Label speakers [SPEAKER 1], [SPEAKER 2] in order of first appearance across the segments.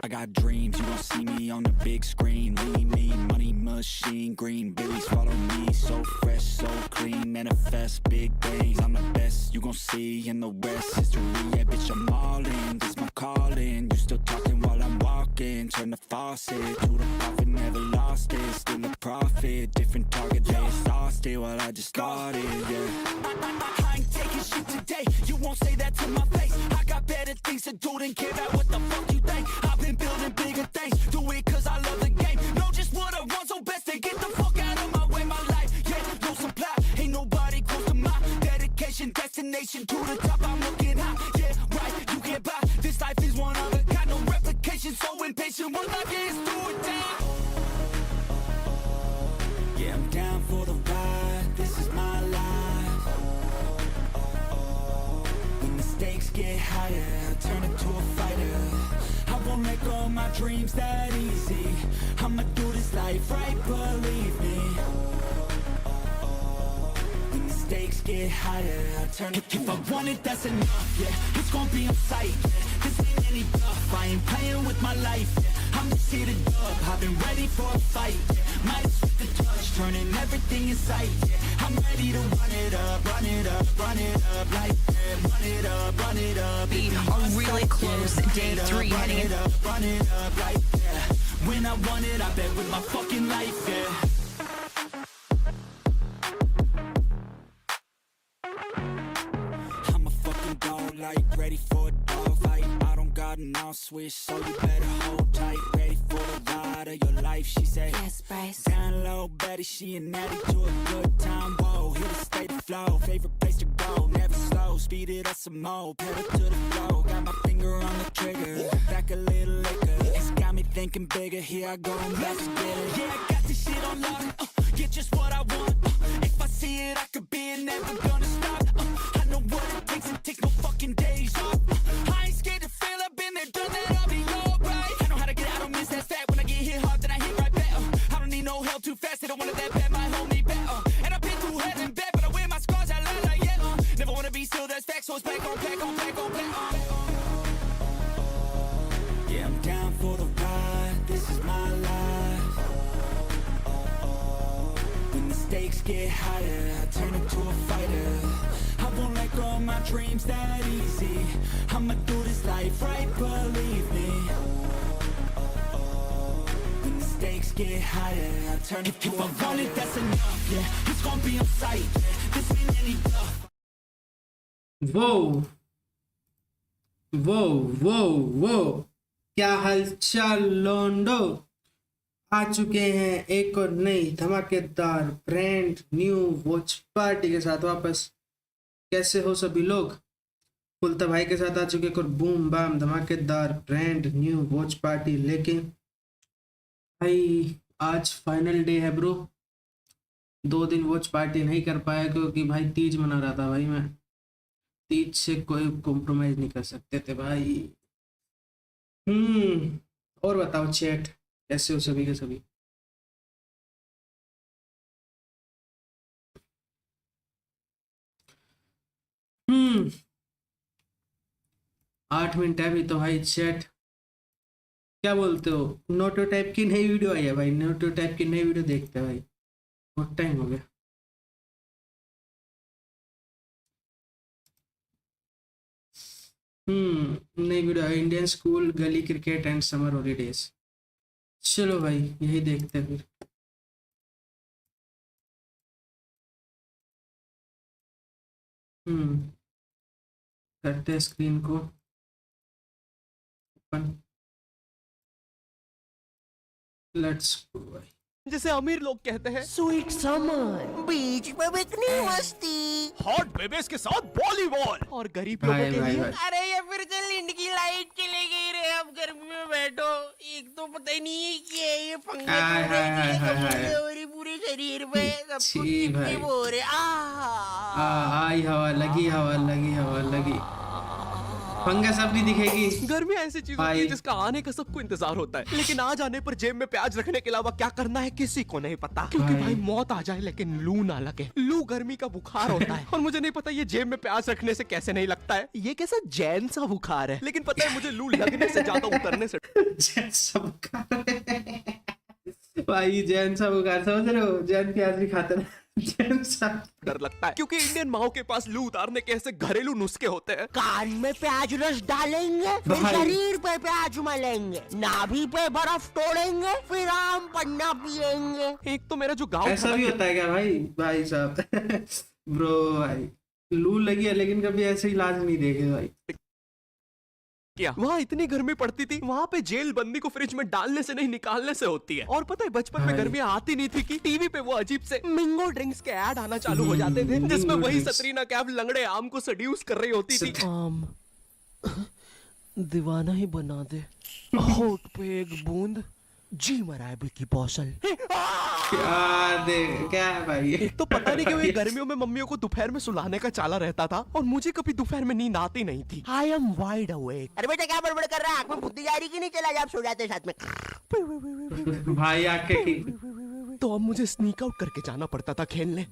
[SPEAKER 1] I got dreams, you gon' see me on the big screen. Lean me, money machine, green billies follow me. So fresh, so clean, manifest big things. I'm the best, you gon' see, and the rest history. Yeah, bitch, I'm all in, this my calling. You still talking while I'm walking. Turn the faucet to the prophet, never lost it. Still a prophet, different target, they exhausted while I just started, yeah. I ain't taking shit today, you won't say that to my face. I got better things to do than care about what the fuck you think. I've been building bigger things, do it cause I love the game. Know just what I want, so best to get the fuck out of my way. My life, yeah, no supply, ain't nobody close to my dedication. Destination to the top, I'm looking high, yeah, right, you can't buy. This life is one of a kind, no replication. So impatient, one life is do or die. Yeah, I'm down for the ride, this is my life. When the stakes get higher, I turn into a fighter. I won't let go of my dreams that easy. I'ma do this life right, believe me. When the stakes get higher, I turn it. If I want it, that's enough, yeah. It's gonna be on sight, yeah. This ain't any bluff, I ain't playing with my life, yeah. I'm just here to dub, I've been ready for a fight, yeah. Might switch the touch, turning everything in sight, yeah. I'm ready to run it up, run it up, run it up, like that. Run it up, run it up.
[SPEAKER 2] We are really close to day 3 heading in.
[SPEAKER 1] Run it up like that. When I want it, I bet with my fucking life, yeah. I'm a fucking dog, like ready for a dog fight. I don't got an out switch, so you better hold tight. Ready for the ride of your life, she said.
[SPEAKER 2] Yes, Bryce.
[SPEAKER 1] Down low, Betty, she an addict to a good time. Whoa, here to stay the flow. Favorite place to go, never slow. Speed it up some more, pedal to the flow. Got my finger on the trigger, back a little liquor. It's got me thinking bigger. Here I go, I'm back to get it. Yeah, I got this shit on lock. Get just what I want. If I see it, I could be it. Never gonna stop. I know what it takes no fucking days off. I ain't scared to fail. I've been there, done that. I'll be alright. I know how to get out. I don't miss that fat. When I get hit hard, then I hit right back. I don't need no help too fast. They don't want it that bad. My hold me back. And I've been through hell and back, but I wear my scars. I lie like yeah. Never wanna be still. That's facts. So it's back on, back on, back on, back on. Yeah, I'm down for the ride. This is my life. When the stakes get higher, I turn into a fighter. I won't let go of my dreams that easy. I'ma do this life right, believe me. When the stakes get higher, I turn it to a fighter. If I want it, that's enough, yeah. It's gonna be on sight, yeah. This ain't any bluff.
[SPEAKER 3] वो वो क्या हालचाल लोंडो। आ चुके हैं एक और नई धमाकेदार ब्रांड न्यू वॉच पार्टी के साथ वापस। कैसे हो सभी लोग? कुलता भाई के साथ आ चुके एक और बूम बाम धमाकेदार ब्रांड न्यू वॉच पार्टी लेके। भाई आज फाइनल डे है ब्रो। 2 दिन वॉच पार्टी नहीं कर पाया क्योंकि भाई तीज मना रहा था। भाई मैं तीज से कोई कॉम्प्रोमाइज नहीं कर सकते थे भाई। और बताओ चैट, कैसे हो सभी के सभी? हम्म 8 मिनट है अभी तो भाई। चैट क्या बोलते हो? नोटो टाइप की नई वीडियो आई है भाई। नोटो टाइप की नई वीडियो देखते हैं भाई, बहुत टाइम हो गया। नई वीडियो इंडियन स्कूल गली क्रिकेट एंड समर हॉलीडेज। चलो भाई यही देखते हैं फिर। करते हैं स्क्रीन को ओपन। लेट्स गो भाई।
[SPEAKER 4] जिसे अमीर लोग कहते हैं
[SPEAKER 5] स्वीट समर बीच में इतनी मस्ती,
[SPEAKER 4] हॉट बेबीज के साथ वॉलीबॉल, और गरीब लोगों के लिए
[SPEAKER 5] अरे ये फिर से लिंड की लाइट चली गई रे। अब गर्मी में बैठो, एक तो पता ही नहीं है कि ये फंगस पूरे शरीर में सब कुछ कितने वो हो रहे।
[SPEAKER 3] आई हवा लगी, हवा लगी, हवा लगी। फंगस अब नहीं दिखेगी।
[SPEAKER 4] गर्मी ऐसी चीज होती है जिसका आने का सबको इंतजार होता है, लेकिन आ जाने पर जेब में प्याज रखने के अलावा क्या करना है किसी को नहीं पता। क्योंकि भाई मौत आ जाए लेकिन लू ना लगे। लू गर्मी का बुखार होता है और मुझे नहीं पता ये जेब में प्याज रखने से कैसे नहीं लगता है। ये कैसा जैन सा बुखार है, लेकिन पता है मुझे लू लगने से ज्यादा उतरने से
[SPEAKER 3] जैन सा बुखार भाई, जैन सा बुखार समझ रहे हो? जैन प्याज भी खाते ना, जैन सा
[SPEAKER 4] डर लगता है क्योंकि इंडियन माओ के पास लू उतारने के ऐसे घरेलू नुस्खे होते हैं।
[SPEAKER 5] कान में प्याज रस डालेंगे, फिर शरीर पे प्याज मलेंगे, नाभि पे बर्फ तोड़ेंगे, फिर आम पन्ना पिएंगे।
[SPEAKER 4] एक तो मेरा जो गाँव
[SPEAKER 3] ऐसा भी होता है क्या भाई? भाई साहब ब्रो भाई लू लगी है लेकिन कभी ऐसे इलाज नहीं देखे भाई।
[SPEAKER 4] क्या वहाँ इतनी गर्मी पड़ती थी, वहाँ पे जेल बंदी को फ्रिज में डालने से नहीं निकालने से होती है। और पता है बचपन में गर्मियाँ आती नहीं थी कि टीवी पे वो अजीब से मिंगो ड्रिंक्स के ऐड आना चालू हो जाते थे जिसमें वही सतरीना कैफ लंगड़े आम को सेड्यूस कर रही होती थी। आम दीवाना ही बना दे, होठ पे एक बूंद, जी मराबी की बौसल।
[SPEAKER 3] क्या है भाई?
[SPEAKER 4] एक तो पता नहीं क्यों ये गर्मियों में मम्मियों को दोपहर में सुलाने का चाला रहता था और मुझे कभी दोपहर में नींद आती नहीं थी। I am wide awake.
[SPEAKER 5] अरे बेटा क्या बड़बड़ कर रहा है? आँख में बुद्धि जा रही कि नहीं? चला जा, आप सो जाते साथ में।
[SPEAKER 3] भाई आके की
[SPEAKER 4] तो अब मुझे स्नीक आउट करके जाना पड़ता था खेलने।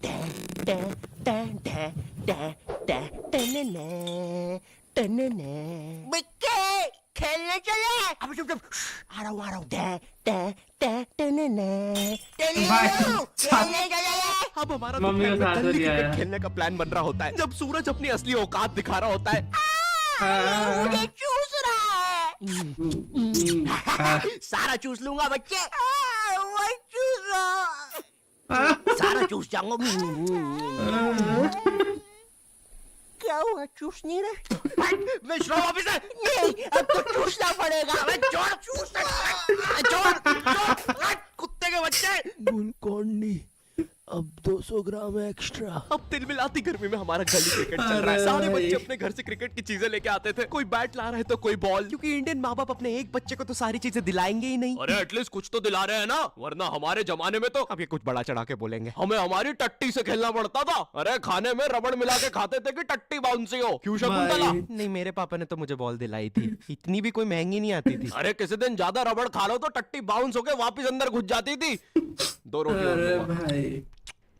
[SPEAKER 5] बिक्के खेलने चले। अब चुप चुप, आ रहा हूँ। खेलने चले।
[SPEAKER 4] अब हमारा
[SPEAKER 3] मम्मी
[SPEAKER 4] दोपहर
[SPEAKER 3] को
[SPEAKER 4] में
[SPEAKER 3] साथ
[SPEAKER 4] गली
[SPEAKER 3] में दिया
[SPEAKER 4] क्रिकेट
[SPEAKER 3] है।
[SPEAKER 4] खेलने का प्लान बन रहा होता है जब सूरज अपनी असली औकात दिखा रहा होता है।
[SPEAKER 5] मुझे चूस रहा है। सारा चूस लूंगा बच्चे। वही चूसो। सारा चूस जाऊंगा। क्या हुआ? चूस नहीं रहे? मैं श्रो ऑफिसर नहीं, अब तो चूसना पड़ेगा। छोड़ कुत्ते के बच्चे।
[SPEAKER 4] गुलकोंडी अब 200 ग्राम एक्स्ट्रा। अब तिलमिलाती गर्मी में हमारा गली क्रिकेट चल रहा है। सारे बच्चे अपने घर से क्रिकेट की चीजें लेके आते थे। कोई बैट ला रहा है तो कोई बॉल, क्योंकि इंडियन माँ बाप अपने एक बच्चे को तो सारी चीजें दिलाएंगे ही नहीं। अरे एटलीस्ट कुछ तो दिला रहे हैं ना, वरना हमारे जमाने में तो अब ये कुछ बड़ा चढ़ा के बोलेंगे हमें हमारी टट्टी से खेलना पड़ता था। अरे खाने में रबड़ मिला के खाते थे कि टट्टी बाउंसी हो। क्यों शकुंतला? नहीं मेरे पापा ने तो मुझे बॉल दिलाई थी, इतनी भी कोई महंगी नहीं आती थी। अरे किसी दिन ज्यादा रबड़ खा लो तो टट्टी बाउंस होके वापस अंदर घुस जाती थी। 2 रोटी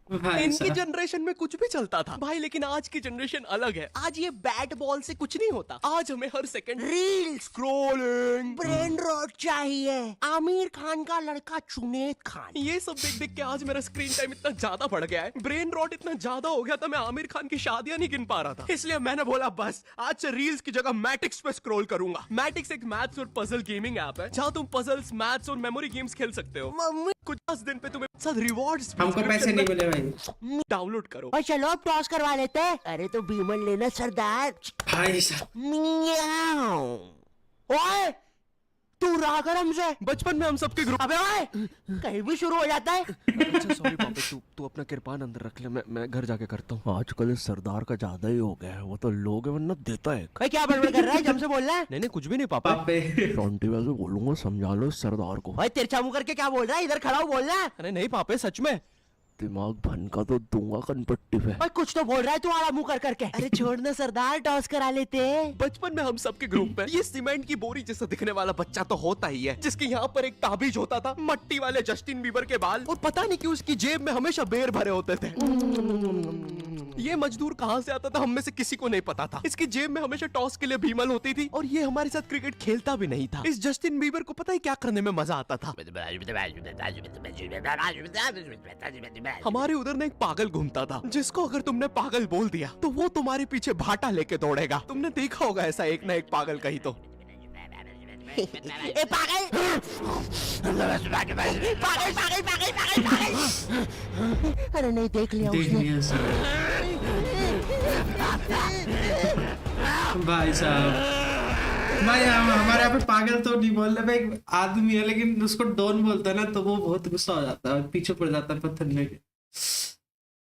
[SPEAKER 4] इनकी जनरेशन में कुछ भी चलता था भाई, लेकिन आज की जनरेशन अलग है। आज ये बैट बॉल से कुछ नहीं होता। आज हमें हर second reel scrolling,
[SPEAKER 5] brain rot चाहिए। आमिर खान का लड़का जुनैद खान,
[SPEAKER 4] ये सब देख देख के आज मेरा स्क्रीन टाइम इतना ज्यादा बढ़ गया है, ब्रेन रॉट इतना ज्यादा हो गया था, मैं आमिर खान की शादियां नहीं गिन पा रहा था। इसलिए मैंने बोला बस आज से रील्स की जगह मैटिक्स पे स्क्रॉल करूंगा। मैटिक्स एक मैथ्स और पजल गेमिंग ऐप है जहाँ तुम पजल्स, मैथ्स और मेमोरी गेम्स खेल सकते हो।
[SPEAKER 5] मम्मी
[SPEAKER 4] कुछ 10 दिन पे तुम्हें साथ रिवॉर्ड्स
[SPEAKER 3] हमको पैसे नहीं मिले भाई।
[SPEAKER 4] डाउनलोड करो।
[SPEAKER 5] और चलो अब टॉस करवा लेते हैं। अरे तो बीमन लेना सरदार।
[SPEAKER 3] भाई साहब
[SPEAKER 5] मियाओ। ओए तू रहा कर हमसे।
[SPEAKER 4] बचपन में हम सबके ग्रुप।
[SPEAKER 5] अबे ओए कहीं भी शुरू हो जाता है।
[SPEAKER 4] अच्छा सॉरी पापा, तू अपना किरपान अंदर रख ले, मैं घर जाके करता हूँ। आजकल इस सरदार का ज्यादा ही हो गया है, वो तो लोग है वरना देता है।
[SPEAKER 5] भाई क्या बड़बड़ कर रहा है? हमसे बोल रहा है?
[SPEAKER 4] नहीं कुछ भी नहीं पापा।
[SPEAKER 3] पापे
[SPEAKER 4] वैसे बोलूंगा, समझा लो इस सरदार को।
[SPEAKER 5] भाई तिरछा मुंह करके क्या बोल रहा है? इधर खड़ा हो बोल रहा है।
[SPEAKER 4] अरे नहीं पापे सच में दिमाग भनका तो दूंगा कनपट्टी पे।
[SPEAKER 5] भाई कुछ तो बोल रहा है तू आड़ा मुंह कर करके। अरे छोड़ना सरदार, टॉस करा लेते।
[SPEAKER 4] बचपन में हम सबके ग्रुप में ये सीमेंट की बोरी जैसा दिखने वाला बच्चा तो होता ही है, जिसके यहाँ पर एक ताबीज होता था, मट्टी वाले जस्टिन बीबर के बाल, और पता नहीं क्यों उसकी जेब में हमेशा बेर भरे होते थे। ये मजदूर कहाँ से आता था हम में से किसी को नहीं पता था। इसकी जेब में हमेशा टॉस के लिए भीमल होती थी और ये हमारे साथ क्रिकेट खेलता भी नहीं था। इस जस्टिन बीबर को पता है क्या करने में मजा आता था? हमारे उधर ना एक पागल घूमता था, जिसको अगर तुमने पागल बोल दिया तो वो तुम्हारे पीछे भाटा लेके दौड़ेगा। तुमने देखा होगा ऐसा एक ना एक पागल कहीं तो।
[SPEAKER 5] ए पागल पागल पागल पागल पागल पागल। अरे नहीं देख लिया उसने।
[SPEAKER 3] भाई साहब भाई हमारे यहाँ पे पागल तो नहीं बोल रहे भाई, आदमी है, लेकिन उसको डॉन बोलता है ना तो वो बहुत गुस्सा हो जाता है, पीछे पड़ जाता है पत्थर लेके।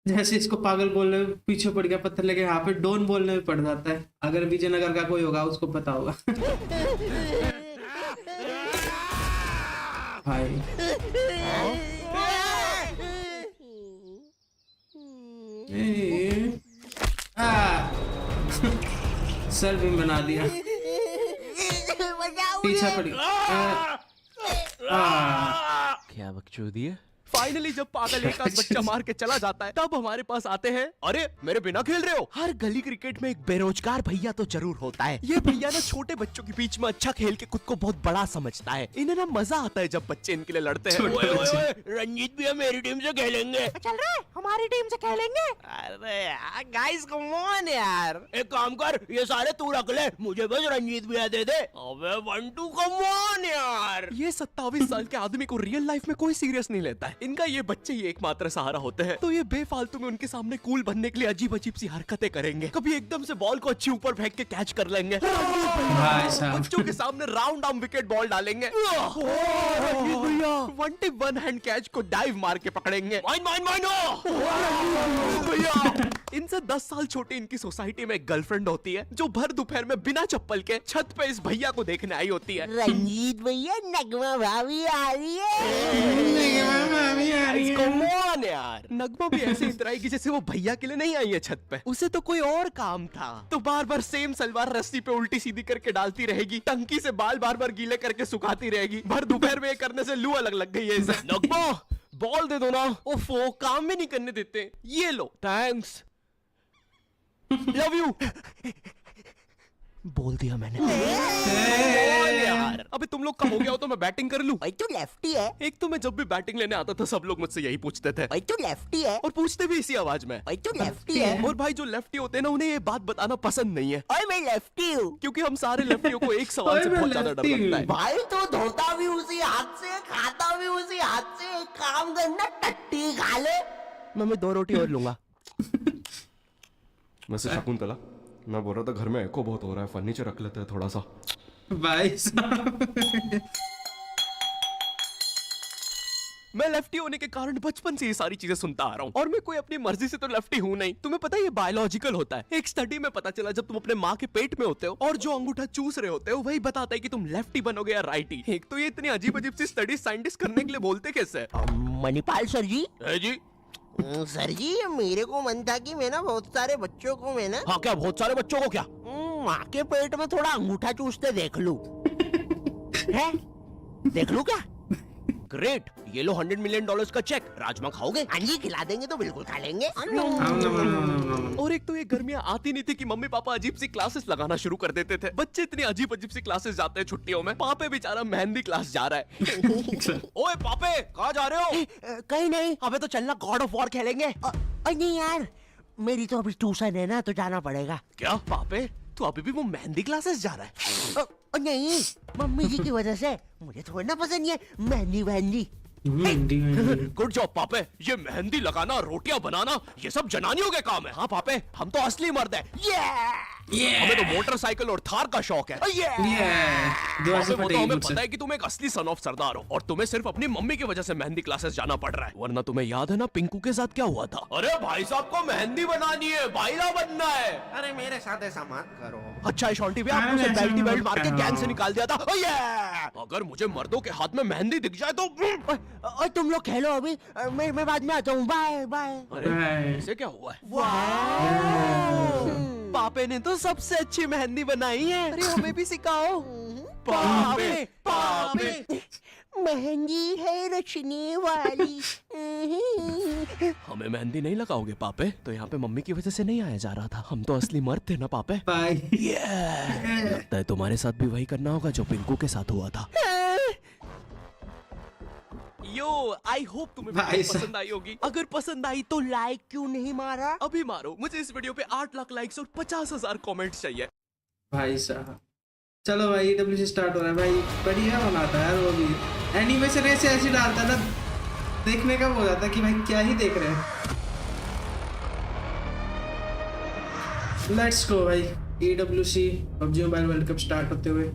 [SPEAKER 3] जैसे इसको पागल बोलने में पीछे पड़ गया पत्थर लेके, यहाँ पे डॉन बोलने में पड़ जाता है। अगर विजयनगर का कोई होगा उसको पता होगा। भाई सर भी बना दिया। पीछे पड़ी
[SPEAKER 4] क्या बकचोदी है। फाइनली जब पागल एक आध बच्चा मार के चला जाता है तब हमारे पास आते हैं, अरे मेरे बिना खेल रहे हो। हर गली क्रिकेट में एक बेरोजगार भैया तो जरूर होता है। ये भैया ना छोटे बच्चों के बीच में अच्छा खेल के खुद को बहुत बड़ा समझता है। इन्हें ना मजा आता है जब बच्चे इनके लिए लड़ते हैं। ओए, ओए, ओए, रंजीत भैया मेरी टीम से खेलेंगे।
[SPEAKER 5] चल रहा है हमारी टीम से खेलेंगे।
[SPEAKER 4] अरे यार गाइस कम ऑन यार, एक काम कर ये सारे तू रख ले, मुझे बस रंजीत भैया दे दे। अबे 1-2 कम ऑन यार। ये 27 साल के आदमी को रियल लाइफ में कोई सीरियस नहीं लेता है। इनका ये बच्चे ही एकमात्र सहारा होते हैं, तो ये बेफालतू में उनके सामने कूल बनने के लिए अजीब अजीब सी हरकतें करेंगे। कभी एकदम से बॉल को अच्छी ऊपर फेंक के कैच कर लेंगे, बच्चों के सामने राउंड आर्म विकेट बॉल डालेंगे, 1 हैंड कैच को डाइव मार के पकड़ेंगे। इनसे 10 साल छोटी इनकी सोसाइटी में एक गर्लफ्रेंड होती है जो भर दोपहर में बिना चप्पल के छत पे इस भैया को देखने आई होती है।
[SPEAKER 5] रंजीत भैया नगमा भाभी आ रही है।
[SPEAKER 4] Come on यार, नगमा भी ऐसे इतराएगी जैसे वो भैया के लिए नहीं आई है छत पे, उसे तो कोई और काम था। तो बार बार सेम सलवार रस्सी पे उल्टी सीधी करके डालती रहेगी, टंकी से बाल बार बार गीले करके सुखाती रहेगी। भर दोपहर में ये करने से लू अलग लग गई है इसे। नगमा बॉल दे दो ना, ओफो काम भी नहीं करने देते। ये लो थैंक्स, लव यू बोल दिया मैंने। यार अबे तुम लोग का हो गया हो तो मैं बैटिंग कर लूं।
[SPEAKER 5] भाई तू लेफ्टी है।
[SPEAKER 4] एक तो मैं जब भी बैटिंग लेने आता था सब लोग मुझसे यही पूछते थे,
[SPEAKER 5] भाई तू लेफ्टी है।
[SPEAKER 4] और पूछते भी इसी आवाज में,
[SPEAKER 5] भाई तू लेफ्टी है।
[SPEAKER 4] और भाई जो लेफ्टी होते हैं ना उन्हें ये बात बताना पसंद नहीं है।
[SPEAKER 5] और मैं लेफ्टी हूँ।
[SPEAKER 4] क्योंकि हम सारे लेफ्टियों को एक सवाल से बहुत ज्यादा डर लगता है।
[SPEAKER 5] भाई तो धोता भी उसी हाथ से, खाता भी उसी हाथ से। एक काम करना टट्टी खा ले।
[SPEAKER 4] मैं 2 रोटी और लूंगा। वैसे शकुंतला मैं बोल रहा था घर में एको बहुत हो रहा है, फर्नीचर रख लेते हैं थोड़ा सा।
[SPEAKER 3] भाई साहब
[SPEAKER 4] मैं लेफ्टी होने के कारण बचपन से ये सारी चीजें सुनता आ रहा हूँ, और मैं कोई अपनी मर्जी से तो लेफ्टी हूँ नहीं। तुम्हें पता है ये बायोलॉजिकल होता है। एक स्टडी में पता चला जब तुम अपने माँ के पेट में होते हो और जो अंगूठा चूस रहे होते हो वही बताता है कि तुम लेफ्टी बनोगे या राइटी। एक तो ये इतनी अजीब अजीब सी स्टडी साइंटिस्ट करने के लिए बोलते कैसे?
[SPEAKER 5] मणिपाल सर जी।
[SPEAKER 4] जी
[SPEAKER 5] सर जी मेरे को मन था कि मैं ना बहुत सारे बच्चों को मैं ना।
[SPEAKER 4] हाँ क्या बहुत सारे बच्चों को क्या?
[SPEAKER 5] माँ के पेट में थोड़ा अंगूठा चूसते देख लूं। है? देख लूं क्या?
[SPEAKER 4] ग्रेट, ये लो $100 मिलियन का चेक। राजमा खाओगे?
[SPEAKER 5] हाँ जी खिला देंगे तो बिल्कुल खा लेंगे।
[SPEAKER 4] और एक तो ये गर्मियाँ आती नहीं थी कि मम्मी पापा अजीब सी क्लासेस लगाना शुरू कर देते थे। बच्चे इतनी अजीब अजीब सी क्लासेस जाते हैं छुट्टियों में। पापे बेचारा मेहंदी क्लास जा रहा है। ओए पापे कहाँ जा रहे हो?
[SPEAKER 5] कहीं नहीं।
[SPEAKER 4] अबे तो चलना गॉड ऑफ वॉर खेलेंगे।
[SPEAKER 5] नहीं यार मेरी तो अभी ट्यूशन है ना, तो जाना पड़ेगा।
[SPEAKER 4] क्या पापे तू अभी भी वो मेहंदी क्लासेस जा रहा है?
[SPEAKER 5] नहीं मम्मी जी की वजह से। मुझे थोड़ा ना पसंद है मेहंदी वहंदी।
[SPEAKER 4] गुड जॉब पापे। ये मेहंदी लगाना, रोटियां बनाना, ये सब जनानियों के काम है। हाँ पापे हम तो असली मर्द है। हमें तो मोटरसाइकिल और थार का शौक है। पापे वो तो हमें पता है कि तुम एक असली सन ऑफ सरदार हो और तुम्हें सिर्फ अपनी मम्मी की वजह से मेहंदी क्लासेस जाना पड़ रहा है, वरना तुम्हें याद है ना पिंकू के साथ क्या हुआ था? अरे भाई साहब को मेहंदी बनानी है, भाईला बनना है।
[SPEAKER 5] अरे मेरे साथ ऐसा मत करो।
[SPEAKER 4] अच्छा शॉन्टी भी आपने उसे बेल्टी बेल्ट मार के गैंग से निकाल दिया था। अगर मुझे मर्दों के हाथ में मेहंदी दिख जाए तो
[SPEAKER 5] और तुम लोग खेलो अभी, मैं बाद में आता हूँ। Bye bye.
[SPEAKER 4] अरे इसे क्या हुआ है? पापे ने तो सबसे अच्छी मेहंदी बनाई है। अरे हमें भी सिखाओ। पापे पापे
[SPEAKER 5] मेहंदी है रचने वाली।
[SPEAKER 4] हमें मेहंदी नहीं लगाओगे पापे? तो यहाँ पे मम्मी की वजह से नहीं आया जा रहा था। हम तो असली मर्द थे ना पापे। लगता है तुम्हारे साथ भी वही करना होगा जो पिंकू के साथ हुआ था। यो आई होप तुम्हें वीडियो पसंद आई होगी। अगर पसंद आई तो
[SPEAKER 5] लाइक क्यों नहीं मारा?
[SPEAKER 4] अभी मारो। मुझे इस वीडियो पे 8 लाख लाइक्स और 50,000 कमेंट्स चाहिए।
[SPEAKER 3] भाई साहब चलो भाई EWC स्टार्ट हो रहा है भाई। बढ़िया बनाता है यार वो भी। एनिमेशन ऐसे डालता ना, देखने का वो हो जाता कि भाई क्या ही देख रहे हैं। लेट्स गो भाई। EWC PUBG mobile world cup start होते हुए।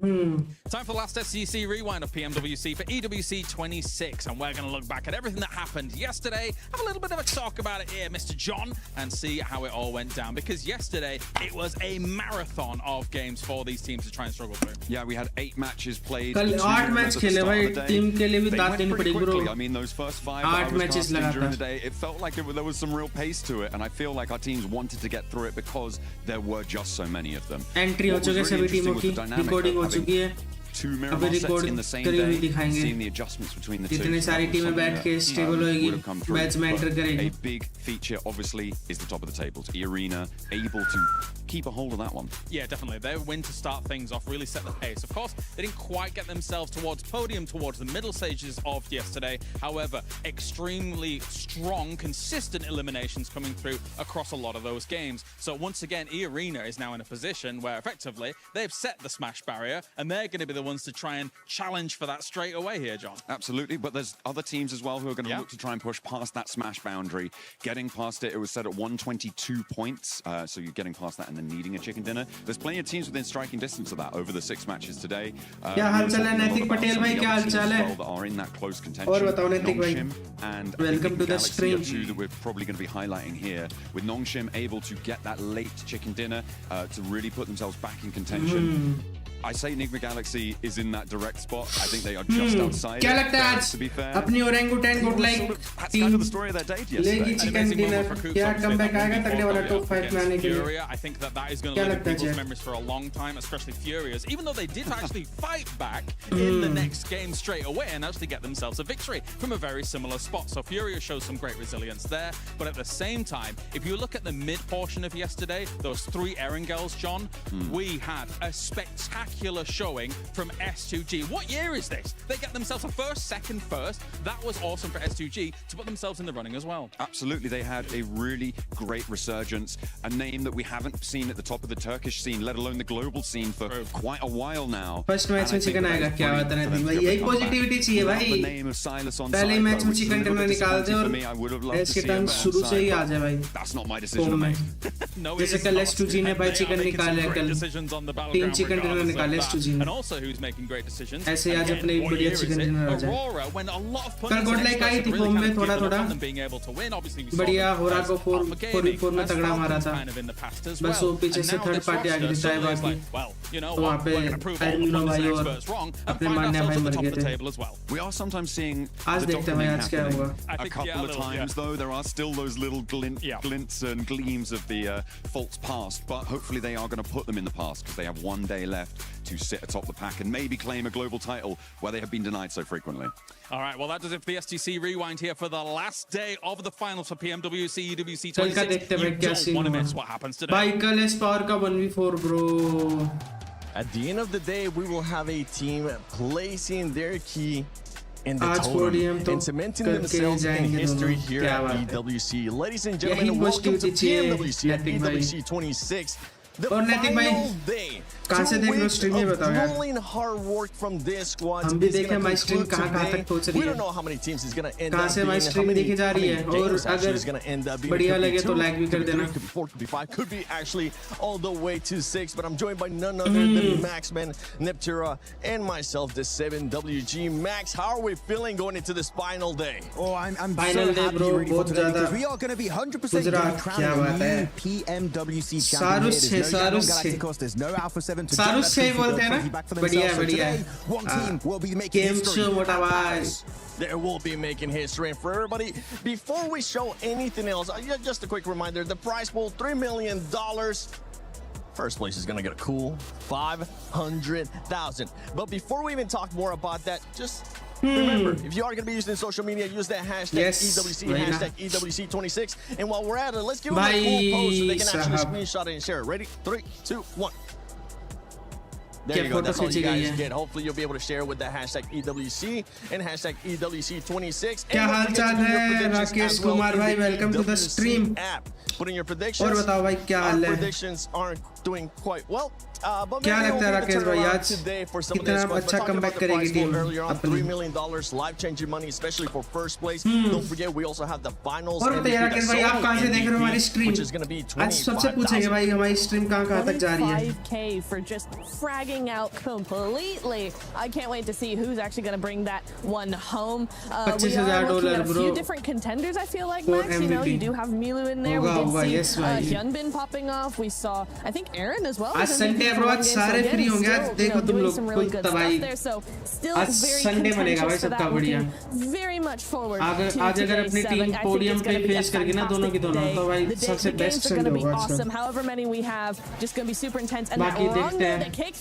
[SPEAKER 6] Time for the last SCC rewind of PMWC for EWC 26, and we're going to look back at everything that happened yesterday, have a little bit of a talk about it here, Mr. John, and see how it all went down, because yesterday it was a marathon of games for these teams to try and struggle through.
[SPEAKER 7] Yeah, we had 8 matches played.
[SPEAKER 3] कल 8 match खेले भाई, team के लिए भी दांत देनी पड़ेगी bro.
[SPEAKER 7] I mean those first 5 that I was casting during the day, it felt like there was some real pace to it, and I feel like our teams wanted to get through it because there were just so many of them.
[SPEAKER 3] Entry हो चुके सभी टीमों की, recording हो चुकी है,
[SPEAKER 7] two mirror
[SPEAKER 3] अभी
[SPEAKER 7] sets
[SPEAKER 3] record
[SPEAKER 7] in the same
[SPEAKER 3] करी हुई
[SPEAKER 7] day,
[SPEAKER 3] दिखाएंगे।
[SPEAKER 7] seeing the adjustments between the two.
[SPEAKER 3] जितनी सारी
[SPEAKER 7] That was
[SPEAKER 3] टीमें
[SPEAKER 7] something
[SPEAKER 3] बैठ के
[SPEAKER 7] that,
[SPEAKER 3] स्टेबल होएगी,
[SPEAKER 7] would have come through.
[SPEAKER 3] Match में एंटर
[SPEAKER 7] But
[SPEAKER 3] करेगी।
[SPEAKER 7] a big feature, obviously, is the top of the tables. E-Arena able to keep a hold of that one.
[SPEAKER 6] Yeah, definitely. They win to start things off, really set the pace. Of course, they didn't quite get themselves towards podium, towards the middle stages of yesterday. However, extremely strong, consistent eliminations coming through across a lot of those games. So once again, E-Arena is now in a position where effectively they've set the smash barrier and they're going to be the ones to try and challenge for that straight away here, John.
[SPEAKER 7] Absolutely, but there's other teams as well who are going to look to try and push past that smash boundary. Getting past it, it was set at 122 points, so you're getting past that and then needing a chicken dinner. There's plenty of teams within striking distance of that over the 6 matches today.
[SPEAKER 3] क्या हाल चाल है नैतिक पटेल भाई, क्या हाल चाल है?
[SPEAKER 7] that are in that close contention.
[SPEAKER 3] और बताओ नैतिक भाई,
[SPEAKER 7] and
[SPEAKER 3] welcome to the
[SPEAKER 7] Galaxy
[SPEAKER 3] stream.
[SPEAKER 7] are two that we're probably going to be highlighting here, with Nongshim able to get that late chicken dinner to really put themselves back in contention. I say Enigma Galaxy is in that direct spot. I think they are just outside.
[SPEAKER 3] क्या लगता है
[SPEAKER 7] to be fair,
[SPEAKER 3] आज अपनी ओरेंगुटैन good like
[SPEAKER 7] that's
[SPEAKER 3] team
[SPEAKER 7] kind of the story of their day
[SPEAKER 3] लेगी
[SPEAKER 7] yesterday.
[SPEAKER 3] Chicken dinner, क्या comeback आएगा तगड़े वाला टॉप 5 में आने के लिए?
[SPEAKER 6] Furia, I think that is going to live in people's memories for a long time, especially Furious, even though they did actually fight back in the next game straight away and actually get themselves a victory from a very similar spot. So Furia shows some great resilience there, but at the same time, if you look at the mid portion of yesterday, those 3 Erangels, John, we had a spectacular showing from S2G. What year is this? They get themselves a second first. That was awesome for S2G to put themselves in the running as well.
[SPEAKER 7] Absolutely, they had a really great resurgence, a name that we haven't seen at the top of the Turkish scene, let alone the global scene, for quite a while now.
[SPEAKER 3] First match में chicken आएगा, क्या बात है नैतिक भाई, यही positivity चाहिए भाई। पहले मैच में चिकन डिनर निकाल दे और इसके टर्न शुरू से ही आ जाए भाई।
[SPEAKER 7] That's not my decision to make.
[SPEAKER 3] जैसे कल S2G ने भाई चिकन निकाले, कल 3 चिकन डिनर निकाले S2G ने।
[SPEAKER 6] Also who's making great decisions.
[SPEAKER 3] ऐसे आज अपने एक बढ़िया चिकन डिनर आ जाए। कल गुड लाइक आई थी फॉर्म में थोड़ा बढ़िया, हो रहा को 4v4 में तगड़ा मारा था, बस वो पीछे से थर्ड पार्टी आ गई थी टाइम बाकी, तो वहाँ पे एडमिनो भाई और अपने मान्या भाई मर गए थे।
[SPEAKER 7] We are sometimes seeing
[SPEAKER 3] आज देखते हैं भाई आज क्या होगा।
[SPEAKER 7] a couple of times though, there are still those little glints and gleams of the false past, but hopefully they are going to put them in the past because they have 1 day left to sit atop the pack and maybe claim a global title where they have been denied so frequently.
[SPEAKER 6] All right, well that does it for the STC rewind here for the last day of the finals for PMWC EWC 26. You don't want to miss what happens today.
[SPEAKER 3] भाई कल इस power का 1v4 bro.
[SPEAKER 4] At the end of the day, we will have a team placing their key in the
[SPEAKER 3] आज
[SPEAKER 4] totem
[SPEAKER 3] podium तो
[SPEAKER 4] and cementing
[SPEAKER 3] करके
[SPEAKER 4] themselves in
[SPEAKER 3] जाएंगे
[SPEAKER 4] history
[SPEAKER 3] दोनों,
[SPEAKER 4] here
[SPEAKER 3] क्या
[SPEAKER 4] at
[SPEAKER 3] बात है।
[SPEAKER 4] EWC. Ladies and
[SPEAKER 3] यही
[SPEAKER 4] gentlemen, welcome to
[SPEAKER 3] positivity चाहिए
[SPEAKER 4] PMWC at
[SPEAKER 3] नैतिक भाई।
[SPEAKER 4] EWC 26. The
[SPEAKER 3] और नैतिक भाई,
[SPEAKER 4] final day.
[SPEAKER 3] कहाँ से देख रहे हो स्ट्रीम, ये बताओ यार।
[SPEAKER 4] Grueling hard work from this squad.
[SPEAKER 3] हम भी
[SPEAKER 4] is
[SPEAKER 3] देखें
[SPEAKER 4] gonna
[SPEAKER 3] हमारी स्ट्रीम
[SPEAKER 4] conclude
[SPEAKER 3] कहाँ
[SPEAKER 4] today.
[SPEAKER 3] तक पहुँच रही
[SPEAKER 4] We
[SPEAKER 3] है।
[SPEAKER 4] don't know how many teams is gonna end
[SPEAKER 3] कहाँ
[SPEAKER 4] up
[SPEAKER 3] से हमारी
[SPEAKER 4] being, how
[SPEAKER 3] स्ट्रीम
[SPEAKER 4] many-
[SPEAKER 3] देखी जा
[SPEAKER 4] how
[SPEAKER 3] रही
[SPEAKER 4] many
[SPEAKER 3] है, और
[SPEAKER 4] games actually
[SPEAKER 3] अगर
[SPEAKER 4] is gonna end up being.
[SPEAKER 3] बढ़िया
[SPEAKER 4] Could be
[SPEAKER 3] लगे तो
[SPEAKER 4] 2,
[SPEAKER 3] like भी
[SPEAKER 4] could
[SPEAKER 3] कर
[SPEAKER 4] be
[SPEAKER 3] देना।
[SPEAKER 4] 3, could be 4, could be 5, could be actually all the way to 6. But I'm joined by none other than Maxman, Neptura, and myself, the 7WG. Max, how are we feeling going into this final day?
[SPEAKER 8] Oh, I'm
[SPEAKER 3] Final
[SPEAKER 8] so
[SPEAKER 3] day,
[SPEAKER 8] happy
[SPEAKER 3] bro,
[SPEAKER 8] really for
[SPEAKER 3] बहुत
[SPEAKER 8] today
[SPEAKER 3] ज़्यादा।
[SPEAKER 8] because we are going to be 100%
[SPEAKER 3] Gujarat,
[SPEAKER 8] going to crown
[SPEAKER 3] क्या बात
[SPEAKER 8] a
[SPEAKER 3] है।
[SPEAKER 8] new PMWC champion
[SPEAKER 3] सारू
[SPEAKER 8] here.
[SPEAKER 3] से,
[SPEAKER 8] There's no
[SPEAKER 3] सारू
[SPEAKER 8] Galaxy
[SPEAKER 3] से।
[SPEAKER 8] Galacticos, there's no Alpha 7 to
[SPEAKER 3] सारू
[SPEAKER 8] join that
[SPEAKER 3] से
[SPEAKER 8] team to
[SPEAKER 3] बोलते
[SPEAKER 8] build
[SPEAKER 3] हैं ना?
[SPEAKER 8] something back for
[SPEAKER 3] बढ़िया
[SPEAKER 8] themselves. So
[SPEAKER 3] बढ़िया।
[SPEAKER 8] today, one team will be making
[SPEAKER 3] game
[SPEAKER 8] history.
[SPEAKER 3] Show मोटा भाई।
[SPEAKER 4] There will be making history. And for everybody, before we show anything else, just a quick reminder, the prize pool, $3 million. First place is going to get a cool 500,000. But before we even talk more about that, just remember, if you are going to be using social media, use that hashtag
[SPEAKER 3] Yes,
[SPEAKER 4] EWC,
[SPEAKER 3] right now.
[SPEAKER 4] hashtag EWC26. And while we're at it, let's give them a
[SPEAKER 3] Bye,
[SPEAKER 4] cool post so they can actually
[SPEAKER 3] sahab.
[SPEAKER 4] screenshot it and share it. Ready? 3, 2, 1. There
[SPEAKER 3] क्या
[SPEAKER 4] you go.
[SPEAKER 3] photo
[SPEAKER 4] That's all you
[SPEAKER 3] खींची गई
[SPEAKER 4] guys
[SPEAKER 3] है।
[SPEAKER 4] get. Hopefully, you'll be able to share with the hashtag EWC and hashtag EWC26.
[SPEAKER 3] क्या
[SPEAKER 4] And don't
[SPEAKER 3] hall
[SPEAKER 4] forget
[SPEAKER 3] चाल
[SPEAKER 4] to do your
[SPEAKER 3] है
[SPEAKER 4] predictions
[SPEAKER 3] Rakesh
[SPEAKER 4] as well
[SPEAKER 3] Kumar
[SPEAKER 4] in
[SPEAKER 3] भाई,
[SPEAKER 4] the
[SPEAKER 3] welcome to the
[SPEAKER 4] EWC
[SPEAKER 3] stream।
[SPEAKER 4] app. Put in your predictions.
[SPEAKER 3] और बताओ भाई क्या
[SPEAKER 4] Our
[SPEAKER 3] हाल है?
[SPEAKER 4] predictions aren't doing quite well. But
[SPEAKER 3] क्या
[SPEAKER 4] maybe
[SPEAKER 3] लगता है
[SPEAKER 4] we'll
[SPEAKER 3] राकेश
[SPEAKER 4] get the
[SPEAKER 3] भाई,
[SPEAKER 4] turnaround
[SPEAKER 3] आज
[SPEAKER 4] today for some of
[SPEAKER 3] कितना
[SPEAKER 4] this squads. But
[SPEAKER 3] अच्छा
[SPEAKER 4] talking
[SPEAKER 3] comeback
[SPEAKER 4] about the
[SPEAKER 3] करेगी
[SPEAKER 4] prize pool
[SPEAKER 3] team
[SPEAKER 4] earlier on,
[SPEAKER 3] अपनी?
[SPEAKER 4] $3 million life-changing money, especially for first place. Don't forget, we also have the finals.
[SPEAKER 3] और बताइए राकेश भाई, आप कहाँ से देख रहे हो हमारी stream?
[SPEAKER 4] Which is going to be
[SPEAKER 3] आज सबसे पूछेंगे भाई हमारी स्ट्रीम कहाँ तक जा रही है?
[SPEAKER 9] 25K for just fragging out completely. I can't wait to see who's actually going to bring that one home. We are looking at a few different contenders, I feel like,
[SPEAKER 3] For
[SPEAKER 9] Max. You know,
[SPEAKER 3] MVP.
[SPEAKER 9] you do have Milu in there.
[SPEAKER 3] होगा,
[SPEAKER 9] We
[SPEAKER 3] होगा,
[SPEAKER 9] did
[SPEAKER 3] yes
[SPEAKER 9] see
[SPEAKER 3] भाई।
[SPEAKER 9] Hyunbin popping off. We saw, I think, Aaron as well.
[SPEAKER 3] आज
[SPEAKER 9] was MVP
[SPEAKER 3] Sunday है
[SPEAKER 9] for
[SPEAKER 3] bro,
[SPEAKER 9] one
[SPEAKER 3] आज
[SPEAKER 9] game.
[SPEAKER 3] सारे
[SPEAKER 9] So
[SPEAKER 3] free
[SPEAKER 9] again,
[SPEAKER 3] होंगे। आज
[SPEAKER 9] still,
[SPEAKER 3] देखो तुम
[SPEAKER 9] doing
[SPEAKER 3] लोग
[SPEAKER 9] some
[SPEAKER 3] फुल
[SPEAKER 9] really good
[SPEAKER 3] तबाही।
[SPEAKER 9] stuff there. So still
[SPEAKER 3] आज
[SPEAKER 9] very
[SPEAKER 3] संडे बनेगा भाई
[SPEAKER 9] contentious for
[SPEAKER 3] सबका
[SPEAKER 9] that.
[SPEAKER 3] बढ़िया।
[SPEAKER 9] Looking very much forward
[SPEAKER 3] आज
[SPEAKER 9] to
[SPEAKER 3] अगर
[SPEAKER 9] today's
[SPEAKER 3] अपनी
[SPEAKER 9] 7.
[SPEAKER 3] Team
[SPEAKER 9] I think
[SPEAKER 3] podium
[SPEAKER 9] it's
[SPEAKER 3] पे
[SPEAKER 9] going to be a
[SPEAKER 3] face करके ना दोनों की
[SPEAKER 9] fantastic
[SPEAKER 3] दोनों,
[SPEAKER 9] day.
[SPEAKER 3] तो भाई
[SPEAKER 9] The
[SPEAKER 3] सबसे
[SPEAKER 9] games
[SPEAKER 3] best
[SPEAKER 9] are going
[SPEAKER 3] Sunday
[SPEAKER 9] to be
[SPEAKER 3] होगा आज
[SPEAKER 9] awesome.
[SPEAKER 3] का।
[SPEAKER 9] However many we have, just going to be super intense. And that
[SPEAKER 3] बाकी देखते
[SPEAKER 9] Rondo
[SPEAKER 3] हैं
[SPEAKER 9] that kicks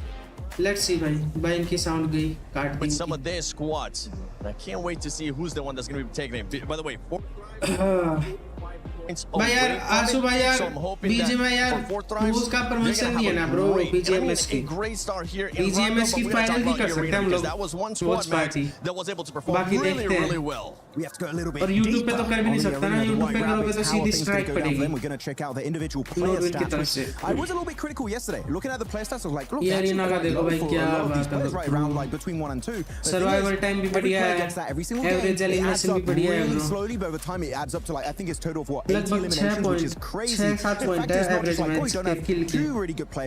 [SPEAKER 3] लेट्स सी भाई इनकी साउंड गई काट दी
[SPEAKER 10] with some of their squads. And I can't wait to see who's the one that's going to be taking it. By the way,
[SPEAKER 3] भाई यार आशु भाई यार बीजीएम यार उसका परमिशन नहीं है ना ब्रो बीजीएमएस की बीजीएमएस की फाइनल भी कर सकते हैं हम लोग वॉच पार्टी बाकी देखते हैं और YouTube पे तो कर भी नहीं सकता ना YouTube पे करोगे तो सीधी स्ट्राइक पड़ेगी नोडविन की तरफ से ये अरीना का देखो भाई क्या बात है सर्वाइवल टाइम भी बढ़िया है एवरेज एलिमिनेशन भी बढ़िया है ब्रो लगभग 6.6-7 पॉइंट है एवरेज मैच के किल की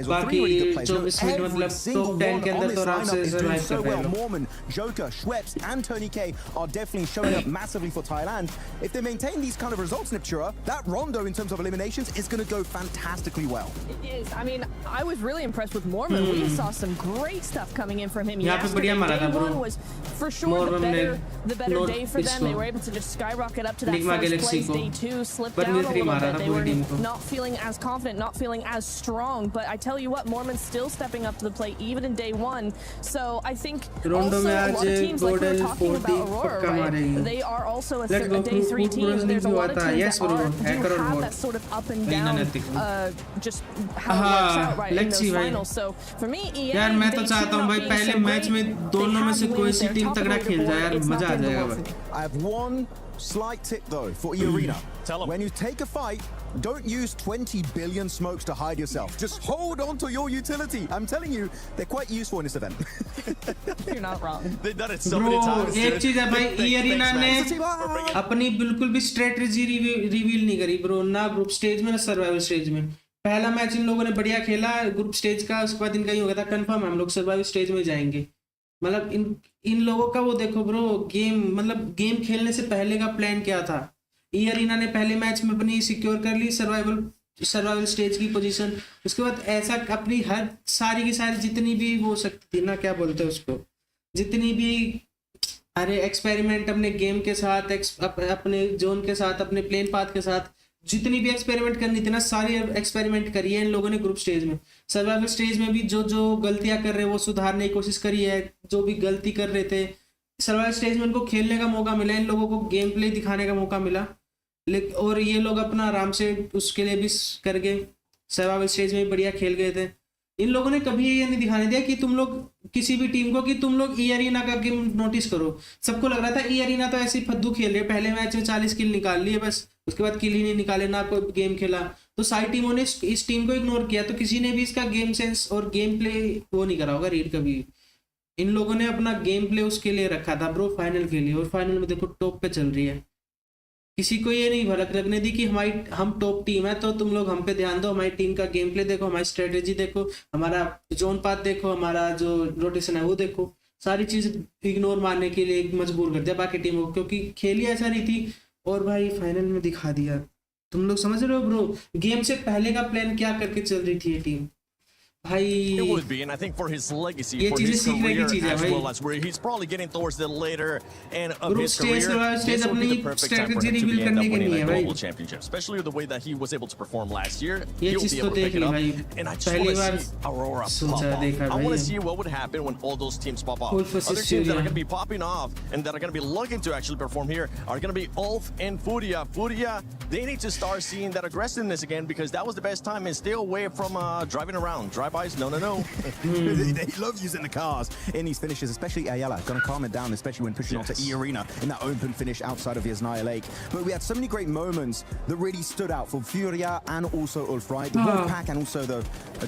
[SPEAKER 3] बाकी 24 मिनट मतलब टॉप 10 के अंदर तो आराम से सर्वाइव कर रहे हैं
[SPEAKER 8] Mormon, Joker, Schweppes and Tony K are definitely showing up massively for Thailand. If they maintain these kind of results, Niptura, that rondo in terms of eliminations is going to go fantastically well.
[SPEAKER 9] It is. I mean, I was really impressed with Mormon. We saw some great stuff coming in from him yesterday. Day one was for sure the better day for them. They were able to just skyrocket up to that first place. Day two slipped down a little bit. They were not feeling as confident, not feeling as strong. But I tell you what, Mormon's still stepping up to the plate even in day one. So I think also a lot of teams, like we were talking about Aurora, right? They are also a day 3 team. There's a lot of teams that do have that sort of up and down, just how it works out right in those finals. So for me,
[SPEAKER 3] यार मैं तो चाहता हूँ भाई पहले match में दोनों में से कोई सी टीम तगड़ा खेल जाए यार मजा आ जाएगा भाई
[SPEAKER 8] I have one slight tip though for E-Arena. When you take a fight, don't use 20 billion smokes to hide yourself. Just hold on to your utility. I'm telling you, they're quite useful in this event.
[SPEAKER 9] You're not wrong.
[SPEAKER 10] They've done it so many times.
[SPEAKER 3] एक चीज है भाई E-Arena ने अपनी बिल्कुल भी strategy reveal नहीं करी ब्रो ना ग्रुप स्टेज में ना सर्वाइवल स्टेज में पहला मैच इन लोगों ने बढ़िया खेला ग्रुप स्टेज का उसके बाद इनका ही हो गया था कंफर्म हम लोग सर्वाइवल स्टेज में जाएंगे मतलब इन लोगों का वो देखो ब्रो गेम मतलब गेम खेलने से पहले का प्लान क्या था E-Arena ने पहले मैच में अपनी सिक्योर कर ली सर्वाइवल स्टेज की पोजीशन उसके बाद ऐसा अपनी हर सारी की सारी जितनी भी हो सकती थी ना क्या बोलते हैं उसको जितनी भी अरे एक्सपेरिमेंट अपने गेम के साथ अपने जोन के साथ अपने प्लेन पाथ के साथ जितनी भी एक्सपेरिमेंट करनी थी ना सारी एक्सपेरिमेंट करी है इन लोगों ने ग्रुप स्टेज में सर्वाइवल स्टेज में भी जो गलतियां कर रहे हैं वो सुधारने की कोशिश करी है जो भी गलती कर रहे थे सर्वाइवल स्टेज में उनको खेलने का मौका मिला इन लोगों को गेम प्ले दिखाने का मौका मिला और ये लोग अपना आराम से उसके लिए भी कर गए सर्वाइवल स्टेज में बढ़िया खेल गए थे इन लोगों ने कभी ये नहीं दिखाने दिया कि तुम लोग किसी भी टीम को कि तुम लोग E-Arena का गेम नोटिस करो सबको लग रहा था E-Arena तो ऐसे ही फद्दू खेल रहे पहले मैच में 40 किल निकाल लिए बस उसके बाद किल ही नहीं निकाले ना कोई गेम खेला तो सारी टीमों ने इस टीम को इग्नोर किया तो किसी ने भी इसका गेम सेंस और गेम प्ले वो नहीं करा होगा रीड कभी इन लोगों ने अपना गेम प्ले उसके लिए रखा था ब्रो फाइनल के लिए और फाइनल में देखो टॉप पे चल रही है किसी को ये नहीं भड़क लगने दी कि हम टॉप टीम है तो तुम लोग हम पे ध्यान दो हमारी टीम का गेम प्ले देखो हमारी स्ट्रेटेजी देखो हमारा जोन पाथ देखो हमारा जो रोटेशन है वो देखो सारी चीज इग्नोर मारने के लिए मजबूर कर दिया बाकी टीमों को क्योंकि खेली ऐसा नहीं थी और भाई फाइनल में दिखा दिया तुम लोग समझ रहे हो ब्रो गेम से पहले का प्लान क्या करके चल रही थी ये टीम भाई
[SPEAKER 10] it would be and I think for his legacy for his career as well as where he's probably getting towards the later end of his career this will be the perfect time for him to be end up winning a global championship especially with the way that he was able to perform last year he'll be able to pick it up and I just want to see Aurora pop off I want to see what would happen when all those teams pop off other teams that are going to be popping off and that are going to be looking to actually perform here are going to be Ulf and Furia they need to start seeing that aggressiveness again because that was the best time and stay away from driving around drive-bys no
[SPEAKER 8] He loves using the cars in these finishes, especially Ayala. Gonna calm it down, especially when pushing onto E-Arena in that open finish outside of Yasnaya Lake. But we had so many great moments that really stood out for Furia and also Ulf, right? The Wolf pack and also the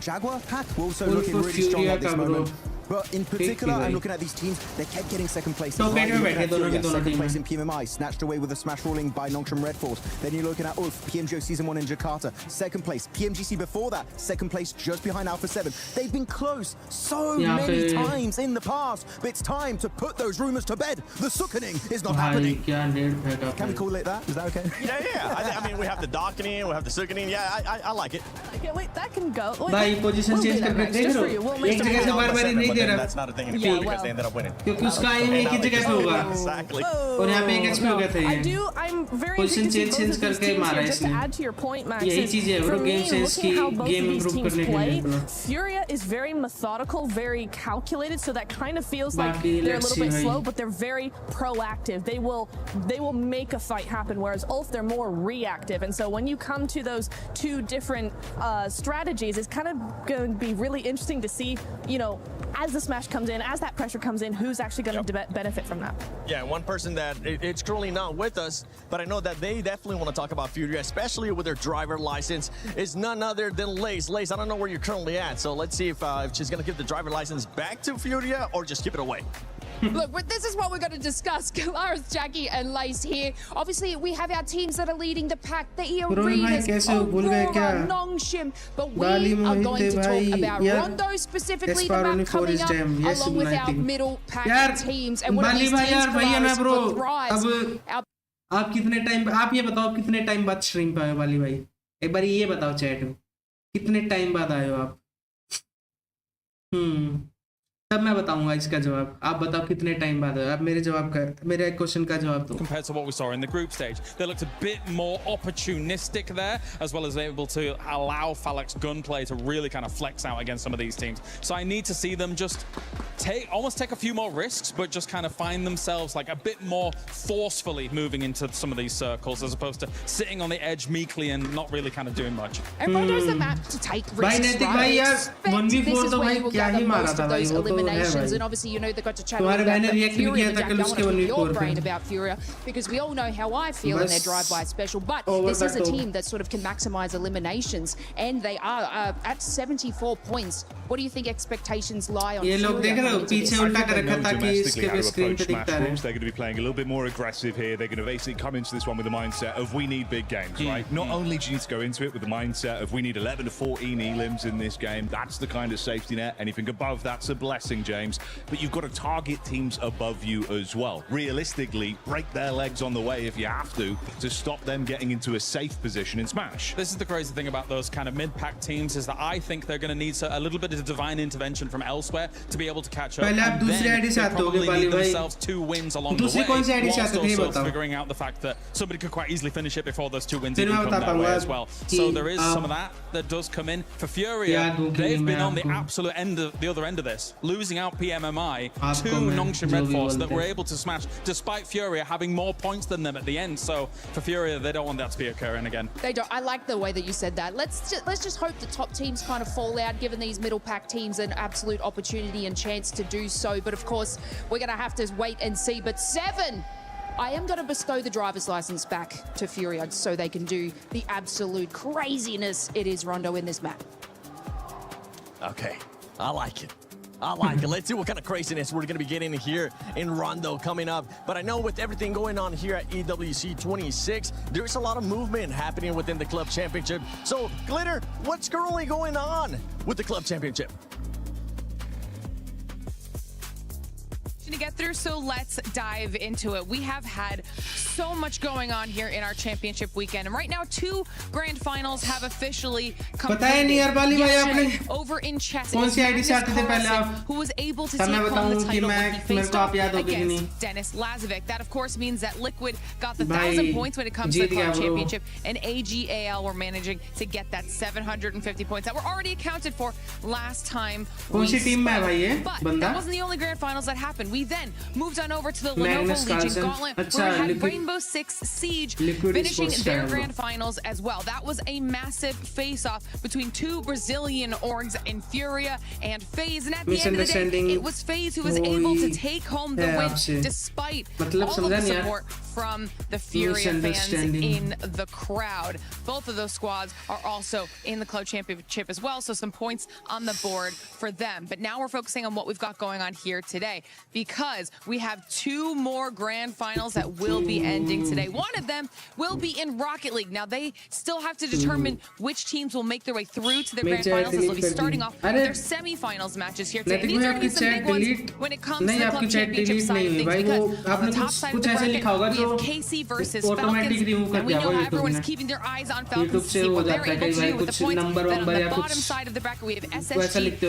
[SPEAKER 8] Jaguar pack were also looking really strong at this moment. But in particular, I'm looking at these teams, they kept getting second place. Second place in PMMI, snatched away with a smash rolling by Nongshim Red Force. Then you're looking at Ulf, PMGO Season 1 in Jakarta, second place. PMGC before that, second place just behind Alpha 7. They've been close so many times in the past, but it's time to put those rumors to bed. The Sukkening is not happening. Can we call it that? Is that okay?
[SPEAKER 10] Yeah. I mean, we have the Dockening, we have the Sukkening. Yeah, I like it.
[SPEAKER 9] Okay, wait, that can go.
[SPEAKER 3] Bhai, position change करके देख लो. एक जगह से बार-बार नहीं दे
[SPEAKER 10] then
[SPEAKER 3] रहा
[SPEAKER 10] that's not a thing
[SPEAKER 9] Yeah,
[SPEAKER 10] anymore because
[SPEAKER 9] well.
[SPEAKER 10] they ended up winning.
[SPEAKER 3] क्योंकि उसका aim एक ही जगह पे होगा
[SPEAKER 10] Exactly.
[SPEAKER 3] और यहाँ पे एक HP हो गया था ये
[SPEAKER 9] I'm very
[SPEAKER 3] Position
[SPEAKER 9] interested to see
[SPEAKER 3] change
[SPEAKER 9] both of these
[SPEAKER 3] करके
[SPEAKER 9] teams
[SPEAKER 3] मारा
[SPEAKER 9] here. Just to
[SPEAKER 3] इसने।
[SPEAKER 9] add to your point, Max,
[SPEAKER 3] यही
[SPEAKER 9] is
[SPEAKER 3] चीज़ है,
[SPEAKER 9] for
[SPEAKER 3] bro,
[SPEAKER 9] me,
[SPEAKER 3] game sense
[SPEAKER 9] looking
[SPEAKER 3] की
[SPEAKER 9] how both
[SPEAKER 3] game
[SPEAKER 9] of these
[SPEAKER 3] improve
[SPEAKER 9] teams
[SPEAKER 3] करने के लिए,
[SPEAKER 9] play,
[SPEAKER 3] bro।
[SPEAKER 9] Furia is very methodical, very calculated, so that kind of feels like
[SPEAKER 3] बाकी
[SPEAKER 9] they're a
[SPEAKER 3] let's
[SPEAKER 9] little bit
[SPEAKER 3] see
[SPEAKER 9] slow,
[SPEAKER 3] भाई।
[SPEAKER 9] but they're very proactive. They will make a fight happen, whereas Ulf, they're more reactive. And so when you come to those two different strategies, it's kind of going to be really interesting to see, you know, as the smash comes in, as that pressure comes in, who's actually going to benefit from that.
[SPEAKER 10] Yeah, one person that it's currently not with us, but I know that they definitely want to talk about Furia, especially with their driver license, is none other than Lace. Lace, I don't know where you're currently at, so let's see if she's going to give the driver license back to Furia or just keep it away.
[SPEAKER 11] Look, this is what we're going to discuss. Galaris, Jackie, and Lace here. Obviously, we have our teams that are leading the pack. The Arenas, Aurora, Nongshim. But we are going to talk about Rondo, specifically the map coming up, along with our middle pack teams. And one of these teams, Galaris, could rise.
[SPEAKER 3] आप कितने time आप ये बताओ कितने time बाद stream पे आए हो वाली भाई एक बार ये बताओ चैट में कितने टाइम बाद आए हो आप तब मैं बताऊंगा इसका जवाब आप बताओ कितने टाइम बाद आए आप मेरे क्वेश्चन का जवाब दो
[SPEAKER 6] compared to what we saw in the group stage. They looked a bit more opportunistic there, as well as able to allow Falak's gunplay to really kind of flex out against some of these teams. So I need to see them just almost take a few more risks, but just kind of find themselves like a bit more forcefully moving into some of these circles, as opposed to sitting on the edge meekly and not really kind of doing much.
[SPEAKER 11] And Rondo's the map to take risks,
[SPEAKER 3] right?
[SPEAKER 11] right?
[SPEAKER 3] This is where you will gather most of those
[SPEAKER 11] eliminations, and obviously, you know, they got to chat about Furia. I want to pick your brain about Furia, because we all know how I feel in their drive-by special, but this is a team that sort of can maximize eliminations, and they are at 74 points. What do you think expectations lie on Furia?
[SPEAKER 12] They're going to be playing a little bit more aggressive here. They're going to basically come into this one with the mindset of we need big games, right? Not only do you need to go into it with the mindset of we need 11 to 14 elims in this game. That's the kind of safety net. Anything above that's a blessing, James. But you've got to target teams above you as well. Realistically, break their legs on the way if you have to stop them getting into a safe position in Smash.
[SPEAKER 6] This is the crazy thing about those kind of mid-pack teams, is that I think they're going to need a little bit of divine intervention from elsewhere to be able to catch up. And then they probably need themselves 2 wins along the way, whilst also figuring out the fact that somebody could quite easily finish it before those 2 wins even come their way as well. So there is some of that does come in. For Furia, they've been on the absolute the other end of this, losing out PMMI to Nongshim Red Force that were able to smash, despite Furia having more points than them at the end. So for Furia, they don't want that to be occurring again.
[SPEAKER 11] They don't. I like the way that you said that. Let's just hope the top teams kind of fall out, giving these middle pack teams an absolute opportunity and chance to do so. But of course, we're going to have to wait and see. But 7, I am going to bestow the driver's license back to Furia so they can do the absolute craziness it is Rondo in this map.
[SPEAKER 10] Okay, I like it. I like it. Let's see what kind of craziness we're going to be getting here in Rondo coming up. But I know with everything going on here at EWC 26, there's a lot of movement happening within the club championship. So, Glitter, what's currently going on with the club championship?
[SPEAKER 2] To get through, so let's dive into it. We have had so much going on here in our championship weekend, and right now 2 grand finals have officially completed. Over in chess, who was able to take home the title when he faced off against Dennis Lazovic. That of course means that Liquid got the 1,000 points when it comes to the club championship, and AGAL were managing to get that 750 points that were already accounted for last time we spoke. But that wasn't the only grand finals that happened. We then moved on over to the Lenovo Legion Gauntlet, where we had Rainbow Six Siege finishing their grand finals as well. That was a massive face-off between 2 Brazilian orgs in Furia and FaZe, and at the end of the day, it was FaZe who was able to take home the win, despite all of the support from the Furia fans in the crowd. Both of those squads are also in the club championship as well, so some points on the board for them. But now we're focusing on what we've got going on here today, because because we have 2 more grand finals that will be ending today. One of them will be in Rocket League. Now they still have to determine which teams will make their way through to the grand finals, as they'll be starting off with their semi-finals matches here today. And these are going to be some big ones when it comes to the club championship side of things, because on the top side of the bracket, we have KC versus Falcons, and we know how everyone is keeping their eyes on Falcons to see what they're able to do with the points. Then on the bottom side of the bracket, we have SSG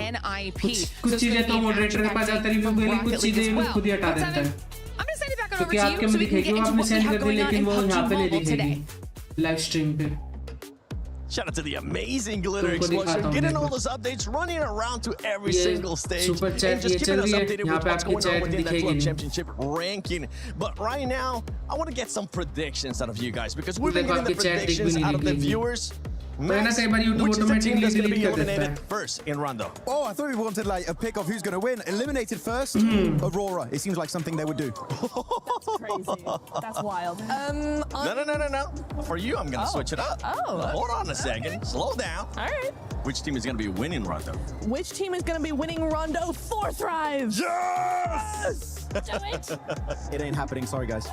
[SPEAKER 2] and NIP. So it's going to be an action-packed Rocket League as well. But Seven, I'm going to send it back on over to you so we can get into what we have going on in PUBG Mobile today.
[SPEAKER 3] Live stream पे
[SPEAKER 10] Shout out to the amazing Glitter Explosion, getting all those updates, running around to every single stage, and just keeping us updated with what's going on within that club championship ranking. But right now, I want to get some predictions out of you guys, because we've been getting the predictions out of the viewers. Max, which is the team that's going to be eliminated first in Rondo?
[SPEAKER 8] Oh, I thought we wanted like a pick of who's going to win. Eliminated first, Aurora. It seems like something they would do.
[SPEAKER 9] That's crazy. That's wild.
[SPEAKER 10] No. For you, I'm going to switch it up.
[SPEAKER 9] Oh.
[SPEAKER 10] Hold on a second. Slow down.
[SPEAKER 9] All right.
[SPEAKER 10] Which team is going to be winning Rondo?
[SPEAKER 9] Which team is going to be winning Rondo? 4Thrive.
[SPEAKER 10] Yes!
[SPEAKER 9] Do it.
[SPEAKER 8] It ain't happening. Sorry, guys.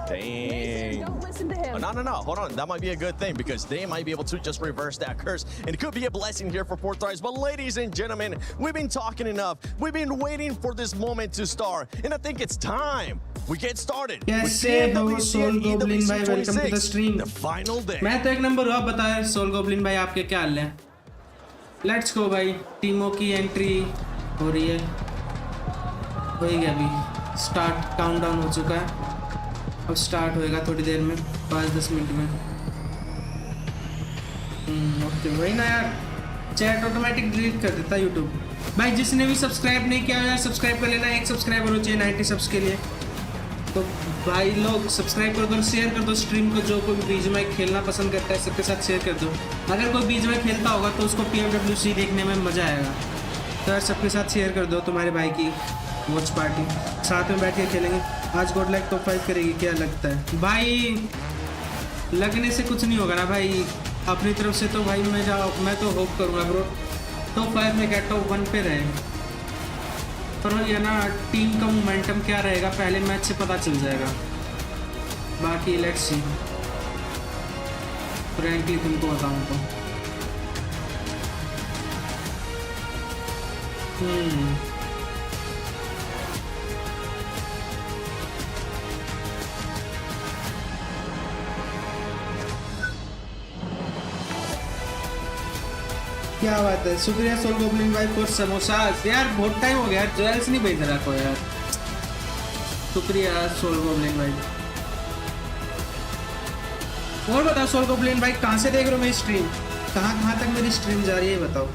[SPEAKER 10] Dang.
[SPEAKER 9] Don't listen to him.
[SPEAKER 10] Oh, no. Hold on. That might be a good thing, because they might be able to just reverse that curse. And it could be a blessing here for 4Thrive. But ladies and gentlemen, we've been talking enough. We've been waiting for this moment to start. And I think it's time we get started.
[SPEAKER 3] Yes, PMWC and EWC भाई, welcome to the stream.
[SPEAKER 10] The final day.
[SPEAKER 3] मैं तो एक number हुआ, बताया soul goblin भाई आपके क्या हाल है? Let's go भाई, टीमों की एंट्री हो रही है, हो ही गया अभी, स्टार्ट काउंटडाउन हो चुका है, अब स्टार्ट होएगा थोड़ी देर में, 5-10 मिनट में। ओके वही ना यार, चैट ऑटोमेटिक डिलीट कर देता यूट्यूब भाई। जिसने भी सब्सक्राइब नहीं किया यार, सब्सक्राइब कर लेना, 1 सब्सक्राइबर हो चाहिए 90 सब्स के लिए। तो भाई लोग सब्सक्राइब कर दो, शेयर कर दो स्ट्रीम को। जो कोई बीजीएमआई खेलना पसंद करता है सबके साथ शेयर कर दो। अगर कोई बीजीएमआई खेलता होगा तो उसको PMWC देखने में मज़ा आएगा, तो यार सबके साथ शेयर कर दो। तुम्हारे भाई की वॉच पार्टी साथ में बैठ के खेलेंगे। आज गॉड लाइक टॉप 5 करेगी, क्या लगता है भाई? लगने से कुछ नहीं होगा ना भाई, अपनी तरफ से तो भाई मैं तो होप करूँगा ब्रो टॉप 5 में क्या टॉप 1 पे रहे। पर ये ना टीम का मोमेंटम क्या रहेगा पहले मैच से पता चल जाएगा, बाकी लेट्स सी। फ्रैंकली तुमको बताऊँ तो क्या बात है। शुक्रिया सोल गोब्लिन भाई फॉर समोसा। यार बहुत टाइम हो गया, ज्वेल्स नहीं भेज रहा को यार। शुक्रिया सोल गोब्लिन भाई। और बताओ सोल गोब्लिन भाई, कहाँ से देख रहे हो मेरी स्ट्रीम? कहाँ तक मेरी स्ट्रीम जा रही है बताओ।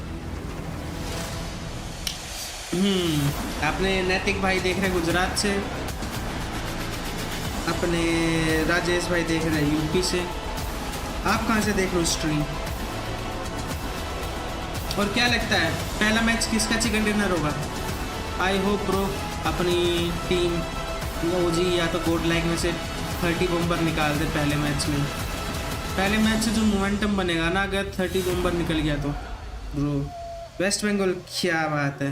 [SPEAKER 3] अपने नैतिक भाई देख रहे गुजरात से, अपने राजेश भाई देख रहे यूपी से। आप कहाँ से देख रहे हो स्ट्रीम? और क्या लगता है पहला मैच किसका चिकन डिनर होगा? आई होप ब्रो अपनी टीम ओजी या तो गोड लाइक में से 30 बम्बर निकाल दे पहले मैच में। पहले मैच से जो मोमेंटम बनेगा ना, अगर 30 बम्बर निकल गया तो ब्रो वेस्ट बंगाल क्या बात है।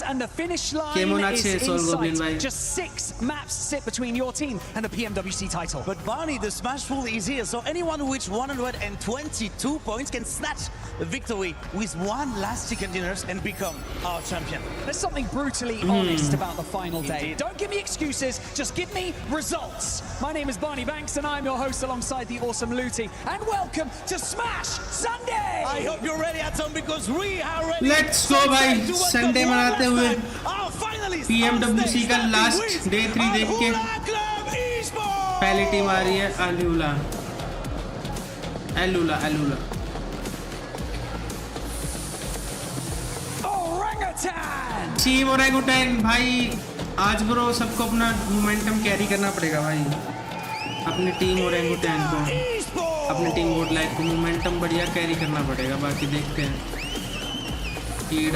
[SPEAKER 13] And the finish line is in sight. Just 6 maps sit between your team and the PMWC title.
[SPEAKER 14] But Barney, the smash pool is here, so anyone who hits 122 points can snatch the victory with one last chicken dinners and become our champion.
[SPEAKER 13] There's something brutally honest about the final day. Don't give me excuses, just give me results. My name is Barney Banks and I'm your host alongside the awesome Looty. And welcome to Smash Sunday!
[SPEAKER 14] I hope you're ready, Atom, because we are ready.
[SPEAKER 3] Let's go भाई, Sunday मनाते हुए PMWC का last day 3 देख के पहली team आ रही है अलूला। Team ओरेंगुटैन भाई, आज ब्रो सबको अपना मोमेंटम कैरी करना पड़ेगा भाई। अपनी टीम ओरेंगुटैन को, अपनी टीम गोड लाइक को मोमेंटम बढ़िया कैरी करना पड़ेगा। बाकी देखते हैं
[SPEAKER 13] Team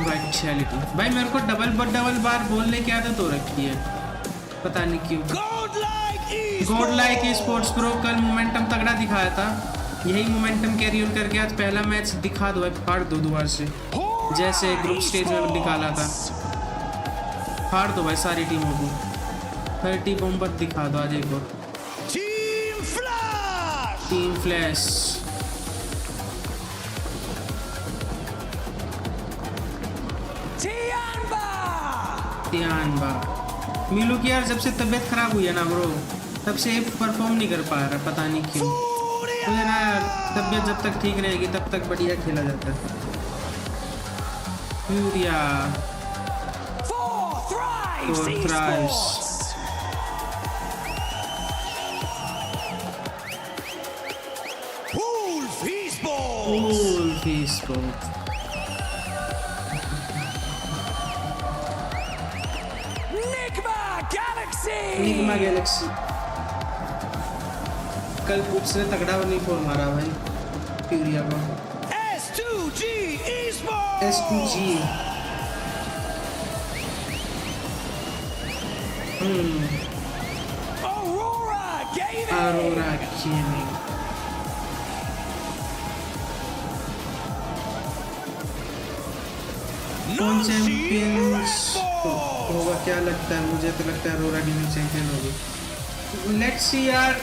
[SPEAKER 13] Vitality
[SPEAKER 3] भाई। मेरे को डबल बार बोलने की आदत हो रखी है, पता नहीं क्यों। गॉड लाइक स्पोर्ट्स प्रो कल मोमेंटम तगड़ा दिखाया था, यही मोमेंटम कैरी ऑन करके आज पहला मैच दिखा दो, हार दो दोबारा से, जैसे ग्रुप स्टेज में निकाला था। हार दो भाई सारी टीमों को, 30 बॉम्बर दिखा दो आज एक और। टीम फ्लैश तियानबा मिलू की यार जब से तबीयत खराब हुई है ना ब्रो, तब से परफॉर्म नहीं कर पा रहा, पता नहीं क्यों। मुझे ना तबीयत जब तक ठीक रहेगी तब तक बढ़िया खेला जाता है। यूरिया निग्मा गैलेक्सी कल कुछ ने तगड़ा नहीं फोन मारा भाई यूरिया को। S2G Aurora Gaming कौन चैंपियंस होगा क्या लगता है? मुझे तो लगता है अरोरा गेमिंग चैंपियन होगी। लेट्स सी यार,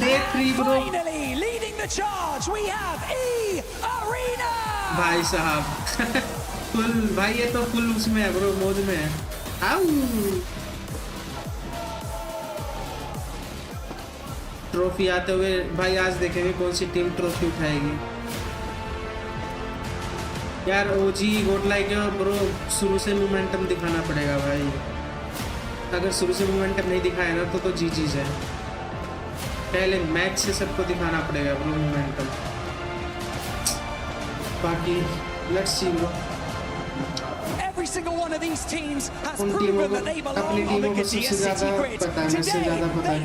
[SPEAKER 3] देख रही ब्रो। भाई साहब फुल भाई, ये तो फुल उसमें है ब्रो, मौज में है। आउ ट्रॉफी आते हुए भाई, आज देखेंगे कौन सी टीम ट्रॉफी उठाएगी यार। ओजी गोडलाई के ब्रो शुरू से मोमेंटम दिखाना पड़ेगा भाई, अगर शुरू से मोमेंटम नहीं दिखाया ना तो जीजीज है। पहले मैच से सबको दिखाना पड़ेगा ब्रो मोमेंटम, बाकी let's see bro.
[SPEAKER 13] Every single one of these teams has proven that they belong on the GSCT grid. Today,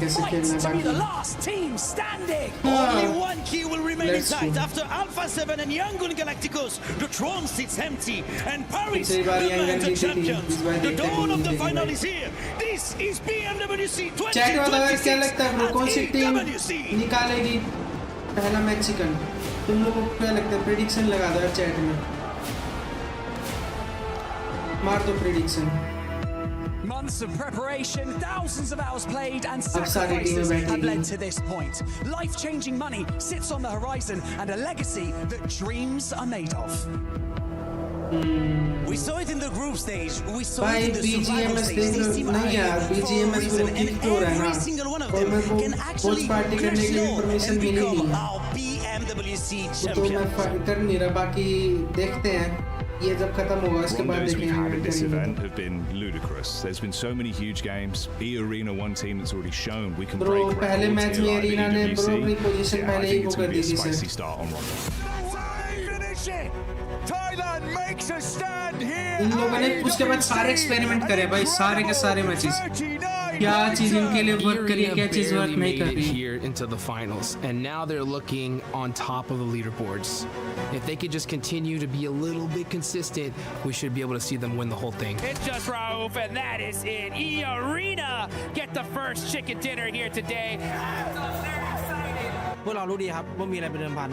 [SPEAKER 13] they fight to be the last team standing.
[SPEAKER 14] Only one key will remain intact after Alpha 7 and Yangon Galacticos. The throne sits empty and Paris will land the champions. The dawn of the final is here. This is BMWC 2026.
[SPEAKER 3] क्या लगता है bro, कौन सी team निकालेगी पहला match chicken? तुम लोगों को क्या लगता है? प्रेडिक्शन लगा दो यार चैट में, मार दो prediction.
[SPEAKER 13] Months of preparation, thousands of hours played, and sacrifices have led to this point. Life-changing money sits on the horizon, and a legacy that dreams are made of.
[SPEAKER 14] We saw it in the group stage. We saw it in the survival stage. This team and every single one of them can actually crash low and become our BMWC champion.
[SPEAKER 3] तो मैं कर नहीं रहा, बाकी देखते हैं ये जब खत्म होगा इसके बाद देखेंगे।
[SPEAKER 12] This event have been ludicrous. There's been so many huge games. E-Arena, one team that's already shown we can break records.
[SPEAKER 3] पहले मैच में एरिना ने ब्रो अपनी पोजीशन पहले ही वो कर दी थी
[SPEAKER 12] spicy start on
[SPEAKER 10] Thailand makes a stand here.
[SPEAKER 3] इन लोगों ने उसके बाद सारे एक्सपेरिमेंट करे भाई, सारे के सारे मैचेस, क्या चीज इनके लिए वर्क करी, क्या चीज वर्क नहीं कर रही।
[SPEAKER 15] Here into the finals, and now they're looking on top of the leaderboards. If they could just continue to be a little bit consistent, we should be able to see them win the whole thing.
[SPEAKER 16] It's just Raouf, and that is it. E-Arena get the first chicken dinner here today.
[SPEAKER 17] พวกเรารู้ดีครับว่ามีอะไรเป็นเดิมพัน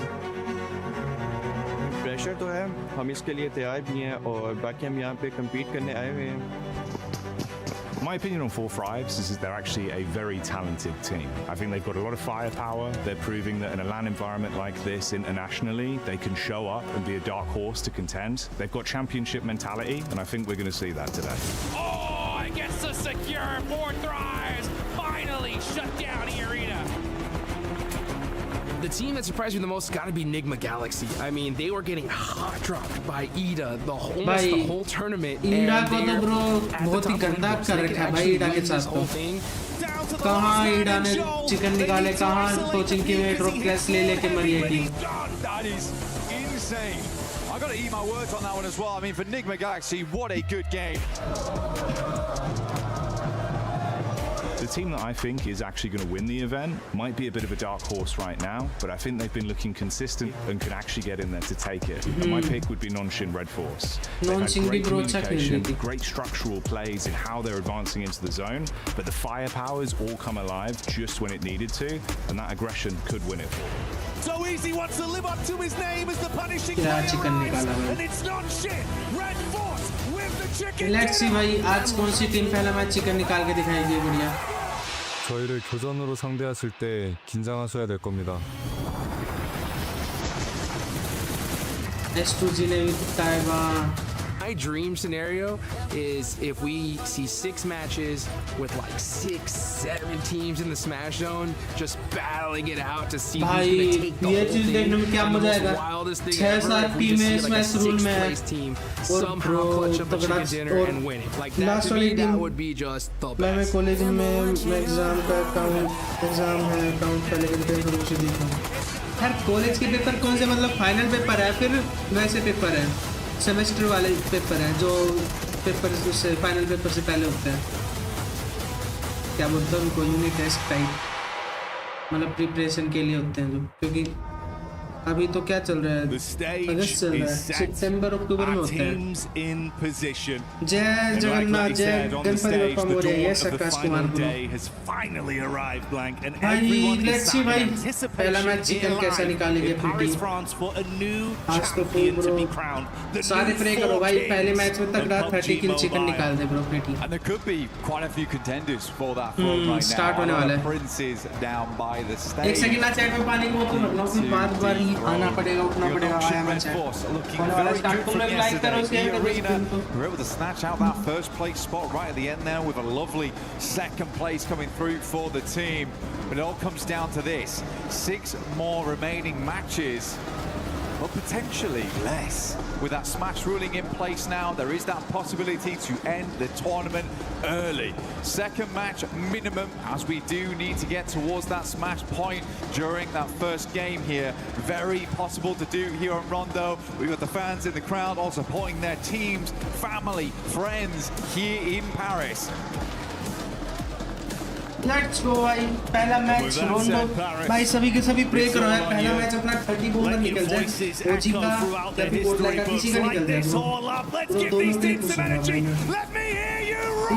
[SPEAKER 18] pressure तो है, हम इसके लिए तैयार भी हैं और बाकी हम यहाँ पे compete करने आए हुए हैं।
[SPEAKER 12] My opinion on Four Fives is they're actually a very talented team. I think they've got a lot of firepower. They're proving that in a LAN environment like this internationally, they can show up and be a dark horse to contend. They've got championship mentality, and I think we're going to see that today.
[SPEAKER 16] Oh, it gets the secure. Four Thrives finally shut down E-Arena.
[SPEAKER 15] The team that surprised me the most has got to be Nigma Galaxy. I mean, they were getting hot dropped by EDA almost the whole tournament.
[SPEAKER 3] EDA को तो bro बहुत ही गंदा कर रखा है भाई EDA के साथ तो। कहाँ EDA ने चिकन निकाले, कहाँ कोचिंग की में ड्रॉप क्लास ले लेके मरी है team.
[SPEAKER 7] That is insane. I got to eat my words on that one as well. I mean, for Nigma Galaxy, what a good game.
[SPEAKER 12] The team that I think is actually going to win the event might be a bit of a dark horse right now, but I think they've been looking consistent and can actually get in there to take it. And my pick would be Nonshin Red Force. They've had great communication, great structural plays in how they're advancing into the zone, but the firepowers all come alive just when it needed to, and that aggression could win it for them.
[SPEAKER 14] So easy wants to live up to his name as the punishing
[SPEAKER 3] क्या
[SPEAKER 14] player
[SPEAKER 3] chicken
[SPEAKER 14] arrives,
[SPEAKER 3] निकाला भाई.
[SPEAKER 14] and it's not shit. Red Force with the chicken
[SPEAKER 3] Let's see भाई आज कौन सी team पहला match chicken निकाल के दिखाएगी. बढ़िया.
[SPEAKER 19] 저희를 교전으로 상대했을 때 긴장하셔야 될 겁니다.
[SPEAKER 3] S2G ने भी दिखाएगा.
[SPEAKER 15] My dream scenario is if we see 6 matches with like 6-7 teams in the smash zone just battling it out to see who's
[SPEAKER 3] भाई
[SPEAKER 15] gonna take the
[SPEAKER 3] ये
[SPEAKER 15] whole
[SPEAKER 3] चीज
[SPEAKER 15] thing.
[SPEAKER 3] देखने में क्या मजा आएगा.
[SPEAKER 15] Wildest thing
[SPEAKER 3] 6-7
[SPEAKER 15] ever. If we just
[SPEAKER 3] टीमें
[SPEAKER 15] see like a
[SPEAKER 3] smash rule
[SPEAKER 15] 6th
[SPEAKER 3] में
[SPEAKER 15] place team
[SPEAKER 3] और
[SPEAKER 15] somehow clutch up a
[SPEAKER 3] तगड़ा
[SPEAKER 15] chicken dinner
[SPEAKER 3] और
[SPEAKER 15] and win it. Like that
[SPEAKER 3] last
[SPEAKER 15] to
[SPEAKER 3] वाली
[SPEAKER 15] me,
[SPEAKER 3] team
[SPEAKER 15] that would be just the
[SPEAKER 3] मैं
[SPEAKER 15] best.
[SPEAKER 3] College में exam का exam है account पहले करते हैं उसे देखा. यार कॉलेज के पेपर कौन से मतलब फाइनल पेपर है फिर वैसे पेपर है सेमेस्टर वाले पेपर हैं जो पेपर से फाइनल पेपर से पहले होते हैं. क्या बोलते हैं उनको यूनिट टेस्ट टाइप मतलब प्रिपरेशन के लिए होते हैं जो क्योंकि अभी तो क्या चल रहा है अगस्त चल रहा है सितंबर अक्टूबर में होता है. जय जगन्नाथ जय गणपति बप्पा मोरया. यस आकाश कुमार भाई लेट्स सी भाई पहला मैच चिकन कैसा निकालेंगे अपनी टीम. आज तो फुल ब्रो सारे प्रे करो भाई पहले मैच में तगड़ा 30 किल चिकन निकाल दे ब्रो अपनी team.
[SPEAKER 7] And there could be quite a few contenders for that throne right now.
[SPEAKER 3] Start होने वाला है.
[SPEAKER 7] Princes down by the stage.
[SPEAKER 3] एक सेकंड ना चैट में पानी को तो रखना फिर बार आना पड़ेगा उठना पड़ेगा. आया मैच है होने वाला स्टार्ट. तुम लोग लाइक करो शेयर करो.
[SPEAKER 7] We're able to snatch out that first place spot right at the end there with a lovely second place coming through for the team. But it all comes down to this: 6 more remaining matches. But potentially less. With that smash ruling in place now, there is that possibility to end the tournament early. Second match minimum, as we do need to get towards that smash point during that first game here. Very possible to do here on Rondo. We've got the fans in the crowd all supporting their teams, family, friends here in Paris.
[SPEAKER 3] Let's go भाई पहला match रोंडो भाई सभी के सभी pray करो यार पहला match अपना 30 बॉल निकल जाए ओजी का या फिर गोडल का किसी का निकल जाए ब्रो दोनों के कुछ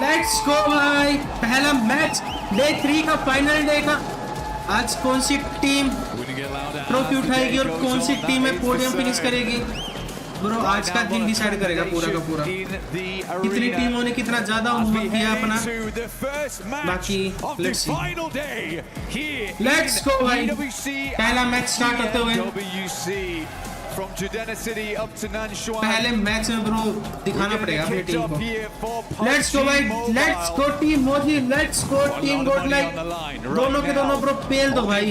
[SPEAKER 3] लेट्स गो भाई पहला मैच डे 3 का फाइनल डे का. आज कौन सी टीम ट्रॉफी उठाएगी और कौन सी टीम है पोडियम फिनिश करेगी ब्रो आज का दिन डिसाइड करेगा पूरा का पूरा. कितनी टीमों ने कितना ज्यादा उम्मीद किया अपना बाकी लेट्स गो भाई पहला मैच स्टार्ट होते हुए पहले मैच में ब्रो दिखाना पड़ेगा अपनी टीम को. लेट्स गो भाई लेट्स गो टीम मोजी let's go team Godlike दोनों के दोनों ब्रो पेल दो भाई.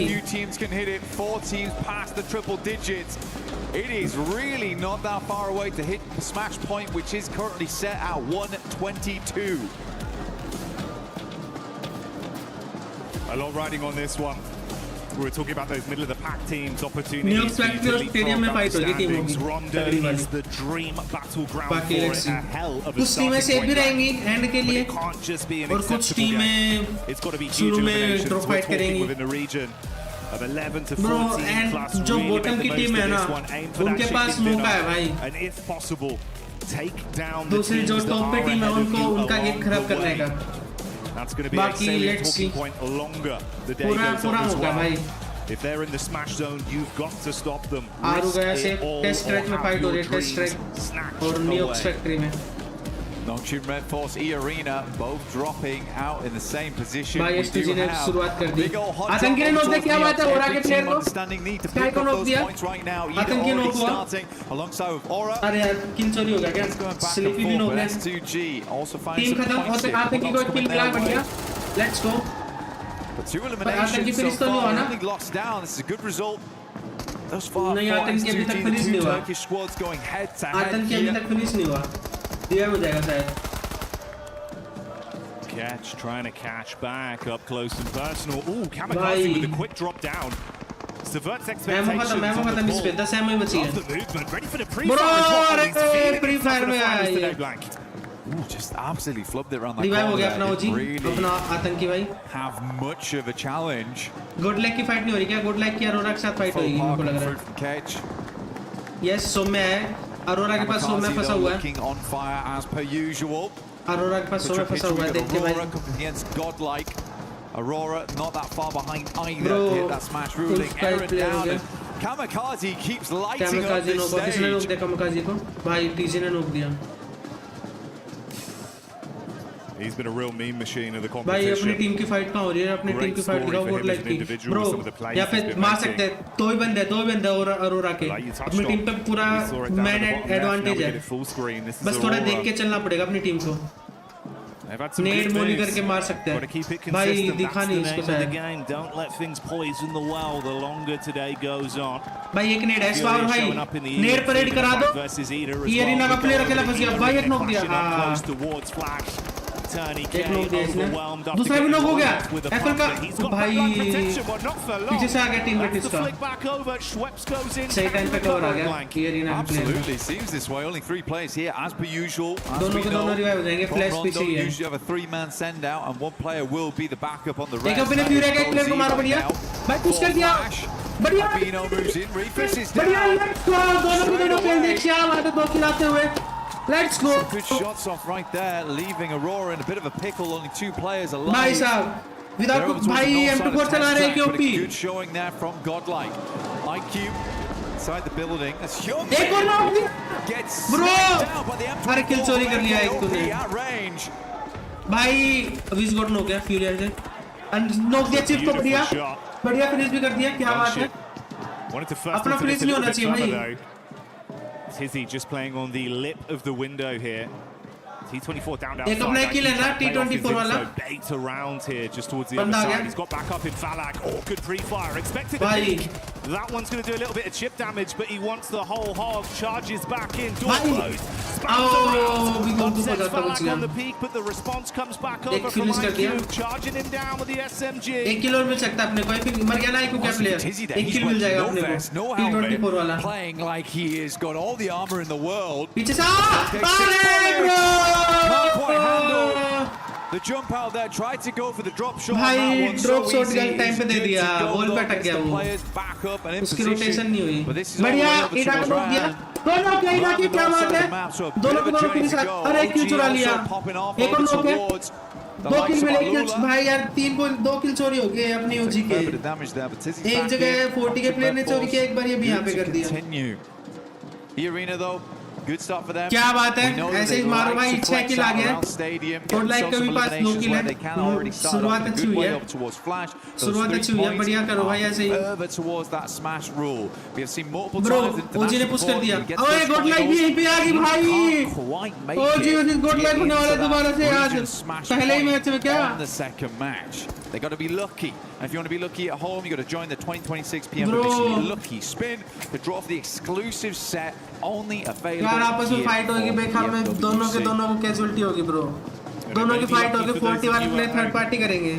[SPEAKER 7] It is really not that far away to hit the smash point, which is currently set at 122.
[SPEAKER 12] A lot riding on this one. We were talking about those middle of the pack teams, opportunities to leapfrog up the standings. Rondo is the dream battleground for it. A hell of a
[SPEAKER 3] कुछ टीमें safe भी रहेंगी and के लिए और कुछ टीमें शुरू में ड्रॉप फाइट करेंगी. ब्रो एंड जो बॉटम की टीम है ना उनके पास मौका है भाई दूसरी जो टॉप पे टीम है उनको उनका गेम खराब करने का. बाकी लेट्स सी पूरा मौका भाई.
[SPEAKER 12] If they're in the smash zone, you've got to stop them.
[SPEAKER 3] आरुगा से टेस्ट ट्रैक में फाइट हो रही है टेस्ट ट्रैक और न्यूयॉर्क फैक्ट्री में.
[SPEAKER 7] Nongshim Red Force, E-Arena, both dropping out in the same position.
[SPEAKER 3] भाई S2G ने शुरुआत कर दी. आतंकी ने नॉक दिया क्या बात है और आगे प्लेयर को स्काई को नॉक दिया. आतंकी नॉक हुआ
[SPEAKER 7] alongside with Aura.
[SPEAKER 3] अरे यार किल चोरी हो गया क्या स्लीपी भी नॉक है. टीम खत्म होते आतंकी को किल मिला बढ़िया. Let's go.
[SPEAKER 7] But 2 eliminations so far, only lost down. This is a good result. Thus far,
[SPEAKER 3] आतंकी अभी तक फिनिश नहीं हुआ.
[SPEAKER 7] Turkish squads going head to head.
[SPEAKER 3] आतंकी अभी तक फिनिश नहीं हुआ. दिया हो जाएगा शायद.
[SPEAKER 12] Catch trying to catch back up close and personal. Ooh, Kamikaze with a quick drop down. Subverts expectations.
[SPEAKER 3] मैं खत्म इस पे 10 एमओ बची है.
[SPEAKER 12] Ready for the pre-fire.
[SPEAKER 3] Bro, अरे pre-fire में आया ये.
[SPEAKER 7] Just absolutely flubbed it around that
[SPEAKER 3] revive हो गया अपना
[SPEAKER 7] corner.
[SPEAKER 3] ओजी अपना आतंकी भाई.
[SPEAKER 7] Have much of a challenge.
[SPEAKER 3] गोडलैक की फाइट नहीं हो रही क्या गोडलैक की अरोरा के साथ फाइट होगी मेरे को लग रहा है. यस सोम्या है अरोरा के पास सोम्या फंसा हुआ है.
[SPEAKER 7] On fire as per usual.
[SPEAKER 3] Arora के पास सोम्या फंसा हुआ है देखते भाई.
[SPEAKER 7] Against godlike Aurora not that far behind either. Hit that smash ruling. Aaron down. Kamikaze keeps lighting up
[SPEAKER 3] Kamikaze
[SPEAKER 7] this
[SPEAKER 3] नोक किसने नोक
[SPEAKER 7] stage.
[SPEAKER 3] दिया Kamikaze को भाई टीजे ने नोक दिया
[SPEAKER 12] He's been a real meme machine of the
[SPEAKER 3] भाई
[SPEAKER 12] competition.
[SPEAKER 3] अपनी टीम की फाइट कहाँ हो रही है अपनी टीम की फाइट दिखाओ वोट लाइक की ब्रो यहाँ पे मार सकते हैं दो ही बंदे और अरोरा के अपनी टीम पे पूरा मैन एडवांटेज है बस थोड़ा देख के चलना पड़ेगा अपनी टीम को नेट मोनी करके मार सकते हैं भाई दिखा नहीं इसको शायद
[SPEAKER 20] Don't let things poison the well the longer today goes on.
[SPEAKER 3] भाई एक नेट है स्वार भाई नेट परेड करा दो ये एरिना का प्लेयर अकेला फंस गया भाई एक नॉक दिया एक नॉक दिया इसने दूसरा भी नॉक हो गया एफएल का भाई पीछे से आ गया टीममेट इसका सही टाइम पे कवर आ गया ये एरिना का player
[SPEAKER 7] Absolutely seems this way. Only 3 players here as per usual.
[SPEAKER 3] दोनों के दोनों रिवाइव हो जाएंगे फ्लैश पीछे ही है
[SPEAKER 7] usually have a 3-man send out and one player will be the backup on the
[SPEAKER 3] एक
[SPEAKER 7] rest.
[SPEAKER 3] अपने फ्यूरी का एक प्लेयर को मारो बढ़िया भाई पुश कर दिया बढ़िया बढ़िया लेट्स गो दोनों के दोनों प्लेयर देख क्या बात है दो खिलाते हुए let's go
[SPEAKER 7] Some good shots off right there, leaving Aurora in a bit of a pickle. Only 2 players alive.
[SPEAKER 3] भाई साहब विदाउट भाई M24 चला रहे हैं क्योंकि
[SPEAKER 7] good showing there from Godlike. IQ inside the building. That's huge.
[SPEAKER 3] एक और knock
[SPEAKER 7] Gets
[SPEAKER 3] bro
[SPEAKER 7] down by the M24.
[SPEAKER 3] अरे किल चोरी कर लिया एक तूने
[SPEAKER 7] at range.
[SPEAKER 3] भाई अभी इसको नॉक है फ्यूरी से नॉक दिया चिप को बढ़िया बढ़िया फिनिश भी कर दिया क्या बात है अपना फिनिश नहीं होना चाहिए भाई
[SPEAKER 20] Tizzy just playing on the lip of the window here. T24 down
[SPEAKER 3] एक अपना किल है ना T24 वाला
[SPEAKER 20] bait around here just towards the other side. He's got back up in Falak. Oh, good pre-fire. Expected a peek. That one's going to do a little bit of chip damage, but he wants the whole hog. Charges back in. Door closed. Upsets Falak on the peak, but the response comes back over from IQ. Charging him down with the SMG.
[SPEAKER 3] एक किल और मिल सकता है अपने को मर गया ना IQ का प्लेयर एक किल मिल जाएगा अपने को T24 वाला
[SPEAKER 7] Playing like he has got all the armor in the world.
[SPEAKER 3] पीछे से अरे bro
[SPEAKER 7] Can't quite handle the jump out there. Tried to go for the drop shot.
[SPEAKER 3] भाई ड्रॉप शॉट गलत टाइम पे दे दिया बॉल पे अटक गया वो उसकी रोटेशन नहीं हुई बढ़िया इडा को रोक दिया दोनों के इडा की क्या बात है दोनों को दोनों फिनिश अरे किल चुरा लिया एक और नॉक है 2 किल मिले किल भाई यार 2 किल चोरी हो गए अपनी ओजी के एक जगह 40 के प्लेयर ने चोरी किया एक बार ये भी यहाँ पे कर दिया
[SPEAKER 7] The arena though, good start for them.
[SPEAKER 3] क्या बात है ऐसे ही मारो भाई 6 किल आ गए कोड लाइक के भी पास 9 किल है शुरुआत अच्छी हुई है शुरुआत अच्छी हुई है बढ़िया करो भाई ऐसे ही ब्रो ओजी ने पुश कर दिया ओए गोड लाइक भी यहीं पे आ गई भाई ओजी उस गोड लाइक होने वाला दोबारा से आज पहले ही मैच में क्या
[SPEAKER 7] They got to be lucky. And if you want to be lucky at home, you got to join the 2026 PMWC Lucky Spin to draw off the exclusive set only available.
[SPEAKER 3] यार आपस में fight होगी बेकार में दोनों के दोनों को कैजुअलिटी होगी ब्रो दोनों की फाइट होगी 41 प्ले थर्ड पार्टी करेंगे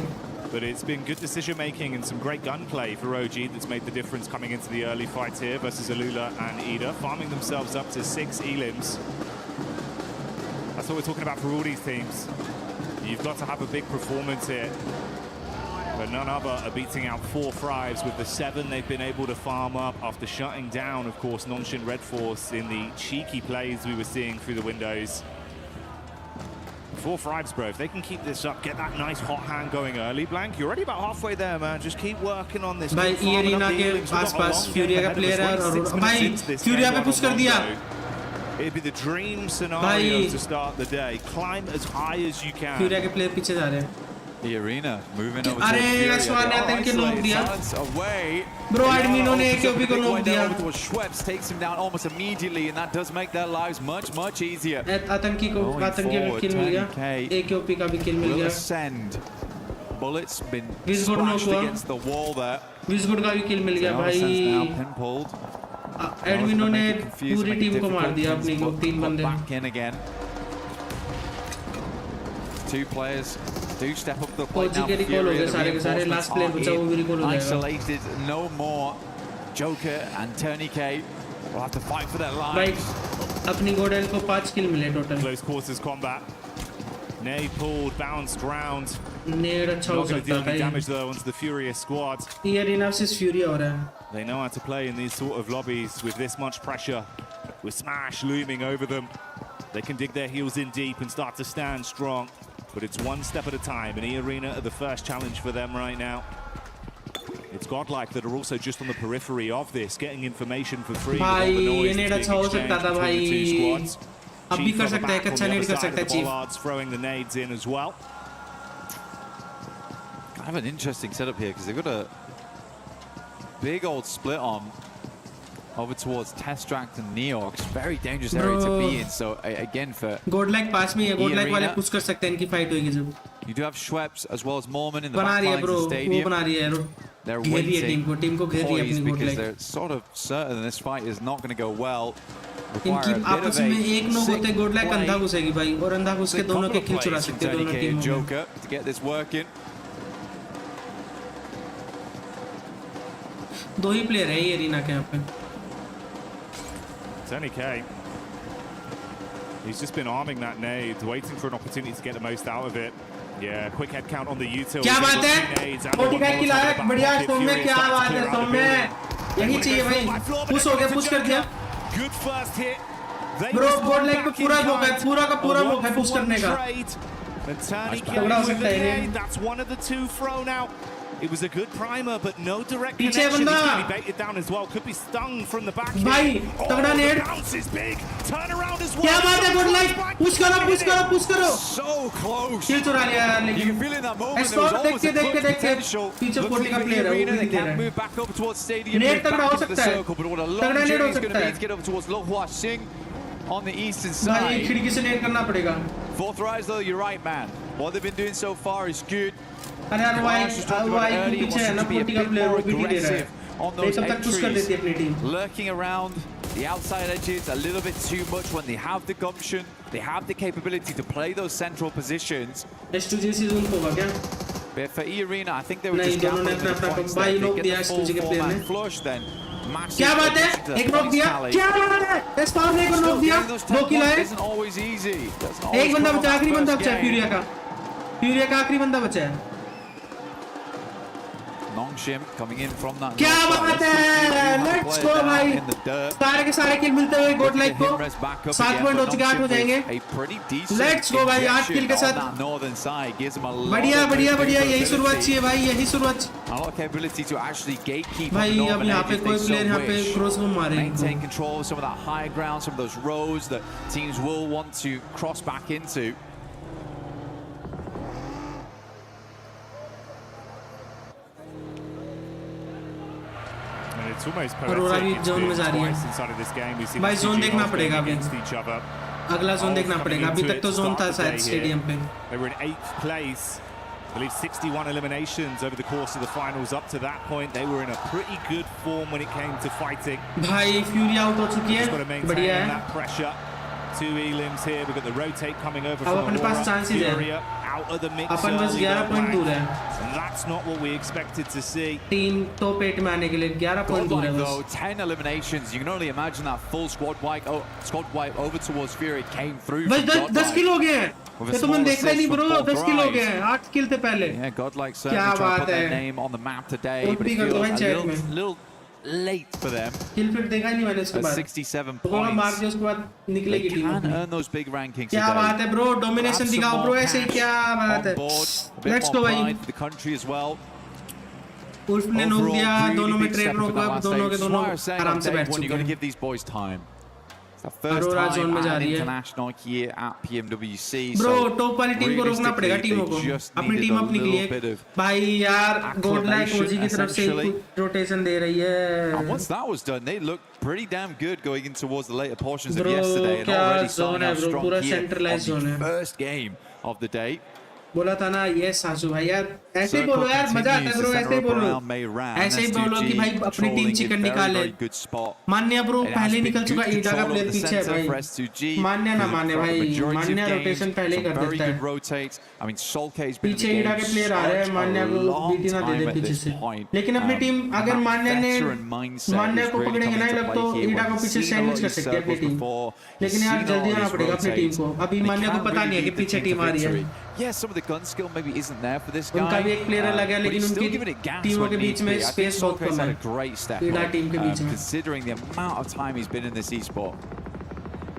[SPEAKER 20] But it's been good decision making and some great gunplay for OG that's made the difference coming into the early fights here versus Alula and Ida, farming themselves up to 6 elims. That's what we're talking about for all these teams. You've got to have a big performance here. But none other are beating out 4 Thrives with the 7 they've been able to farm up after shutting down, of course, Nonshin Red Force in the cheeky plays we were seeing through the windows. 4 Thrives, bro. If they can keep this up, get that nice hot hand going early, Blank, you're already about halfway there, man. Just keep working on this.
[SPEAKER 3] भाई ये arena के आसपास फ्यूरिया का player है और भाई फ्यूरिया पे push कर दिया
[SPEAKER 20] It'd be the dream scenario to start the day. Climb as high as you can.
[SPEAKER 3] फ्यूरिया के प्लेयर पीछे जा रहे हैं
[SPEAKER 7] The arena moving over
[SPEAKER 3] अरे Ashwan ने आतंक के नॉक दिया ब्रो एडमिनो ने एकेओपी को नॉक दिया
[SPEAKER 7] Schweppes takes him down almost immediately and that does make their lives much easier.
[SPEAKER 3] आतंकी को किल मिल गया एकेओपी का भी किल मिल गया
[SPEAKER 7] Send bullets been splashed against the wall there.
[SPEAKER 3] विजगुड का भी किल मिल गया भाई एडमिनो ने पूरी टीम को मार दिया अपनी को 3 बंदे
[SPEAKER 7] back in again. 2 players do step up the plate now. Isolated, no more. Joker and Tourniquet will have to fight for their lives.
[SPEAKER 3] अपनी GODL को 5 किल मिले total.
[SPEAKER 20] Close quarters combat. Nade pulled, bounced round.
[SPEAKER 3] Nade अच्छा हो सकता है.
[SPEAKER 20] Damage though onto the Furious squad.
[SPEAKER 3] ये arena से Fury हो रहा है.
[SPEAKER 20] They know how to play in these sort of lobbies with this much pressure, with Smash looming over them. They can dig their heels in deep and start to stand strong. But it's one step at a time, and E-Arena are the first challenge for them right now. towards Godlike that are also just on the periphery of this, getting information for free.
[SPEAKER 3] भाई ये net अच्छा हो सकता था भाई. अब भी कर सकता है, एक अच्छा नेट कर सकता है chief.
[SPEAKER 20] Throwing the nades in as well.
[SPEAKER 21] Kind of an interesting setup here because they've got a big old split on over towards Testract and Neox. Very dangerous area to be in. So again for
[SPEAKER 3] Godlike पास में है, Godlike वाले push कर सकते हैं, इनकी fight होगी जब.
[SPEAKER 21] You do have Schweppes as well as Mormon in the
[SPEAKER 3] बना
[SPEAKER 21] back
[SPEAKER 3] रही है
[SPEAKER 21] lines
[SPEAKER 3] bro,
[SPEAKER 21] of the stadium.
[SPEAKER 3] वो बना रही है.
[SPEAKER 21] They're
[SPEAKER 3] घेर रही है
[SPEAKER 21] waiting,
[SPEAKER 3] टीम को घेर रही है अपनी
[SPEAKER 21] because
[SPEAKER 3] Godlike.
[SPEAKER 21] they're sort of certain this fight is not going to go well.
[SPEAKER 3] इनकी आपस में एक नोक होते Godlike अंधा घुसेगी भाई, और अंधा घुस के दोनों के किल चुरा सकते हैं दोनों टीमों में.
[SPEAKER 21] Joker to get this working.
[SPEAKER 3] दो ही प्लेयर है ये एरिना के यहाँ पे.
[SPEAKER 20] Tony K. He's just been arming that nade, waiting for an opportunity to get the most out of it. Yeah, quick head count on the util.
[SPEAKER 3] क्या बात है? 45 किल आया, बढ़िया. सौम्य क्या बात है सौम्य? यही चाहिए भाई. पुश हो गया, पुश कर दिया.
[SPEAKER 20] Good first hit.
[SPEAKER 3] Bro, Godlike पे पूरा मौका है, पूरा का पूरा मौका है पुश करने का.
[SPEAKER 20] And Tony K with the nade. That's one of the two thrown out. It was a good primer, but no direct connection. He's going to be baited down as well. Could be stung from the back.
[SPEAKER 3] भाई, तगड़ा नेड.
[SPEAKER 20] Bounce is big. Turn around as well.
[SPEAKER 3] क्या बात है Godlike? Push करो, push करो, push करो.
[SPEAKER 21] So close.
[SPEAKER 3] किल चुरा लिया यार लेकिन.
[SPEAKER 21] You can feel in that moment.
[SPEAKER 3] Escort देख के पीछे पोटी का प्लेयर है, वो भी दे रहा है.
[SPEAKER 21] Move back up towards stadium.
[SPEAKER 3] नेड तगड़ा हो सकता है. तगड़ा नेड हो सकता है.
[SPEAKER 21] To get up towards LOLZZG on the eastern side.
[SPEAKER 3] भाई खिड़की से नेड करना पड़ेगा.
[SPEAKER 21] Fourth rise though, you're right, man. What they've been doing so far is good.
[SPEAKER 3] अरे यार वाई पीछे है ना पोटी का प्लेयर, वो भी दे रहा है. ये तब तक पुश कर देती है अपनी team.
[SPEAKER 21] Lurking around the outside edges a little bit too much when they have the gumption, they have the capability to play those central positions.
[SPEAKER 3] S2G season होगा क्या?
[SPEAKER 21] But for E-Arena, I think they were just gambling with the points there. They get the full four-man flush then.
[SPEAKER 3] क्या बात है? एक knock दिया. क्या बात है? एस्पार ने एक नॉक दिया. 2 किल आए. एक बंदा बचा, आखिरी बंदा बचा फ्यूरिया का. फ्यूरिया का आखिरी बंदा बचा है.
[SPEAKER 21] Nongshim coming in from that.
[SPEAKER 3] क्या बात है? Let's go भाई. सारे के सारे किल मिलते हुए Godlike को 7 पॉइंट हो चुके, 8 हो जाएंगे. Let's go भाई, 8 किल के साथ. बढ़िया बढ़िया बढ़िया, यही शुरुआत चाहिए भाई, यही शुरुआत. भाई अब यहाँ पे कोई प्लेयर यहाँ पे क्रॉस बम मारे.
[SPEAKER 21] Maintain control of some of that high ground, some of those roads that teams will want to cross back into.
[SPEAKER 20] It's almost
[SPEAKER 3] Aurora भी जोन में जा रही है. भाई जोन देखना पड़ेगा अभी. अगला जोन देखना पड़ेगा. अभी तक तो जोन था शायद स्टेडियम पे.
[SPEAKER 20] They were in 8th place. I believe 61 eliminations over the course of the finals. Up to that point, they were in a pretty good form when it came to fighting.
[SPEAKER 3] भाई fury out हो चुकी है. बढ़िया है.
[SPEAKER 20] That pressure. 2 elims here. We've got the rotate coming over
[SPEAKER 3] अब
[SPEAKER 20] from
[SPEAKER 3] अपने पास chances है.
[SPEAKER 20] out of the mix.
[SPEAKER 3] अपन बस 11 पॉइंट दूर है.
[SPEAKER 20] And that's not what we expected to see.
[SPEAKER 3] Team top 8 में आने के लिए 11 पॉइंट दूर है बस.
[SPEAKER 21] 10 eliminations. You can only imagine that full squad wipe over towards Fury came through.
[SPEAKER 3] बस 10 किल हो गए हैं. ये तो मैंने देखा ही नहीं ब्रो. 10 किल हो गए हैं. 8 किल थे पहले.
[SPEAKER 21] Yeah, Godlike certainly trying to put their name on the map today, but it feels a little late for them.
[SPEAKER 3] किल फिर देखा ही नहीं मैंने उसके बाद.
[SPEAKER 21] 67
[SPEAKER 3] तो मार दिया उसके बाद निकलेगी team.
[SPEAKER 21] Can earn those big rankings.
[SPEAKER 3] क्या बात है ब्रो, डोमिनेशन दिखाओ ब्रो ऐसे ही. क्या बात है. लेट्स गो भाई.
[SPEAKER 21] The country as well.
[SPEAKER 3] Wolf ने नोक दिया, दोनों में ट्रेड रोक अब दोनों के दोनों आराम से बैठ चुके हैं.
[SPEAKER 21] Give these boys time. First time at international here at PMWC.
[SPEAKER 3] Bro, top वाली टीम को रोकना पड़ेगा टीमों को. अपनी टीम अपनी के लिए. भाई यार Godlike OG की तरफ से रोटेशन दे रही है.
[SPEAKER 21] And once that was done, they looked pretty damn good going in towards the later portions of yesterday and already starting out strong here on the first game of the day.
[SPEAKER 3] बोला था ना ये सासू भाई यार ऐसे ही बोलो यार, मजा आता है ब्रो. ऐसे ही बोलो, ऐसे ही बोलो कि भाई अपनी टीम चिकन निकाले. मान्य ब्रो पहले निकल चुका. ईडा का प्लेयर पीछे है भाई. मान्य ना माने भाई, मान्य रोटेशन पहले कर देता है. पीछे ईडा के प्लेयर आ रहे हैं. मान्य को बीटी ना दे दे पीछे से. लेकिन अपनी टीम अगर मान्य को पकड़ेंगे ना लोग तो ईडा को पीछे सैंडविच कर सकते हैं अपनी टीम. लेकिन यार जल्दी आना पड़ेगा अपनी टीम को. अभी मान्य को पता नहीं है कि पीछे टीम आ रही है.
[SPEAKER 21] Yeah, some of the gun skill maybe isn't there for this guy.
[SPEAKER 3] उनका भी एक प्लेयर लगा, लेकिन उनकी टीमों के बीच में स्पेस बहुत कम है.
[SPEAKER 21] ईडा
[SPEAKER 3] टीम के बीच में.
[SPEAKER 21] Considering the amount of time he's been in this esport.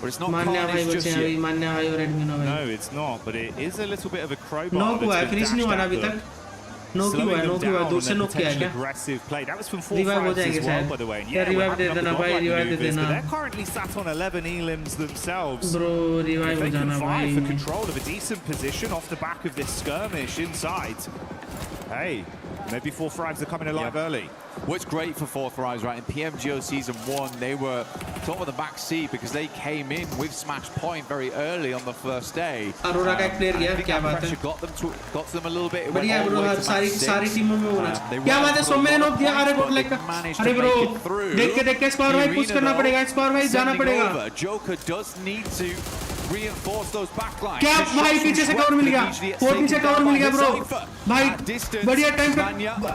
[SPEAKER 20] But it's not
[SPEAKER 3] मान्य भाई
[SPEAKER 20] carnage
[SPEAKER 3] बचे
[SPEAKER 20] just
[SPEAKER 3] हैं अभी
[SPEAKER 20] yet.
[SPEAKER 3] मान्य भाई और एडमिन भाई
[SPEAKER 20] No, it's not, but it is a little bit of a crowbar
[SPEAKER 3] knock हुआ
[SPEAKER 20] that's
[SPEAKER 3] है
[SPEAKER 20] been
[SPEAKER 3] फिनिश नहीं
[SPEAKER 20] dashed
[SPEAKER 3] हुआ ना
[SPEAKER 20] at
[SPEAKER 3] अभी
[SPEAKER 20] them.
[SPEAKER 3] तक
[SPEAKER 20] slowing them down
[SPEAKER 3] दूर से
[SPEAKER 20] and then
[SPEAKER 3] नॉक किया
[SPEAKER 20] potentially
[SPEAKER 3] क्या?
[SPEAKER 20] aggressive play. That was from four
[SPEAKER 3] Revive हो
[SPEAKER 20] frags
[SPEAKER 3] जाएंगे
[SPEAKER 20] as well,
[SPEAKER 3] शायद.
[SPEAKER 20] by the way. And
[SPEAKER 3] यार
[SPEAKER 20] yeah, we're
[SPEAKER 3] revive दे
[SPEAKER 20] having
[SPEAKER 3] देना
[SPEAKER 20] up the
[SPEAKER 3] भाई,
[SPEAKER 20] godlike
[SPEAKER 3] revive they
[SPEAKER 20] maneuvers, but
[SPEAKER 3] देना.
[SPEAKER 20] they're currently sat on 11 elims themselves.
[SPEAKER 3] Bro, revive
[SPEAKER 20] If
[SPEAKER 3] हो
[SPEAKER 20] they can
[SPEAKER 3] जाना
[SPEAKER 20] vie
[SPEAKER 3] भाई.
[SPEAKER 20] for control of a decent position off the back of this skirmish inside, hey, maybe four frags are coming alive early.
[SPEAKER 21] What's great for Fourth Rise, right? In PMGO Season 1, they were top of the back seat because they came in with Smash Point very early on the first day.
[SPEAKER 3] Aurora का एक player गया, क्या बात है?
[SPEAKER 21] Got to them a little bit.
[SPEAKER 3] बढ़िया bro, सारी टीमों में होना चाहिए. क्या बात है? सोमे ने नॉक दिया. अरे गुड लक. अरे bro, देख के स्कोर भाई पुश करना पड़ेगा. स्कोर भाई जाना पड़ेगा.
[SPEAKER 21] Joker does need to reinforce those backlines.
[SPEAKER 3] क्या भाई पीछे से कवर मिल गया. और पीछे कवर मिल गया bro. भाई बढ़िया टाइम पे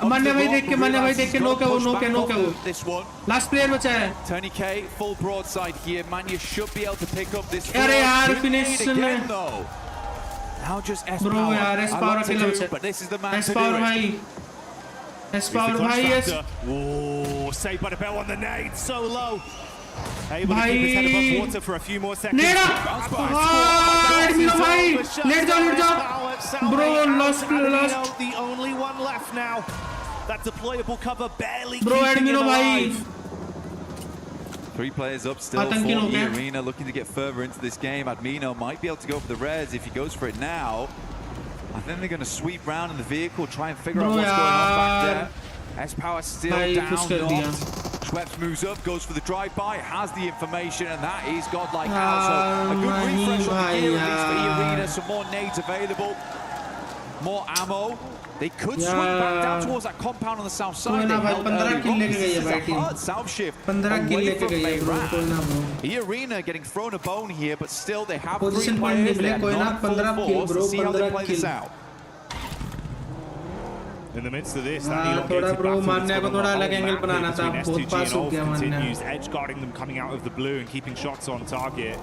[SPEAKER 3] मान्य भाई देख के नॉक है वो. लास्ट प्लेयर बचा है.
[SPEAKER 21] Tony K full broadside here. Manya should be able to pick up this.
[SPEAKER 3] अरे यार फिनिश में.
[SPEAKER 21] Now just S
[SPEAKER 3] Bro
[SPEAKER 21] power.
[SPEAKER 3] यार S power अकेला बचा.
[SPEAKER 21] But this is the man
[SPEAKER 3] S
[SPEAKER 21] to do
[SPEAKER 3] power
[SPEAKER 21] it.
[SPEAKER 3] भाई. S power भाई yes.
[SPEAKER 20] Oh, saved by the bell on the nade, so low. Able to keep his head above water for a few more seconds.
[SPEAKER 3] Neda! भाई, let जाओ. Bro, lost.
[SPEAKER 20] The only one left now. That deployable cover barely
[SPEAKER 3] Bro,
[SPEAKER 20] keeping him
[SPEAKER 3] Admino
[SPEAKER 20] alive.
[SPEAKER 21] 3 players up still for the arena, looking to get further into this game. Admino might be able to go for the res if he goes for it now. I think they're going to sweep round in the vehicle, try and figure out what's going on back there. S-Power still down, knocked. Schweppes moves up, goes for the drive-by, has the information, and that is godlike now. So a good refresh on the gear, at least for the arena. Some more nades available, more ammo. They could swing back down towards that compound on the south side. They held early. This is a hard south shift away from Mayran. The arena getting thrown a bone here, but still they have 3 players. They have not full force. Let's see how they play this out.
[SPEAKER 20] In the midst of this, that elongated battle continues, edge guarding them coming out of the blue and keeping shots on target.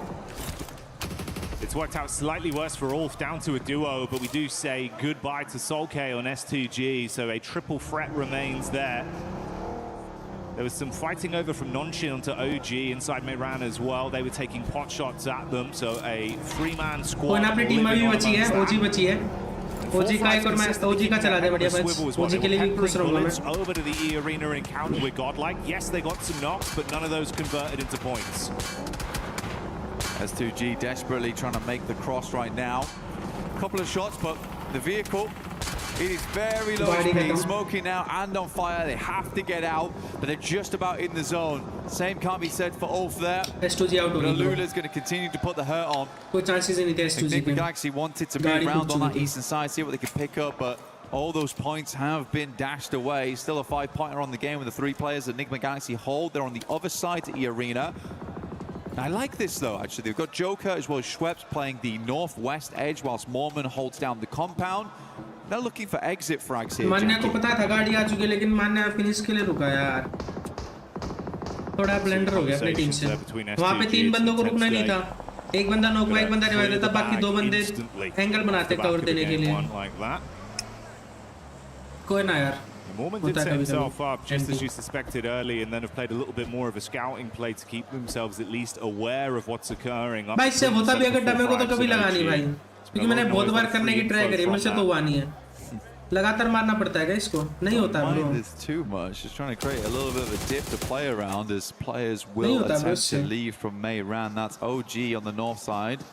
[SPEAKER 20] It's worked out slightly worse for Ulf, down to a duo, but we do say goodbye to SoulK on S2G, so a triple threat remains there. There was some fighting over from Nonshin onto OG inside Mayran as well. They were taking pot shots at them, so a 3-man squad. OG का एक और match OG का चला दे बढ़िया match OG के लिए भी खुश रहूंगा मैं. Over to the E arena encounter with godlike. Yes, they got some knocks, but none of those converted into points.
[SPEAKER 21] S2G desperately trying to make the cross right now. Couple of shots, but the vehicle, it is very low speed, smoking now and on fire. They have to get out, but they're just about in the zone. Same can't be said for Ulf there.
[SPEAKER 3] S2G out.
[SPEAKER 21] But Alula's going to continue to put the hurt on.
[SPEAKER 3] कोई chances नहीं थे S2G
[SPEAKER 21] Nick Galaxy wanted to move around on that eastern side, see what they could pick up, but all those points have been dashed away. Still a 5-pointer on the game with the 3 players that Enigma Galaxy hold. They're on the other side to E Arena. I like this though, actually. They've got Joker as well as Schweppes playing the northwest edge whilst Mormon holds down the compound. They're looking for exit frags here.
[SPEAKER 3] मान्या को पता था गाड़ी आ चुकी है, लेकिन मान्या finish के लिए रुका यार. थोड़ा ब्लेंडर हो गया अपनी टीम से. वहाँ पे 3 बंदों को रुकना नहीं था. एक बंदा नॉक हुआ, एक बंदा रिवाइव देता, बाकी 2 बंदे एंगल बनाते कवर देने के लिए. कोई ना यार.
[SPEAKER 20] Mormon did set himself up just as you suspected early, and then have played a little bit more of a scouting play to keep themselves at least aware of what's occurring.
[SPEAKER 3] भाई से होता भी अगर डमे को तो कभी लगा नहीं भाई, क्योंकि मैंने बहुत बार करने की ट्राई करी, मुझसे तो हुआ नहीं है. लगातार मारना पड़ता है इसको, नहीं होता bro.
[SPEAKER 21] It's too much. Just trying to create a little bit of a dip to play around as players will attempt to leave from Mayran. That's OG on the north side.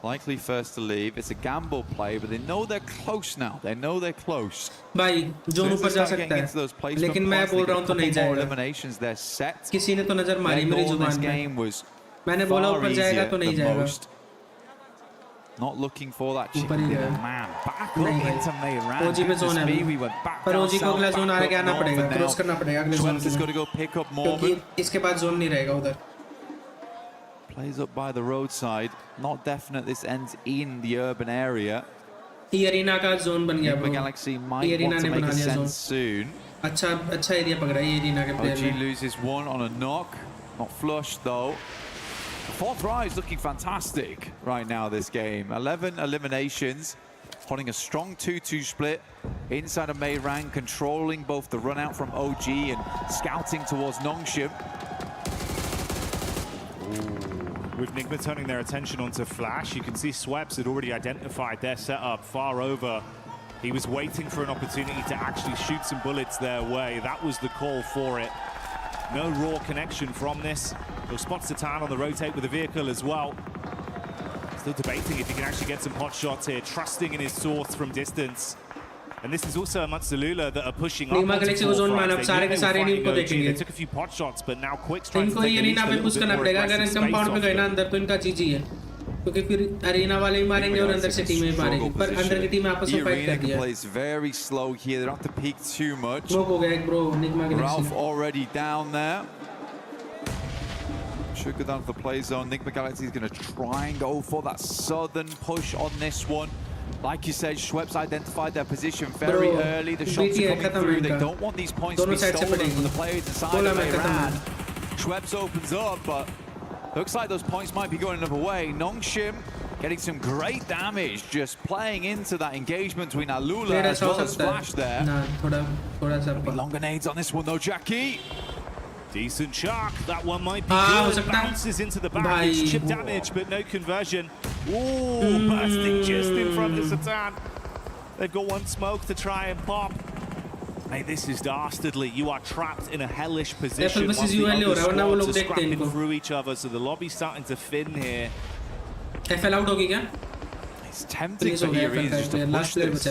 [SPEAKER 21] Likely first to leave. It's a gamble play, but they know they're close now. They know they're close.
[SPEAKER 3] भाई zone ऊपर जा सकता है, लेकिन मैं बोल रहा हूँ तो नहीं जाएगा.
[SPEAKER 21] Eliminations, they're set.
[SPEAKER 3] किसी ने तो नजर मारी मेरी जुबान पे. मैंने बोला ऊपर जाएगा तो नहीं जाएगा.
[SPEAKER 21] Not looking for that chicken dinner, man. Back up into Mayran.
[SPEAKER 3] OG पे जोन है.
[SPEAKER 21] We went back
[SPEAKER 3] पर OG को अगला जोन आगे आना पड़ेगा, क्रॉस करना पड़ेगा अगले जोन
[SPEAKER 21] के लिए. got to go pick up more.
[SPEAKER 3] क्योंकि इसके बाद जोन नहीं रहेगा उधर.
[SPEAKER 21] Plays up by the roadside. Not definite this ends in the urban area.
[SPEAKER 3] E arena का जोन बन गया
[SPEAKER 21] bro. Galaxy might want to make a sense soon.
[SPEAKER 3] अच्छा एरिया पकड़ा है E arena के प्लेयर ने.
[SPEAKER 21] OG loses 1 on a knock. Not flush though. Fourth Rise looking fantastic right now this game. 11 eliminations. Holding a strong 2-2 split inside of Mayran, controlling both the run out from OG and scouting towards Nongshim.
[SPEAKER 20] With Nigma turning their attention onto Flash, you can see Schweppes had already identified their setup far over He was waiting for an opportunity to actually shoot some bullets their way. That was the call for it. No raw connection from this. He'll spot Satan on the rotate with the vehicle as well. Still debating if he can actually get some pot shots here, trusting in his source from distance. And this is also amongst the Lula that are pushing up. They took a few pot shots, but now Quick's trying to take a little bit more
[SPEAKER 3] क्योंकि फिर arena वाले ही मारेंगे और अंदर से टीमें मारेंगी पर अंदर की टीम आपस में फाइट कर रही है
[SPEAKER 21] plays very slow here. They don't have to peek too much.
[SPEAKER 3] Smoke हो गया एक ब्रो निगमा के
[SPEAKER 21] Ralph already down there. Should go down to the play zone. Nigma Galaxy is going to try and go for that southern push on this one. Like you said, Schweppes identified their position very early. The shots are coming through. They don't want these points to be stolen from the players inside of Iran. Schweppes opens up, but looks like those points might be going another way. Nongshim getting some great damage, just playing into that engagement between Alula as well as Flash there. Long grenades on this one though, Jackie.
[SPEAKER 20] Decent shark. That one might be good. Bounces into the back. It's chip damage, but no conversion. Ooh, bursting just in front of Satan. They've got one smoke to try and pop. Mate, this is dastardly. You are trapped in a hellish position. Whilst the other squads are scrapping through each other, so the lobby's starting to thin here.
[SPEAKER 3] FL out होगी क्या?
[SPEAKER 21] It's tempting for Irene just to push this.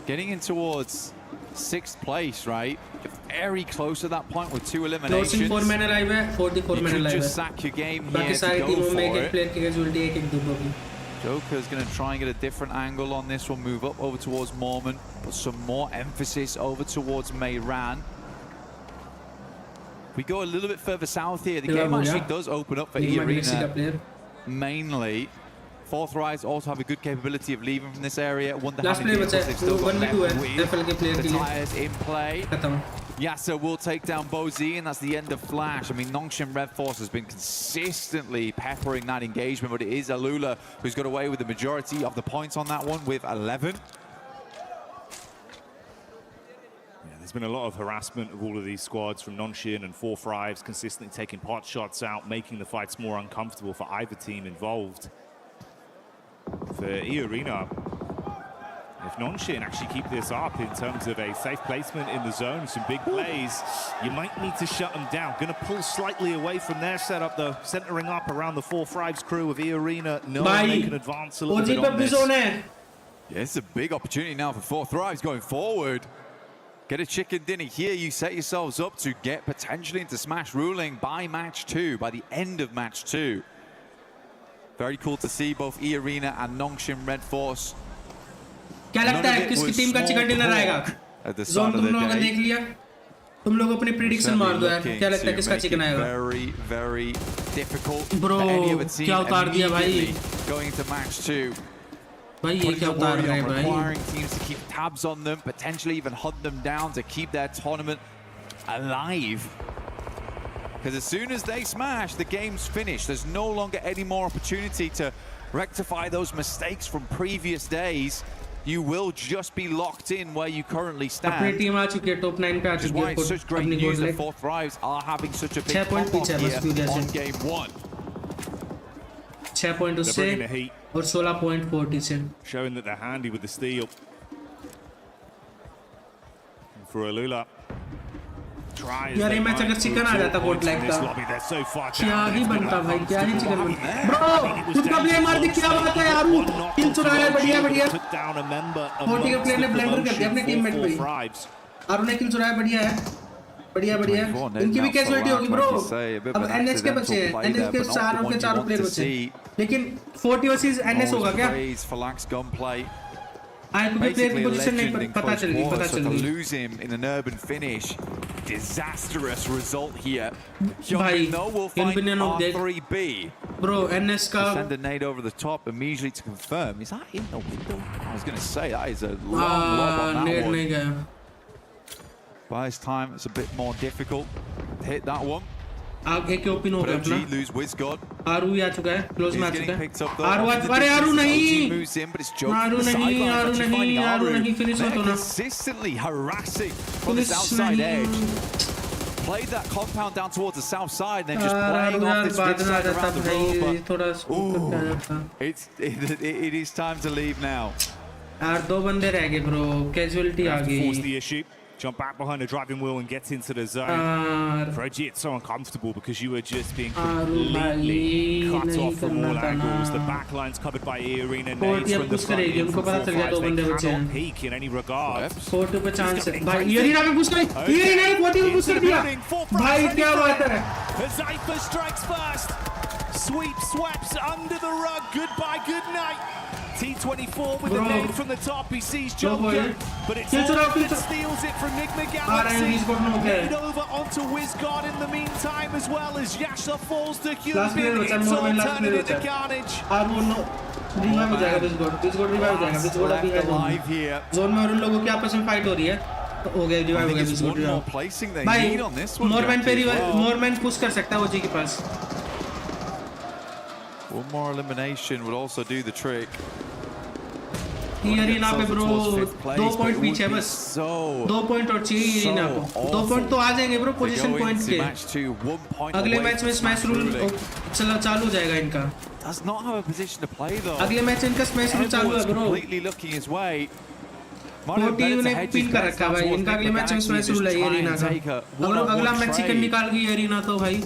[SPEAKER 21] Getting in towards 6th place, right? You're very close to that point with 2 eliminations.
[SPEAKER 3] 4 men alive है, 44 men alive है.
[SPEAKER 21] You could just sack your game here to go for it.
[SPEAKER 3] player की casualty एक दो होगी.
[SPEAKER 21] Joker's going to try and get a different angle on this one, move up over towards Mormon, put some more emphasis over towards Mayran. We go a little bit further south here. The game actually does open up for E-Arena mainly. Fourth Rise also have a good capability of leaving from this area. Wonder how many vehicles they've still got left with the tires in play. Yasser will take down Bozi, and that's the end of Flash. I mean, Nongshim Red Force has been consistently peppering that engagement, but it is Alula who's got away with the majority of the points on that one with 11.
[SPEAKER 20] Yeah, there's been a lot of harassment of all of these squads from Nongshim and 4-5s, consistently taking pot shots out, making the fights more uncomfortable for either team involved. For E-Arena, if Nongshim actually keep this up in terms of a safe placement in the zone, some big plays, you might need to shut them down. Going to pull slightly away from their setup, though, centering up around the 4-5's crew of E-Arena. No, they can advance a little bit on this.
[SPEAKER 21] Yeah, it's a big opportunity now for 4-5's going forward. Get a chicken dinner here. You set yourselves up to get potentially into Smash ruling by match 2, by the end of match 2. Very cool to see both E-Arena and Nongshim Red Force.
[SPEAKER 3] क्या लगता है किसकी team का chicken dinner आएगा? Zone तुम लोगों ने देख लिया? तुम लोग अपनी प्रेडिक्शन मार दो यार. क्या लगता है किसका चिकन आएगा?
[SPEAKER 21] Very, very difficult
[SPEAKER 3] Bro,
[SPEAKER 21] for any other team
[SPEAKER 3] क्या उतार दिया भाई?
[SPEAKER 21] going into match 2.
[SPEAKER 3] भाई ये क्या उतार रहे हैं भाई?
[SPEAKER 21] Requiring teams to keep tabs on them, potentially even hunt them down to keep their tournament alive. Because as soon as they smash, the game's finished. There's no longer any more opportunity to rectify those mistakes from previous days. You will just be locked in where you currently stand. Which is why it's such great news that 4-5s are having such a big pop-off here on game 1.
[SPEAKER 3] 6 point उससे और 16 point 40 से.
[SPEAKER 20] Showing that they're handy with the steal. For Alula.
[SPEAKER 3] यार ये match अगर chicken आ जाता court like का क्या ही बनता भाई, क्या ही चिकन बनता. ब्रो खुद का प्लेयर मार दे, क्या बात है यार. किल चुराया, बढ़िया बढ़िया. 40 के प्लेयर ने ब्लेंडर कर दिया अपने टीममेट पे. आरू ने किल चुराया, बढ़िया है, बढ़िया बढ़िया. इनकी भी कैजुअलिटी होगी ब्रो. अब एनएच के बचे हैं, एनएच के चारों प्लेयर बचे हैं, लेकिन 40 वर्सेस एनएच होगा क्या?
[SPEAKER 21] Basically a legend in close quarters, so to lose him in an urban finish, disastrous result here. Hyundai will find R3B.
[SPEAKER 3] Bro, NS ka
[SPEAKER 21] send a nade over the top immediately to confirm. Is that in the window? I was going to say, that is a long lob on that one. By this time, it's a bit more difficult to hit that one.
[SPEAKER 3] आगे के open हो गया अपना.
[SPEAKER 21] lose WizGod.
[SPEAKER 3] आरू आ चुका है, close में आ चुका है. अरे आरू नहीं, आरू नहीं फिनिश हो तो ना.
[SPEAKER 21] Consistently harassing from this outside edge. Played that compound down towards the south side and then just playing off this ridge side around the road. But it is time to leave now.
[SPEAKER 3] यार 2 बंदे रह गए bro, casualty आ
[SPEAKER 20] Force the
[SPEAKER 3] गई।
[SPEAKER 20] issue. Jump back behind the driving wheel and gets into the zone. For OG, it's so uncomfortable because you were just being completely cut off from all angles. The backline's covered by Arena nades from the front. In from 4-5s, they cannot peek in any regard.
[SPEAKER 3] 40 पे chance है भाई, Arena में push कर, Arena ने 40 पे push कर दिया भाई, क्या बात है।
[SPEAKER 20] Zypher strikes first. Sweeps under the rug. Goodbye, good night. T24 with a nade from the top. He sees Joker, but it's all steals it from Nigma Galaxy. Nade over onto WizGod in the meantime, as well as Yasha falls to Cubin. It's all turning into carnage.
[SPEAKER 3] Revive हो जाएगा WizGod revive हो जाएगा, WizGod अभी है zone में और उन लोगों की आपस में फाइट हो रही है, तो हो गया रिवाइव हो गया WizGod। भाई मोरमैन पे रिवाइव, मोरमैन पुश कर सकता है ओजी के पास।
[SPEAKER 21] One more elimination would also do the trick.
[SPEAKER 3] Arena पे ब्रो 2 पॉइंट पीछे है बस, 2 पॉइंट और चाहिए Arena को, 2 पॉइंट तो आ जाएंगे ब्रो पोजीशन पॉइंट के। अगले मैच में स्मैश रूल चालू हो जाएगा इनका।
[SPEAKER 21] Does not have a position to play though.
[SPEAKER 3] अगले मैच इनका स्मैश रूल चालू है bro.
[SPEAKER 21] Completely looking his way.
[SPEAKER 3] 40 ने पिन कर रखा भाई, इनका अगले मैच में स्मैश रूल है Arena का। अगर अगला मैक्सिकन निकाल गई Arena तो भाई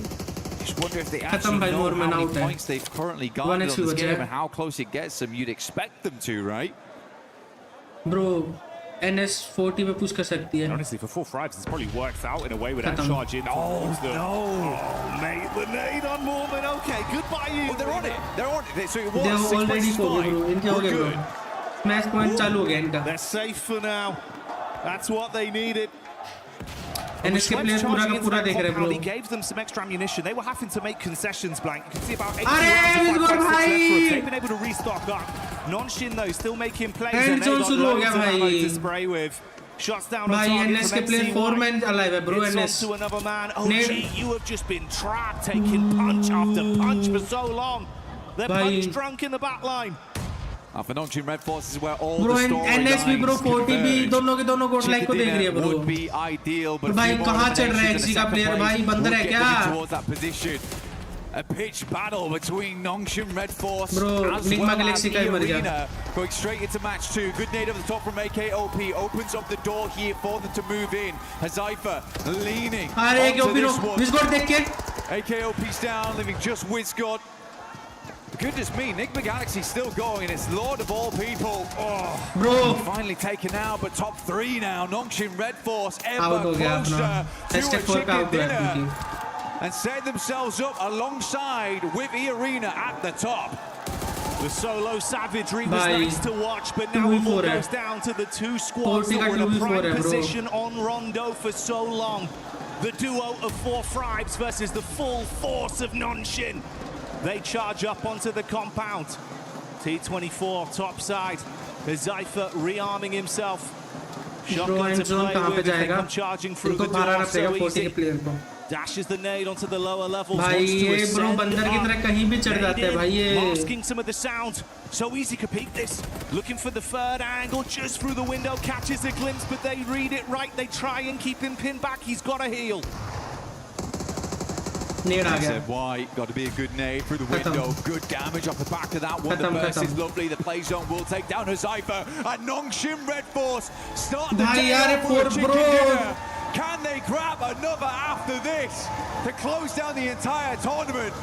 [SPEAKER 3] खत्म भाई, मोरमैन आउट है।
[SPEAKER 21] Points they've currently garnered on this game and how close it gets them, you'd expect them to, right?
[SPEAKER 3] Bro, NS 40 पे पुश कर सकती है।
[SPEAKER 20] Honestly, for 4-5s, it's probably worked out in a way with that charge in. Oh mate, the nade on Mormon. Okay, goodbye you.
[SPEAKER 21] They're on it. They're on it. So it was
[SPEAKER 3] They're already हो गए bro, इनके हो गए bro। Smash point चालू हो गया इनका।
[SPEAKER 20] They're safe for now. That's what they needed.
[SPEAKER 3] NS के प्लेयर पूरा का पूरा देख रहे हैं bro।
[SPEAKER 20] He gave them some extra ammunition. They were having to make concessions, Blank. You can see about 8
[SPEAKER 3] अरे WizGod भाई,
[SPEAKER 20] they've been able to restock up. Non-Shin though still making plays.
[SPEAKER 3] End zone शुरू हो गया भाई।
[SPEAKER 20] To spray with. Shots down on
[SPEAKER 3] भाई
[SPEAKER 20] target
[SPEAKER 3] NS के player 4 man alive है bro। NS
[SPEAKER 20] to another man. Oh gee, you have just been trapped, taking punch after punch for so long. They're punch drunk in the back line.
[SPEAKER 21] For non-Shin Red Force is where all
[SPEAKER 3] bro,
[SPEAKER 21] the story
[SPEAKER 3] NS भी bro 40 भी दोनों के दोनों गोड like को देख रही है bro।
[SPEAKER 21] would be ideal, but
[SPEAKER 3] भाई कहाँ चल रहा है किसी का प्लेयर, भाई बंदर है क्या?
[SPEAKER 21] towards that position. A pitch battle between non-Shin Red Force
[SPEAKER 3] bro,
[SPEAKER 21] as
[SPEAKER 3] Nigma
[SPEAKER 21] well
[SPEAKER 3] Galaxy
[SPEAKER 20] E
[SPEAKER 21] as
[SPEAKER 3] का
[SPEAKER 21] the
[SPEAKER 3] ही मर गया।
[SPEAKER 21] Arena, going straight into match 2. Good nade over the top from AKOP, opens up the door here for them to move in. Hazaifa leaning
[SPEAKER 3] अरे
[SPEAKER 21] onto
[SPEAKER 3] AKOP
[SPEAKER 21] this one.
[SPEAKER 3] WizGod देख के
[SPEAKER 21] AKOP's down, leaving just WizGod. Goodness me, Nigma Galaxy still going, and it's Lord of all people. Oh,
[SPEAKER 3] bro,
[SPEAKER 21] finally taken out, but top 3 now. Non-Shin Red Force ever closer to a chicken dinner, and set themselves up alongside with E-Arena at the top.
[SPEAKER 20] The solo savagery was nice to watch, but now it all goes down to the 2 squads that were in a prime position on Rondo for so long. The duo of 4-5s versus the full force of Non-Shin. They charge up onto the compound. T24 top side. Zypher rearming himself. Shotgun to play with. They come charging through the door so easy. Dashes the nade onto the lower levels.
[SPEAKER 3] भाई ये bro बंदर की तरह कहीं भी चढ़ जाते हैं भाई ये।
[SPEAKER 20] Masking some of the sound. So easy to peek this. Looking for the third angle just through the window. Catches a glimpse, but they read it right. They try and keep him pinned back. He's got a heal.
[SPEAKER 3] Nade आ गया।
[SPEAKER 21] Said why? Got to be a good nade through the window. Good damage off the back of that one. The burst is lovely. The play zone will take down Hazaifa. And Non-Shin Red Force start the day off with a chicken dinner. Can they grab another after this to close down the entire tournament?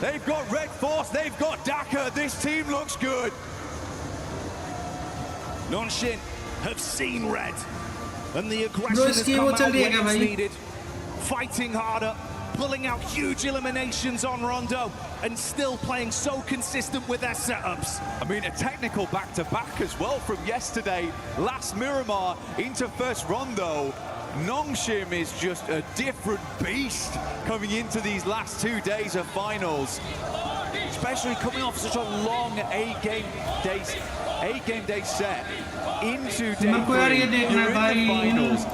[SPEAKER 21] They've got Red Force, they've got Daka. This team looks good.
[SPEAKER 20] Non-Shin have seen red, and the aggression has come out when it's needed. Fighting harder, pulling out huge eliminations on Rondo, and still playing so consistent with their setups.
[SPEAKER 21] I mean, a technical back-to-back as well from yesterday. Last Miramar into first Rondo. Non-Shin is just a different beast coming into these last 2 days of finals. Especially coming off such a long 8-game day set into day 3. You're in the finals.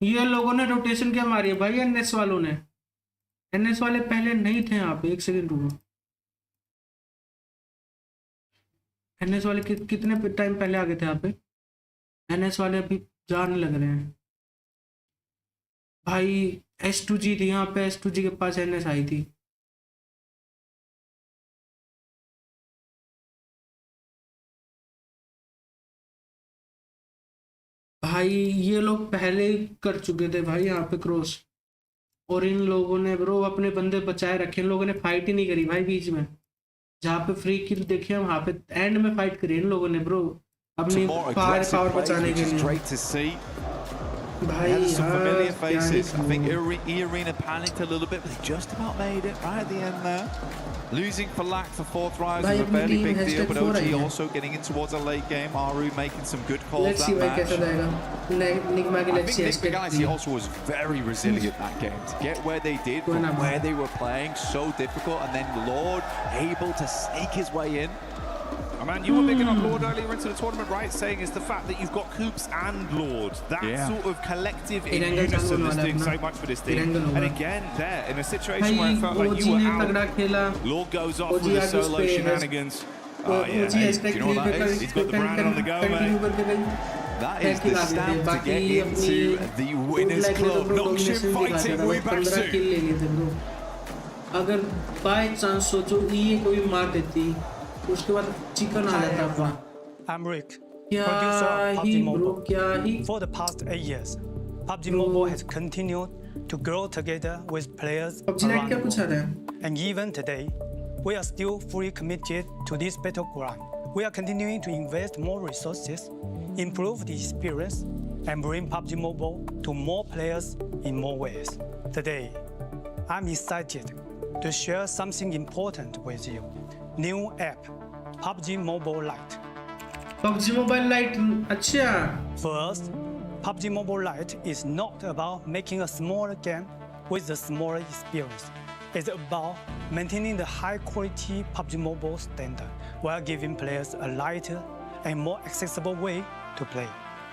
[SPEAKER 3] ये लोगों ने rotation क्या मारी है भाई NS वालों ने। NS वाले पहले नहीं थे यहाँ पे, एक सेकंड रुको। एनएस वाले कितने टाइम पहले आ गए थे यहाँ पे? एनएस वाले अभी जाने लग रहे हैं भाई। S2G थी यहाँ पे, S2G के पास एनएस आई थी। भाई ये लोग पहले कर चुके थे भाई यहाँ पे क्रॉस, और इन लोगों ने ब्रो अपने बंदे बचाए रखे, इन लोगों ने फाइट ही नहीं करी भाई बीच में, जहाँ पे फ्री किल देखिए वहाँ पे एंड में फाइट करी इन लोगों ने ब्रो अपनी पावर बचाने के लिए भाई।
[SPEAKER 21] Some familiar faces. I think E-Arena panicked a little bit, but they just about made it right at the end there. Losing for lack for fourth rise was a fairly big deal, but OG also getting in towards a late game. Aru making some good calls that match. I think Nick Galaxy also was very resilient that game to get where they did from where they were playing, so difficult, and then Lord able to sneak his way in.
[SPEAKER 20] Oh man, you were picking up Lord earlier into the tournament, right? Saying it's the fact that you've got Coops and Lord. That sort of collective in unison that's doing so much for this team. And again, there, in a situation where it felt like you were out, Lord goes off with the solo shenanigans. Oh yeah, hey, do you know what that is? He's got the brand on the go, mate.
[SPEAKER 21] That is the stamp to get into the winners club. Nongshim fighting, we're back soon.
[SPEAKER 3] अगर by chance सोचो ये कोई मार देती, उसके बाद chicken आ जाता अपना।
[SPEAKER 1] I'm Rick, producer of PUBG Mobile. For the past 8 years, PUBG Mobile has continued to grow together with players around the world. And even today, we are still fully committed to this battleground. We are continuing to invest more resources, improve the experience, and bring PUBG Mobile to more players in more ways. Today, I'm excited to share something important with you. New app, PUBG Mobile Lite.
[SPEAKER 3] PUBG Mobile Lite, अच्छा.
[SPEAKER 1] First, PUBG Mobile Lite is not about making a smaller game with a smaller experience. It's about maintaining the high-quality PUBG Mobile standard while giving players a lighter and more accessible way to play.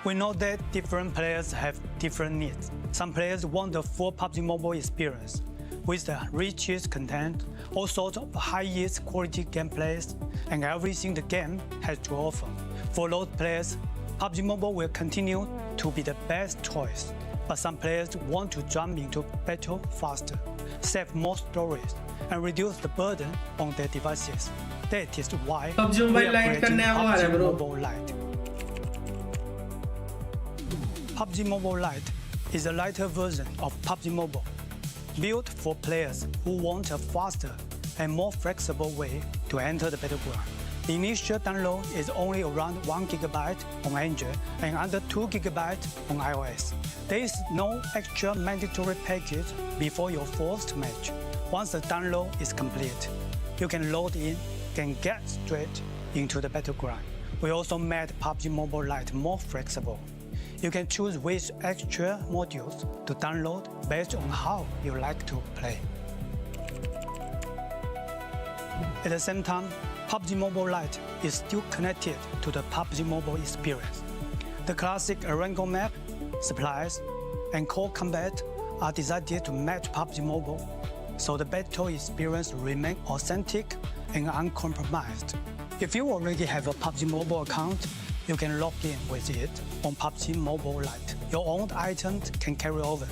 [SPEAKER 1] We know that different players have different needs. Some players want the full PUBG Mobile experience with the richest content, all sorts of highest quality gameplays, and everything the game has to offer. For those players, PUBG Mobile will continue to be the best choice. But some players want to jump into battle faster, save more stories, and reduce the burden on their devices. That is why we are creating PUBG Mobile Lite. PUBG Mobile Lite is a lighter version of PUBG Mobile, built for players who want a faster and more flexible way to enter the battleground. The initial download is only around 1 GB on Android and under 2 GB on iOS. There is no extra mandatory package before your first match. Once the download is complete, you can load in and get straight into the battleground. We also made PUBG Mobile Lite more flexible. You can choose which extra modules to download based on how you like to play. At the same time, PUBG Mobile Lite is still connected to the PUBG Mobile experience. The classic Arango map, supplies, and core combat are designed to match PUBG Mobile, so the battle experience remains authentic and uncompromised. If you already have a PUBG Mobile account, you can log in with it on PUBG Mobile Lite. Your own items can carry over,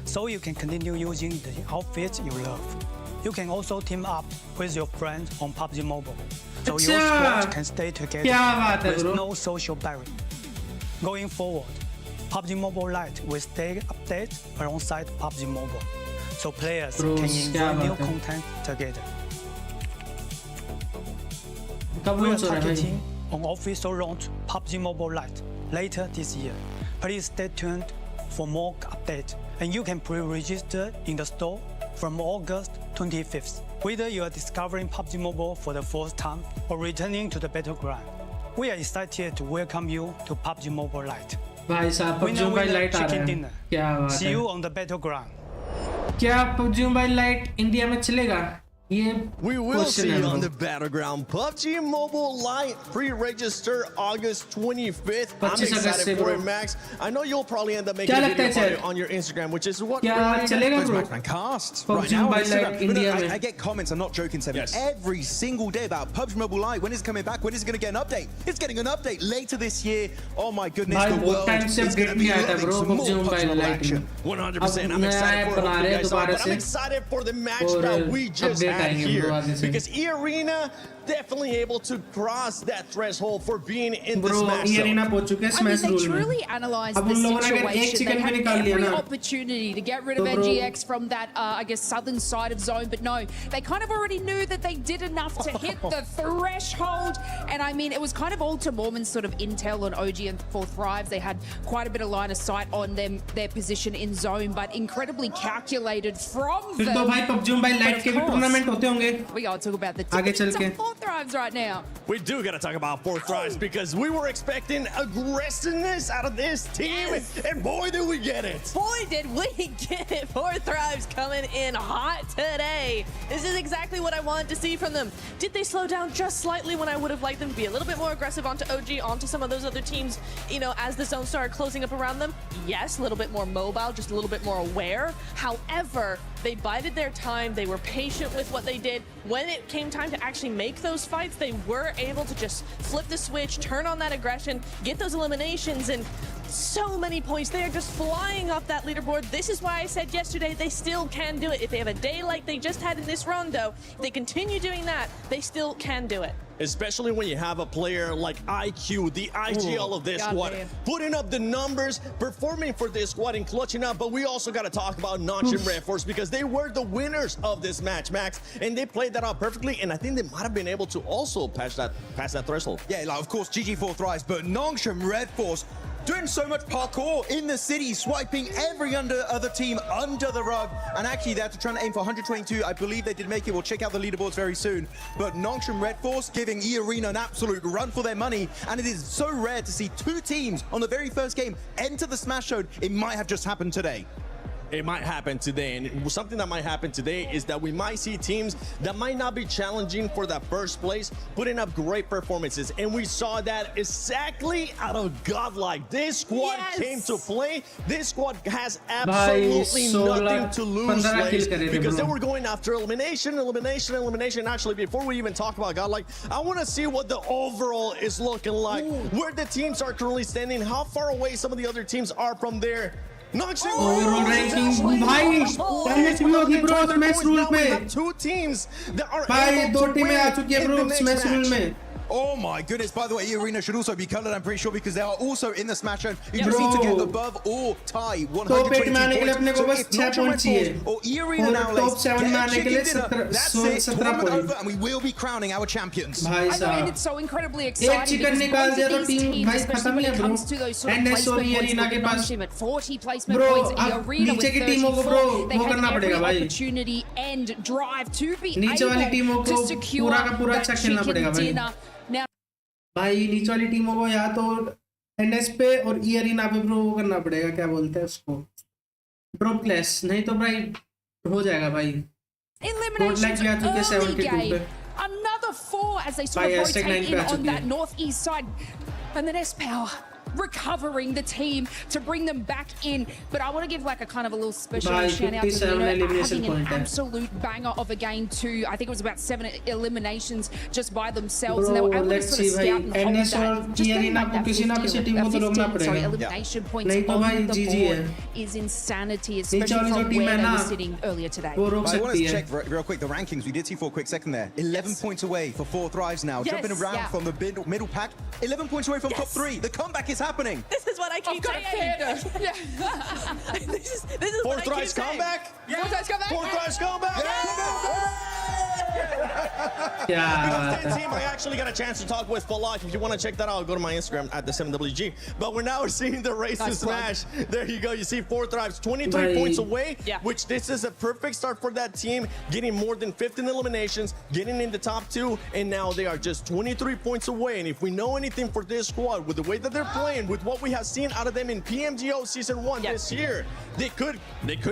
[SPEAKER 1] so you can continue using the outfits you love. You can also team up with your friends on PUBG Mobile, so your squad can stay together with no social barrier. Going forward, PUBG Mobile Lite will stay updated alongside PUBG Mobile, so players can enjoy new content together. We are targeting on official launch PUBG Mobile Lite later this year. Please stay tuned for more updates, and you can pre-register in the store from August 25th. Whether you are discovering PUBG Mobile for the first time or returning to the battleground, we are excited to welcome you to PUBG Mobile Lite.
[SPEAKER 3] भाई साहब PUBG Mobile Lite आ रहा है, क्या बात है?
[SPEAKER 1] See you on the battleground.
[SPEAKER 3] क्या PUBG Mobile Lite India में चलेगा?
[SPEAKER 10] We will see you on the battleground. PUBG Mobile Lite pre-register August 25th. I'm excited for it, Max. I know you'll probably end up making a video about it on your Instagram, which is what
[SPEAKER 8] Cast right now. I get comments. I'm not joking, Seven. Every single day about PUBG Mobile Lite. When is it coming back? When is it going to get an update? It's getting an update later this year. Oh my goodness, the world is going to be loving some more PUBG Mobile action.
[SPEAKER 10] 100%. I'm excited for it, but I'm excited for the match that we just had here, because E-Arena definitely able to cross that threshold for being in the
[SPEAKER 3] Bro,
[SPEAKER 10] Smash
[SPEAKER 3] ये
[SPEAKER 10] Zone.
[SPEAKER 3] Arena पहुंच चुके हैं
[SPEAKER 11] I mean,
[SPEAKER 3] Smash
[SPEAKER 11] they
[SPEAKER 3] Rule में.
[SPEAKER 11] truly analysed
[SPEAKER 3] अब
[SPEAKER 11] the
[SPEAKER 3] उन लोगों ने अगर एक
[SPEAKER 11] situation. They
[SPEAKER 3] chicken भी
[SPEAKER 11] had
[SPEAKER 3] निकाल लिया
[SPEAKER 11] every
[SPEAKER 3] ना,
[SPEAKER 11] opportunity to get rid of
[SPEAKER 3] तो bro-
[SPEAKER 11] NGX from that, I guess, southern side of zone, but no, they kind of already knew that they did enough to hit the threshold. And I mean, it was kind of all to Mormon's sort of intel on OG and 4Thrives. They had quite a bit of line of sight on them, their position in zone, but incredibly calculated from
[SPEAKER 3] फिर
[SPEAKER 11] them.
[SPEAKER 3] तो भाई PUBG Mobile Lite के भी tournament होते होंगे.
[SPEAKER 11] We gotta talk about the
[SPEAKER 3] आगे चल
[SPEAKER 11] teams
[SPEAKER 3] के.
[SPEAKER 11] of 4Thrives right now.
[SPEAKER 10] We do gotta talk about 4Thrives because we were expecting aggressiveness out of this team, and boy did we get it.
[SPEAKER 9] Boy, did we get it. 4Thrives coming in hot today. This is exactly what I wanted to see from them. Did they slow down just slightly when I would have liked them to be a little bit more aggressive onto OG, onto some of those other teams, you know, as the zone started closing up around them? Yes, a little bit more mobile, just a little bit more aware. However, they bided their time. They were patient with what they did. When it came time to actually make those fights, they were able to just flip the switch, turn on that aggression, get those eliminations, and so many points. They are just flying off that leaderboard. This is why I said yesterday they still can do it. If they have a day like they just had in this run, though, if they continue doing that, they still can do it.
[SPEAKER 10] Especially when you have a player like IQ, the IGL of this squad, putting up the numbers, performing for this squad and clutching up. But we also got to talk about Nongshim Red Force because they were the winners of this match, Max, and they played that out perfectly. And I think they might have been able to also pass that threshold.
[SPEAKER 8] Yeah, like of course GG4Thrives, but Nongshim Red Force doing so much parkour in the city, swiping every other team under the rug, and actually they're trying to aim for 122. I believe they did make it. We'll check out the leaderboards very soon. But Nongshim Red Force giving E-Arena an absolute run for their money, and it is so rare to see two teams on the very first game enter the Smash Zone. It might have just happened today.
[SPEAKER 10] It might happen today, and something that might happen today is that we might see teams that might not be challenging for that first place putting up great performances, and we saw that exactly out of Godlike. This squad came to play. This squad has absolutely nothing to lose, ladies, because they were going after elimination. Actually, before we even talk about Godlike, I want to see what the overall is looking like, where the teams are currently standing, how far away some of the other teams are from there.
[SPEAKER 3] Overall ranking भाई damage भी होगी bro smash rule पे.
[SPEAKER 10] Two teams that are
[SPEAKER 3] भाई दो टीमें आ चुकी है bro smash rule में.
[SPEAKER 8] Oh my goodness, by the way, E-Arena should also be colored, I'm pretty sure, because they are also in the Smash Zone. You just need to get above or tie 120 points. So if Nongshim or E-Arena now, that's it, tournament over, and we will be crowning our champions.
[SPEAKER 11] I mean, it's so incredibly exciting because both of these teams, especially when it comes to those sort of placement points, with Nongshim at 40 placement points, and the Arena with 34, they have every opportunity and drive to be able to secure that chicken dinner. Now,
[SPEAKER 3] भाई नीचे वाली टीमों को या तो NS पे और ई arena पे ब्रो करना पड़ेगा, क्या बोलते हैं उसको, ड्रॉप क्लैश, नहीं तो भाई हो जाएगा भाई.
[SPEAKER 11] eliminations early game. Another 4 as they sort of rotate in on that northeast side, and then S-Power recovering the team to bring them back in. But I want to give like a kind of a little special shout out to Nino having an absolute banger of a game too. I think it was about 7 eliminations just by themselves, and they were able to sort of scout and hold that. Just getting like that 15 elimination points on the board is insanity, especially from where they were sitting earlier today.
[SPEAKER 8] I want to check real quick the rankings. We did see for a quick second there. 11 points away for 4Thrives now. Jumping around from the middle pack. 11 points away from top 3. The comeback is happening.
[SPEAKER 9] This is what I keep saying. This is what I keep saying.
[SPEAKER 10] 4Thrives comeback?
[SPEAKER 11] 4Thrives comeback?
[SPEAKER 10] 4Thrives comeback?
[SPEAKER 3] Yeah.
[SPEAKER 10] Team, I actually got a chance to talk with Falak. If you want to check that out, go to my Instagram at the 7WG. But we're now seeing the race to Smash. There you go. You see 4Thrives 23 points away, which this is a perfect start for that team, getting more than 15 eliminations, getting in the top 2, and now they are just 23 points away. And if we know anything for this squad, with the way that they're playing, with what we have seen out of them in PMGO Season 1 this year, they could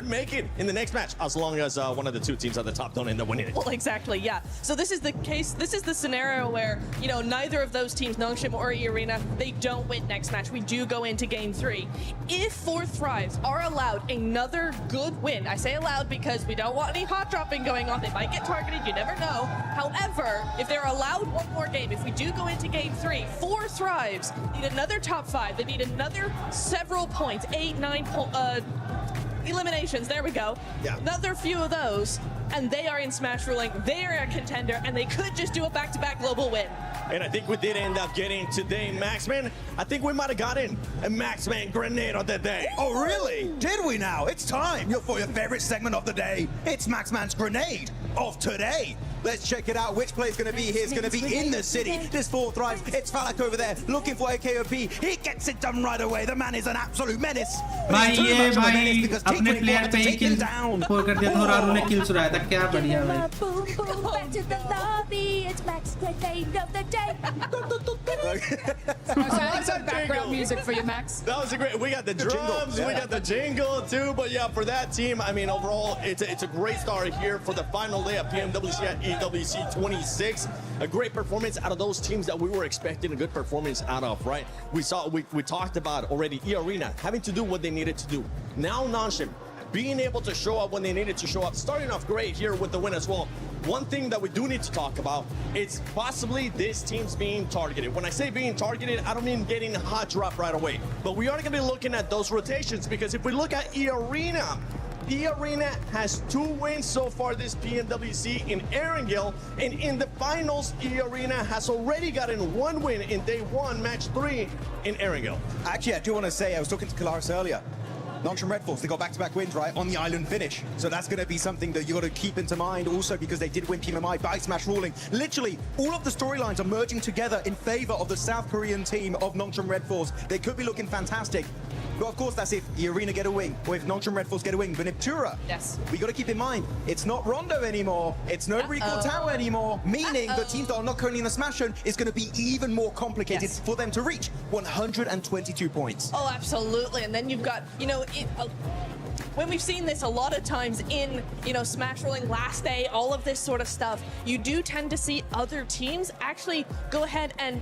[SPEAKER 10] make it in the next match, as long as one of the 2 teams at the top don't end up winning it.
[SPEAKER 9] Well, exactly, yeah. So this is the case, this is the scenario where, you know, neither of those teams, Nongshim or E-Arena, they don't win next match. We do go into game 3. If 4Thrives are allowed another good win, I say allowed because we don't want any hot dropping going on. They might get targeted, you never know. However, if they're allowed one more game, if we do go into game 3, 4Thrives need another top 5. They need another several points, 8, 9 points. eliminations. There we go.
[SPEAKER 5] Yeah.
[SPEAKER 9] Another few of those, and they are in Smash Ruling. They are a contender, and they could just do a back-to-back global win.
[SPEAKER 10] And I think we did end up getting today, Maxman. I think we might have gotten a Maxman grenade on the day.
[SPEAKER 5] Oh, really? Did we now? It's time for your favorite segment of the day. It's Maxman's grenade of today. Let's check it out. Which play is going to be here? It's going to be in the city. This 4 thrives. It's Falak over there looking for a KOP. He gets it done right away. The man is an absolute menace.
[SPEAKER 3] भाई ये भाई अपने player पे ही किल four कर दिया था और आरू ने किल चुराया था क्या बढ़िया भाई
[SPEAKER 11] Back to the lobby, it's Max grenade of the day.
[SPEAKER 13] That's background music for you, Max.
[SPEAKER 10] That was a great. We got the drums, we got the jingle too. But yeah, for that team, I mean, overall, it's a great start here for the final day of PMWC at EWC 26. A great performance out of those teams that we were expecting a good performance out of, right? We talked about already E-Arena having to do what they needed to do. Now Nonshim being able to show up when they needed to show up, starting off great here with the win as well. One thing that we do need to talk about is possibly this team's being targeted. When I say being targeted, I don't mean getting a hot drop right away, but we are going to be looking at those rotations, because if we look at E-Arena, E-Arena has 2 wins so far this PMWC in Erangel, and in the finals, E-Arena has already gotten 1 win in day 1, match 3 in Erangel.
[SPEAKER 5] Actually, I do want to say, I was talking to Kalaris earlier. Nonshim Red Force, they got back-to-back wins, right, on the island finish. So that's going to be something that you got to keep into mind also, because they did win PMMI by Smash Ruling. Literally, all of the storylines are merging together in favor of the South Korean team of Nonshim Red Force. They could be looking fantastic. But of course, that's if the Arena get a win, or if Nonshim Red Force get a win. But if Tura,
[SPEAKER 9] yes,
[SPEAKER 5] we got to keep in mind, it's not Rondo anymore. It's no Recall Tower anymore, meaning the teams that are not currently in the Smash Zone is going to be even more complicated for them to reach 122 points.
[SPEAKER 9] Oh, absolutely. And then you've got, you know, when we've seen this a lot of times in, you know, Smash Rolling last day, all of this sort of stuff, you do tend to see other teams actually go ahead and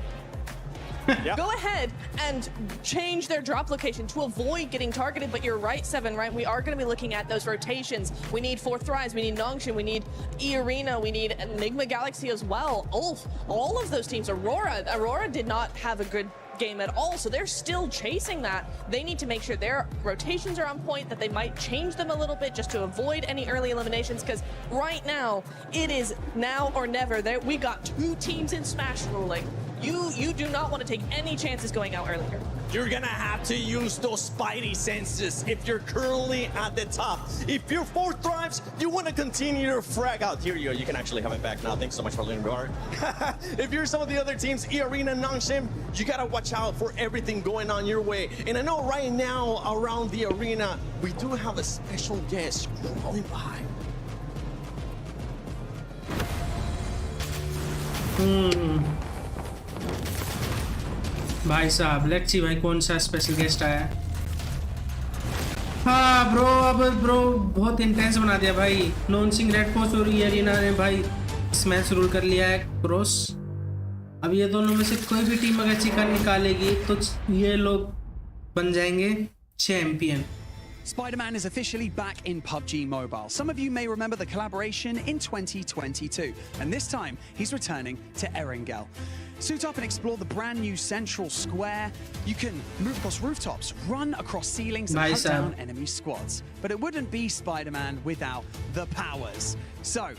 [SPEAKER 9] change their drop location to avoid getting targeted. But you're right, Seven, right? We are going to be looking at those rotations. We need 4th Rise, we need Nongshim, we need E-Arena, we need Enigma Galaxy as well. Ulf, all of those teams. Aurora did not have a good game at all, so they're still chasing that. They need to make sure their rotations are on point, that they might change them a little bit just to avoid any early eliminations, because right now it is now or never. We got 2 teams in Smash Ruling. You do not want to take any chances going out earlier.
[SPEAKER 10] You're gonna have to use those spidey senses if you're currently at the top. If you're 4th Thrives, you want to continue your frag out. Here you go, you can actually have it back now. Thanks so much for letting me guard. If you're some of the other teams, E-Arena, Nongshim, you gotta watch out for everything going on your way. And I know right now around the arena, we do have a special guest crawling by.
[SPEAKER 3] भाई साहब let's see भाई कौन सा special guest आया हाँ bro अब bro बहुत intense बना दिया भाई नॉन सिंह रेड फोर्स और E-Arena ने भाई स्मैश रूल कर लिया है क्रॉस अब ये दोनों में से कोई भी टीम अगर चिकन निकालेगी तो ये लोग बन जाएंगे champion
[SPEAKER 13] Spider-Man is officially back in PUBG Mobile. Some of you may remember the collaboration in 2022, and this time he's returning to Erangel. Suit up and explore the brand new central square. You can move across rooftops, run across ceilings, and hunt down enemy squads. But it wouldn't be Spider-Man without the powers. So,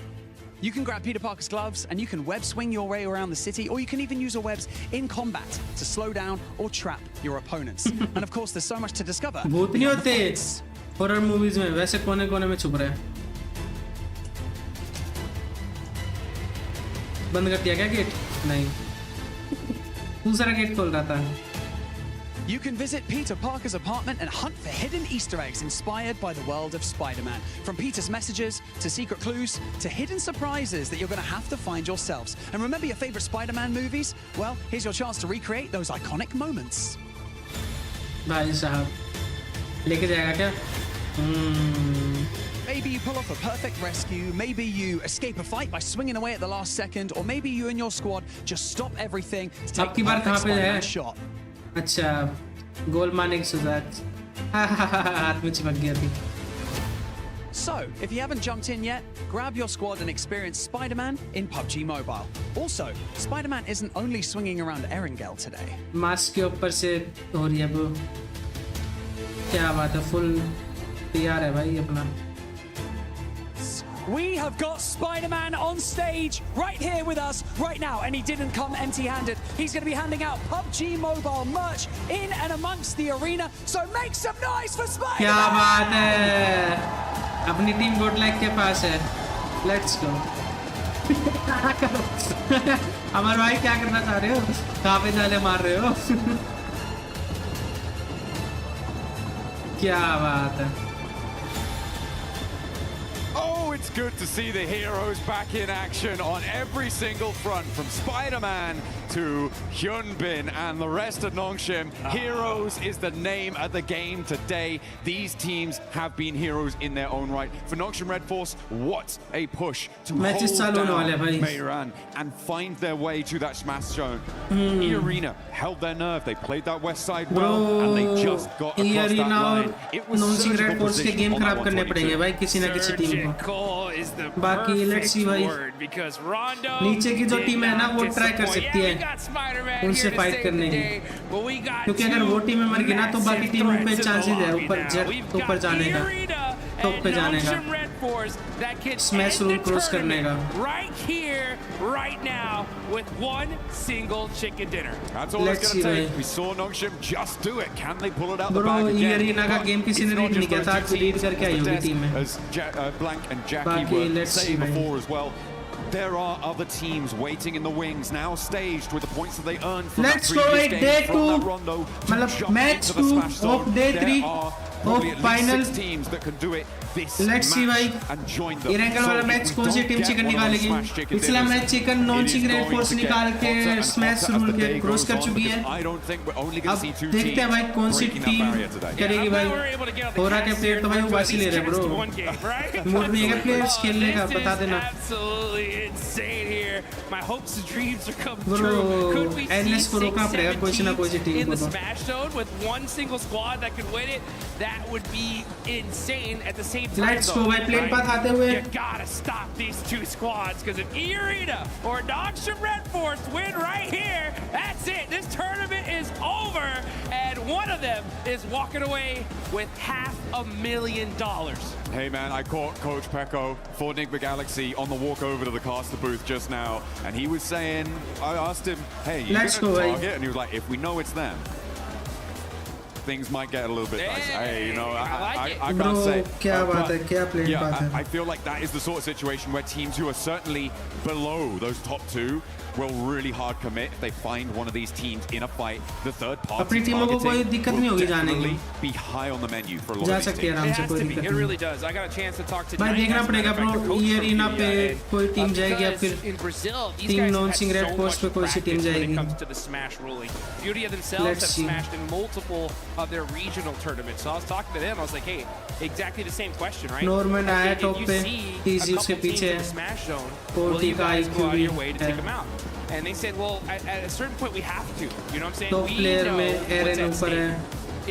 [SPEAKER 13] you can grab Peter Parker's gloves and you can web swing your way around the city, or you can even use your webs in combat to slow down or trap your opponents. And of course, there's so much to discover.
[SPEAKER 3] भूत नहीं होते horror movies में वैसे कोने-कोने में छुप रहे हैं बंद कर दिया क्या गेट नहीं दूसरा गेट खोल रहा था
[SPEAKER 13] You can visit Peter Parker's apartment and hunt for hidden Easter eggs inspired by the world of Spider-Man. From Peter's messages to secret clues to hidden surprises that you're going to have to find yourselves. And remember your favorite Spider-Man movies? Well, here's your chance to recreate those iconic moments.
[SPEAKER 3] भाई साहब लेके जाएगा क्या
[SPEAKER 13] Maybe you pull off a perfect rescue, maybe you escape a fight by swinging away at the last second, or maybe you and your squad just stop everything to take the perfect Spider-Man shot.
[SPEAKER 3] अच्छा गोल मारने की सुजात हाथ में चिपक गया थी
[SPEAKER 13] So, if you haven't jumped in yet, grab your squad and experience Spider-Man in PUBG Mobile. Also, Spider-Man isn't only swinging around Erangel today.
[SPEAKER 3] Mask के ऊपर से हो रही है वो क्या बात है फुल तैयार है भाई अपना.
[SPEAKER 13] We have got Spider-Man on stage right here with us right now, and he didn't come empty-handed. He's going to be handing out PUBG Mobile merch in and amongst the arena, so make some noise for Spider-Man!
[SPEAKER 3] क्या बात है, अपनी team गोडलैक के पास है. Let's go. अमर भाई क्या करना चाह रहे हो, कहाँ पे जाले मार रहे हो? क्या बात है.
[SPEAKER 7] Oh, it's good to see the heroes back in action on every single front, from Spider-Man to Hyunbin and the rest of Nongshim. Heroes is the name of the game today. These teams have been heroes in their own right. For Nongshim Red Force, what a push to hold down Meiran and find their way to that smash zone. E-Arena held their nerve. They played that west side well, and they just got across that line. It was surgical precision on that 122.
[SPEAKER 3] बाकी let's see भाई, नीचे की जो team है ना वो try कर सकती है उनसे फाइट करने की, क्योंकि अगर वो टीम मर गई ना तो बाकी टीमों पे चांसेस है ऊपर जाने का, टॉप पे जाने का, स्मैश रूल क्रॉस करने का.
[SPEAKER 16] Right now with one single chicken dinner.
[SPEAKER 7] That's all it's going to take. We saw Nongshim just do it. Can they pull it out the bag again?
[SPEAKER 3] Arena का game किसी ने read नहीं किया था, आज lead करके आई होगी team में.
[SPEAKER 7] As Blank and Jackie were saying before as well, there are other teams waiting in the wings, now staged with the points that they earned from that previous game from that rondo to jump into the smash zone. There are probably at least 6 teams that can do it this match and join them.
[SPEAKER 3] Erangel वाला match कौन सी team chicken निकालेगी? पिछला match chicken non chicken red force निकाल के smash rule के cross कर चुकी है. अब देखते हैं भाई कौन सी टीम करेगी भाई. होरा के प्लेयर तो भाई उबासी ले रहे हैं ब्रो, मूड नहीं है प्लेयर्स खेलने का, बता देना ब्रो. एनएस को रोकना पड़ेगा कोई ना कोई सी टीम को. Let's go भाई, प्लेन पाथ आते हुए.
[SPEAKER 16] You gotta stop these two squads, because if E-Arena or Nongshim Red Force win right here, that's it. This tournament is over, and one of them is walking away with $500,000.
[SPEAKER 7] Hey man, I caught Coach Pecco for Enigma Galaxy on the walk over to the caster booth just now, and he was saying, I asked him, hey, you gonna target? And he was like, if we know it's them, things might get a little bit nicer. Hey, you know, I can't say.
[SPEAKER 3] Yeah,
[SPEAKER 7] I feel like that is the sort of situation where teams who are certainly below those top two will really hard commit if they find one of these teams in a fight. The third party targeting will definitely be high on the menu for a lot of these teams.
[SPEAKER 16] It has to be. It really does. I got a chance to talk to
[SPEAKER 3] भाई देखना पड़ेगा bro, ये arena पे कोई team जाएगी या फिर team नॉन-सिंग red force पे कोई सी टीम जाएगी.
[SPEAKER 16] Beauty of themselves have smashed in multiple of their regional tournaments. So I was talking to them. I was like, hey, exactly the same question, right?
[SPEAKER 3] Norman आया top पे, TG उसके पीछे है.
[SPEAKER 16] Will you guys go out of your way to take them out? And they said, well, at a certain point, we have to. You know what I'm saying?
[SPEAKER 3] Top player में एरन ऊपर है.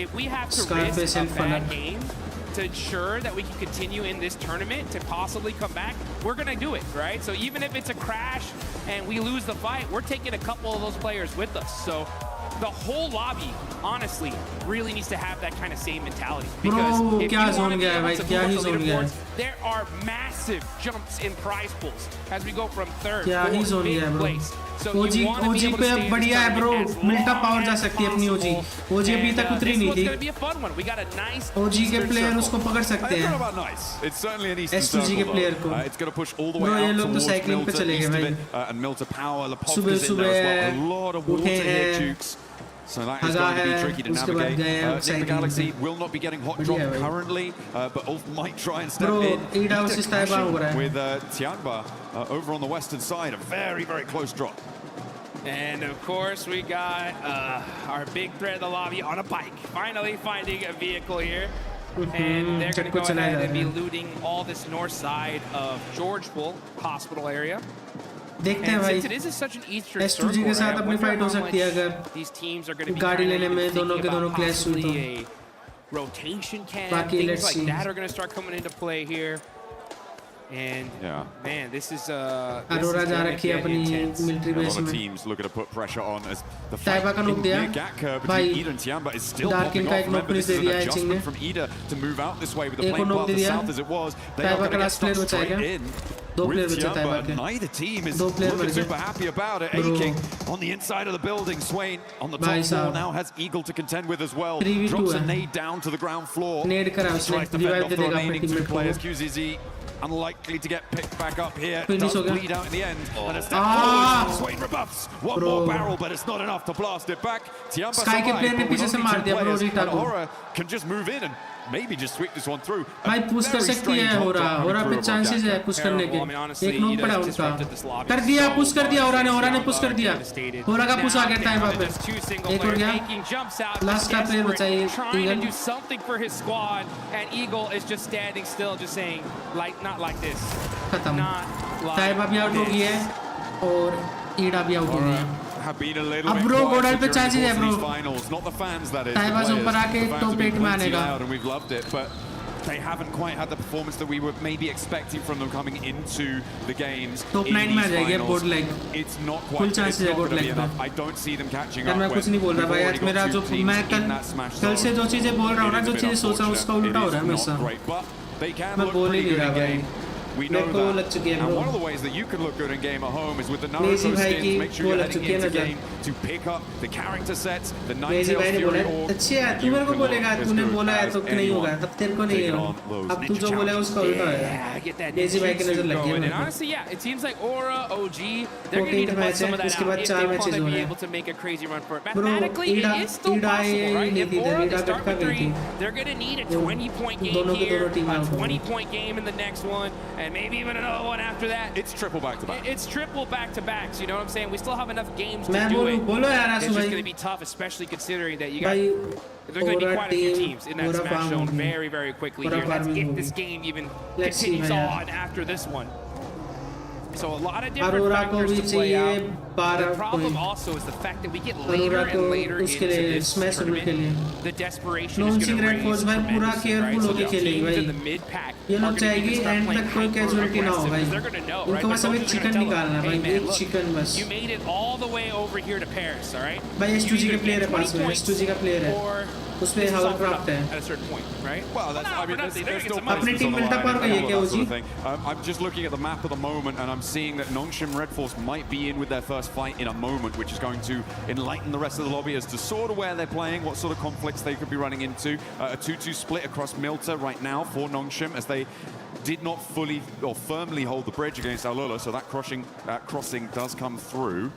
[SPEAKER 16] If we have to risk a bad game to ensure that we can continue in this tournament to possibly come back, we're going to do it, right? So even if it's a crash and we lose the fight, we're taking a couple of those players with us. So the whole lobby, honestly, really needs to have that kind of same mentality. Because if you want to be able to move up the leaderboards, there are massive jumps in prize pools as we go from third, fourth, fifth place. So you want to be able to stay in this tournament as long as possible.
[SPEAKER 3] OG अभी तक उतरी नहीं थी.
[SPEAKER 16] It's going to be a fun one. We got a nice
[SPEAKER 3] OG के player उसको पकड़ सकते हैं.
[SPEAKER 7] It's certainly an Eastern
[SPEAKER 3] S2G के प्लेयर को.
[SPEAKER 7] It's going to push all the way out towards Milta, east of it, and Milta Power, Lepovka's in there as well. A lot of water here, Jukes. So that is going to be tricky to navigate. Enigma Galaxy will not be getting hot drop currently, but Ulf might try and step in. With Tianba over on the western side, a very, very close drop.
[SPEAKER 16] And of course, we got our big threat of the lobby on a bike, finally finding a vehicle here. And they're going to go ahead and be looting all this north side of Georgeville Hospital area.
[SPEAKER 3] देखते हैं भाई S2G के साथ अपनी fight हो सकती है अगर गाड़ी लेने में दोनों के दोनों क्लैश हुई तो.
[SPEAKER 16] Rotation cam, things like that are going to start coming into play here. And man, this is
[SPEAKER 3] Aurora जा रखी है अपनी military base में.
[SPEAKER 7] Teams looking to put pressure on as the
[SPEAKER 3] Taiba का नुक दिया.
[SPEAKER 7] भाई
[SPEAKER 3] Darkin
[SPEAKER 7] Tiamba is still popping off. Remember, this is an adjustment from EDA to move out this way with the playing path as south as it was. They are going to get stuck straight in. With Tiamba, neither team is looking super happy about it. A-King on the inside of the building. Swain on the top floor now has Eagle to contend with as well. Drops a nade down to the ground floor. Tries to fend off the remaining two players. QZZ unlikely to get picked back up here. Does bleed out in the end. And a step forward. Swain rebuffs. One more barrel, but it's not enough to blast it back. Tiamba survived, and Aura can just move in and maybe just sweep this one through.
[SPEAKER 3] भाई push कर सकती है होरा पे chances है push करने के. एक नॉक पड़ा उसका. कर दिया पुश कर दिया होरा ने पुश कर दिया. होरा का पुश आ गया टाइम पे. एक और गया. लास्ट का प्लेयर बचा है.
[SPEAKER 16] Trying to do something for his squad, and Eagle is just standing still, just saying, like, not like this.
[SPEAKER 3] खत्म. टाइम भी आउट हो गई है और ईडा भी आउट हो गई है.
[SPEAKER 7] Have been a little bit
[SPEAKER 3] bro, GODL पे chances है bro.
[SPEAKER 7] Finals, not the fans that is.
[SPEAKER 3] Taiba ऊपर आके top 8 में आनेगा.
[SPEAKER 7] And we've loved it, but they haven't quite had the performance that we were maybe expecting from them coming into the games.
[SPEAKER 3] Top 9 में आ जाएगी board like.
[SPEAKER 7] It's not quite
[SPEAKER 3] board like पे.
[SPEAKER 7] I don't see them catching up.
[SPEAKER 3] मैं कुछ नहीं बोल रहा भाई आज मेरा जो मैं कल से जो चीजें बोल रहा हूँ ना जो चीजें सोच रहा हूँ उसका उल्टा हो रहा है हमेशा. मैं बोल ही नहीं रहा भाई.
[SPEAKER 7] We know that. And one of the ways that you can look good in game at home is with the Naruto skins. Make sure you're heading into game to pick up the character sets, the Ninetales Fury Orb.
[SPEAKER 3] अच्छा तू मेरे को बोलेगा तूने बोला है तो नहीं होगा तब तेरे को नहीं होगा. अब तू जो बोलेगा उसका उल्टा है. Lazy भाई की नजर लग गई.
[SPEAKER 16] And honestly, yeah, it seems like Aura, OG, they're going to need to put some of that out if they want to be able to make a crazy run for it. Mathematically, it is still possible, right? If Aura they start with 3, they're going to need a 20-point game here, a 20-point game in the next one. And maybe even another one after that.
[SPEAKER 7] It's triple back-to-back.
[SPEAKER 16] It's triple back-to-backs, you know what I'm saying? We still have enough games to do it. It's just going to be tough, especially considering that you got... There's going to be quite a few teams in that smash zone very, very quickly here. That's if this game even continues on after this one. So a lot of different factors to play out. The problem also is the fact that we get later and later into this tournament. The desperation is going to raise tremendously, right? So the teams in the mid-pack are going to need to start playing hyper-aggressive because they're going to know, right? The coaches are going to tell them, hey man, look, you made it all the way over here to Paris, all right?
[SPEAKER 3] भाई S2G का player है पास में. S2G का player है. उसमें हावर craft है.
[SPEAKER 16] At a certain point, right?
[SPEAKER 7] Well, that's, I mean, there's still
[SPEAKER 3] अपनी team buildup कर गई है क्या उसी?
[SPEAKER 7] I'm just looking at the map at the moment, and I'm seeing that Nongshim Red Force might be in with their first fight in a moment, which is going to enlighten the rest of the lobby as to sort of where they're playing, what sort of conflicts they could be running into. A 2-2 split across Milta right now for Nongshim, as they did not fully or firmly hold the bridge against Alula, so that crossing does come through.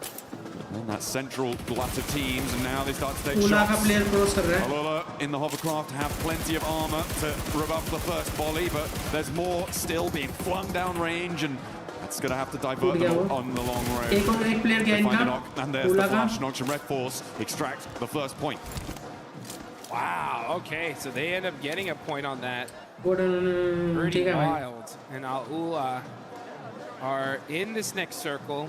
[SPEAKER 7] And that central glut of teams, and now they start to take shots. Alula in the hovercraft have plenty of armor to rebuff the first volley, but there's more still being flung down range, and it's going to have to divert them on the long road. They find a knock, and there's the flash. Nongshim Red Force extract the first point.
[SPEAKER 16] Wow, okay, so they end up getting a point on that. Pretty wild. And Alula are in this next circle.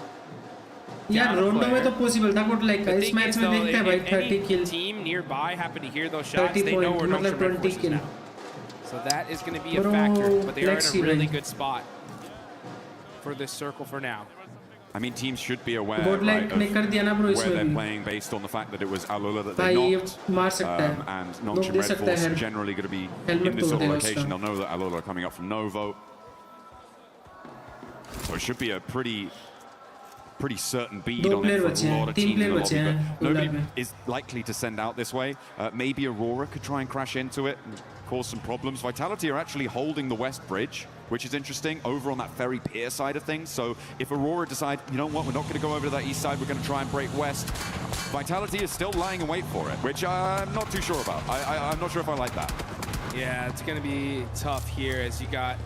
[SPEAKER 3] यार रोंडो में तो possible था but like इस match में देखते हैं भाई 30 किल
[SPEAKER 16] team nearby happen to hear those shots they know we're not 20 kill. So that is going to be a factor, but they are in a really good spot for this circle for now.
[SPEAKER 7] I mean, teams should be aware right, of where they're playing based on the fact that it was Alula that they knocked, and Nongshim Red Force generally going to be in this sort of location. They'll know that Alula are coming up from Novo, so it should be a pretty certain bead on it for a lot of teams in the lobby, but nobody is likely to send out this way. Maybe Aurora could try and crash into it and cause some problems. Vitality are actually holding the west bridge, which is interesting, over on that ferry pier side of things. So if Aurora decide, you know what, we're not going to go over to that east side, we're going to try and break west, Vitality is still lying in wait for it, which I'm not too sure about. I'm not sure if I like that.
[SPEAKER 16] Yeah, it's going to be tough here as you got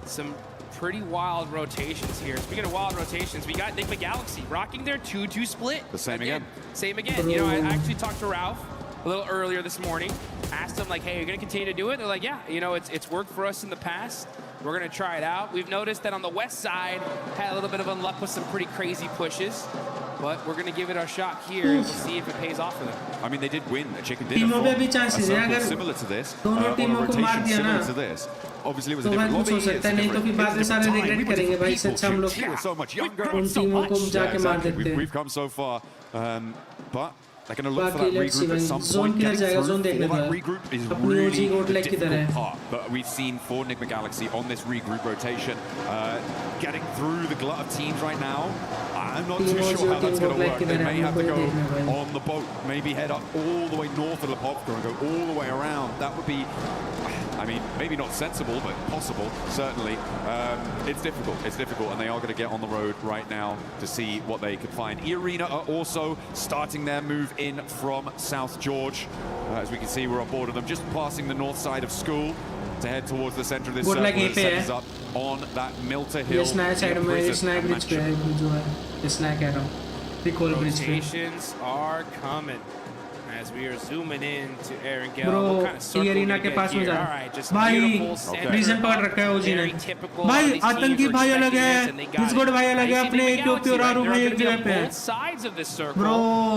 [SPEAKER 16] some pretty wild rotations here. Speaking of wild rotations, we got Enigma Galaxy rocking their 2-2 split.
[SPEAKER 7] The same again.
[SPEAKER 16] Same again. You know, I actually talked to Ralph a little earlier this morning. Asked him, like, hey, are you going to continue to do it? They're like, yeah, you know, it's worked for us in the past. We're going to try it out. We've noticed that on the west side, had a little bit of unluck with some pretty crazy pushes. But we're going to give it our shot here and we'll see if it pays off for them.
[SPEAKER 7] I mean, they did win a chicken
[SPEAKER 3] टीमों
[SPEAKER 7] dinner
[SPEAKER 3] पे भी
[SPEAKER 7] from a
[SPEAKER 3] chances हैं
[SPEAKER 7] circle
[SPEAKER 3] अगर
[SPEAKER 7] similar to this,
[SPEAKER 3] दोनों
[SPEAKER 7] on a
[SPEAKER 3] टीमों को मार
[SPEAKER 7] rotation
[SPEAKER 3] दिया ना
[SPEAKER 7] similar to this. Obviously, it was a
[SPEAKER 3] तो भाई
[SPEAKER 7] different
[SPEAKER 3] कुछ हो
[SPEAKER 7] lobby.
[SPEAKER 3] सकता है नहीं तो फिर बाद में सारे रिग्रेट करेंगे भाई इससे अच्छा हम लोग
[SPEAKER 7] so much younger.
[SPEAKER 3] उन टीमों को जाके मार
[SPEAKER 7] exactly.
[SPEAKER 3] देते हैं
[SPEAKER 7] We've come so far, but they're going to look for
[SPEAKER 3] बाकी
[SPEAKER 7] that
[SPEAKER 3] let's see
[SPEAKER 7] regroup at
[SPEAKER 3] भाई
[SPEAKER 7] some
[SPEAKER 3] जोन
[SPEAKER 7] point.
[SPEAKER 3] किधर
[SPEAKER 7] Getting
[SPEAKER 3] जाएगा
[SPEAKER 7] through
[SPEAKER 3] जोन देखने
[SPEAKER 7] for
[SPEAKER 3] दो
[SPEAKER 7] that regroup is
[SPEAKER 3] अपनी
[SPEAKER 7] really
[SPEAKER 3] ओजी गोड
[SPEAKER 7] the
[SPEAKER 3] लाइक किधर
[SPEAKER 7] difficult
[SPEAKER 3] है
[SPEAKER 7] part that we've seen for Enigma Galaxy on this regroup rotation. Getting through the glut of teams right now. I'm not too sure how that's going to work. They may have to go on the boat, maybe head up all the way north of Lepovka and go all the way around. That would be, I mean, maybe not sensible, but possible, certainly. It's difficult, and they are going to get on the road right now to see what they could find. E-Arena are also starting their move in from South George. As we can see, we're on board of them, just passing the north side of school to head towards the center of this circle that sets us up on that Milter Hill.
[SPEAKER 3] Yes, nice side में इस नए bridge पे है जो है इस नए कह रहा हूँ रिकॉल ब्रिज पे
[SPEAKER 16] Rotations are coming as we are zooming in to Aaron Gale.
[SPEAKER 3] Bro,
[SPEAKER 16] What kind of circle
[SPEAKER 3] ये
[SPEAKER 16] do
[SPEAKER 3] अरीना
[SPEAKER 16] we
[SPEAKER 3] के
[SPEAKER 16] get
[SPEAKER 3] पास में
[SPEAKER 16] here?
[SPEAKER 3] जा
[SPEAKER 16] All right, just
[SPEAKER 3] भाई
[SPEAKER 16] beautiful center
[SPEAKER 3] रीजन पकड़
[SPEAKER 16] up,
[SPEAKER 3] रखा है ओजी ने
[SPEAKER 16] very typical.
[SPEAKER 3] भाई
[SPEAKER 16] All these
[SPEAKER 3] आतंकी
[SPEAKER 16] teams were
[SPEAKER 3] भाई अलग
[SPEAKER 16] expecting
[SPEAKER 3] है
[SPEAKER 16] this and they got
[SPEAKER 3] Discord
[SPEAKER 16] it.
[SPEAKER 3] भाई अलग है
[SPEAKER 16] Now, you
[SPEAKER 3] अपने
[SPEAKER 16] see Enigma
[SPEAKER 3] इथियोपिया और
[SPEAKER 16] Galaxy,
[SPEAKER 3] आरू
[SPEAKER 16] right?
[SPEAKER 3] भाई
[SPEAKER 16] They're
[SPEAKER 3] एक
[SPEAKER 16] gonna be
[SPEAKER 3] जगह
[SPEAKER 16] on
[SPEAKER 3] पे है
[SPEAKER 16] both sides of this circle.
[SPEAKER 3] Bro,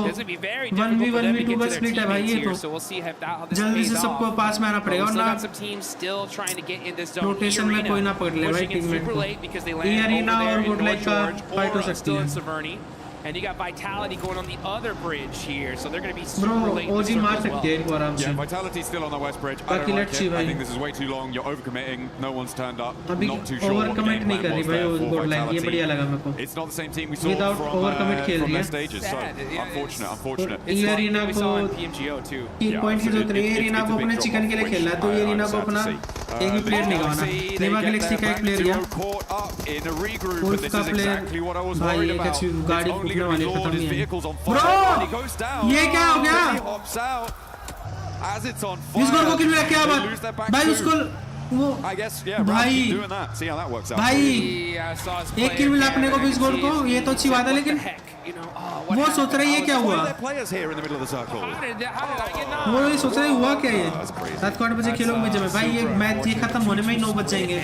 [SPEAKER 16] It's gonna be very difficult for them to get
[SPEAKER 3] 1v1v2
[SPEAKER 16] to
[SPEAKER 3] का
[SPEAKER 16] their
[SPEAKER 3] split है भाई
[SPEAKER 16] teammates
[SPEAKER 3] ये
[SPEAKER 16] here,
[SPEAKER 3] तो
[SPEAKER 16] so we'll see how this
[SPEAKER 3] जल्दी
[SPEAKER 16] pays
[SPEAKER 3] से सबको
[SPEAKER 16] off.
[SPEAKER 3] पास में आना
[SPEAKER 16] But
[SPEAKER 3] पड़ेगा
[SPEAKER 16] we still
[SPEAKER 3] वरना
[SPEAKER 16] got some teams still trying to get in this zone.
[SPEAKER 3] Rotation में कोई ना पकड़ ले भाई
[SPEAKER 16] pushing in
[SPEAKER 3] टीममेट
[SPEAKER 16] super
[SPEAKER 3] को
[SPEAKER 16] late because they
[SPEAKER 3] ये
[SPEAKER 16] land over
[SPEAKER 3] अरीना
[SPEAKER 16] there
[SPEAKER 3] और
[SPEAKER 16] in
[SPEAKER 3] गुड लाइक
[SPEAKER 16] North
[SPEAKER 3] का
[SPEAKER 16] George
[SPEAKER 3] फाइट हो
[SPEAKER 16] or
[SPEAKER 3] सकती
[SPEAKER 16] still
[SPEAKER 3] है
[SPEAKER 16] in Severny. And you got Vitality going on the other bridge here, so they're going to be
[SPEAKER 3] Bro,
[SPEAKER 16] super late in the
[SPEAKER 3] OG
[SPEAKER 16] circle
[SPEAKER 3] मार
[SPEAKER 16] as
[SPEAKER 3] सकती है
[SPEAKER 16] well.
[SPEAKER 3] इनको आराम से
[SPEAKER 7] Yeah, Vitality's still on the west bridge. I
[SPEAKER 3] बाकी
[SPEAKER 7] don't like
[SPEAKER 3] let's see
[SPEAKER 7] it. I
[SPEAKER 3] भाई
[SPEAKER 7] think this is way too long. You're overcommitting. No one's turned up.
[SPEAKER 3] अभी
[SPEAKER 7] Not too sure
[SPEAKER 3] over
[SPEAKER 7] what the
[SPEAKER 3] commit
[SPEAKER 7] game
[SPEAKER 3] नहीं
[SPEAKER 7] plan
[SPEAKER 3] कर रही
[SPEAKER 7] was
[SPEAKER 3] भाई
[SPEAKER 7] there
[SPEAKER 3] वो
[SPEAKER 7] for
[SPEAKER 3] good like ये
[SPEAKER 7] Vitality.
[SPEAKER 3] बढ़िया लगा मेरे को
[SPEAKER 7] It's not the same team we saw
[SPEAKER 3] Without over commit खेल
[SPEAKER 7] from
[SPEAKER 3] रही
[SPEAKER 7] their
[SPEAKER 3] है
[SPEAKER 7] stages. So unfortunate.
[SPEAKER 3] ये अरीना को
[SPEAKER 16] PMGO too.
[SPEAKER 3] 3 पॉइंट की जरूरत नहीं है अरीना को अपने चिकन के लिए खेलना है तो ये अरीना को अपना एक भी प्लेयर नहीं गवाना नेमा गैलेक्सी का एक प्लेयर गया उल्फ का प्लेयर भाई ये कैसी गाड़ी फूटने वाली खत्म ही है ब्रो ये क्या हो गया इस गोल को किल मिला क्या बात भाई उसको वो भाई भाई एक किल मिला अपने को भी इस गोल को ये तो अच्छी बात है लेकिन वो सोच रहा है ये क्या हुआ वो ये सोच रहा है हुआ क्या ये रात को 8 बजे खेलोगे जब भाई ये मैच ये खत्म होने में ही 9 बज जाएंगे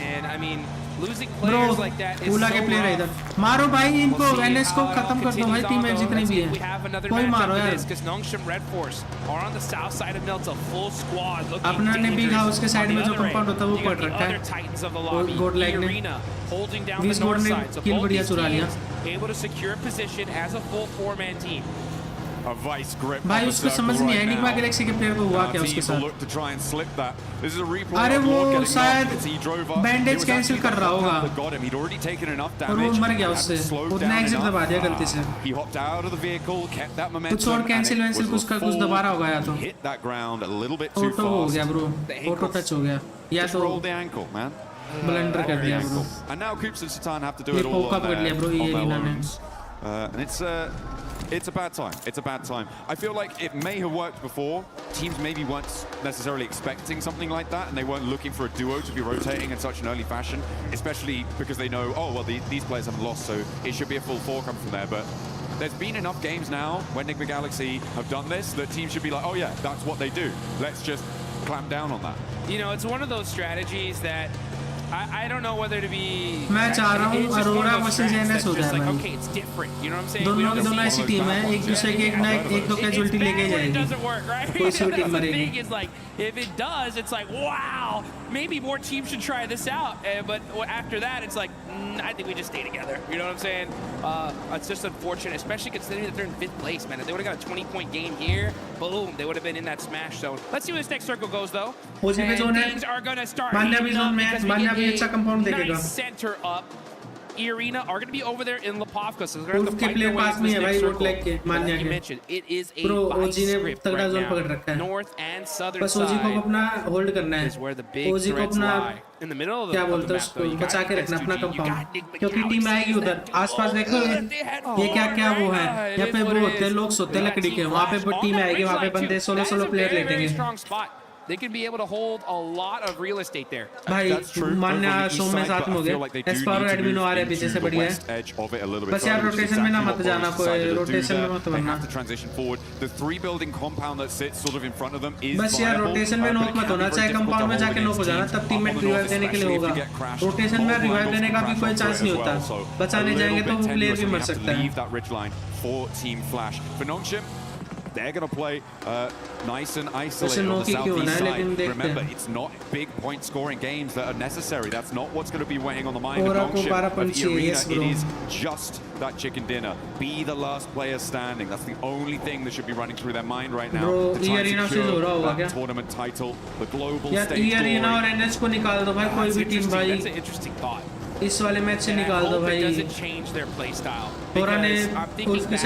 [SPEAKER 3] ब्रो पूला के प्लेयर है इधर मारो भाई इनको एनएस को खत्म कर दो भाई टीम में जितने भी है कोई मारो यार अपना ने बिग हाउस के साइड में जो कंपाउंड होता है वो पड़ रखा है गोड लाइक ने 20 गोड ने किल बढ़िया चुरा लिया
[SPEAKER 16] able to secure position as a full four-man team.
[SPEAKER 7] A vice grip
[SPEAKER 3] भाई उसको समझ नहीं आया एनिग्मा गैलेक्सी के प्लेयर को हुआ क्या उसके साथ अरे वो शायद बैंडेज कैंसिल कर रहा होगा और वो मर गया उससे उतना एग्जिट दबा दिया गलती से कुछ और कैंसिल वैंसिल कुछ दबा रहा होगा या तो ऑटो हो गया ब्रो ऑटो टच हो गया या तो ब्लंडर कर दिया ब्रो ये पोका पकड़ लिया ब्रो ये रीना ने
[SPEAKER 7] It's a bad time. It's a bad time. I feel like it may have worked before. Teams maybe weren't necessarily expecting something like that, and they weren't looking for a duo to be rotating in such an early fashion, especially because they know, oh, well, these players haven't lost, so it should be a full 4 coming from there. But there's been enough games now when Enigma Galaxy have done this that teams should be like, oh, yeah, that's what they do. Let's just clamp down on that.
[SPEAKER 16] You know, it's one of those strategies that I don't know whether to be.
[SPEAKER 3] मैं चाह रहा हूँ Arora versus NS हो जाए भाई
[SPEAKER 16] okay, it's different. You know what I'm saying?
[SPEAKER 3] दोनों ऐसी team है एक दूसरे के एक दो कैजुअलिटी लेके जाएगी कोई सी भी team मरेगी
[SPEAKER 16] if it does it's like wow maybe more teams should try this out but after that it's like I think we just stay together, you know what I'm saying? It's just unfortunate, especially considering that they're in 5th place, man. If they would have got a 20-point game here, boom, they would have been in that smash zone. Let's see where this next circle goes though. And things are gonna start heating up because we get a nice center up. E-Arena are going to be over there in Lepovka, so they're going to have to fight their way to this next circle. Like you mentioned, it is a vice grip right now. North and southern
[SPEAKER 3] बस ओजी को अपना hold करना
[SPEAKER 16] is where the big threats lie. In the middle of
[SPEAKER 3] क्या
[SPEAKER 16] the
[SPEAKER 3] बोलते हैं
[SPEAKER 16] map,
[SPEAKER 3] उसको
[SPEAKER 16] though, you
[SPEAKER 3] बचा
[SPEAKER 16] got
[SPEAKER 3] के रखना अपना
[SPEAKER 16] STG, you
[SPEAKER 3] कंपाउंड
[SPEAKER 16] got
[SPEAKER 3] क्योंकि टीम आएगी उधर आसपास देखो ये क्या क्या वो है यहाँ पे वो होते हैं लोग सोते हैं लकड़ी के वहाँ पे टीम आएगी वहाँ पे बंदे 16 player लेटेंगे
[SPEAKER 16] they can be able to hold a lot of real estate there.
[SPEAKER 3] भाई मान्या शो में साथ में हो गया एस्पारो एडमिनो आ रहे हैं पीछे से बढ़िया है बस यार रोटेशन में ना मत जाना कोई रोटेशन में मत बनना बस यार रोटेशन में नॉक मत होना चाहे कंपाउंड में जाके नॉक हो जाना तब टीममेट रिवाइव देने के लिए होगा रोटेशन में रिवाइव देने का भी कोई चांस नहीं होता बचाने जाएंगे तो वो प्लेयर भी मर सकता है
[SPEAKER 7] They're going to play nice and isolated on the southeast side. Remember, it's not big point-scoring games that are necessary. That's not what's going to be weighing on the mind of Nongshim. But Irina, it is just that chicken dinner. Be the last player standing. That's the only thing that should be running through their mind right now. To try and secure that tournament title, the global stage
[SPEAKER 3] Irina और NS को निकाल दो भाई कोई भी team भाई.
[SPEAKER 16] That's an interesting thought.
[SPEAKER 3] इस वाले मैच से निकाल दो भाई.
[SPEAKER 16] Doesn't change their play style.
[SPEAKER 3] Because I'm
[SPEAKER 16] thinking back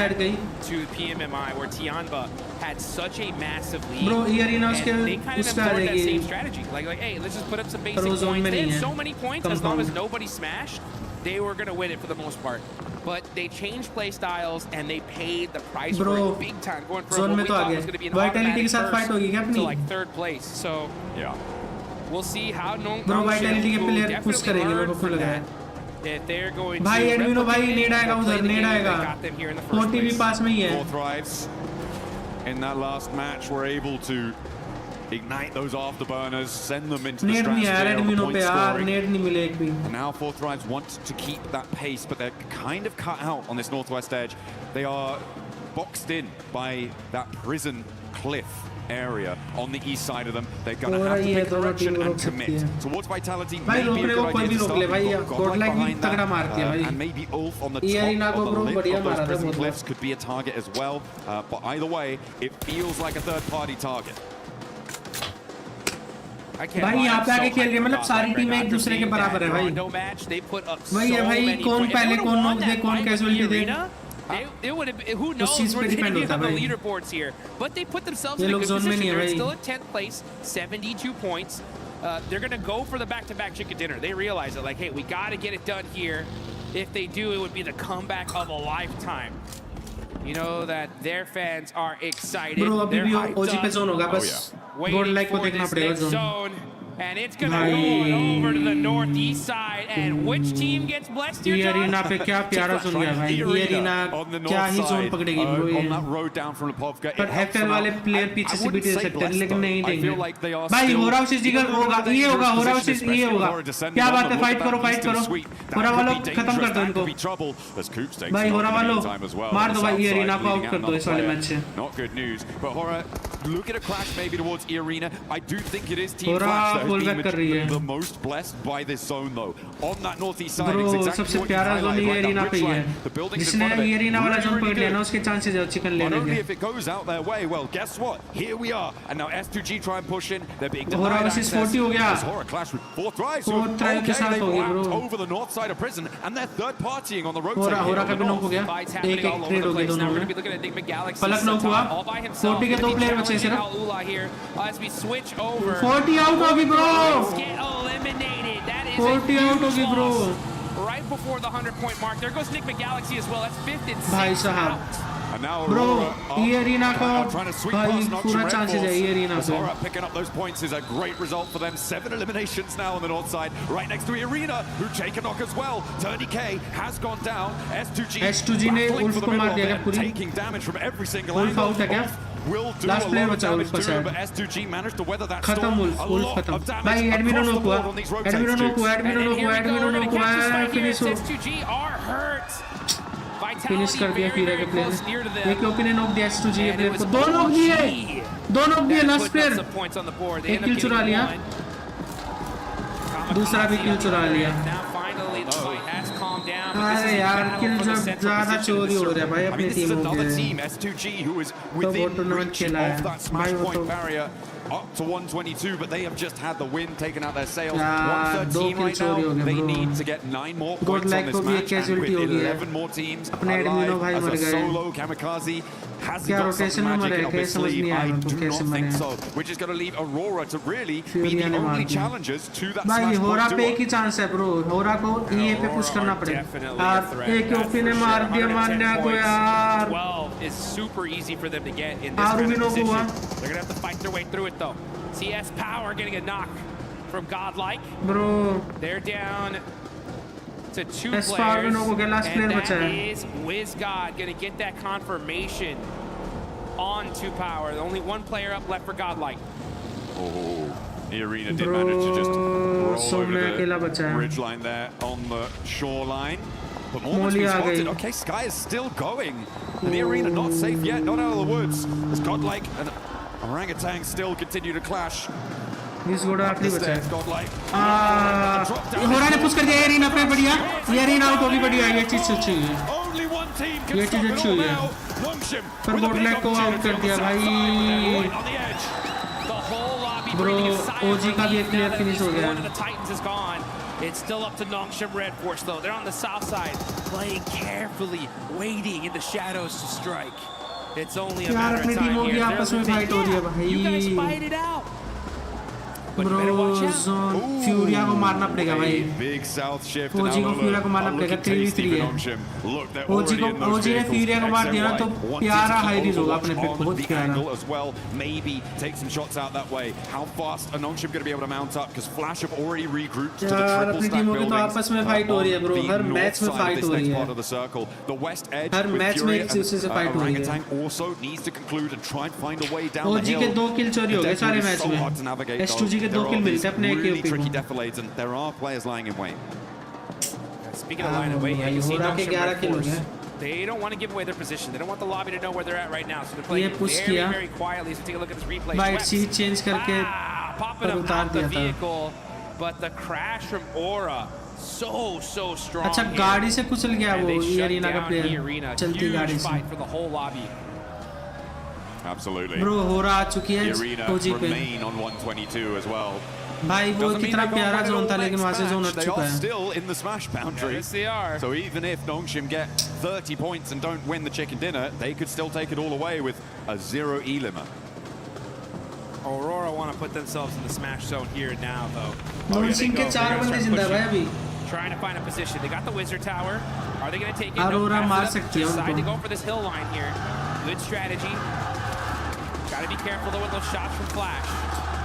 [SPEAKER 16] to PMMI where Tianba had such a massive lead.
[SPEAKER 3] Bro, Irina
[SPEAKER 16] and they kind of employed that same strategy. Like, hey, let's just put up some basic points. They had so many points as long as nobody smashed, they were going to win it for the most part. But they changed play styles and they paid the price for it big time, going from what we thought was going to be an automatic first to like third place. So, yeah. We'll see how Nongshim will definitely if they're going to
[SPEAKER 3] भाई एडमिनो भाई नेड आएगा उधर नेड आएगा 40 भी पास में ही है
[SPEAKER 7] in that last match were able to ignite those afterburners, send them into the stratosphere on the point scoring. And now Four Thrives want to keep that pace, but they're kind of cut out on this northwest edge. They are boxed in by that prison cliff area on the east side of them. They're going to have to make a correction and commit towards Vitality. Maybe a good idea to start with God behind that, and maybe Ulf on the top of the lip of those prison cliffs could be a target as well. But either way, it feels like a third-party target.
[SPEAKER 3] भाई यहाँ पे आके खेल रहे हैं मतलब सारी टीमें एक दूसरे के बराबर है भाई वही है भाई कौन पहले कौन नॉक दे कौन casualty they
[SPEAKER 16] It would have been, who knows where they're going to be on the leaderboards here. But they put themselves in a good position. They're still at 10th place, 72 points. They're going to go for the back-to-back chicken dinner. They realize that, like, hey, we got to get it done here. If they do, it would be the comeback of a lifetime. You know that their fans are excited.
[SPEAKER 3] Bro,
[SPEAKER 16] they're hyped
[SPEAKER 3] up.
[SPEAKER 16] Waiting for this next zone. And it's going to go over to the northeast side. And which team gets blessed here, John?
[SPEAKER 3] Irina पे क्या प्यारा सुन गया भाई Irina क्या ही zone पकड़ेगी bro ये पर FL वाले player पीछे से भी दे सकते हैं लेकिन नहीं देंगे भाई हो रहा उसी जिगर होगा ये होगा हो रहा उसी ये होगा क्या बात है फाइट करो हो रहा वालों खत्म कर दो इनको भाई हो रहा वालों मार दो भाई Irina को आउट कर दो इस वाले मैच से
[SPEAKER 7] not good news but Hora look at a clash maybe towards Irina. I do think it is Team Flash that has been the most blessed by this zone though. On that northeast side, it's exactly what you highlight right now. The buildings in front of it really only if it goes out their way. Well, guess what? Here we are. And now S2G try and push in. They're being denied access. There's Hora clash with Four Thrives. Okay, they've lapped over the north side of prison and they're third partying on the rotate here on the north.
[SPEAKER 16] Fights happening all over the place. Now we're going to be looking at Enigma Galaxy all by himself. Here as we switch over.
[SPEAKER 3] 40 out होगी bro.
[SPEAKER 16] Get eliminated. That is
[SPEAKER 3] 40 out होगी bro.
[SPEAKER 16] Right before the 100-point mark. There goes Enigma Galaxy as well. That's 5th and 6th.
[SPEAKER 3] भाई साहब.
[SPEAKER 7] And now
[SPEAKER 3] bro,
[SPEAKER 7] Irina
[SPEAKER 3] trying to sweep past Nocturne Red Force.
[SPEAKER 7] Zora picking up those points is a great result for them. 7 eliminations now on the north side, right next to Irina, who take a knock as well. Turny K has gone down. S2G
[SPEAKER 3] ने Ulf को मार दिया पूरी.
[SPEAKER 7] Taking damage from every single
[SPEAKER 3] Ulf out है क्या?
[SPEAKER 7] Will do a lot of damage to him, but S2G managed to weather that storm. A lot of damage across the board on these rotates.
[SPEAKER 16] S2G are hurt.
[SPEAKER 3] Finish कर दिया पीरा के player ने एक open knock दिया S2G player को दो knock दिए लास्ट प्लेयर एक किल चुरा लिया दूसरा भी किल चुरा लिया अरे यार किल जब ज़्यादा चोरी हो रहा है भाई अपनी टीम के तो वो टूर्नामेंट खेला है भाई वो तो
[SPEAKER 7] up to 122, but they have just had the win taken out their sails. 113 right now. They need to get 9 more points on this match, and with 11 more teams alive as a solo kamikaze. Has he got some magic up his sleeve? I do not think so. Which is going to leave Aurora to really be the only challengers to that Smash
[SPEAKER 3] Hora पे एक ही chance है bro. Hora को ये पे push करना पड़ेगा. और एक ओपन ने मार दिया मान्या को यार.
[SPEAKER 16] 12 is super easy for them to get in this kind of position. They're going to have to fight their way through it though. CS Power getting a knock from Godlike.
[SPEAKER 3] Bro.
[SPEAKER 16] They're down to 2
[SPEAKER 3] S
[SPEAKER 16] players.
[SPEAKER 3] Power no ho last player
[SPEAKER 16] And
[SPEAKER 3] bacha
[SPEAKER 16] that
[SPEAKER 3] hai.
[SPEAKER 16] is WizGod gonna get that confirmation on 2 Power. Only 1 player up left for Godlike.
[SPEAKER 7] Oh, the arena did manage to just roll over the ridge line there on the shoreline. But more must be spotted. Okay, Sky is still going. And the arena not safe yet, not out of the woods. As Godlike and Orangutan still continue to clash.
[SPEAKER 3] This गोड़ा आखिरी बचा है।
[SPEAKER 7] Godlike.
[SPEAKER 3] होरा ने push कर दिया arena पे बढ़िया। ये एरिना आउट होगी बढ़िया। ये चीज़ अच्छी है। ये चीज़ अच्छी हुई है। पर बोर्डलैक को आउट कर दिया भाई। Bro, OG का भी एक प्लेयर फिनिश हो गया।
[SPEAKER 16] One of the Titans is gone. It's still up to Nongshim Red Force though. They're on the south side, playing carefully, waiting in the shadows to strike. It's only a matter of time here.
[SPEAKER 3] आपस में fight हो रही है भाई।
[SPEAKER 16] You guys fight it out.
[SPEAKER 3] Bro, Zone Furia को मारना पड़ेगा भाई।
[SPEAKER 7] Big south shift.
[SPEAKER 3] OG को Furia को मारना पड़ेगा 3v3 है। OG ने Furia को मार दिया ना तो प्यारा हाइरीज होगा अपने पे बहुत प्यारा।
[SPEAKER 7] As well, maybe take some shots out that way. How fast are Nongshim going to be able to mount up? Because Flash have already regrouped to the triple stack buildings.
[SPEAKER 3] तो आपस में फाइट हो रही है bro, हर match में fight हो रही है।
[SPEAKER 7] The west edge
[SPEAKER 3] her match में एक दूसरे से फाइट हो रही है।
[SPEAKER 7] Orangutan also needs to conclude and try and find a way down the hill.
[SPEAKER 3] OG के 2 किल चोरी हो गए सारे मैच में। S2G के 2 किल मिलते हैं अपने एक
[SPEAKER 7] really tricky defilades, and there are players lying in wait.
[SPEAKER 16] Speaking of lying in wait, you see Nongshim Red Force. They don't want to give away their position. They don't want the lobby to know where they're at right now. So they're playing very, very quietly. So take a look at this replay.
[SPEAKER 3] White seat change करके
[SPEAKER 16] popping up out the vehicle, but the crash from Aura so strong.
[SPEAKER 3] अच्छा गाड़ी से कुचल गया वो ये arena का player चलती गाड़ी से।
[SPEAKER 16] Fight for the whole lobby.
[SPEAKER 7] Absolutely.
[SPEAKER 3] Bro हो रहा चुकी है OG पे।
[SPEAKER 7] Remain on 122 as well.
[SPEAKER 3] भाई वो कितना प्यारा जोन था लेकिन वहाँ से जोन हट चुका है।
[SPEAKER 7] Still in the smash boundary.
[SPEAKER 16] Yes, they are.
[SPEAKER 7] So even if Nongshim get 30 points and don't win the chicken dinner, they could still take it all away with a 0 E-limit.
[SPEAKER 16] Aurora want to put themselves in the smash zone here and now, though.
[SPEAKER 3] Nongshim के 4 बंदे जिंदा भाई अभी।
[SPEAKER 16] Trying to find a position. They got the Wizard Tower. Are they going to take it?
[SPEAKER 3] Aurora मार सकती है
[SPEAKER 16] Decide to
[SPEAKER 3] उनको।
[SPEAKER 16] go for this hill line here. Good strategy. Got to be careful though with those shots from Flash.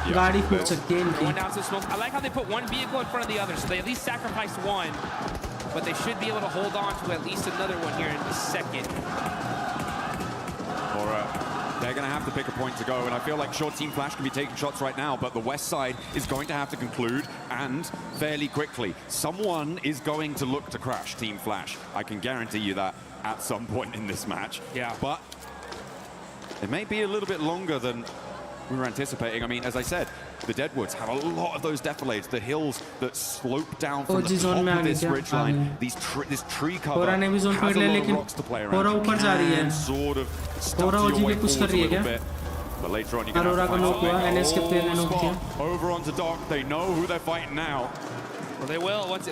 [SPEAKER 3] गाड़ी फूट सकती है इनकी।
[SPEAKER 16] Going down to the smoke. I like how they put one vehicle in front of the other, so they at least sacrificed one, but they should be able to hold on to at least another one here in the second.
[SPEAKER 7] They're going to have to pick a point to go, and I feel like sure Team Flash can be taking shots right now, but the west side is going to have to conclude, and fairly quickly. Someone is going to look to crash Team Flash. I can guarantee you that at some point in this match.
[SPEAKER 16] Yeah.
[SPEAKER 7] But it may be a little bit longer than we were anticipating. I mean, as I said, the Deadwoods have a lot of those defilades, the hills that slope down from the top of this ridgeline. This tree cover has a lot of rocks to play around. Can sort of stuff your way forward a little bit. But later on, you're going to have to find over onto Doc. They know who they're fighting now.
[SPEAKER 16] Well, they will once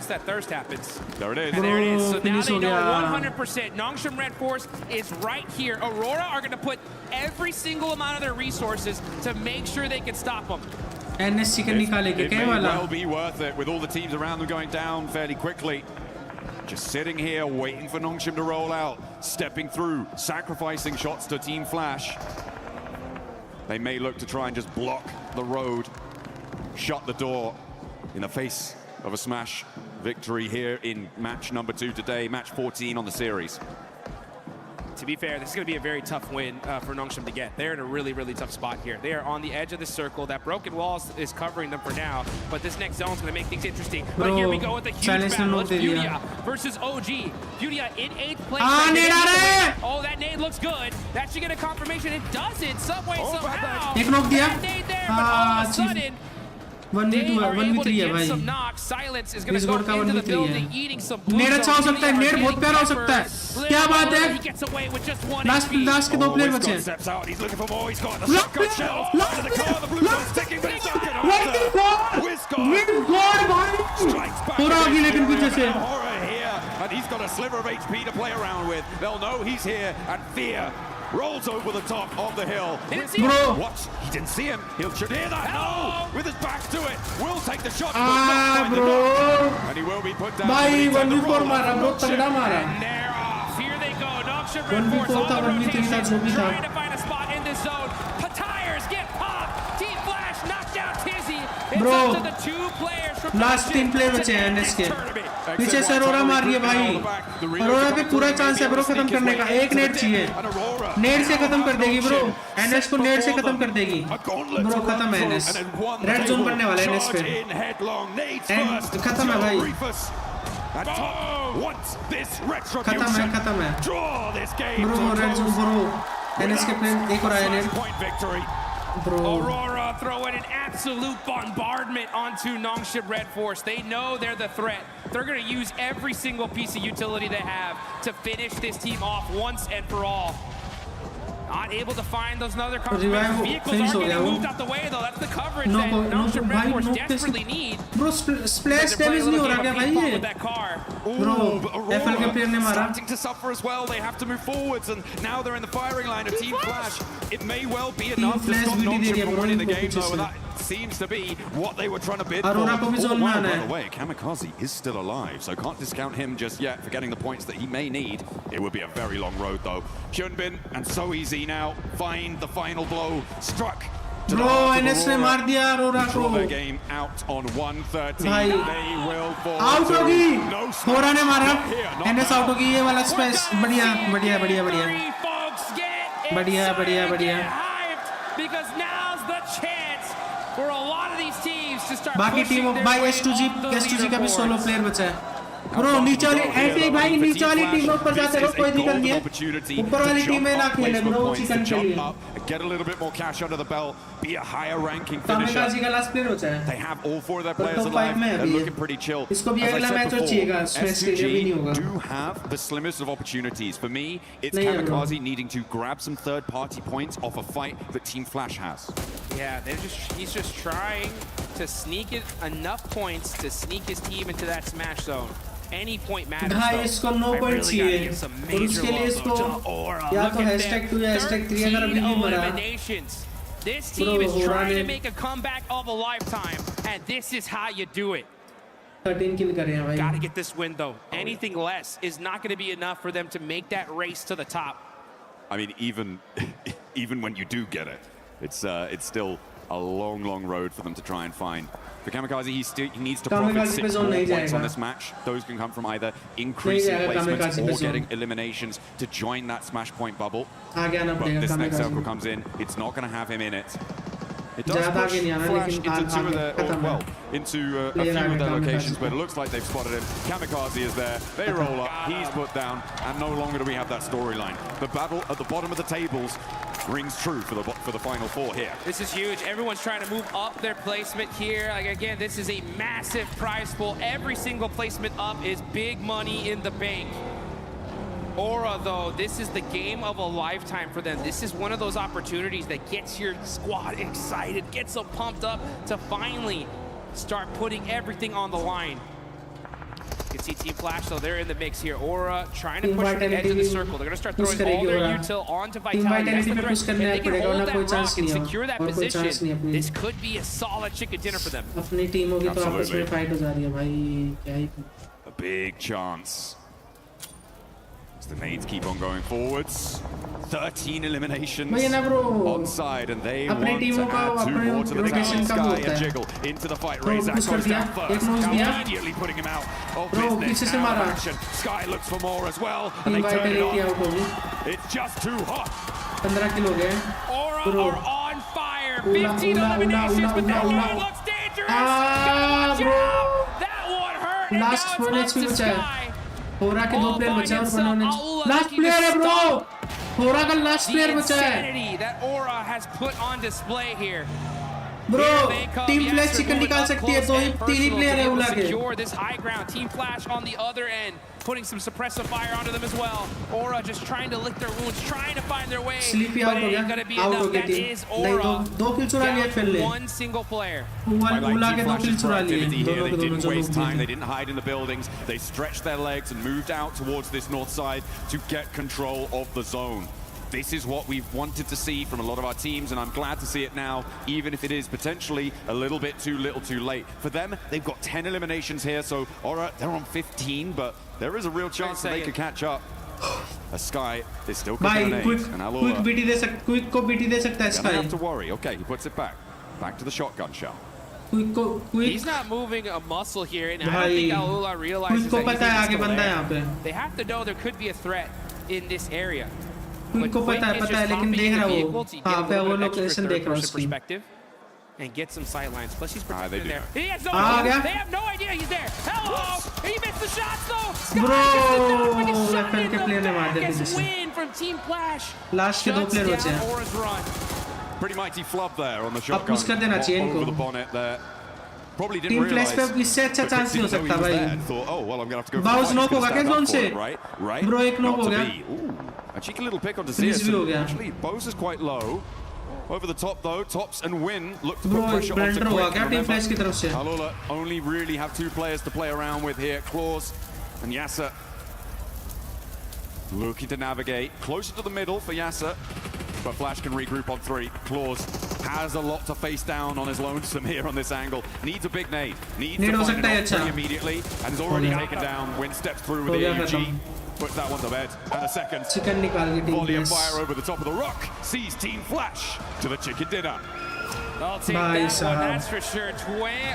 [SPEAKER 16] that thirst happens.
[SPEAKER 7] There it is.
[SPEAKER 16] And there it is. So now they know 100%. Nongshim Red Force is right here. Aurora are going to put every single amount of their resources to make sure they can stop them.
[SPEAKER 7] It may well be worth it with all the teams around them going down fairly quickly. Just sitting here waiting for Nongshim to roll out, stepping through, sacrificing shots to Team Flash. They may look to try and just block the road, shut the door in the face of a smash victory here in match number 2 today, match 14 on the series.
[SPEAKER 16] To be fair, this is going to be a very tough win for Nongshim to get. They're in a really, really tough spot here. They are on the edge of the circle. That broken wall is covering them for now, but this next zone is going to make things interesting. But here we go with a huge battle. It's Furia versus OG. Furia in 8th place. Oh, that nade looks good. That should get a confirmation. It doesn't, some way, somehow. That nade there, but all of a sudden,
[SPEAKER 3] 1v2 है 1v3 है भाई इस गोड का 1v3 है नेड अच्छा हो सकता है नेड बहुत प्यारा हो सकता है क्या बात है लास्ट के 2 प्लेयर बचे हैं पूरा आगे लेकिन पीछे से
[SPEAKER 7] and he's got a sliver of HP to play around with. They'll know he's here, and fear rolls over the top of the hill.
[SPEAKER 3] Bro.
[SPEAKER 7] What? He didn't see him. He'll should hear that. No! With his back to it. Will take the shot.
[SPEAKER 3] Bro.
[SPEAKER 7] And he will be put down.
[SPEAKER 3] Bhai 1v4 मारा bro तगड़ा मारा.
[SPEAKER 16] And they're off. Here they go. Nongshim Red Force on the rotation, trying to find a spot in this zone. Tires get popped. Team Flash
[SPEAKER 3] bro last 3 player बचे हैं NS के पीछे से अरोरा मार रही है भाई अरोरा पे पूरा चांस है ब्रो खत्म करने का एक नेट चाहिए नेट से खत्म कर देगी ब्रो एनएस को नेट से खत्म कर देगी ब्रो खत्म है एनएस रेड जोन बनने वाला है एनएस पे खत्म है भाई खत्म है bro red zone bro NS के प्लेन एक और आया net Bro.
[SPEAKER 16] Aurora throwing an absolute bombardment onto Nongshim Red Force. They know they're the threat. They're going to use every single piece of utility they have to finish this team off once and for all. Not able to find those other confirmation vehicles are getting moved out the way though. That's the coverage that Nongshim Red Force desperately need.
[SPEAKER 3] Bro, splash damage नहीं हो रहा क्या भाई ये? Bro, FL के player ने मारा.
[SPEAKER 7] Starting to suffer as well. They have to move forwards, and now they're in the firing line of Team Flash. It may well be enough to stop Nongshim from winning the game, though. That seems to be what they were trying to bid for. By the way, Kamikaze is still alive, so can't discount him just yet for getting the points that he may need. It would be a very long road, though. Hyunbin and So Easy now find the final blow. Struck.
[SPEAKER 3] Bro, NS ने मार दिया अरोरा को.
[SPEAKER 7] Game out on 113. They will fall.
[SPEAKER 3] Out होगी. अरोरा ने मारा. NS out होगी ये वाला स्पेस. बढ़िया.
[SPEAKER 16] Because now's the chance for a lot of these teams to start.
[SPEAKER 3] बाकी टीमों भाई S2G का भी सोलो प्लेयर बचा है. ब्रो नीचे वाली ऐसे भाई नीचे वाली टीमों पर जाते रहो कोई दिक्कत नहीं है ऊपर वाली टीमें ना खेले ब्रो चिकन के लिए
[SPEAKER 7] get a little bit more cash under the belt, be a higher ranking finisher.
[SPEAKER 3] कामेकाजी का लास्ट प्लेयर हो जाए
[SPEAKER 7] They have all 4 of their players alive. They're looking pretty chill.
[SPEAKER 3] इसको भी अगला मैच अच्छीगा स्ट्रेस के लिए भी नहीं होगा.
[SPEAKER 7] Do have the slimmest of opportunities. For me, it's Kamikaze needing to grab some third-party points off a fight that Team Flash has.
[SPEAKER 16] Yeah, he's just trying to sneak it enough points to sneak his team into that smash zone. Any point matters.
[SPEAKER 3] भाई इसको no point चाहिए और उसके लिए इसको या तो #2 या #3 अगर अभी नहीं मरा.
[SPEAKER 16] This team is trying to make a comeback of a lifetime, and this is how you do it.
[SPEAKER 3] 13 kill करे हैं भाई.
[SPEAKER 16] Got to get this win though. Anything less is not going to be enough for them to make that race to the top.
[SPEAKER 7] I mean, even when you do get it, it's still a long road for them to try and find. For Kamikaze, he needs to profit 6 more points on this match. Those can come from either increasing placements or getting eliminations to join that smash point bubble. But this next circle comes in, it's not going to have him in it. It does push Flash into a few of their locations, but it looks like they've spotted him. Kamikaze is there, they roll up, he's put down, and no longer do we have that storyline. The battle at the bottom of the tables rings true for the final 4 here.
[SPEAKER 16] This is huge. Everyone's trying to move up their placement here. Like again, this is a massive prize pool. Every single placement up is big money in the bank. Aura, though, this is the game of a lifetime for them. This is one of those opportunities that gets your squad excited, gets them pumped up to finally start putting everything on the line. You can see Team Flash, though, they're in the mix here. Aura trying to push to the edge of the circle. They're going to start throwing all their util onto Vitality. That's the threat. If they can hold that rock and secure that position, this could be a solid chicken dinner for them.
[SPEAKER 7] Absolutely. A big chance. The nades keep on going forwards. 13 eliminations on side, and they want to add 2 more to the tally. Sky and Jiggle into the fight. Razak goes down first, immediately putting him out of business. Now action. Sky looks for more as well, and they turn it on. It's just too hot.
[SPEAKER 3] 15 kill हो गए.
[SPEAKER 16] Aura are on fire. 15 eliminations, but that one looks dangerous. Watch out! That one hurt.
[SPEAKER 3] Last 4 HP बचा है. होरा के 2 player बचे हैं और उन्होंने लास्ट प्लेयर है ब्रो. होरा का लास्ट प्लेयर बचा है.
[SPEAKER 16] That Aura has put on display here.
[SPEAKER 3] Bro team flash chicken निकाल सकती है. 3 ही प्लेयर है उला के.
[SPEAKER 16] Secure this high ground. Team Flash on the other end, putting some suppressive fire onto them as well. Aura just trying to lick their wounds, trying to find their way.
[SPEAKER 3] Sleepy out हो गया. Out हो गई team. नहीं 2 किल चुरा लिए पहले.
[SPEAKER 16] One single player.
[SPEAKER 3] उला के 2 किल चुरा लिए.
[SPEAKER 7] They didn't waste time. They didn't hide in the buildings. They stretched their legs and moved out towards this north side to get control of the zone. This is what we've wanted to see from a lot of our teams, and I'm glad to see it now, even if it is potentially a little bit too little too late. For them, they've got 10 eliminations here, so alright, they're on 15, but there is a real chance that they could catch up. A Sky is still cooking an ace, and
[SPEAKER 3] quick को BT दे सकता है Sky.
[SPEAKER 7] Don't have to worry. Okay, he puts it back to the shotgun shell.
[SPEAKER 16] He's not moving a muscle here, and I don't think Alula realizes that he's in this They have to know there could be a threat in this area. But Quick is just stopping the vehicle to get a little bit of extra third-person perspective and get some sightlines. Plus, he's protected there. He has no idea. They have no idea he's there. Hello! He missed the shots, though! Win from Team Flash.
[SPEAKER 3] Last के 2 player बचे हैं.
[SPEAKER 7] Pretty mighty flub there on the shotgun. Over the bonnet there. Probably didn't realize.
[SPEAKER 3] Team Flash पे इससे अच्छा chance नहीं हो सकता भाई.
[SPEAKER 7] Thought, oh well, I'm gonna have to go.
[SPEAKER 3] Bounce knock होगा क्या zone से?
[SPEAKER 7] Right.
[SPEAKER 3] Bro एक knock हो गया.
[SPEAKER 7] A cheeky little pick on Desir. Actually, Bose is quite low. Over the top though, Tops and Win look to put pressure onto Quick. Alula only really have 2 players to play around with here. Claws and Yasser looking to navigate closer to the middle for Yasser, but Flash can regroup on 3. Claws has a lot to face down on his lonesome here on this angle. Needs a big nade. Needs to find an off immediately, and is already taken down. Win steps through with the AAJ. Puts that one to bed. And a second volley of fire over the top of the rock sees Team Flash to the chicken dinner.
[SPEAKER 16] I'll take that one, that's for sure.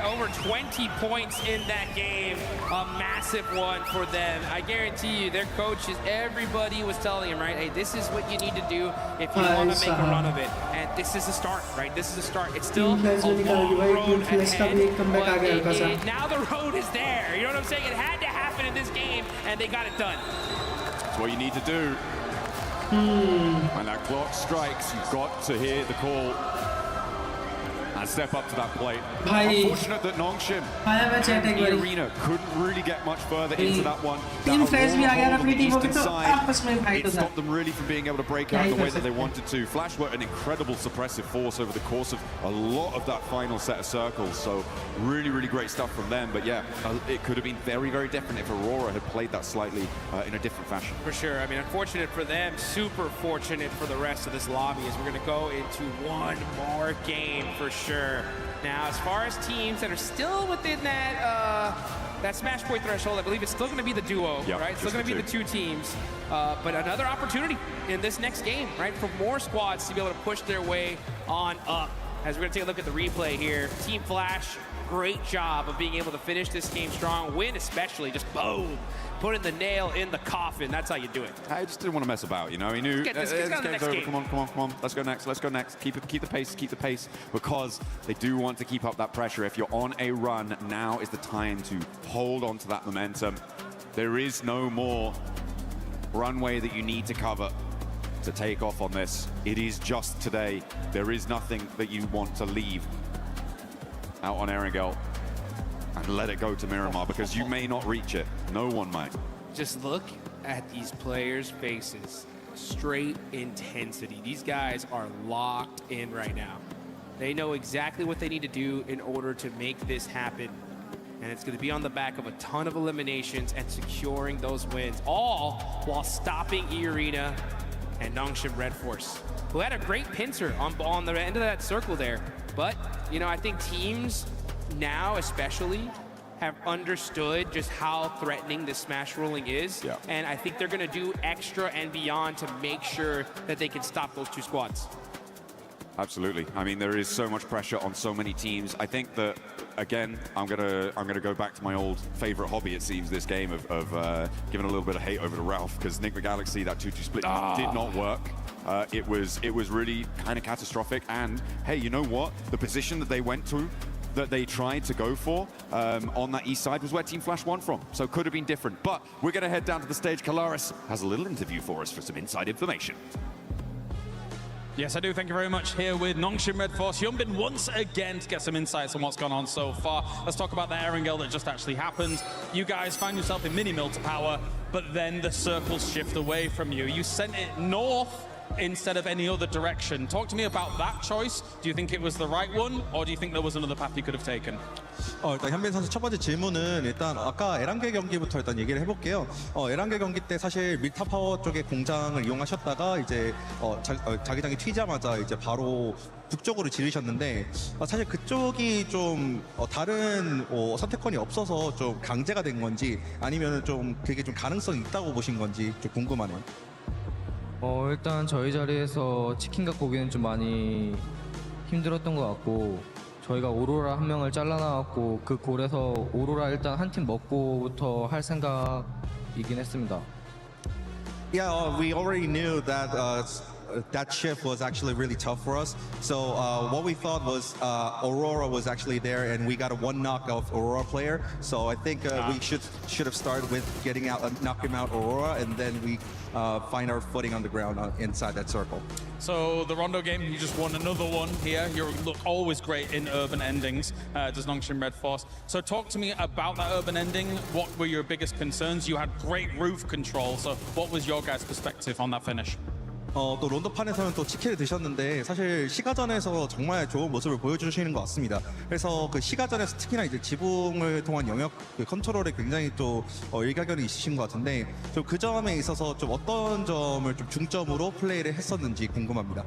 [SPEAKER 16] Over 20 points in that game. A massive one for them. I guarantee you, their coaches, everybody was telling him, right, hey, this is what you need to do if you want to make a run of it. And this is a start, right? This is a start. It's still a long road ahead, but now the road is there. You know what I'm saying? It had to happen in this game, and they got it done.
[SPEAKER 7] That's what you need to do. When that clock strikes, you've got to hear the call and step up to that plate. Unfortunate that Nongshim and the arena couldn't really get much further into that one. That Aurora on the eastern side, it stopped them really from being able to break out the way that they wanted to. Flash were an incredible suppressive force over the course of a lot of that final set of circles. So really, really great stuff from them. But yeah, it could have been very, very different if Aurora had played that slightly in a different fashion.
[SPEAKER 16] For sure. I mean, unfortunate for them, super fortunate for the rest of this lobby as we're going to go into one more game for sure. Now, as far as teams that are still within that Smash Point threshold, I believe it's still going to be the duo, right? It's still going to be the 2 teams. But another opportunity in this next game, right, for more squads to be able to push their way on up. As we're going to take a look at the replay here, Team Flash, great job of being able to finish this game strong. Win especially, just boom, putting the nail in the coffin. That's how you do it.
[SPEAKER 7] I just didn't want to mess about, you know. He knew this game's over. Come on. Let's go next. Keep the pace, because they do want to keep up that pressure. If you're on a run, now is the time to hold on to that momentum. There is no more runway that you need to cover to take off on this. It is just today. There is nothing that you want to leave out on Erangel and let it go to Miramar, because you may not reach it. No one might.
[SPEAKER 16] Just look at these players' faces. Straight intensity. These guys are locked in right now. They know exactly what they need to do in order to make this happen. And it's going to be on the back of a ton of eliminations and securing those wins, all while stopping E-Arena and Nongshim Red Force, who had a great pincer on the end of that circle there. But, you know, I think teams now especially have understood just how threatening this smash rolling is. And I think they're going to do extra and beyond to make sure that they can stop those 2 squads.
[SPEAKER 7] Absolutely. I mean, there is so much pressure on so many teams. I think that, again, I'm gonna go back to my old favorite hobby, it seems, this game of giving a little bit of hate over to Ralph, because Nick McGalaxy, that 2-2 split did not work. It was really kind of catastrophic. And hey, you know what? The position that they went to, that they tried to go for on that east side, was where Team Flash won from. So it could have been different. But we're gonna head down to the stage. Kalaris has a little interview for us for some inside information.
[SPEAKER 6] Yes, I do. Thank you very much. Here with Nongshim Red Force, Hyunbin once again to get some insights on what's gone on so far. Let's talk about the Erangel that just actually happened. You guys find yourself in mini-mill to power, but then the circles shift away from you. You sent it north instead of any other direction. Talk to me about that choice. Do you think it was the right one, or do you think there was another path you could have taken?
[SPEAKER 4] 일단 현빈 선수 첫 번째 질문은 일단 아까 에란겔 경기부터 일단 얘기를 해볼게요. 에란겔 경기 때 사실 밀타 파워 쪽의 공장을 이용하셨다가 이제 자기장이 튀자마자 이제 바로 북쪽으로 지르셨는데 사실 그쪽이 좀 다른 선택권이 없어서 좀 강제가 된 건지 아니면 좀 그게 좀 가능성이 있다고 보신 건지 좀 궁금하네요.
[SPEAKER 22] 일단 저희 자리에서 치킨 갖고 오기는 좀 많이 힘들었던 것 같고
[SPEAKER 2] 저희가 오로라 한 명을 잘라나왔고 그 골에서 오로라 일단 한 팀 먹고부터 할 생각이긴 했습니다.
[SPEAKER 4] Yeah, we already knew that that shift was actually really tough for us. So what we thought was Aurora was actually there, and we got a one knock of Aurora player. So I think we should have started with getting out, knocking out Aurora, and then we find our footing on the ground inside that circle.
[SPEAKER 6] So the Rondo game, you just won another one here. You look always great in urban endings, does Nongshim Red Force. So talk to me about that urban ending. What were your biggest concerns? You had great roof control. So what was your guys' perspective on that finish?
[SPEAKER 4] 또 론도판에서는 또 치킨을 드셨는데 사실 시가전에서 정말 좋은 모습을 보여주시는 것 같습니다. 그래서 그 시가전에서 특히나 이제 지붕을 통한 영역 그 컨트롤에 굉장히 또 일가견이 있으신 것 같은데 좀 그 점에 있어서 좀 어떤 점을 좀 중점으로 플레이를 했었는지 궁금합니다.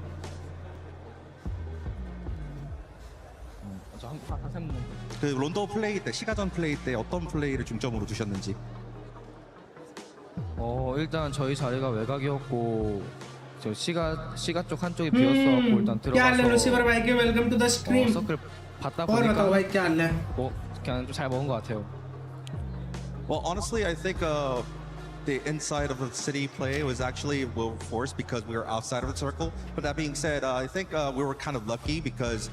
[SPEAKER 4] 그 론도 플레이 때 시가전 플레이 때 어떤 플레이를 중점으로 두셨는지.
[SPEAKER 2] 일단 저희 자리가 외곽이었고 저 시가 쪽 한쪽이 비었어갖고 일단 들어가서 서클 받다 보니까 그냥 좀 잘 먹은 것 같아요.
[SPEAKER 4] Well, honestly, I think the inside of the city play was actually well forced because we were outside of the circle. But that being said, I think we were kind of lucky because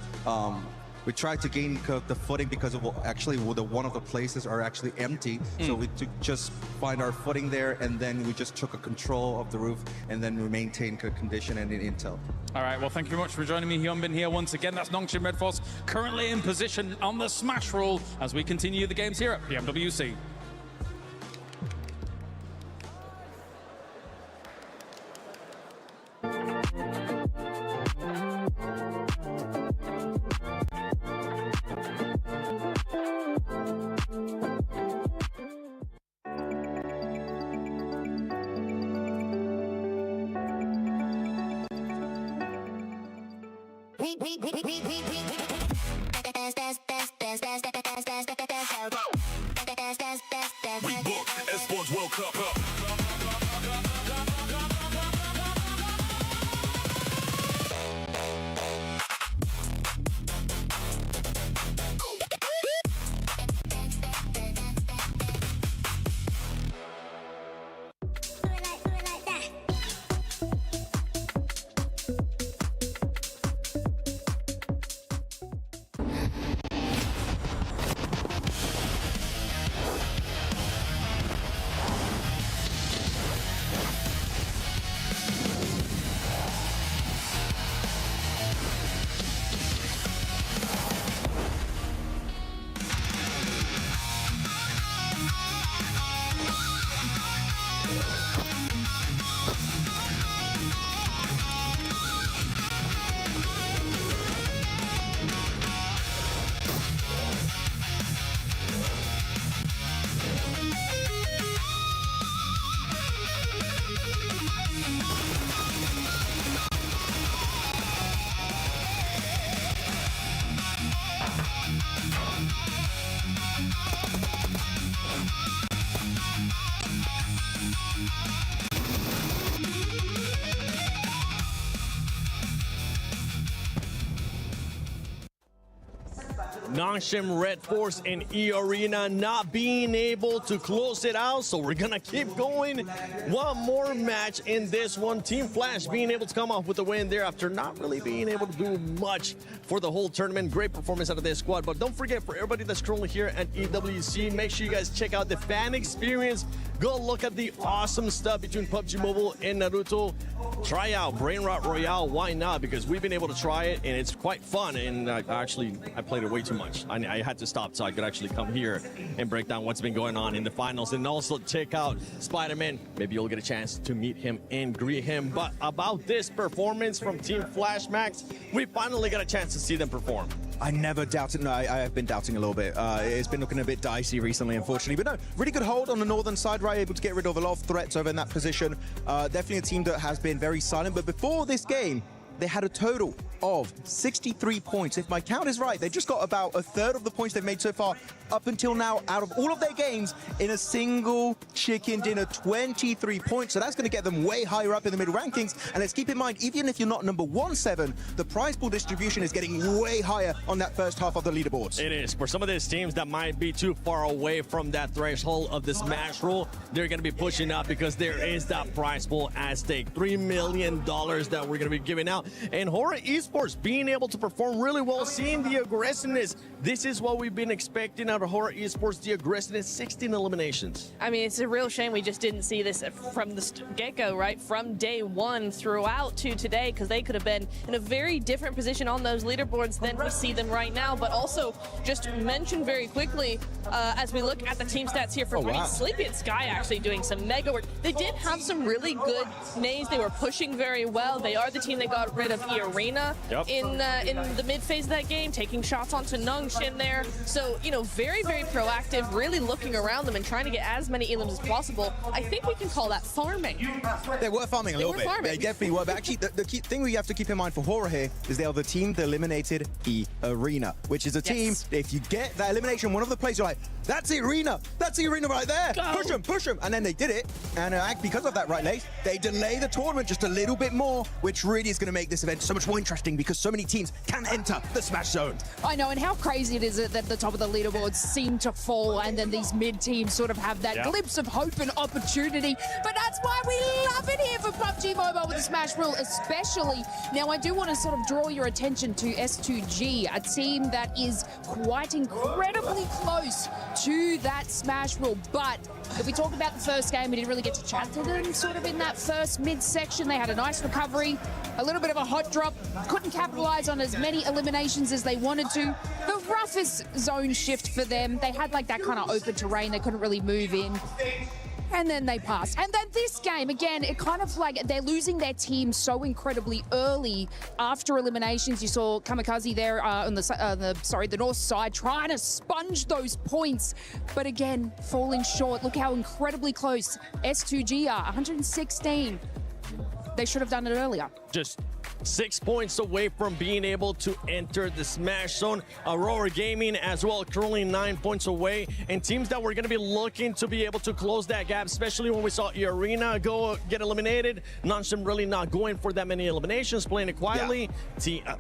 [SPEAKER 4] we tried to gain the footing because of actually one of the places are actually empty. So we just find our footing there, and then we just took a control of the roof, and then we maintained good condition and intel.
[SPEAKER 6] All right, well, thank you very much for joining me, Hyunbin, here once again. That's Nongshim Red Force currently in position on the smash rule as we continue the games here at PMWC.
[SPEAKER 10] Nongshim Red Force and E Arena not being able to close it out, so we're gonna keep going. One more match in this one. Team Flash being able to come off with the win there after not really being able to do much for the whole tournament. Great performance out of this squad, but don't forget, for everybody that's currently here at EWC, make sure you guys check out the fan experience. Go look at the awesome stuff between PUBG Mobile and Naruto. Try out Brain Rot Royale, why not? Because we've been able to try it and it's quite fun, and I played it way too much. I had to stop so I could actually come here and break down what's been going on in the finals, and also check out Spider-Man. Maybe you'll get a chance to meet him and greet him. But about this performance from Team Flash Max, we finally got a chance to see them perform.
[SPEAKER 8] I never doubted. No, I have been doubting a little bit. It's been looking a bit dicey recently, unfortunately. But no, really good hold on the northern side, right? Able to get rid of a lot of threats over in that position. Definitely a team that has been very silent. But before this game, they had a total of 63 points. If my count is right, they just got about a third of the points they've made so far up until now, out of all of their games, in a single chicken dinner, 23 points. So that's going to get them way higher up in the middle rankings. And let's keep in mind, even if you're not number 1-7, the prize pool distribution is getting way higher on that first half of the leaderboards.
[SPEAKER 10] It is. For some of these teams that might be too far away from that threshold of the smash rule, they're going to be pushing up because there is that prize pool at stake. $3 million that we're going to be giving out. And HORA Esports being able to perform really well, seeing the aggressiveness. This is what we've been expecting out of HORA Esports, the aggressiveness, 16 eliminations.
[SPEAKER 9] I mean, it's a real shame we just didn't see this from the get-go, right? From day one throughout to today, because they could have been in a very different position on those leaderboards than we see them right now. But also, just mention very quickly, as we look at the team stats here for Green, Sleepy and Sky actually doing some mega work. They did have some really good names. They were pushing very well. They are the team that got rid of E-Arena in the mid-phase of that game, taking shots onto Nongshim there. So, you know, very, very proactive, really looking around them and trying to get as many elims as possible. I think we can call that farming.
[SPEAKER 8] They were farming a little bit.
[SPEAKER 9] Farming.
[SPEAKER 8] They definitely were. But actually, the key thing we have to keep in mind for HORA here is they are the team that eliminated E-Arena, which is a team, if you get that elimination, one of the plays, you're like, that's E-Arena. That's E-Arena right there. Push them, push them. And then they did it. And because of that, right, Lace, they delay the tournament just a little bit more, which really is going to make this event so much more interesting because so many teams can enter the Smash Zone.
[SPEAKER 11] I know, and how crazy it is that the top of the leaderboards seem to fall and then these mid-teams sort of have that glimpse of hope and opportunity. But that's why we love it here for PUBG Mobile with the Smash Rule especially. Now, I do want to sort of draw your attention to S2G, a team that is quite incredibly close to that Smash Rule. But if we talk about the first game, we didn't really get to chat to them sort of in that first mid-section. They had a nice recovery, a little bit of a hot drop, couldn't capitalize on as many eliminations as they wanted to. The roughest zone shift for them. They had like that kind of open terrain. They couldn't really move in. And then they passed. And then this game, again, it kind of like they're losing their team so incredibly early after eliminations. You saw Kamikaze there on the north side trying to sponge those points, but again, falling short. Look how incredibly close S2G are, 116. They should have done it earlier.
[SPEAKER 10] Just 6 points away from being able to enter the Smash Zone. Aurora Gaming as well, currently 9 points away. And teams that were going to be looking to be able to close that gap, especially when we saw E-Arena get eliminated. Nongshim really not going for that many eliminations, playing it quietly.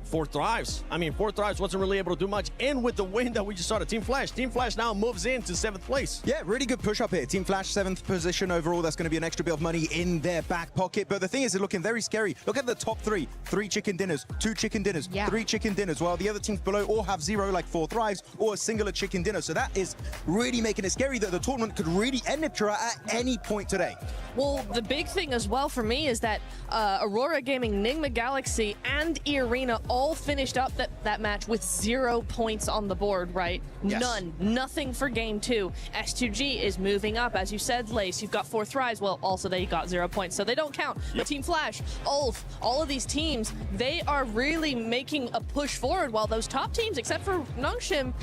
[SPEAKER 10] Four Thrives. I mean, Four Thrives wasn't really able to do much. And with the win that we just saw to Team Flash. Team Flash now moves into 7th place.
[SPEAKER 8] Yeah, really good push up here. Team Flash, 7th position overall. That's going to be an extra bit of money in their back pocket. But the thing is, it's looking very scary. Look at the top three. 3 chicken dinners, 2 chicken dinners, 3 chicken dinners, while the other teams below all have 0, like 4 Thrives, or a singular chicken dinner. So that is really making it scary that the tournament could really end it at any point today.
[SPEAKER 9] Well, the big thing as well for me is that Aurora Gaming, Nigma Galaxy, and E-Arena all finished up that match with 0 points on the board, right? None. Nothing for game 2. S2G is moving up. As you said, Lace, you've got 4 Thrives. Well, also they got 0 points, so they don't count. But Team Flash, Ulf, all of these teams, they are really making a push forward, while those top teams, except for Nongshim,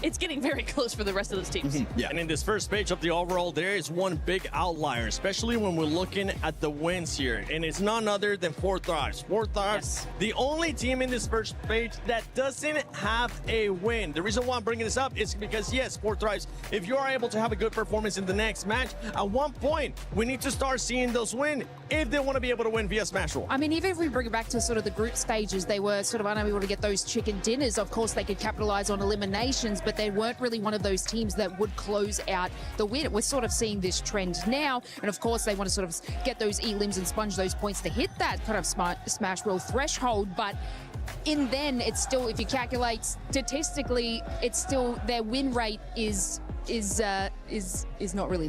[SPEAKER 9] it's getting very close for the rest of those teams.
[SPEAKER 10] And in this first page of the overall, there is one big outlier, especially when we're looking at the wins here. And it's none other than 4 Thrives. 4 Thrives, the only team in this first page that doesn't have a win. The reason why I'm bringing this up is because, yes, 4 Thrives, if you are able to have a good performance in the next match, at one point, we need to start seeing those win if they want to be able to win via Smash Roll.
[SPEAKER 11] I mean, even if we bring it back to sort of the group stages, they were sort of unable to get those chicken dinners. Of course, they could capitalize on eliminations, but they weren't really one of those teams that would close out the win. We're sort of seeing this trend now, and of course, they want to sort of get those E-limbs and sponge those points to hit that kind of Smash Roll threshold, but in then, it's still, if you calculate statistically, it's still, their win rate is not really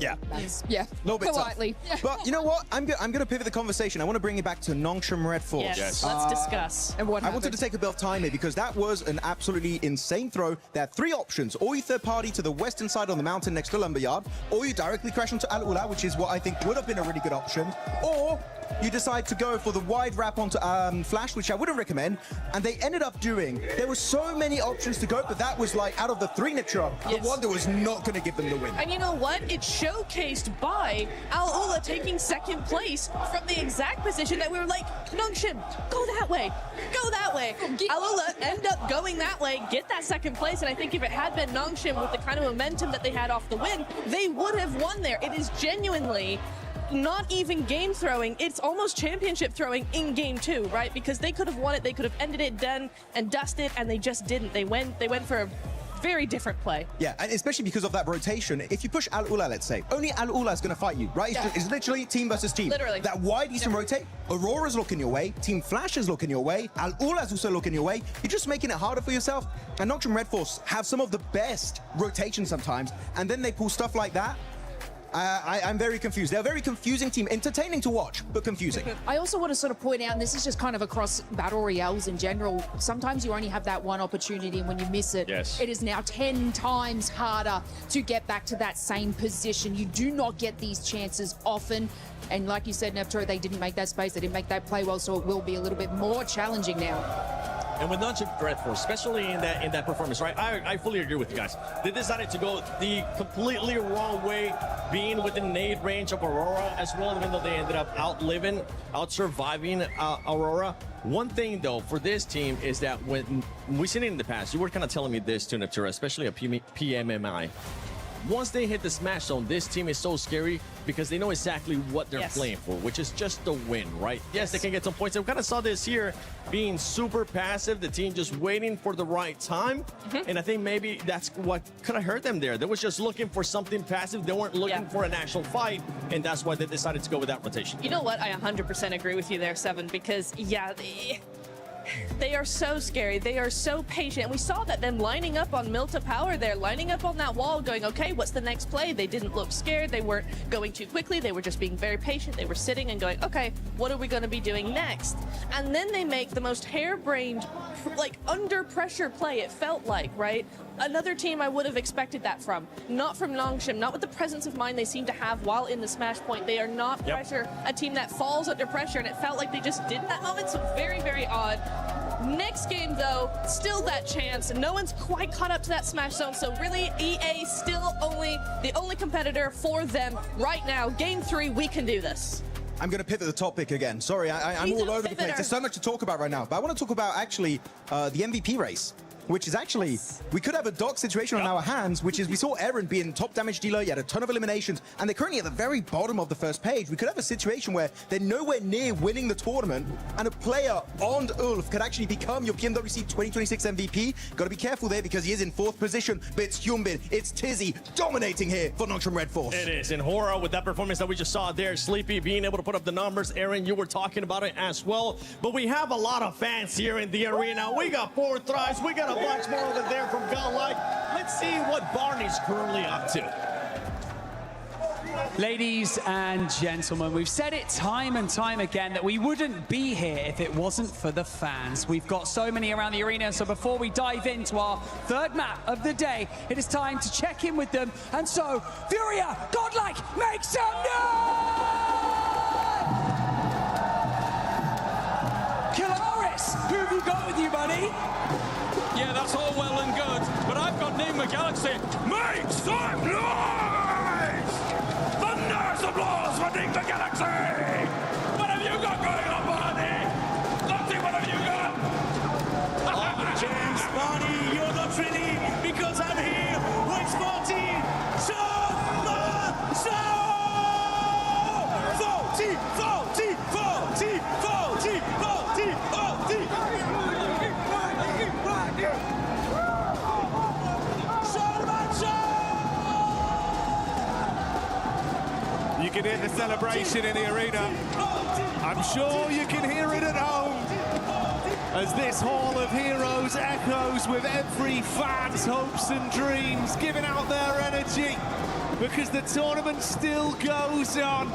[SPEAKER 11] politely.
[SPEAKER 8] But you know what? I'm going to pivot the conversation. I want to bring it back to Nongshim Red Force.
[SPEAKER 9] Yes. Let's discuss.
[SPEAKER 11] And what
[SPEAKER 8] I wanted to take a bit of time here because that was an absolutely insane throw. There are 3 options. Or you third party to the western side on the mountain next to Lumberyard, or you directly crash into Al Ula, which is what I think would have been a really good option, or you decide to go for the wide wrap onto Flash, which I wouldn't recommend, and they ended up doing. There were so many options to go, but that was like, out of the 3 Nitra, the one that was not
[SPEAKER 5] going to give them the win.
[SPEAKER 9] And you know what? It's showcased by Al-Ula taking second place from the exact position that we were like, Nongshim, go that way, go that way. Al-Ula end up going that way, get that second place, and I think if it had been Nongshim with the kind of momentum that they had off the win, they would have won there. It is genuinely not even game throwing, it's almost championship throwing in game 2, right? Because they could have won it, they could have ended it, done and dusted, and they just didn't. They went for a very different play.
[SPEAKER 5] Yeah, and especially because of that rotation. If you push Al-Ula, let's say, only Al-Ula is going to fight you, right? It's literally team versus team.
[SPEAKER 9] Literally.
[SPEAKER 5] That wide Eastern rotate, Aurora's looking your way, Team Flash is looking your way, Al-Ula's also looking your way. You're just making it harder for yourself. And Nongshim Red Force have some of the best rotations sometimes, and then they pull stuff like that. I'm very confused. They're a very confusing team, entertaining to watch, but confusing.
[SPEAKER 11] I also want to sort of point out, and this is just kind of across battle royales in general, sometimes you only have that one opportunity, and when you miss it, it is now 10 times harder to get back to that same position. You do not get these chances often. And like you said, Nepturo, they didn't make that space, they didn't make that play well, so it will be a little bit more challenging now.
[SPEAKER 10] And with Nongshim Red Force, especially in that performance, right? I fully agree with you guys. They decided to go the completely wrong way, being within nade range of Aurora as well, even though they ended up out-surviving Aurora. One thing, though, for this team is that when we've seen it in the past, you were kind of telling me this, too, Nepturo, especially a PMMI. Once they hit the smash zone, this team is so scary because they know exactly what they're playing for, which is just the win, right? Yes, they can get some points. And we kind of saw this here being super passive, the team just waiting for the right time. And I think maybe that's what could have hurt them there. They was just looking for something passive. They weren't looking for an actual fight, and that's why they decided to go with that rotation.
[SPEAKER 9] You know what? I 100% agree with you there, Seven, because, yeah, they are so scary. They are so patient. And we saw that them lining up on Milta Power there, lining up on that wall, going, okay, what's the next play? They didn't look scared. They weren't going too quickly. They were just being very patient. They were sitting and going, okay, what are we going to be doing next? And then they make the most harebrained, like, under pressure play, it felt like, right? Another team I would have expected that from. Not from Nongshim, not with the presence of mind they seem to have while in the smash point. They are not a team that falls under pressure, and it felt like they just did in that moment, so very, very odd. Next game, though, still that chance. No one's quite caught up to that smash zone, so really EA still the only competitor for them right now. Game 3, we can do this.
[SPEAKER 5] I'm going to pivot the topic again. Sorry, I'm all over the place. There's so much to talk about right now, but I want to talk about actually the MVP race, which is actually, we could have a dark situation on our hands, which is we saw Eren being top damage dealer, he had a ton of eliminations, and they're currently at the very bottom of the first page. We could have a situation where they're nowhere near winning the tournament, and a player on Ulf could actually become your PMWC 2026 MVP. Got to be careful there because he is in 4th position, but it's Hyunbin, it's Tizzy dominating here for Nongshim Red Force.
[SPEAKER 10] It is, and Hora with that performance that we just saw there, Sleepy being able to put up the numbers. Aaron, you were talking about it as well, but we have a lot of fans here in the arena. We got 4 tries, we got a bunch more over there from Godlike. Let's see what Barney's currently up to.
[SPEAKER 13] Ladies and gentlemen, we've said it time and time again that we wouldn't be here if it wasn't for the fans. We've got so many around the arena, so before we dive into our 3rd map of the day, it is time to check in with them. And so, Furia, Godlike, make some noise! Kilaris, who have you got with you, buddy?
[SPEAKER 17] Yeah, that's all well and good, but I've got Nigma Galaxy. Make some noise! Thunder's applause for Nigma Galaxy! What have you got going on, Barney? Let's see, what have you got?
[SPEAKER 14] James, Barney, you're not ready because I'm here with 14.
[SPEAKER 20] You can hear the celebration in the arena. I'm sure you can hear it at home as this Hall of Heroes echoes with every fan's hopes and dreams, giving out their energy because the tournament still goes on.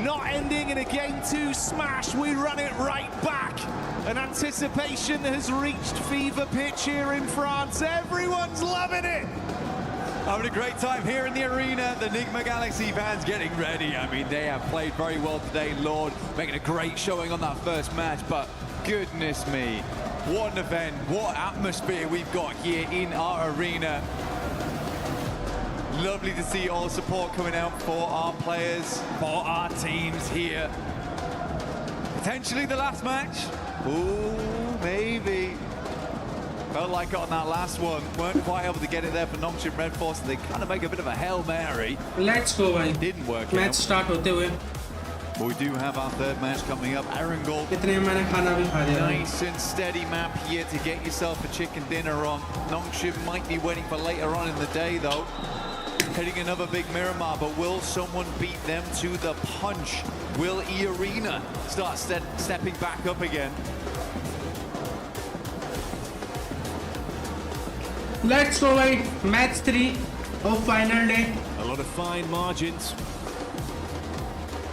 [SPEAKER 20] Not ending in a Game 2 smash, we run it right back. And anticipation has reached fever pitch here in France. Everyone's loving it.
[SPEAKER 21] Having a great time here in the arena. The Nigma Galaxy fans getting ready. I mean, they have played very well today. Lord making a great showing on that first match, but goodness me, what an event, what atmosphere we've got here in our arena. Lovely to see all support coming out for our players, for our teams here. Potentially the last match. Ooh, maybe. Felt like on that last one, weren't quite able to get it there for Nongshim Red Force. They kind of make a bit of a Hail Mary.
[SPEAKER 3] Let's go, bhai.
[SPEAKER 21] Didn't work
[SPEAKER 3] Match
[SPEAKER 21] out.
[SPEAKER 3] start hote hue.
[SPEAKER 21] But we do have our third match coming up. Arangol.
[SPEAKER 3] Kitne maine khana bhi kha liya.
[SPEAKER 21] Nice and steady map here to get yourself a chicken dinner on. Nongshim might be waiting for later on in the day though. Hitting another big Miramar, but will someone beat them to the punch? Will E-Arena start stepping back up again?
[SPEAKER 3] Let's go, bhai. Match 3 of final day.
[SPEAKER 20] A lot of fine margins.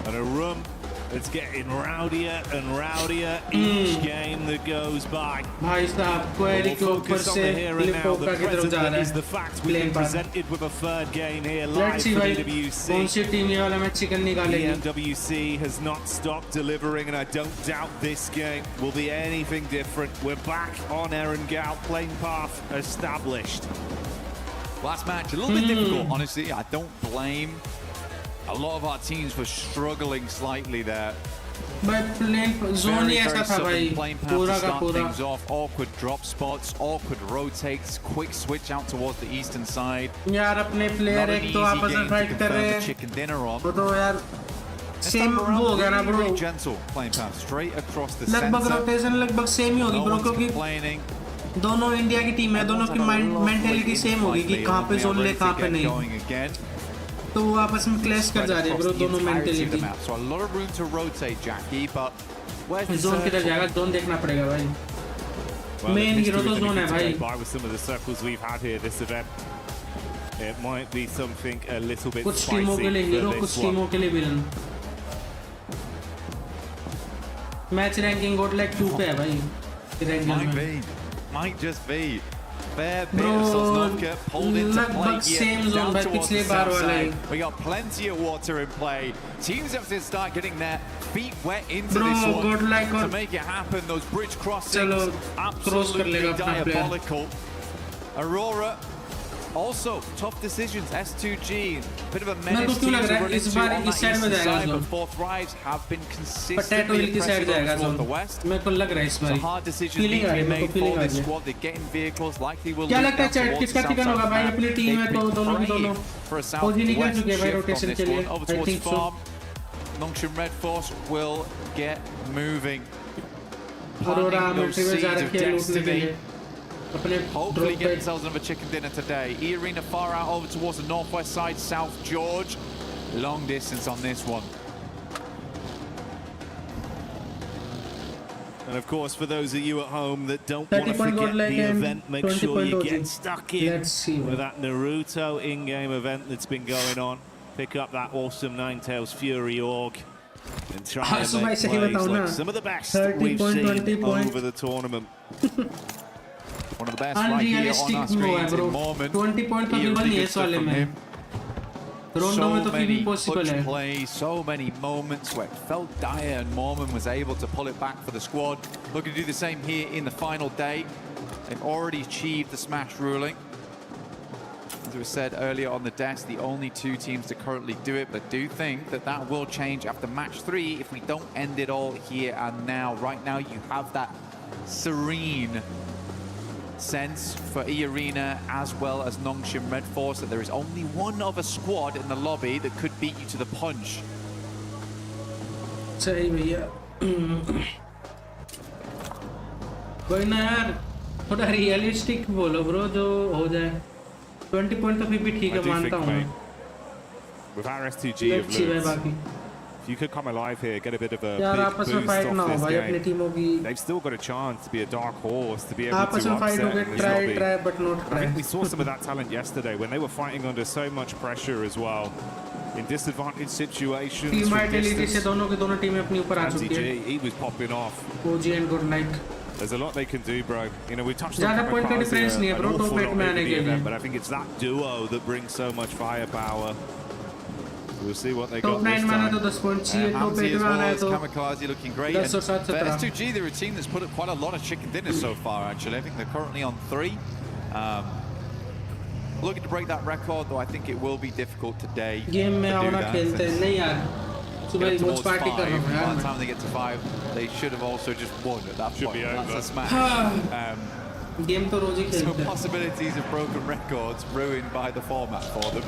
[SPEAKER 20] And a room that's getting rowdier and rowdier each game that goes by.
[SPEAKER 3] भाई साहब query के ऊपर से लिपोका की तरफ जा रहा है.
[SPEAKER 20] The fact we've been presented with a third game here live
[SPEAKER 3] Let's see
[SPEAKER 20] from
[SPEAKER 3] भाई
[SPEAKER 20] EWC.
[SPEAKER 3] कौन सी टीम ये वाला मैच चिकन निकालेगी.
[SPEAKER 20] PMWC has not stopped delivering, and I don't doubt this game will be anything different. We're back on Erangel, playing path established.
[SPEAKER 21] Last match, a little bit difficult, honestly. I don't blame a lot of our teams for struggling slightly there.
[SPEAKER 3] But plane zone ही ऐसा था भाई पूरा का पूरा.
[SPEAKER 21] Things off, awkward drop spots, awkward rotates, quick switch out towards the eastern side.
[SPEAKER 3] यार अपने player एक तो आपस में फाइट कर रहे हैं.
[SPEAKER 21] Chicken dinner on.
[SPEAKER 3] वो तो यार सेम हो गया ना bro.
[SPEAKER 21] Gentle playing path straight across the center.
[SPEAKER 3] लगभग रोटेशन लगभग सेम ही होगी ब्रो क्योंकि दोनों इंडिया की टीम है. दोनों की मेंटालिटी सेम होगी कि कहाँ पे जोन ले कहाँ पे नहीं. तो वो आपस में क्लैश कर जा रहे हैं ब्रो दोनों mentality.
[SPEAKER 21] So a lot of room to rotate, Jackie, but where's the
[SPEAKER 3] zone किधर जाएगा जोन देखना पड़ेगा भाई. मेन हीरो तो जोन है भाई.
[SPEAKER 20] With some of the circles we've had here this event, it might be something a little bit
[SPEAKER 3] कुछ टीमों के लिए हीरो कुछ टीमों के लिए विलन. मैच रैंकिंग गोट लाइक 2 पे है भाई.
[SPEAKER 21] Might just be. Fair bit
[SPEAKER 3] Bro,
[SPEAKER 21] of Sosnovka pulled into play
[SPEAKER 3] same
[SPEAKER 21] here,
[SPEAKER 3] zone
[SPEAKER 21] down
[SPEAKER 3] by
[SPEAKER 21] towards the
[SPEAKER 3] पिछले बार
[SPEAKER 21] south
[SPEAKER 3] वाला
[SPEAKER 21] side. We got plenty of water in play. Teams have to start getting their feet wet into this one to make it happen. Those bridge crossings, absolutely diabolical. Aurora, also tough decisions. S2G, bit of a menace to run into on that eastern side, but Fourth Rise have been consistently impressive towards the west.
[SPEAKER 3] मेरे को लग रहा है इस बार.
[SPEAKER 21] So hard decisions need to be made for this squad. They're getting vehicles, likely will
[SPEAKER 3] क्या लगता है chat किसका चिकन होगा भाई अपनी टीम में तो दोनों फौजी निकल चुके हैं भाई रोटेशन के लिए. I think so.
[SPEAKER 21] Nongshim Red Force will get moving.
[SPEAKER 3] Aurora
[SPEAKER 21] Those
[SPEAKER 3] military में जा
[SPEAKER 21] seeds of
[SPEAKER 3] रखे हैं लूटने के लिए.
[SPEAKER 21] Hopefully get themselves another chicken dinner today. E-Arena far out over towards the northwest side, South George. Long distance on this one.
[SPEAKER 20] And of course, for those of you at home that don't want to forget the event, make sure you get stuck in with that Naruto in-game event that's been going on. Pick up that awesome Ninetales Fury org and try and make plays like some of the best we've seen over the tournament.
[SPEAKER 21] One of the best right here on our screens in Mormon.
[SPEAKER 3] 20 points तो केवल नहीं है इस वाले में. रोंडो में तो फिर भी possible है.
[SPEAKER 21] So many moments where it felt dire and Mormon was able to pull it back for the squad. Looking to do the same here in the final day. They've already achieved the smash ruling. As we said earlier on the desk, the only 2 teams to currently do it, but do think that that will change after match 3 if we don't end it all here and now. Right now you have that serene sense for E-Arena as well as Nongshim Red Force that there is only one other squad in the lobby that could beat you to the punch.
[SPEAKER 3] सही भैया. कोई ना यार थोड़ा realistic बोलो bro जो हो जाए. 20 पॉइंट तो फिर भी ठीक है मानता हूँ.
[SPEAKER 20] With our S2G of Lutz, if you could come alive here, get a bit of a big boost off this game, they've still got a chance to be a dark horse, to be able to upset in this lobby. I think we saw some of that talent yesterday when they were fighting under so much pressure as well. In disadvantaged situations,
[SPEAKER 3] he
[SPEAKER 20] was popping off.
[SPEAKER 3] OG and good night.
[SPEAKER 20] There's a lot they can do, bro. You know, we touched on Kamikaze an awful lot over the event, but I think it's that duo that brings so much firepower. We'll see what they got this time.
[SPEAKER 21] Hamzi as well as Kamikaze looking great. And for S2G, they're a team that's put up quite a lot of chicken dinners so far, actually. I think they're currently on 3. looking to break that record, though I think it will be difficult today.
[SPEAKER 3] Game में आओ ना खेलते हैं नहीं यार. सुबह watch party कर रहा हूँ यार.
[SPEAKER 21] By the time they get to 5, they should have also just won at that point. That's a smash.
[SPEAKER 3] Game तो रोज ही खेलते हैं.
[SPEAKER 21] So possibilities of broken records ruined by the format for them.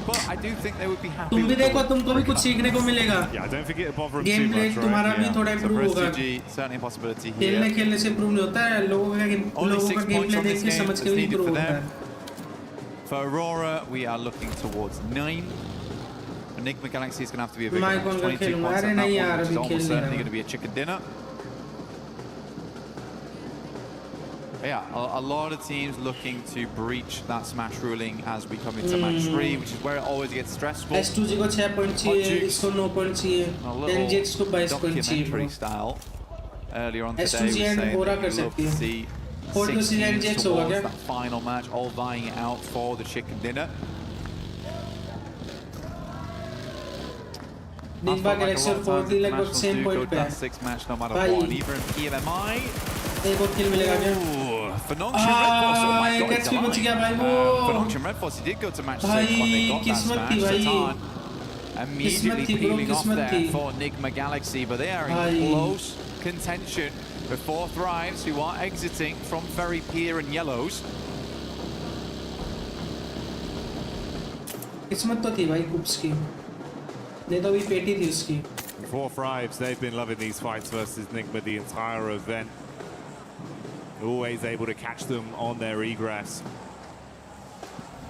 [SPEAKER 21] But I do think they would be happy.
[SPEAKER 3] तुम भी देखो तुमको भी कुछ सीखने को मिलेगा.
[SPEAKER 20] Yeah, don't forget to bother them
[SPEAKER 3] Game
[SPEAKER 20] too
[SPEAKER 3] play
[SPEAKER 20] much,
[SPEAKER 3] तुम्हारा
[SPEAKER 20] right?
[SPEAKER 3] भी थोड़ा improve होगा.
[SPEAKER 21] Certainly a possibility here.
[SPEAKER 3] खेलने से improve नहीं होता है. लोगों का game play देख के समझ के भी improve होता है.
[SPEAKER 21] For Aurora, we are looking towards 9. Enigma Galaxy is going to have to be a big one. 22 points at that one, which is almost certainly going to be a chicken dinner. But yeah, a lot of teams looking to breach that smash ruling as we come into match 3, which is where it always gets stressful.
[SPEAKER 3] S2G को 6 points चाहिए, इसको 9 points चाहिए, NGX को 22 points चाहिए.
[SPEAKER 21] Style. Earlier on today, we
[SPEAKER 3] S2G and
[SPEAKER 21] saying
[SPEAKER 3] Bora
[SPEAKER 21] that
[SPEAKER 3] कर
[SPEAKER 21] we love
[SPEAKER 3] सकती
[SPEAKER 21] to
[SPEAKER 3] है.
[SPEAKER 21] see 6 teams towards that final match, all vying it out for the chicken dinner.
[SPEAKER 3] Nigma Galaxy और 40 लगभग same point पे है.
[SPEAKER 21] 6 match no matter what, even PMMI.
[SPEAKER 3] एक और kill मिलेगा क्या?
[SPEAKER 21] For Nongshim Red Force, oh my God,
[SPEAKER 3] HP बच गया भाई वो.
[SPEAKER 21] For Nongshim Red Force, he did go to match 6 when they got that smash. Satan immediately peeling off there for Nigma Galaxy, but they are in close contention with 4 Thrives, who are exiting from Ferry Pier and Yellows.
[SPEAKER 3] किस्मत तो थी भाई कुप्स की. नहीं तो भी पेटी थी उसकी.
[SPEAKER 20] 4 Thrives, they've been loving these fights versus Nigma the entire event. Always able to catch them on their egress.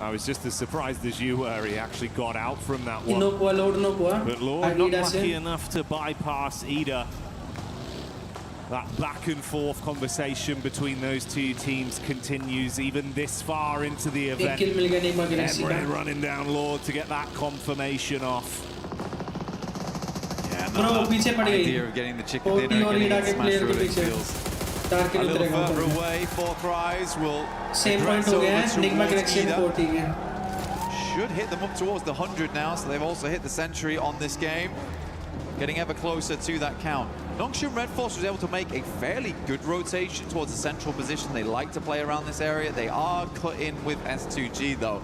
[SPEAKER 20] I was just as surprised as you were. He actually got out from that one. But Lord not lucky enough to bypass Ida. That back and forth conversation between those two teams continues even this far into the event. Emre running down Lord to get that confirmation off. Yeah,
[SPEAKER 21] no, idea of getting the chicken dinner and getting the smash ruling feels a little further away. 4 Thrives will
[SPEAKER 3] same point हो गया है. Nigma Galaxy 40 है.
[SPEAKER 21] Should hit them up towards the 100 now, so they've also hit the century on this game. Getting ever closer to that count. Nongshim Red Force was able to make a fairly good rotation towards the central position. They like to play around this area. They are cut in with S2G though.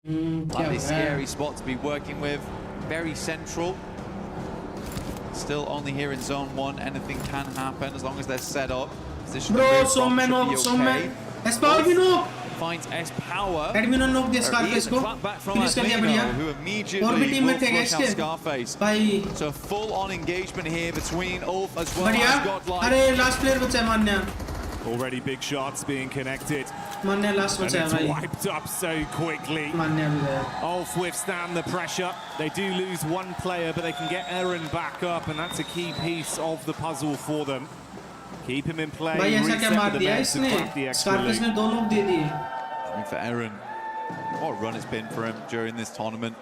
[SPEAKER 21] Slightly scary spot to be working with. Very central. Still only here in zone 1. Anything can happen as long as they're set up. Position
[SPEAKER 3] Bro, so man. S-Power भी no.
[SPEAKER 21] Finds S-Power.
[SPEAKER 3] Admin knock दिया Scarface को. Finish कर दिया बढ़िया.
[SPEAKER 21] Who immediately
[SPEAKER 3] और भी team में थे इसके.
[SPEAKER 21] Scarface.
[SPEAKER 3] भाई.
[SPEAKER 21] So full-on engagement here between Ulf as well
[SPEAKER 3] बढ़िया.
[SPEAKER 21] as Godlike.
[SPEAKER 3] अरे last player बचा है मान्या.
[SPEAKER 20] Already big shots being connected.
[SPEAKER 3] मान्या last बचा है
[SPEAKER 20] and
[SPEAKER 3] भाई.
[SPEAKER 20] it's wiped up so quickly.
[SPEAKER 3] मान्या भी गया.
[SPEAKER 20] Ulf withstand the pressure. They do lose one player, but they can get Aaron back up, and that's a key piece of the puzzle for them. Keep him in play.
[SPEAKER 3] भाई ऐसा क्या मार दिया इसने? Scarface ने 2 लोग दे दिए.
[SPEAKER 21] For Aaron, what a run it's been for him during this tournament.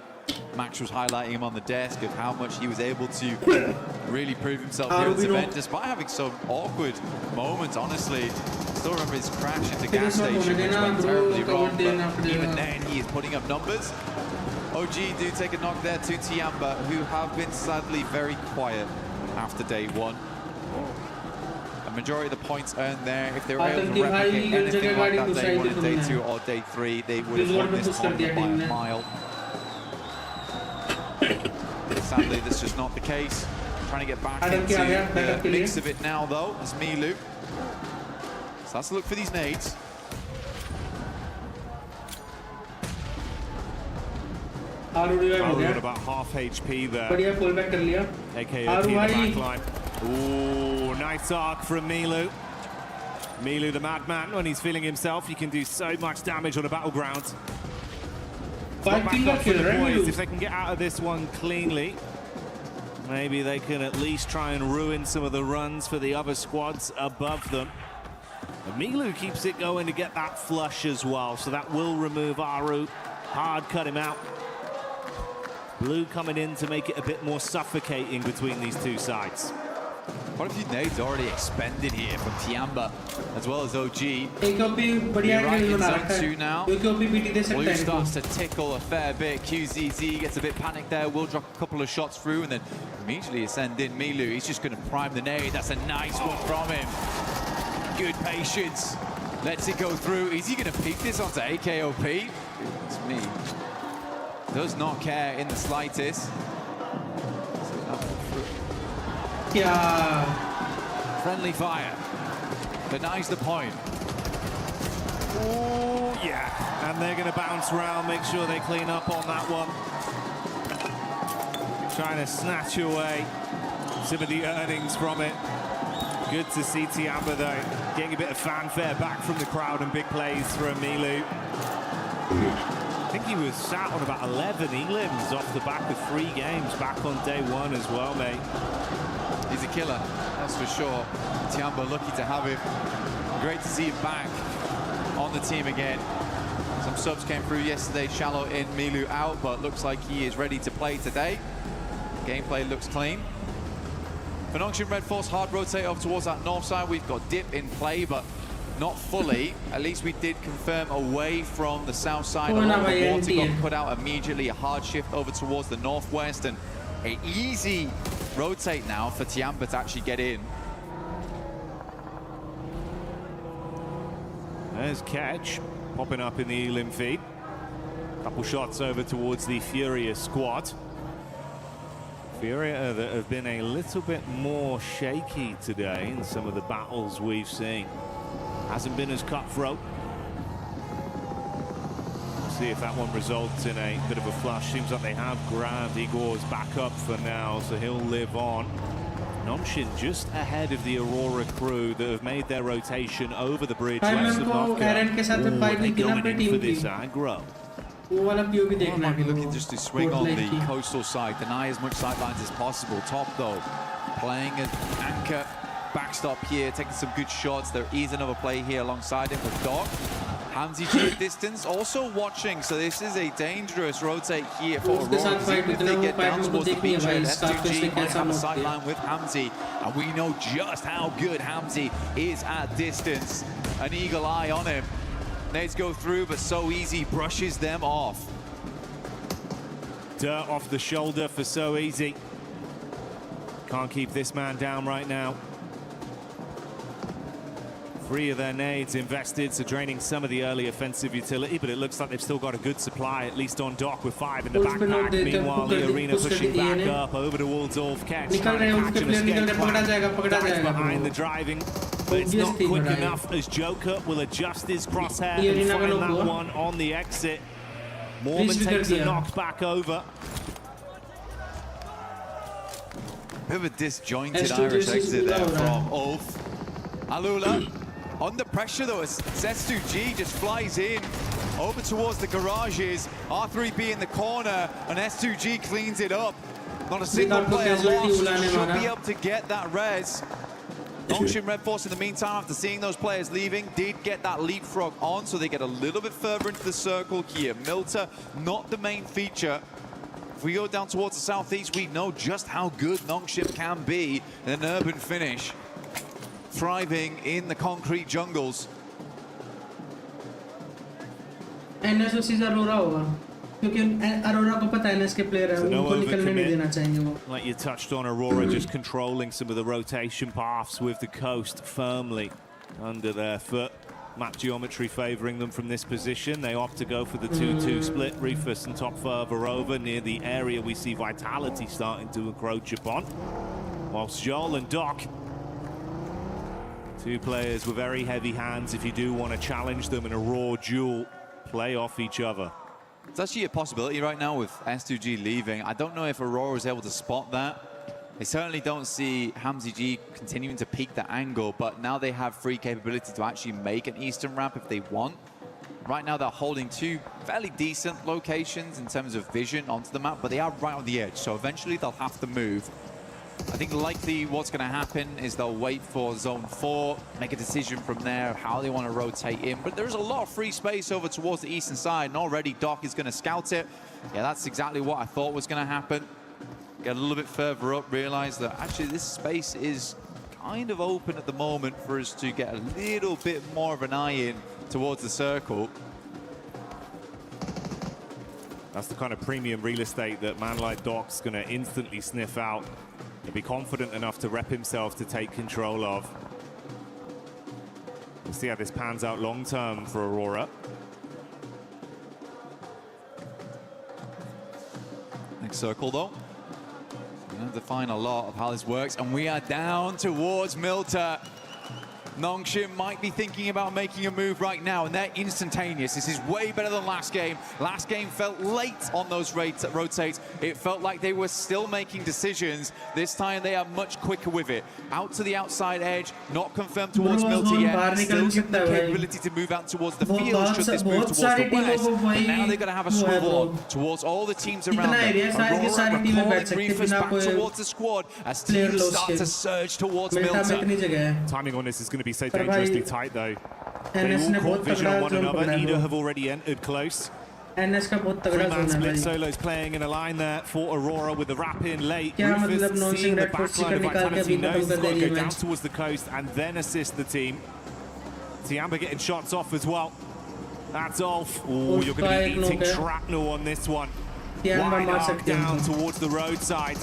[SPEAKER 21] Max was highlighting him on the desk of how much he was able to really prove himself here at this event, despite having some awkward moments, honestly. Still remember his crash into gas station, which went terribly wrong, but even then he is putting up numbers. OG do take a knock there to Tiamba, who have been sadly very quiet after day 1. A majority of the points earned there, if they were able to replicate anything like that day 1 and day 2 or day 3, they would have won this tournament by a mile. Sadly, that's just not the case. Trying to get back into the mix of it now, though, is Milu. So let's look for these nades.
[SPEAKER 20] Got about half HP there.
[SPEAKER 3] बढ़िया pull back कर लिया.
[SPEAKER 20] AKOP in the backline. Ooh, nice arc from Milu. Milu the madman, when he's feeling himself, he can do so much damage on a battleground. Back up for the boys. If they can get out of this one cleanly, maybe they can at least try and ruin some of the runs for the other squads above them. But Milu keeps it going to get that flush as well, so that will remove Aru. Hard cut him out. Blue coming in to make it a bit more suffocating between these two sides.
[SPEAKER 21] Quite a few nades already expended here from Tiamba as well as OG.
[SPEAKER 3] We're
[SPEAKER 21] right in zone 2 now. Blue starts to tickle a fair bit. QZZ gets a bit panicked there. Will drop a couple of shots through and then immediately send in Milu. He's just going to prime the nade. That's a nice one from him. Good patience. Lets it go through. Is he going to peek this onto AKOP? It's me. Does not care in the slightest.
[SPEAKER 3] Yeah.
[SPEAKER 21] Friendly fire. Denies the point.
[SPEAKER 20] Oh, yeah. And they're going to bounce around, make sure they clean up on that one. Trying to snatch away some of the earnings from it. Good to see Tiamba, though, getting a bit of fanfare back from the crowd and big plays from Milu. I think he was sat on about 11 elims off the back of 3 games back on day 1 as well, mate.
[SPEAKER 21] He's a killer, that's for sure. Tiamba lucky to have him. Great to see him back on the team again. Some subs came through yesterday, Shallow in, Milu out, but looks like he is ready to play today. Gameplay looks clean. For Nongshim Red Force, hard rotate over towards that north side. We've got Dip in play, but not fully. At least we did confirm away from the south side. Along the water got put out immediately. A hard shift over towards the northwest, and an easy rotate now for Tiamba to actually get in.
[SPEAKER 20] There's Catch popping up in the elim feed. Couple shots over towards the Furia squad. Furia that have been a little bit more shaky today in some of the battles we've seen. Hasn't been as cutthroat. We'll see if that one results in a bit of a flush. Seems like they have grabbed Igor's backup for now, so he'll live on. Nongshim just ahead of the Aurora crew that have made their rotation over the bridge west of Novka. They're going in for this aggro.
[SPEAKER 21] Looking just to swing on the coastal side, deny as much sidelines as possible. Top though, playing an anchor backstop here, taking some good shots. There is another play here alongside him with Doc. Hamzy to a distance, also watching, so this is a dangerous rotate here for Aurora. Even if they get down towards the beachhead, S2G might have a sideline with Hamzy, and we know just how good Hamzy is at distance. An eagle eye on him. Nades go through, but so easy, brushes them off.
[SPEAKER 20] Dirt off the shoulder for so easy. Can't keep this man down right now. 3 of their nades invested, so draining some of the early offensive utility, but it looks like they've still got a good supply, at least on Dock, with 5 in the backpack. Meanwhile, the arena pushing back up over towards Ulf. Catch trying to catch an escape plan. Dives behind the driving, but it's not quick enough as Joker will adjust his crosshair and find that one on the exit. Mormon takes a knock back over.
[SPEAKER 21] Bit of a disjointed Irish exit there from Ulf. Alula under pressure though, as S2G just flies in over towards the garages. R3B in the corner, and S2G cleans it up. Not a single player lost. Should be able to get that res. Nongshim Red Force in the meantime, after seeing those players leaving, did get that leapfrog on, so they get a little bit further into the circle here. Milta, not the main feature. If we go down towards the southeast, we know just how good Nongshim can be in an urban finish. Thriving in the concrete jungles.
[SPEAKER 3] NS सीधा अरोरा होगा क्योंकि अरोरा को पता है NS के player है उनको निकलने नहीं देना चाहेंगे वो.
[SPEAKER 20] Like you touched on, Aurora just controlling some of the rotation paths with the coast firmly under their foot. Map geometry favouring them from this position. They opt to go for the 2-2 split. Rufus and Top further over near the area we see Vitality starting to encroach upon. Whilst Joel and Doc, 2 players with very heavy hands, if you do want to challenge them in a raw duel, play off each other.
[SPEAKER 21] It's actually a possibility right now with S2G leaving. I don't know if Aurora is able to spot that. They certainly don't see Hamzy G continuing to peak the angle, but now they have free capability to actually make an eastern ramp if they want. Right now they're holding 2 fairly decent locations in terms of vision onto the map, but they are right on the edge, so eventually they'll have to move. I think likely what's going to happen is they'll wait for zone 4, make a decision from there how they want to rotate in. But there's a lot of free space over towards the eastern side, and already Doc is going to scout it. Yeah, that's exactly what I thought was going to happen. Get a little bit further up, realize that actually this space is kind of open at the moment for us to get a little bit more of an eye in towards the circle.
[SPEAKER 20] That's the kind of premium real estate that man like Doc's going to instantly sniff out and be confident enough to rep himself to take control of. We'll see how this pans out long term for Aurora.
[SPEAKER 21] Next circle though. We're going to define a lot of how this works, and we are down towards Milta. Nongshim might be thinking about making a move right now, and they're instantaneous. This is way better than last game. Last game felt late on those rotates. It felt like they were still making decisions. This time they are much quicker with it. Out to the outside edge, not confirmed towards Milta yet. Still given the capability to move out towards the field should this move towards the west. But now they're going to have a swivel on towards all the teams around them. Aurora recalling Reefers back towards the squad as teams start to surge towards Milta.
[SPEAKER 20] Timing on this is going to be so dangerously tight though. They all caught vision on one another. EDA have already entered close. Three-man split solos playing in a line there for Aurora with the wrap in late. Rufus seeing the backline of Vitality, knows he's got to go down towards the coast and then assist the team. Tiamba getting shots off as well. That's Ulf. Oh, you're going to be eating shrapnel on this one. Wide arc down towards the roadside.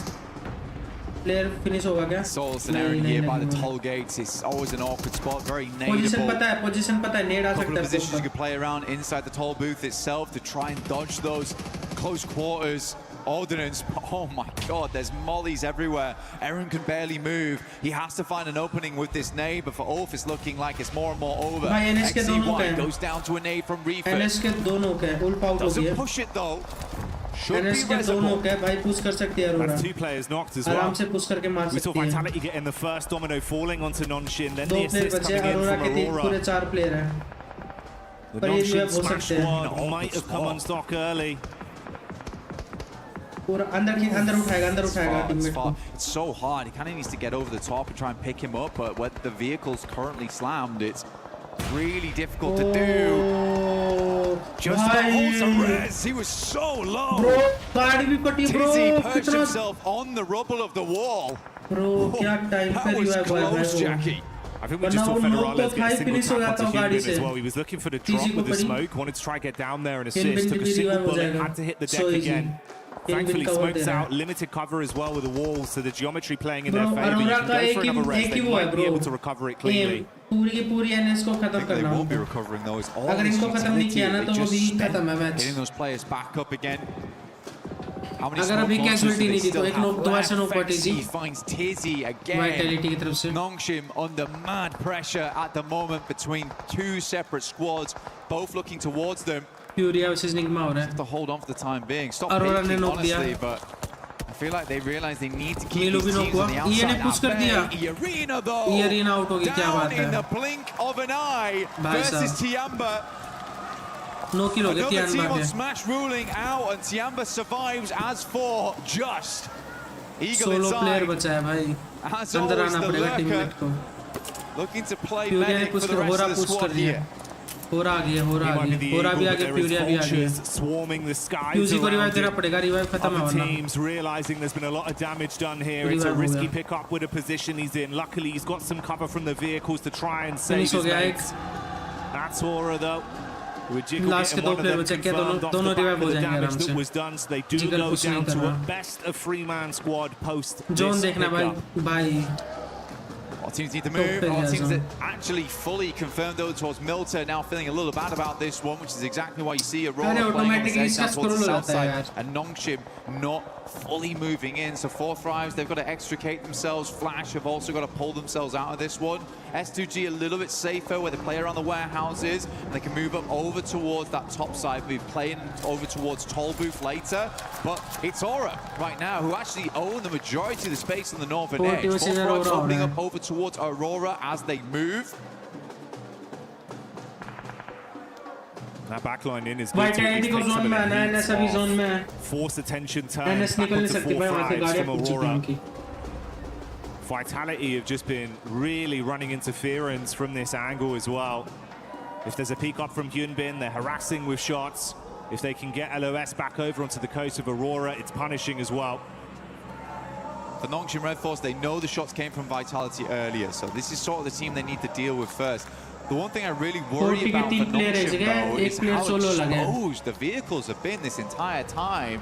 [SPEAKER 21] Soul scenario here by the toll gates. It's always an awkward spot, very nadeable.
[SPEAKER 3] Position pata hai, nade aa
[SPEAKER 21] Couple
[SPEAKER 3] sakta
[SPEAKER 21] of
[SPEAKER 3] hai
[SPEAKER 21] positions you could play around inside the toll booth itself to try and dodge those close quarters ordnance. Oh my god, there's mollies everywhere. Aaron can barely move. He has to find an opening with this nade, but for Ulf it's looking like it's more and more over. XC1 goes down to a nade from Reefer. Doesn't push it though.
[SPEAKER 3] That's
[SPEAKER 20] two players knocked as well. We saw Vitality getting the first domino falling onto Nongshim, then the assist coming in from Aurora. The Nongshim smash squad might have come on stock early.
[SPEAKER 21] It's so hard. He kind of needs to get over the top and try and pick him up, but when the vehicle's currently slammed, it's really difficult to do. Just holds a res. He was so low. Tizzy perched himself on the rubble of the wall. That was close, Jackie.
[SPEAKER 20] I think we just saw Federales get a single tap onto Human as well. He was looking for the drop with the smoke, wanted to try and get down there and assist. Took a single bullet, had to hit the deck again. Thankfully, smokes out, limited cover as well with the walls, so the geometry playing in their favor. You can go for another rest, they might be able to recover it cleanly.
[SPEAKER 21] I think they won't be recovering though. It's all this utility. They just getting those players back up again. How many smoke launches do they still have left? Fexy finds Tizzy again. Nongshim under mad pressure at the moment between two separate squads, both looking towards them. Have to hold on for the time being. Stop panicking, honestly, but I feel like they realize they need to keep these teams on the outside. Arena though, down in the blink of an eye versus Tiamba. Another team on Smash ruling out, and Tiamba survives as for just Eagle inside. As always, the lurker looking to play medic for the rest of the squad here.
[SPEAKER 20] Swarming the skies around it. Other teams realizing there's been a lot of damage done here. It's a risky pickup with a position he's in. Luckily, he's got some cover from the vehicles to try and save his mates. That's Aura though. With Jiggle getting one of them confirmed off the back of the damage that was done, so they do go down to a best of three-man squad post this pickup.
[SPEAKER 21] All teams need to move. All teams that actually fully confirmed though towards Milta now feeling a little bad about this one, which is exactly why you see Aurora playing on the side towards the south side and Nongshim not fully moving in. So 4 Thrives, they've got to extricate themselves. Flash have also got to pull themselves out of this one. S2G a little bit safer where they play around the warehouses and they can move up over towards that top side. We'll be playing over towards Toll Booth later, but it's Aura right now who actually own the majority of the space on the northern edge. 4 Thrives opening up over towards Aurora as they move.
[SPEAKER 20] That backline in is good to force attention turn back onto 4 Thrives from Aurora. Vitality have just been really running interference from this angle as well. If there's a peek up from Hyunbin, they're harassing with shots. If they can get LOS back over onto the coast of Aurora, it's punishing as well.
[SPEAKER 21] For Nongshim Red Force, they know the shots came from Vitality earlier, so this is sort of the team they need to deal with first. The one thing I really worry about for Nongshim, though, is how exposed the vehicles have been this entire time.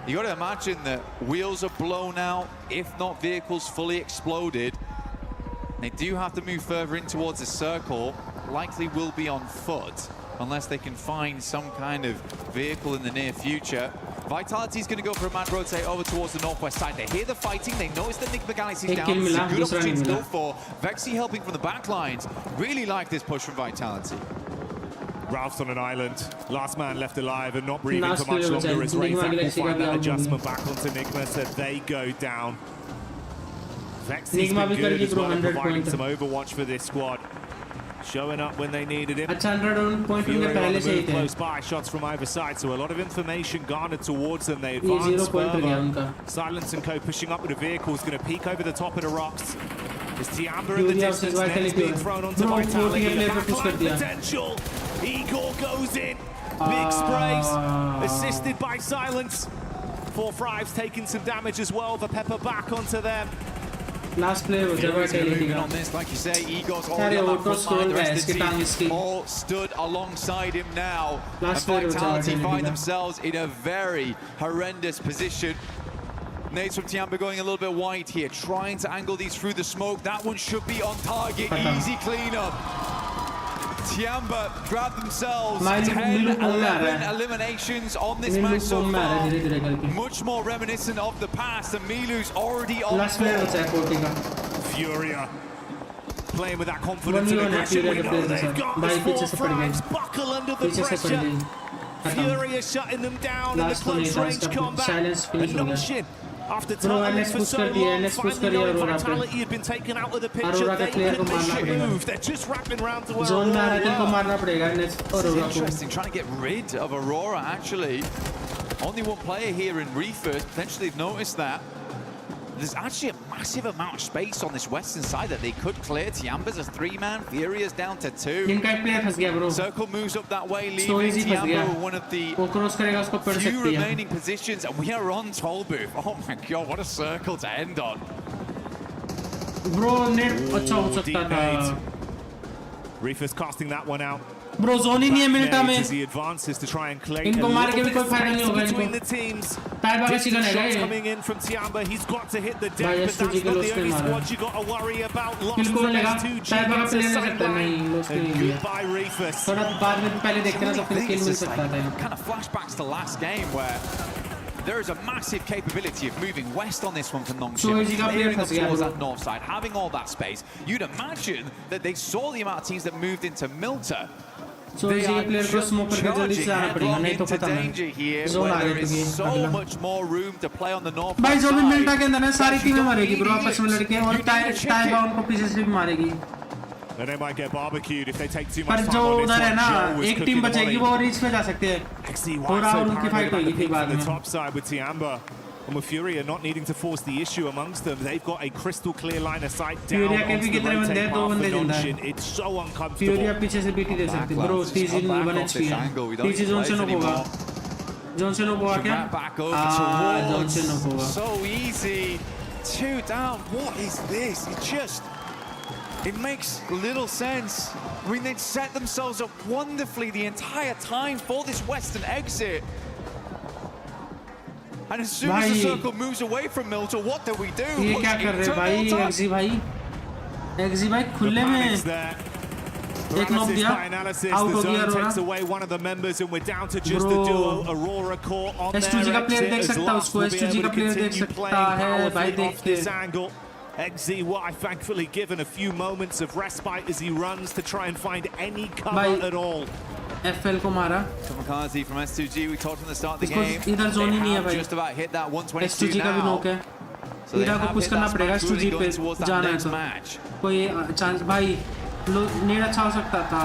[SPEAKER 21] You got to imagine that wheels are blown out, if not vehicles fully exploded. They do have to move further in towards the circle. likely will be on foot unless they can find some kind of vehicle in the near future. Vitality's going to go for a mad rotate over towards the northwest side. They hear the fighting. They notice that Nick McGallicy's down. This is a good opportunity to go for. Vexy helping from the back lines. Really like this push from Vitality.
[SPEAKER 20] Ralph's on an island. Last man left alive and not breathing for much longer as Razak will find that adjustment back onto Nigma, so they go down. Vexy's been good as well, providing some overwatch for this squad. Showing up when they needed him. Fury on the move close by, shots from either side, so a lot of information garnered towards them. They advance further. Silence and Co pushing up with a vehicle is going to peek over the top of the rocks. There's Tiamba in the distance, next being thrown onto Vitality. The backline potential. Igor goes in. Big sprays, assisted by Silence. 4 Thrives taking some damage as well. The Pepper back onto them.
[SPEAKER 3] Last player was Vitality
[SPEAKER 21] on this, like you say, Igor's already on that front line. The rest of the team all stood alongside him now. And Vitality find themselves in a very horrendous position. Nades from Tiamba going a little bit wide here, trying to angle these through the smoke. That one should be on target. Easy cleanup. Tiamba grab themselves 10, 11 eliminations on this match so far. Much more reminiscent of the past, and Milu's already on
[SPEAKER 20] Furia playing with that confidence and aggression. We know they've got this 4 Thrives buckle under the pressure. Furia shutting them down in the close range combat. And Nonshin, after targeting for so long, finally knowing Vitality had been taken out of the picture, they couldn't make a move. They're just wrapping around to where Aurora.
[SPEAKER 21] This is interesting, trying to get rid of Aurora, actually. Only one player here in Reefer, potentially they've noticed that. There's actually a massive amount of space on this western side that they could clear. Tiamba's a 3-man, Furia's down to 2. Circle moves up that way, leaving Tiamba with one of the few remaining positions, and we are on toll booth. Oh my god, what a circle to end on.
[SPEAKER 20] Reefer's casting that one out.
[SPEAKER 3] Bro, zone ही नहीं है मिनटा में.
[SPEAKER 20] As he advances to try and claim
[SPEAKER 3] इनको मार के भी कोई फायदा नहीं होगा
[SPEAKER 20] between the teams.
[SPEAKER 3] Shots
[SPEAKER 20] coming in from Tiamba. He's got to hit the deck, but that's not the only squad you got to worry about. Lost to S2G gets a sideline. And goodbye, Reefus.
[SPEAKER 21] Kind of flashbacks to last game where there is a massive capability of moving west on this one from Nongshim, clearing up towards that north side, having all that space. You'd imagine that they saw the amount of teams that moved into Milta. They are just charging headlong into danger here, where there is so much more room to play on the north side.
[SPEAKER 20] And they might get barbecued if they take too much time on this one. Joe was cooking on the top side with Tiamba. And with Furia not needing to force the issue amongst them, they've got a crystal clear line of sight down onto the rotate path for Nonshin. It's so uncomfortable. Back over towards.
[SPEAKER 21] So easy. 2 down. What is this? It makes little sense. I mean, they'd set themselves up wonderfully the entire time for this western exit. And as soon as the circle moves away from Milta, what do we do?
[SPEAKER 3] ये क्या कर रहे भाई XC भाई XC भाई खुले में एक नॉक दिया आउट हो गया Arora
[SPEAKER 20] takes away one of the members and we're down to just the duo. Aurora caught on
[SPEAKER 3] S2G का प्लेयर देख सकता है उसको S2G का प्लेयर देख सकता है भाई देखते
[SPEAKER 20] XZY thankfully given a few moments of respite as he runs to try and find any cover at all.
[SPEAKER 3] FL को मारा
[SPEAKER 21] Kamikaze from S2G, we talked from the start of the game.
[SPEAKER 3] इधर zone ही नहीं है भाई
[SPEAKER 21] just about hit that 122
[SPEAKER 3] S2G का भी knock है इधर को पुश करना पड़ेगा S2G पे जाना है तो कोई चांस भाई नेड अच्छा हो सकता था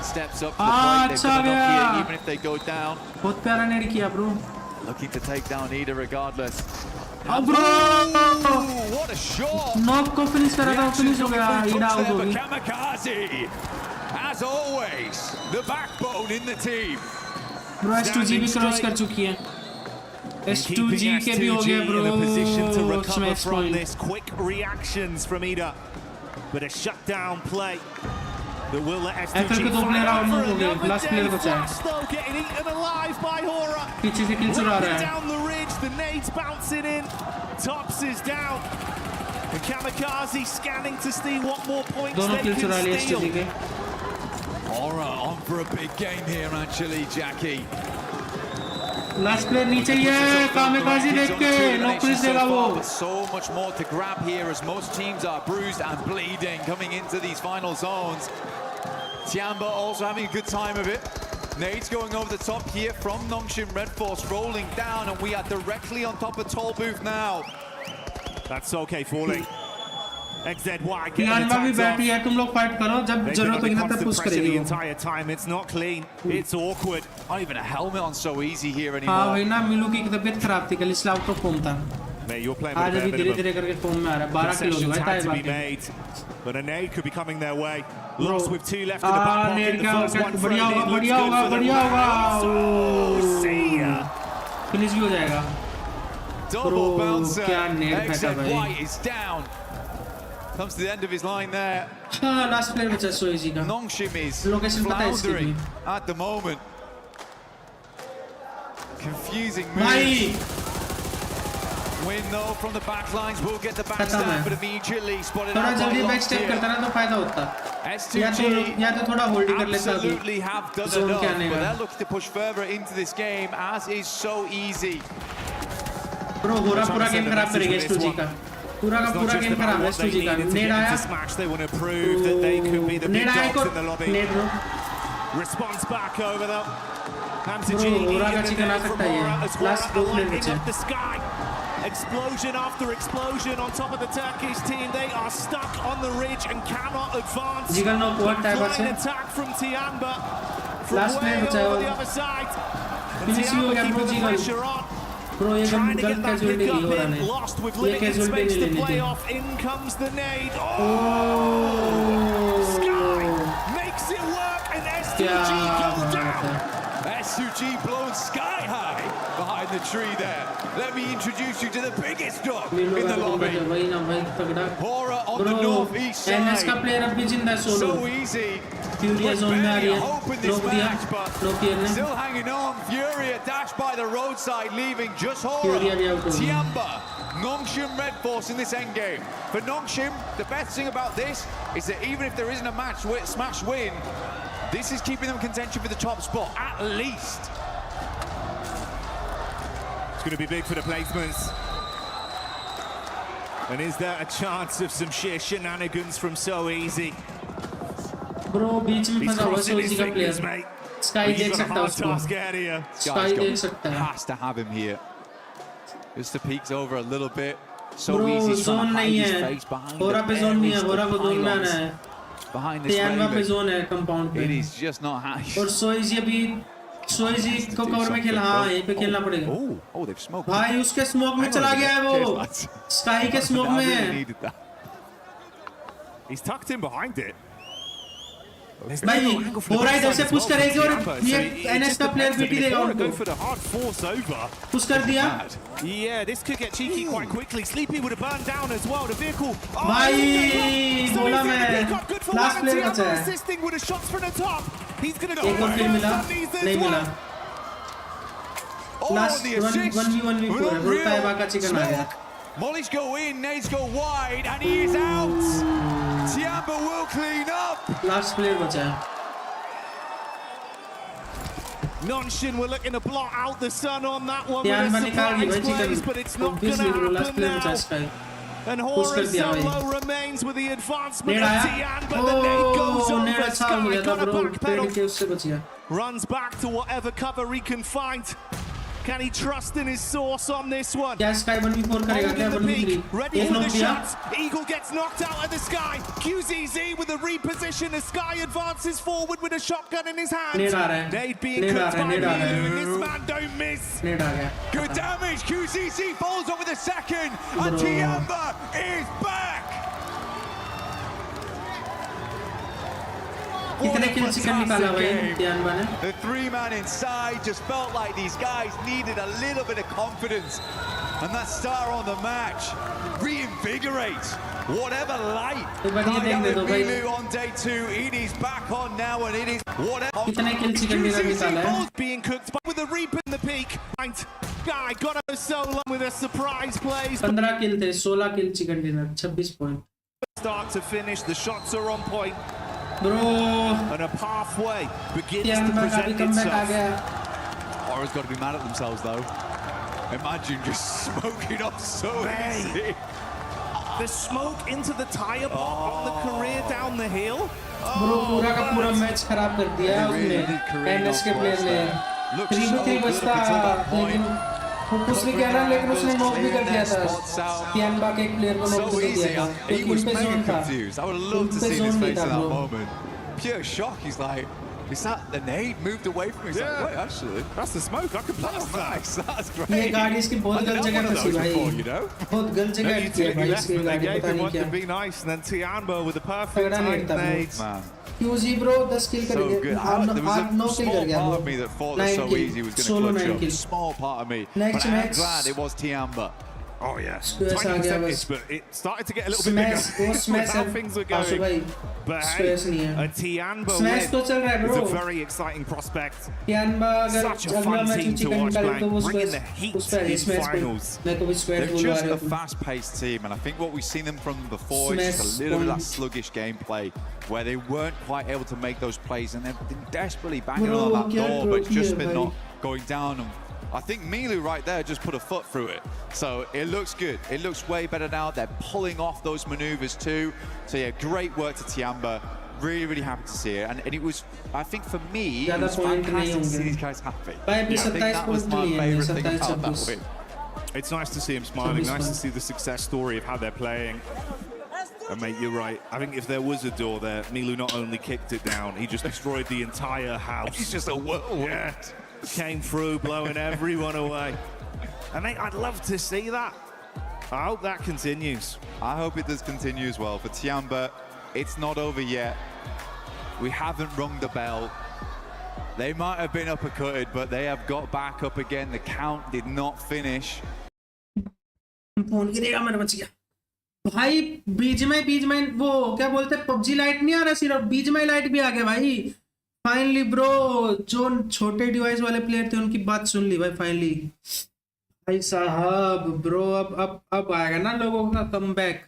[SPEAKER 21] steps up to the plate.
[SPEAKER 3] अच्छा गया
[SPEAKER 21] even if they go down.
[SPEAKER 3] बहुत प्यारा नेड किया bro
[SPEAKER 21] Looking to take down Ida regardless.
[SPEAKER 3] Bro!
[SPEAKER 21] What a shot!
[SPEAKER 3] Knock को फिनिश करा था फिनिश हो गया ईडा आउट हो गई
[SPEAKER 21] Kamikaze, as always, the backbone in the team.
[SPEAKER 3] Bro, S2G भी क्रॉस कर चुकी है S2G के भी हो गया bro smash point
[SPEAKER 20] quick reactions from Ida but a shutdown play that will let S2G find for another day. Flash though getting eaten alive by Hora.
[SPEAKER 3] पीछे से किल चुरा रहा है
[SPEAKER 20] down the ridge, the nades bouncing in. Tops is down. The Kamikaze scanning to see what more points
[SPEAKER 3] दोनों
[SPEAKER 20] they
[SPEAKER 3] किल चुरा लिए
[SPEAKER 20] can
[SPEAKER 3] STG
[SPEAKER 20] steal.
[SPEAKER 3] के
[SPEAKER 21] Aura on for a big game here, actually, Jackie.
[SPEAKER 3] Last player नीचे ही है kamikaze देख के नॉकलिस देगा वो
[SPEAKER 21] But so much more to grab here as most teams are bruised and bleeding coming into these final zones. Tiamba also having a good time of it. Nades going over the top here from Nongshim Red Force rolling down, and we are directly on top of Toll Booth now.
[SPEAKER 20] That's okay falling. XZY getting
[SPEAKER 3] तियानवा भी
[SPEAKER 20] attacked
[SPEAKER 3] बैठी है
[SPEAKER 20] off.
[SPEAKER 3] तुम लोग fight करो जब
[SPEAKER 20] They've
[SPEAKER 3] जरूरत
[SPEAKER 20] been
[SPEAKER 3] होगी
[SPEAKER 20] under
[SPEAKER 3] ना तब
[SPEAKER 20] constant
[SPEAKER 3] पुश
[SPEAKER 20] pressure the
[SPEAKER 3] करेगी वो
[SPEAKER 20] entire time. It's not clean. It's awkward.
[SPEAKER 21] Not even a helmet on so easy here
[SPEAKER 3] हाँ
[SPEAKER 21] anymore.
[SPEAKER 3] भाई ना मिलू की तबीयत खराब थी कल इसलिए आउट ऑफ फॉर्म था
[SPEAKER 20] Mate, you're playing with
[SPEAKER 3] आज
[SPEAKER 20] a
[SPEAKER 3] अभी
[SPEAKER 20] bare
[SPEAKER 3] धीरे
[SPEAKER 20] minimum.
[SPEAKER 3] धीरे करके फॉर्म में आ रहा है 12 किलो हो
[SPEAKER 20] Concessions
[SPEAKER 3] गया
[SPEAKER 20] had to be
[SPEAKER 3] time
[SPEAKER 20] made, but a nade could be coming their way. Lost with 2 left in the back pocket.
[SPEAKER 3] Net
[SPEAKER 20] The
[SPEAKER 3] का
[SPEAKER 20] first one
[SPEAKER 3] बढ़िया
[SPEAKER 20] thrown
[SPEAKER 3] होगा
[SPEAKER 20] in looks
[SPEAKER 3] बढ़िया
[SPEAKER 20] good
[SPEAKER 3] होगा
[SPEAKER 20] for the
[SPEAKER 3] बढ़िया होगा
[SPEAKER 20] Rams. Oh, see ya.
[SPEAKER 3] Finish भी हो जाएगा
[SPEAKER 21] Double bouncer.
[SPEAKER 3] क्या नेट फेंका भाई
[SPEAKER 21] XZY is down. Comes to the end of his line there.
[SPEAKER 3] हाँ लास्ट प्लेयर बचा सोइजी का
[SPEAKER 21] Nongshim is
[SPEAKER 3] लोकेशन पता है इसकी
[SPEAKER 21] floundering
[SPEAKER 3] भी
[SPEAKER 21] at the moment. Confusing
[SPEAKER 3] भाई
[SPEAKER 21] moves. Win though from the back lines. Will get the
[SPEAKER 3] खत्म
[SPEAKER 21] backstab,
[SPEAKER 3] है
[SPEAKER 21] but immediately spotted
[SPEAKER 3] थोड़ा
[SPEAKER 21] out by
[SPEAKER 3] जल्दी बैक स्टेप
[SPEAKER 21] Lockyer.
[SPEAKER 3] करता ना तो फायदा होता
[SPEAKER 21] S2G
[SPEAKER 3] या तो थोड़ा होल्ड कर लेता अभी
[SPEAKER 21] absolutely have done
[SPEAKER 3] zone
[SPEAKER 21] enough,
[SPEAKER 3] के
[SPEAKER 21] but
[SPEAKER 3] आने
[SPEAKER 21] they're
[SPEAKER 3] का
[SPEAKER 21] looking to push further into this game, as is so easy.
[SPEAKER 3] Bro पूरा गेम खराब करेगा S2G का पूरा का पूरा गेम खराब है S2G का नेड आया
[SPEAKER 20] They want to prove that they could be the big
[SPEAKER 3] नेड आया
[SPEAKER 20] dogs in the lobby.
[SPEAKER 3] Ned bro
[SPEAKER 20] Response back over them. Hamza
[SPEAKER 3] Bro,
[SPEAKER 20] G
[SPEAKER 3] Aura का
[SPEAKER 20] in the
[SPEAKER 3] chicken आ
[SPEAKER 20] net from
[SPEAKER 3] सकता है ये।
[SPEAKER 20] Aura as well,
[SPEAKER 3] Last दो player
[SPEAKER 20] lighting
[SPEAKER 3] बचे।
[SPEAKER 20] up the sky. Explosion after explosion on top of the Turkish team. They are stuck on the ridge and cannot advance.
[SPEAKER 3] जिगल नो बहुत time बचे
[SPEAKER 20] Flying attack from Tiamba from
[SPEAKER 3] Last
[SPEAKER 20] way
[SPEAKER 3] player बचा है
[SPEAKER 20] over
[SPEAKER 3] वो।
[SPEAKER 20] the other side. And
[SPEAKER 3] finish भी हो
[SPEAKER 20] Tiamba
[SPEAKER 3] गया bro
[SPEAKER 20] keeping the
[SPEAKER 3] jiggle
[SPEAKER 20] pressure on.
[SPEAKER 3] Bro ये
[SPEAKER 20] Trying to
[SPEAKER 3] गलत
[SPEAKER 20] get that
[SPEAKER 3] कैजुअलिटी
[SPEAKER 20] pick
[SPEAKER 3] नहीं हो रहा
[SPEAKER 20] up in,
[SPEAKER 3] नहीं
[SPEAKER 20] lost with
[SPEAKER 3] ये
[SPEAKER 20] limited
[SPEAKER 3] कैजुअलिटी
[SPEAKER 20] space
[SPEAKER 3] नहीं
[SPEAKER 20] to
[SPEAKER 3] लेनी
[SPEAKER 20] play
[SPEAKER 3] थी
[SPEAKER 20] off. In comes the nade.
[SPEAKER 3] Oh!
[SPEAKER 20] Sky makes it work, and S2G
[SPEAKER 3] क्या
[SPEAKER 20] goes
[SPEAKER 3] बात
[SPEAKER 20] down.
[SPEAKER 3] है
[SPEAKER 21] S2G blown sky high behind the tree there. Let me introduce you to the biggest dog
[SPEAKER 3] मिलो
[SPEAKER 21] in
[SPEAKER 3] का
[SPEAKER 21] the lobby.
[SPEAKER 3] वही ना भाई तगड़ा
[SPEAKER 21] Aura on the
[SPEAKER 3] bro
[SPEAKER 21] northeast
[SPEAKER 3] NS का
[SPEAKER 21] side.
[SPEAKER 3] प्लेयर अब भी जिंदा है solo
[SPEAKER 21] So easy.
[SPEAKER 3] फ्यूरिया
[SPEAKER 21] Was
[SPEAKER 3] zone में आ
[SPEAKER 21] barely
[SPEAKER 3] रही
[SPEAKER 21] a
[SPEAKER 3] है
[SPEAKER 21] hope in this
[SPEAKER 3] नोक दिया
[SPEAKER 21] match, but
[SPEAKER 3] नोक किया ने
[SPEAKER 21] still hanging on. Furia dashed by the roadside, leaving just Aura.
[SPEAKER 3] Furia भी out हो गई।
[SPEAKER 21] Tiamba, Nongshim Red Force in this endgame. For Nongshim, the best thing about this is that even if there isn't a smash win, this is keeping them contention for the top spot, at least.
[SPEAKER 20] It's going to be big for the placements. And is there a chance of some sheer shenanigans from So Easy?
[SPEAKER 3] Bro बीच में
[SPEAKER 20] He's
[SPEAKER 3] फंसा हुआ
[SPEAKER 20] crossing his
[SPEAKER 3] सोइजी का
[SPEAKER 20] fingers,
[SPEAKER 3] player
[SPEAKER 20] mate.
[SPEAKER 3] Sky
[SPEAKER 20] But
[SPEAKER 3] देख
[SPEAKER 20] you've got a
[SPEAKER 3] सकता है
[SPEAKER 20] hard
[SPEAKER 3] उसको
[SPEAKER 20] task ahead of you.
[SPEAKER 3] Sky देख सकता है
[SPEAKER 21] Has to have him here. Just the peeks over a little bit. So
[SPEAKER 3] bro
[SPEAKER 21] easy
[SPEAKER 3] zone
[SPEAKER 21] trying to hide
[SPEAKER 3] नहीं
[SPEAKER 21] his
[SPEAKER 3] है
[SPEAKER 21] face behind
[SPEAKER 3] होरा
[SPEAKER 21] the
[SPEAKER 3] पे जोन नहीं है
[SPEAKER 21] very
[SPEAKER 3] होरा को जोन में आना
[SPEAKER 21] pylons
[SPEAKER 3] है
[SPEAKER 21] behind this
[SPEAKER 3] तियानवा पे
[SPEAKER 21] Raven.
[SPEAKER 3] जोन है कंपाउंड पे
[SPEAKER 21] It is just not how
[SPEAKER 3] और सोइजी अभी सोइजी को कवर में खेला हाँ यहीं पे खेलना पड़ेगा
[SPEAKER 21] Oh, they've smoked.
[SPEAKER 3] भाई उसके स्मोक में चला गया है वो स्काई के स्मोक में है
[SPEAKER 20] He's tucked in behind it.
[SPEAKER 3] भाई होरा इधर से पुश करेगी और ये एनएस का प्लेयर पीटी देगा
[SPEAKER 20] Go
[SPEAKER 3] उनको
[SPEAKER 20] for the hard force over.
[SPEAKER 3] Push कर दिया
[SPEAKER 20] Yeah, this could get cheeky quite quickly. Sleepy would have burned down as well. The vehicle.
[SPEAKER 3] भाई बोला मैं लास्ट प्लेयर बचा है
[SPEAKER 20] Assisting with the shots from the top. He's gonna go.
[SPEAKER 3] एक और किल मिला नहीं मिला लास्ट 1v1v4 है बोलता है बाका चिकन आ गया
[SPEAKER 21] Mollies go in, nades go wide, and he is out. Tiamba will clean up.
[SPEAKER 3] Last player बचा है
[SPEAKER 20] Nonshin were looking to blot out the sun on that one
[SPEAKER 3] ध्यान में
[SPEAKER 20] with a
[SPEAKER 3] निकाल दी भाई
[SPEAKER 20] surprise blaze,
[SPEAKER 3] chicken
[SPEAKER 20] but it's not going
[SPEAKER 3] obviously
[SPEAKER 20] to
[SPEAKER 3] last
[SPEAKER 20] happen
[SPEAKER 3] player बचा
[SPEAKER 20] now.
[SPEAKER 3] Sky
[SPEAKER 20] And
[SPEAKER 3] push कर
[SPEAKER 20] Horus
[SPEAKER 3] दिया भाई
[SPEAKER 20] solo remains with the advancement
[SPEAKER 3] Ned
[SPEAKER 20] of
[SPEAKER 3] आया
[SPEAKER 20] Tian, but the nade goes
[SPEAKER 3] oh Ned
[SPEAKER 20] over.
[SPEAKER 3] अच्छा हो
[SPEAKER 20] Sky
[SPEAKER 3] गया था
[SPEAKER 20] got a
[SPEAKER 3] bro पेड़
[SPEAKER 20] backpedal.
[SPEAKER 3] के उससे बच गया
[SPEAKER 20] Runs back to whatever cover he can find. Can he trust in his source on this one?
[SPEAKER 3] क्या स्काई 1v4 करेगा क्या 1v3
[SPEAKER 20] Ready
[SPEAKER 3] एक
[SPEAKER 20] for
[SPEAKER 3] नॉक
[SPEAKER 20] the
[SPEAKER 3] दिया
[SPEAKER 20] shot. Eagle gets knocked out of the sky. QZZ with a reposition. The Sky advances forward with a shotgun in his hand.
[SPEAKER 3] नेड आ रहा है
[SPEAKER 20] Nade being
[SPEAKER 3] नेड आ
[SPEAKER 20] cooked
[SPEAKER 3] रहा है
[SPEAKER 20] by
[SPEAKER 3] नेड आ रहा
[SPEAKER 20] Eagle, and
[SPEAKER 3] है
[SPEAKER 20] this man don't miss.
[SPEAKER 3] नेड आ गया
[SPEAKER 21] Good damage. QCC follows up with a second, and
[SPEAKER 3] Bro.
[SPEAKER 21] Tiamba is back.
[SPEAKER 3] कितने किल chicken निकाला भाई टियानबा ने?
[SPEAKER 21] The three-man inside just felt like these guys needed a little bit of confidence. And that star on the match reinvigorates whatever light. Milu on day 2, Edie's back on now, and Edie's whatever.
[SPEAKER 3] कितने किल chicken निकाला है?
[SPEAKER 20] Being cooked with a reap in the peak. Guy got over so long with a surprise plays.
[SPEAKER 3] 15 किल थे, 16 किल chicken dinner, 26 point.
[SPEAKER 20] Start to finish, the shots are on point.
[SPEAKER 3] Bro,
[SPEAKER 20] and a pathway begins to present itself.
[SPEAKER 21] Aura's got to be mad at themselves though. Imagine just smoking off so easy.
[SPEAKER 20] The smoke into the tire pot on the career down the hill.
[SPEAKER 3] Bro, पूरा का पूरा match खराब कर दिया उसने. NS के player ने 3v3 बचता, लेकिन कुछ भी कह रहा, लेकिन उसने नॉक भी कर दिया था. टियानबा के एक प्लेयर को नॉक कर दिया था.
[SPEAKER 21] He was
[SPEAKER 3] उन पे
[SPEAKER 21] mega
[SPEAKER 3] जोन था.
[SPEAKER 21] confused. I would love to see his face in that moment. Pure shock. He's like, is that the nade moved away from him? He's like, wait, actually,
[SPEAKER 20] that's the smoke. I can blast that.
[SPEAKER 21] Nice. That's great.
[SPEAKER 3] ये गाड़ी इसकी बहुत गलत जगह फंसी भाई. बहुत गलत जगह
[SPEAKER 20] You
[SPEAKER 3] थी
[SPEAKER 20] took
[SPEAKER 3] भाई
[SPEAKER 20] left
[SPEAKER 3] इसकी
[SPEAKER 20] and they
[SPEAKER 3] गाड़ी,
[SPEAKER 20] gave
[SPEAKER 3] पता
[SPEAKER 20] him
[SPEAKER 3] नहीं
[SPEAKER 20] one
[SPEAKER 3] क्या.
[SPEAKER 20] to be nice, and then Tianbo with the perfect
[SPEAKER 3] तगड़ा नहीं
[SPEAKER 20] time
[SPEAKER 3] था
[SPEAKER 20] nades.
[SPEAKER 3] QZ bro 10 किल कर
[SPEAKER 21] So good.
[SPEAKER 3] गया.
[SPEAKER 21] There was a
[SPEAKER 3] 9 किल कर
[SPEAKER 21] small
[SPEAKER 3] गया
[SPEAKER 21] part
[SPEAKER 3] bro.
[SPEAKER 21] of me that thought that so easy was going to clutch up. Small part of me.
[SPEAKER 3] Next
[SPEAKER 21] But I'm
[SPEAKER 3] match.
[SPEAKER 21] glad it was Tiamba.
[SPEAKER 20] Oh yeah,
[SPEAKER 3] Squares
[SPEAKER 20] tiny
[SPEAKER 3] आ गया
[SPEAKER 20] percentage,
[SPEAKER 3] बस.
[SPEAKER 20] but it started to get a little
[SPEAKER 3] Smash,
[SPEAKER 20] bit
[SPEAKER 3] वो
[SPEAKER 20] bigger
[SPEAKER 3] smash
[SPEAKER 20] with how
[SPEAKER 3] है.
[SPEAKER 20] things were
[SPEAKER 3] आशु भाई.
[SPEAKER 20] going. But hey,
[SPEAKER 3] Squares नहीं है.
[SPEAKER 20] a Tianbo
[SPEAKER 3] Smash तो चल रहा है
[SPEAKER 20] win
[SPEAKER 3] bro.
[SPEAKER 20] is a very exciting prospect.
[SPEAKER 3] टियानबा अगर
[SPEAKER 20] Such a
[SPEAKER 3] अगला
[SPEAKER 20] fun
[SPEAKER 3] match
[SPEAKER 20] team to
[SPEAKER 3] chicken
[SPEAKER 20] watch,
[SPEAKER 3] निकाले तो वो
[SPEAKER 20] Blank, bringing the
[SPEAKER 3] square
[SPEAKER 20] heat
[SPEAKER 3] उस पर
[SPEAKER 20] in
[SPEAKER 3] स्मैश पे
[SPEAKER 20] finals.
[SPEAKER 3] मैं तो भी स्क्वायर
[SPEAKER 21] They're
[SPEAKER 3] बोल रहा
[SPEAKER 21] just a
[SPEAKER 3] हूँ.
[SPEAKER 21] fast-paced team, and I think what we've seen them from before is just a little bit of that sluggish gameplay, where they weren't quite able to make those plays, and they've been desperately banging
[SPEAKER 3] Bro,
[SPEAKER 21] on that
[SPEAKER 3] क्या
[SPEAKER 21] door, but it's
[SPEAKER 3] trophy
[SPEAKER 21] just
[SPEAKER 3] है
[SPEAKER 21] been
[SPEAKER 3] भाई.
[SPEAKER 21] not going down. And I think Milu right there just put a foot through it, so it looks good. It looks way better now. They're pulling off those maneuvers too. So yeah, great work to Tiamba. Really, really happy to see it, and it was, I think for me, it was fantastic to see these guys happy. I think that was my favourite thing about that win.
[SPEAKER 20] It's nice to see him smiling, nice to see the success story of how they're playing. And mate, you're right. I think if there was a door there, Milu not only kicked it down, he just destroyed the entire house.
[SPEAKER 21] He's just a whirlwind.
[SPEAKER 20] Yeah. Came through, blowing everyone away. And mate, I'd love to see that. I hope that continues.
[SPEAKER 21] I hope it does continue as well. For Tiamba, it's not over yet. We haven't rung the bell. They might have been uppercutted, but they have got back up again. The count did not finish.
[SPEAKER 3] Phone गिरेगा मेरा, बच गया भाई. बीजमाई वो क्या बोलते हैं, PUBG light नहीं आ रहा, सिर्फ बीजमाई लाइट भी आ गया भाई. फाइनली ब्रो, जो छोटे डिवाइस वाले प्लेयर थे उनकी बात सुन ली भाई फाइनली. भाई साहब ब्रो, अब आएगा ना लोगों का कमबैक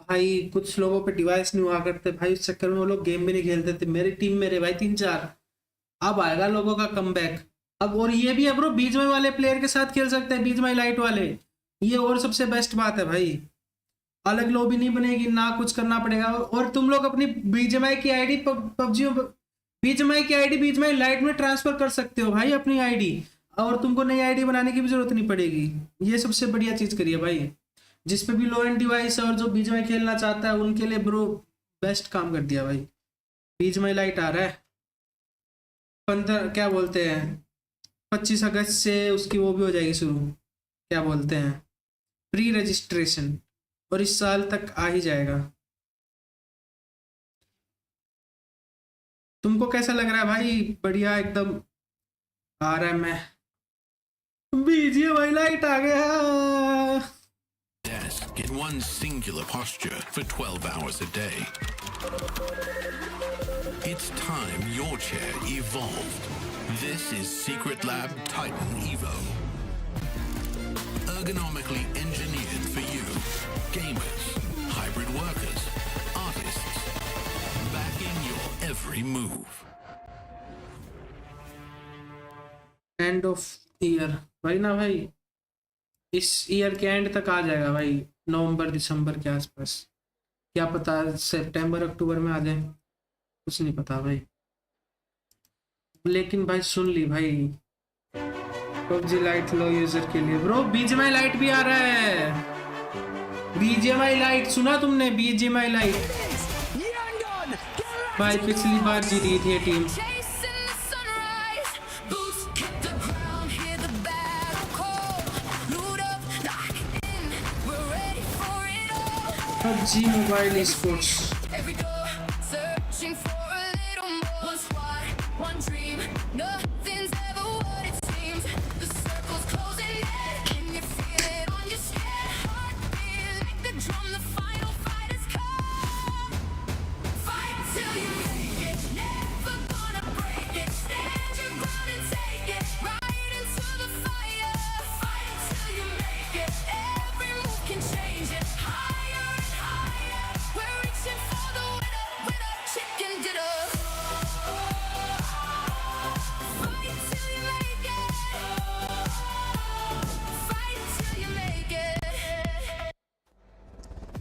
[SPEAKER 3] भाई. कुछ लोगों पे डिवाइस नहीं हुआ करते भाई, उस चक्कर में वो लोग गेम भी नहीं खेलते थे. मेरी टीम मेरे भाई 3-4. अब आएगा लोगों का कमबैक अब. और ये भी है ब्रो, बीजमाई वाले प्लेयर के साथ खेल सकते हैं, बीजमाई लाइट वाले. ये और सबसे बेस्ट बात है भाई. अलग लॉबी नहीं बनेगी, ना कुछ करना पड़ेगा. और तुम लोग अपनी बीजमाई की आईडी पबजी बीजमाई की आईडी बीजमाई लाइट में ट्रांसफर कर सकते हो भाई अपनी आईडी, और तुमको नई आईडी बनाने की भी जरूरत नहीं पड़ेगी. ये सबसे बढ़िया चीज करी है भाई. जिस पे भी लो एंड डिवाइस और जो बीजमाई खेलना चाहता है उनके लिए ब्रो बेस्ट काम कर दिया भाई. बीजमाई लाइट आ रहा है 15 क्या बोलते हैं 25 अगस्त से उसकी वो भी हो जाएगी शुरू, क्या बोलते हैं प्री रजिस्ट्रेशन, और इस साल तक आ ही जाएगा. तुमको कैसा लग रहा है भाई? बढ़िया एकदम आ रहा है. मैं बीजीएमआई लाइट आ गया.
[SPEAKER 18] Desk in one singular posture for 12 hours a day. It's time your chair evolved. This is Secret Lab Titan Evo. Ergonomically engineered for you, gamers, hybrid workers, artists, backing your every move.
[SPEAKER 3] End of year भाई ना भाई, इस year के and तक आ जाएगा भाई, नवंबर दिसंबर के आसपास. क्या पता सितंबर अक्टूबर में आ जाए, कुछ नहीं पता भाई. लेकिन भाई सुन ली भाई, पबजी लाइट लो यूजर के लिए ब्रो बीजीएमआई लाइट भी आ रहा है. बीजीएमआई लाइट सुना तुमने? बीजीएमआई लाइट भाई पिछली बार जीती थी ये team. PUBG mobile sports.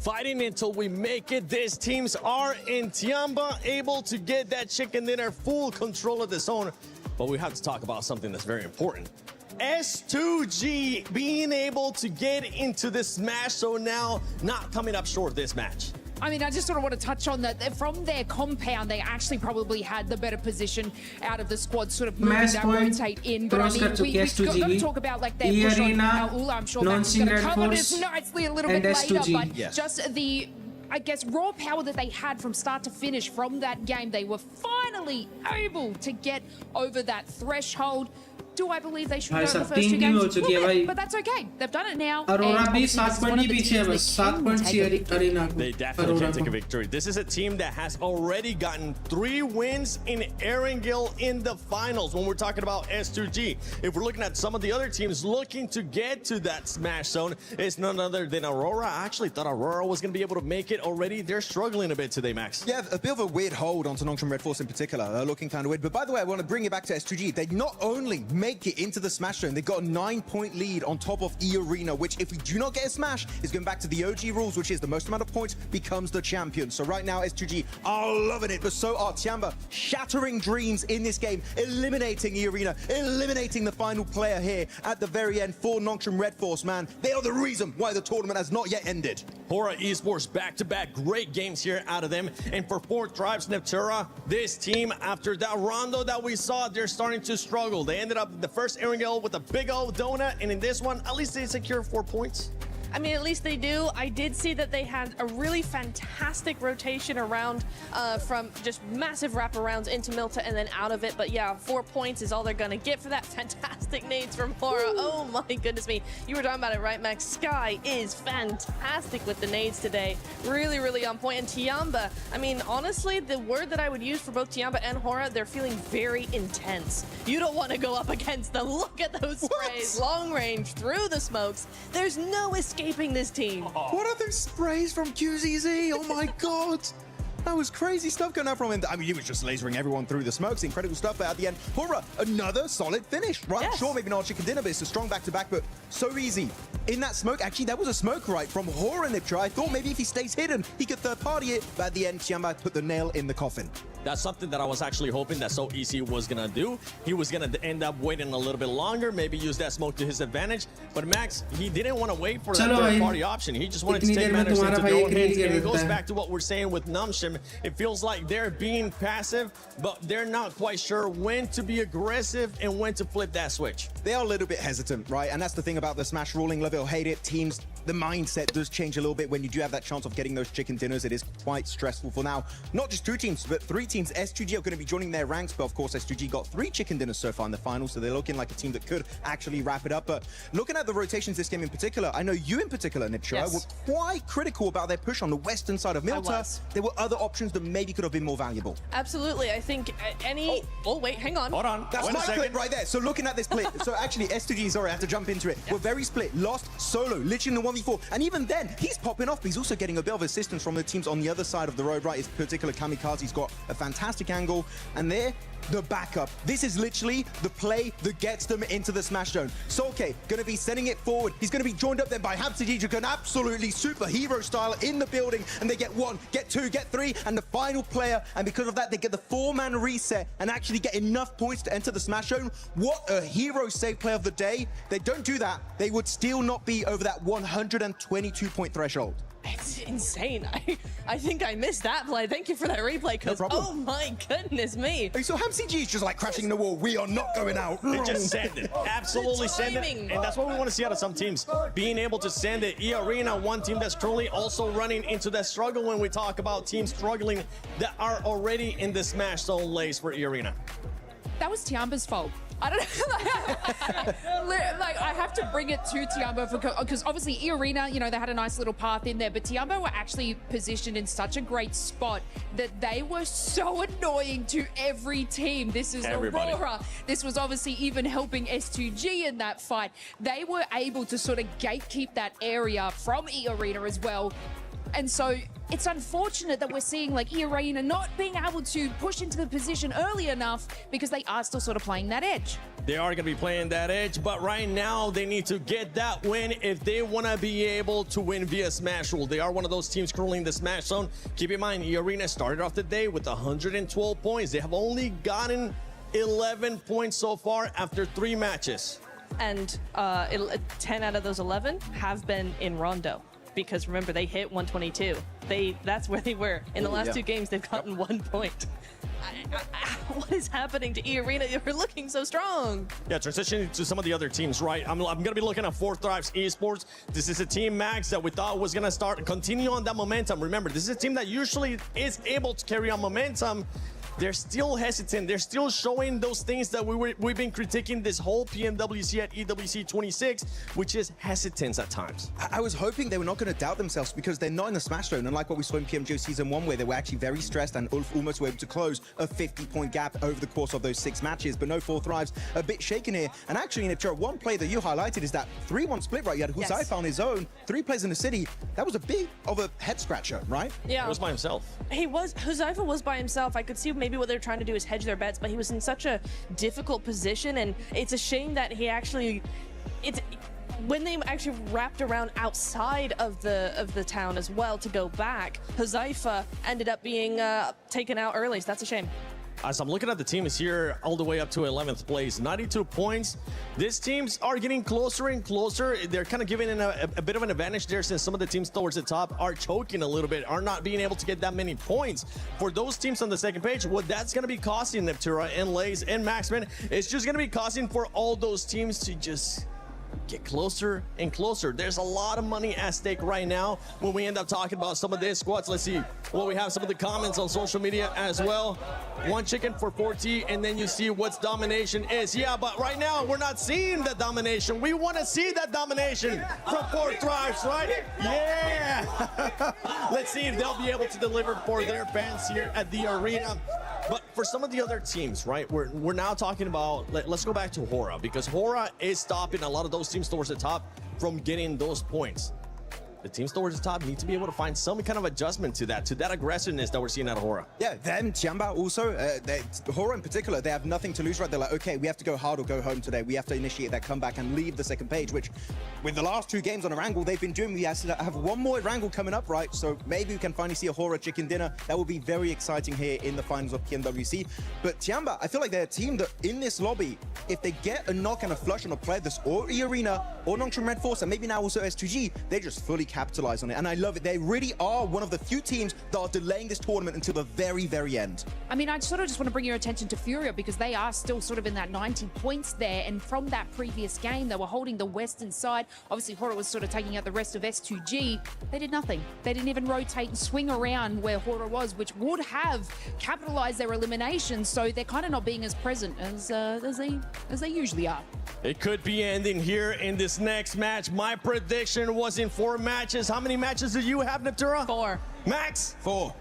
[SPEAKER 10] fighting until we make it. These teams are in Tiamba, able to get that chicken dinner, full control of the zone. But we have to talk about something that's very important. S2G being able to get into the Smash Zone now, not coming up short this match.
[SPEAKER 11] I mean, I just sort of want to touch on that. From their compound, they actually probably had the better position out of the squad, sort of moving that rotate in. But I mean, we've got to talk about like their push on Ula. I'm sure that's going to cover this nicely a little bit later. But just the, I guess, raw power that they had from start to finish from that game, they were finally able to get over that threshold. Do I believe they should go in the first 2 games? But that's okay. They've done it now.
[SPEAKER 10] They definitely can take a victory. This is a team that has already gotten 3 wins in Erangel in the finals when we're talking about S2G. If we're looking at some of the other teams looking to get to that Smash Zone, it's none other than Aurora. I actually thought Aurora was going to be able to make it already. They're struggling a bit today, Max.
[SPEAKER 8] Yeah, a bit of a weird hold onto Nongshim Red Force in particular, looking kind of weird. But by the way, I want to bring it back to S2G. They not only make it into the Smash Zone, they got a 9-point lead on top of E-Arena, which if we do not get a Smash, is going back to the OG rules, which is the most amount of points becomes the champion. So right now, S2G are loving it, but so are Tiamba, shattering dreams in this game, eliminating E-Arena, eliminating the final player here at the very end for Nongshim Red Force, man. They are the reason why the tournament has not yet ended.
[SPEAKER 10] HORA Esports back-to-back great games here out of them. And for 4th Tribes Neptura, this team, after that rondo that we saw, they're starting to struggle. They ended up the first Erangel with a big old donut, and in this one, at least they secure 4 points.
[SPEAKER 9] I mean, at least they do. I did see that they had a really fantastic rotation around from just massive wraparounds into Milta and then out of it. But yeah, 4 points is all they're going to get for that. Fantastic nades from HORA. Oh my goodness me. You were talking about it, right, Max? Sky is fantastic with the nades today. Really, really on point. And Tiamba, I mean, honestly, the word that I would use for both Tiamba and HORA, they're feeling very intense. You don't want to go up against them. Look at those sprays. Long range, through the smokes. There's no escape this team.
[SPEAKER 8] What are those sprays from QZZ? Oh my god. That was crazy stuff going out from him. I mean, he was just lasering everyone through the smokes. Incredible stuff. But at the end, HORA, another solid finish, right? Yes. Sure, maybe not a chicken dinner, but it's a strong back-to-back, but so easy. In that smoke, actually, that was a smoke right from HORA Niptra. I thought maybe if he stays hidden, he could third-party it. But at the end, Tiamba put the nail in the coffin.
[SPEAKER 10] That's something that I was actually hoping that So Easy was going to do. He was going to end up waiting a little bit longer, maybe use that smoke to his advantage. But Max, he didn't want to wait for that third-party option. He just wanted to take matters into their own hands. And it goes back to what we're saying with Nongshim. It feels like they're being passive, but they're not quite sure when to be aggressive and when to flip that switch.
[SPEAKER 8] They are a little bit hesitant, right? And that's the thing about the Smash ruling. Love it or hate it, teams, the mindset does change a little bit when you do have that chance of getting those chicken dinners. It is quite stressful for now. Not just 2 teams, but 3 teams. S2G are going to be joining their ranks, but of course S2G got 3 chicken dinners so far in the final, so they're looking like a team that could actually wrap it up. But looking at the rotations this game in particular, I know you in particular, Niptra, were quite critical about their push on the western side of Milta. There were other options that maybe could have been more valuable.
[SPEAKER 9] Absolutely. I think any... Oh, wait, hang on.
[SPEAKER 10] Hold on.
[SPEAKER 8] That's my clip right there. So looking at this split, so actually S2G, sorry, I have to jump into it. We're very split. Lost solo, literally in the 1v4. And even then, he's popping off, but he's also getting a bit of assistance from the teams on the other side of the road, right? His particular Kamikaze's got a fantastic angle. And there, the backup. This is literally the play that gets them into the Smash Zone. Solke going to be sending it forward. He's going to be joined up then by Habsajija, an absolutely superhero style in the building. And they get 1, get 2, get 3, and the final player. And because of that, they get the 4-man reset and actually get enough points to enter the Smash Zone. What a hero save play of the day. They don't do that, they would still not be over that 122-point threshold.
[SPEAKER 9] It's insane. I think I missed that play. Thank you for that replay, because oh my goodness me.
[SPEAKER 8] So HamCG is just like crashing the wall. We are not going out.
[SPEAKER 10] They just send it. Absolutely send it. And that's what we want to see out of some teams. Being able to send it. E-Arena, one team that's truly also running into that struggle when we talk about teams struggling that are already in the Smash Zone lace for E-Arena.
[SPEAKER 11] That was Tiamba's fault. I don't know. Like, I have to bring it to Tiamba because obviously E-Arena, you know, they had a nice little path in there, but Tiamba were actually positioned in such a great spot that they were so annoying to every team. This is Aurora. This was obviously even helping S2G in that fight. They were able to sort of gatekeep that area from E-Arena as well. And so it's unfortunate that we're seeing like E-Arena not being able to push into the position early enough because they are still sort of playing that edge.
[SPEAKER 10] They are going to be playing that edge, but right now they need to get that win if they want to be able to win via Smash Rule. They are one of those teams currently in the Smash Zone. Keep in mind, E-Arena started off the day with 112 points. They have only gotten 11 points so far after 3 matches.
[SPEAKER 9] And 10 out of those 11 have been in Rondo. Because remember, they hit 122. That's where they were. In the last 2 games, they've gotten 1 point. What is happening to E-Arena? You're looking so strong.
[SPEAKER 10] Yeah, transitioning to some of the other teams, right? I'm going to be looking at 4Thrives Esports. This is a team, Max, that we thought was going to start and continue on that momentum. Remember, this is a team that usually is able to carry on momentum. They're still hesitant. They're still showing those things that we've been critiquing this whole PMWC at EWC 26, which is hesitance at times.
[SPEAKER 8] I was hoping they were not going to doubt themselves because they're not in the Smash Zone, unlike what we saw in PMGO Season 1, where they were actually very stressed and Ulf almost were able to close a 50-point gap over the course of those 6 matches. But no, 4Thrives a bit shaken here. And actually, Niptera, one play that you highlighted is that 3-1 split, right? You had Huzaifa on his own, 3 players in the city. That was a bit of a head-scratcher, right?
[SPEAKER 9] Yeah.
[SPEAKER 10] He was by himself.
[SPEAKER 9] Huzaifa was by himself. I could see maybe what they're trying to do is hedge their bets, but he was in such a difficult position, and it's a shame that he actually, when they actually wrapped around outside of the town as well to go back, Huzaifa ended up being taken out early, so that's a shame.
[SPEAKER 10] As I'm looking at the teams here, all the way up to 11th place, 92 points. These teams are getting closer and closer. They're kind of giving in a bit of an advantage there, since some of the teams towards the top are choking a little bit, are not being able to get that many points. For those teams on the second page, what that's going to be costing Niptera and LOLZZZ and Maxman, it's just going to be costing for all those teams to just get closer and closer. There's a lot of money at stake right now when we end up talking about some of these squads. Let's see what we have, some of the comments on social media as well. 1 chicken for 4T, and then you see what's domination is. Yeah, but right now we're not seeing the domination. We want to see that domination from 4Thrives, right? Yeah! Let's see if they'll be able to deliver for their fans here at the arena. But for some of the other teams, right, we're now talking about, let's go back to HORA, because HORA is stopping a lot of those teams towards the top from getting those points. The teams towards the top need to be able to find some kind of adjustment to that aggressiveness that we're seeing out of HORA.
[SPEAKER 8] Yeah, them, Tiamba also, HORA in particular, they have nothing to lose, right? They're like, okay, we have to go hard or go home today. We have to initiate that comeback and leave the second page, which with the last 2 games on Erangel, they've been doing. We have 1 more Erangel coming up, right? So maybe we can finally see a HORA chicken dinner. That will be very exciting here in the finals of PMWC. But Tiamba, I feel like they're a team that in this lobby, if they get a knock and a flush on a player that's or E-Arena or Nongshim Red Force, and maybe now also S2G, they just fully capitalize on it, and I love it. They really are one of the few teams that are delaying this tournament until the very, very end.
[SPEAKER 11] I mean, I sort of just want to bring your attention to Furia, because they are still sort of in that 90 points there, and from that previous game, they were holding the western side. Obviously, HORA was sort of taking out the rest of S2G. They did nothing. They didn't even rotate and swing around where HORA was, which would have capitalized their elimination, so they're kind of not being as present as they usually are.
[SPEAKER 10] It could be ending here in this next match. My prediction was in 4 matches. How many matches do you have, Niptera?
[SPEAKER 11] 4.
[SPEAKER 10] Max? 4.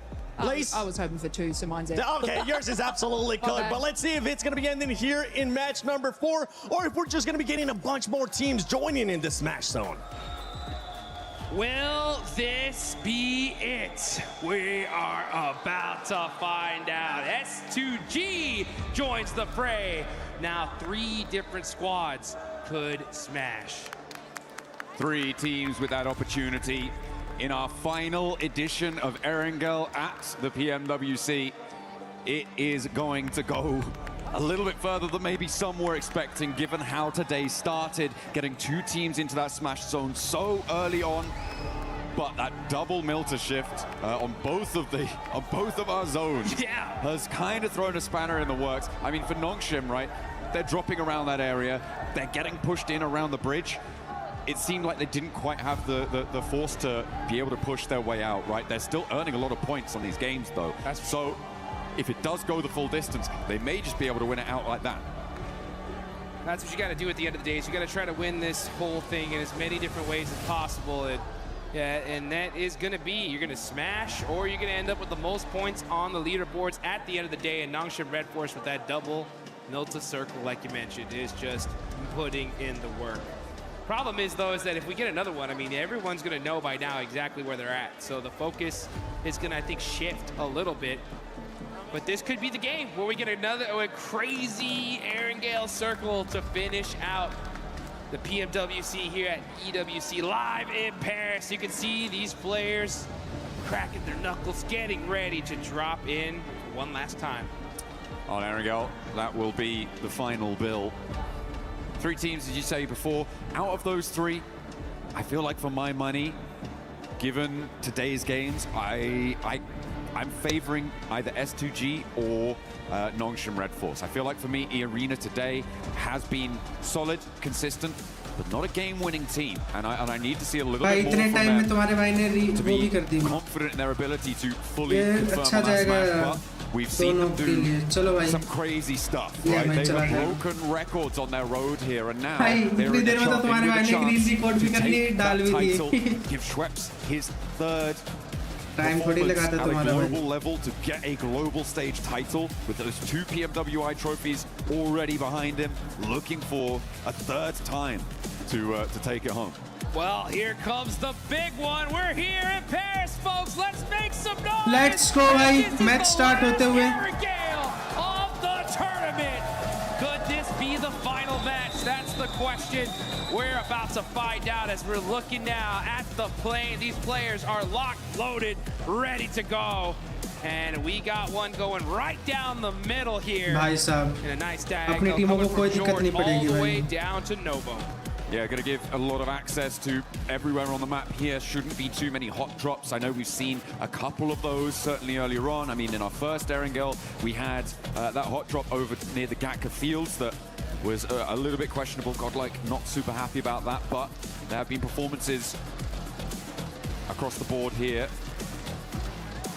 [SPEAKER 10] Lace?
[SPEAKER 11] I was hoping for 2, so mine's it.
[SPEAKER 10] Okay, yours is absolutely good.
[SPEAKER 11] Okay.
[SPEAKER 10] But let's see if it's going to be ending here in match number 4, or if we're just going to be getting a bunch more teams joining in the Smash Zone.
[SPEAKER 16] Will this be it? We are about to find out. S2G joins the fray. Now 3 different squads could smash.
[SPEAKER 21] 3 teams with that opportunity in our final edition of Erangel at the PMWC. It is going to go a little bit further than maybe some were expecting, given how today started, getting 2 teams into that Smash Zone so early on. But that double Milter shift on both of our zones has kind of thrown a spanner in the works. I mean, for Nongshim, right, they're dropping around that area, they're getting pushed in around the bridge. It seemed like they didn't quite have the force to be able to push their way out, right? They're still earning a lot of points on these games, though. So if it does go the full distance, they may just be able to win it out like that.
[SPEAKER 16] That's what you got to do at the end of the day. Is you got to try to win this whole thing in as many different ways as possible. And that is going to be, you're going to smash, or you're going to end up with the most points on the leaderboards at the end of the day. And Nongshim Red Force with that double Milta circle, like you mentioned, is just putting in the work. Problem is, though, is that if we get another one, I mean, everyone's going to know by now exactly where they're at. So the focus is going to, I think, shift a little bit. But this could be the game where we get another crazy Erangel circle to finish out the PMWC here at EWC live in Paris. You can see these players cracking their knuckles, getting ready to drop in one last time.
[SPEAKER 7] On Erangel, that will be the final bill. 3 teams, as you say before. Out of those 3, I feel like for my money, given today's games, I'm favoring either S2G or Nongshim Red Force. I feel like for me, E-Arena today has been solid, consistent, but not a game-winning team. And I need to see a little bit more from them to be confident in their ability to fully confirm last match. But we've seen them do some crazy stuff, right? They have broken records on their road here, and now they're in a chance to take that title, give Schweppes his 3rd performance at a global level to get a global stage title with those 2 PMWI trophies already behind him, looking for a 3rd time to take it home.
[SPEAKER 16] Well, here comes the big one. We're here in Paris, folks. Let's make some noise.
[SPEAKER 3] Let's go, bhai. Match start hote hue.
[SPEAKER 16] Erangel of the tournament. Could this be the final match? That's the question we're about to find out as we're looking now at the plane. These players are locked, loaded, ready to go. And we got one going right down the middle here.
[SPEAKER 3] Bhai sahab,
[SPEAKER 16] in a nice tag.
[SPEAKER 3] apni teamon ko koi dikkat nahi
[SPEAKER 16] all
[SPEAKER 3] padegi
[SPEAKER 16] the way
[SPEAKER 3] bhai.
[SPEAKER 16] down to Novo.
[SPEAKER 7] Yeah, going to give a lot of access to everywhere on the map here. Shouldn't be too many hot drops. I know we've seen a couple of those certainly earlier on. I mean, in our first Erangel, we had that hot drop over near the Gatka Fields that was a little bit questionable. Godlike not super happy about that, but there have been performances across the board here.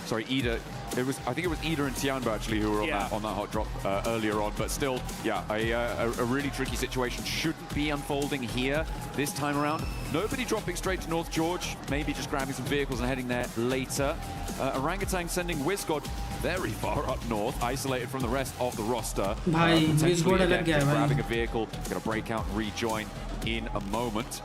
[SPEAKER 7] Sorry, Ida. I think it was Ida and Tianbo actually who were on that hot drop earlier on, but still, yeah, a really tricky situation shouldn't be unfolding here this time around. Nobody dropping straight to North George, maybe just grabbing some vehicles and heading there later. Orangutan sending Wizgod very far up north, isolated from the rest of the roster.
[SPEAKER 3] Wizgod
[SPEAKER 7] again, just grabbing a vehicle, going to break out and rejoin in a moment.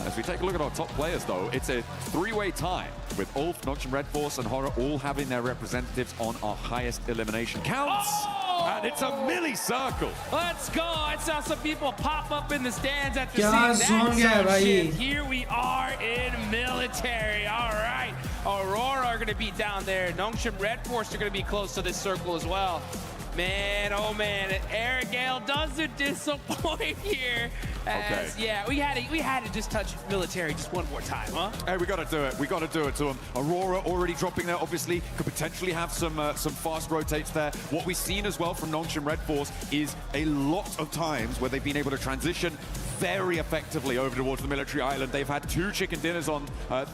[SPEAKER 7] As we take a look at our top players, though, it's a 3-way tie with Ulf, Nongshim Red Force, and Horror all having their representatives on our highest elimination counts. And it's a milli-circle.
[SPEAKER 16] Let's go. I saw some people pop up in the stands after seeing that zone shit. Here we are in military. All right. Aurora are going to be down there. Nongshim Red Force are going to be close to this circle as well. Man, oh man, Erangel doesn't disappoint here. As, yeah, we had to just touch military just one more time, huh?
[SPEAKER 7] Hey, we got to do it. We got to do it to them. Aurora already dropping there, obviously, could potentially have some fast rotates there. What we've seen as well from Nongshim Red Force is a lot of times where they've been able to transition very effectively over towards the military island. They've had 2 chicken dinners on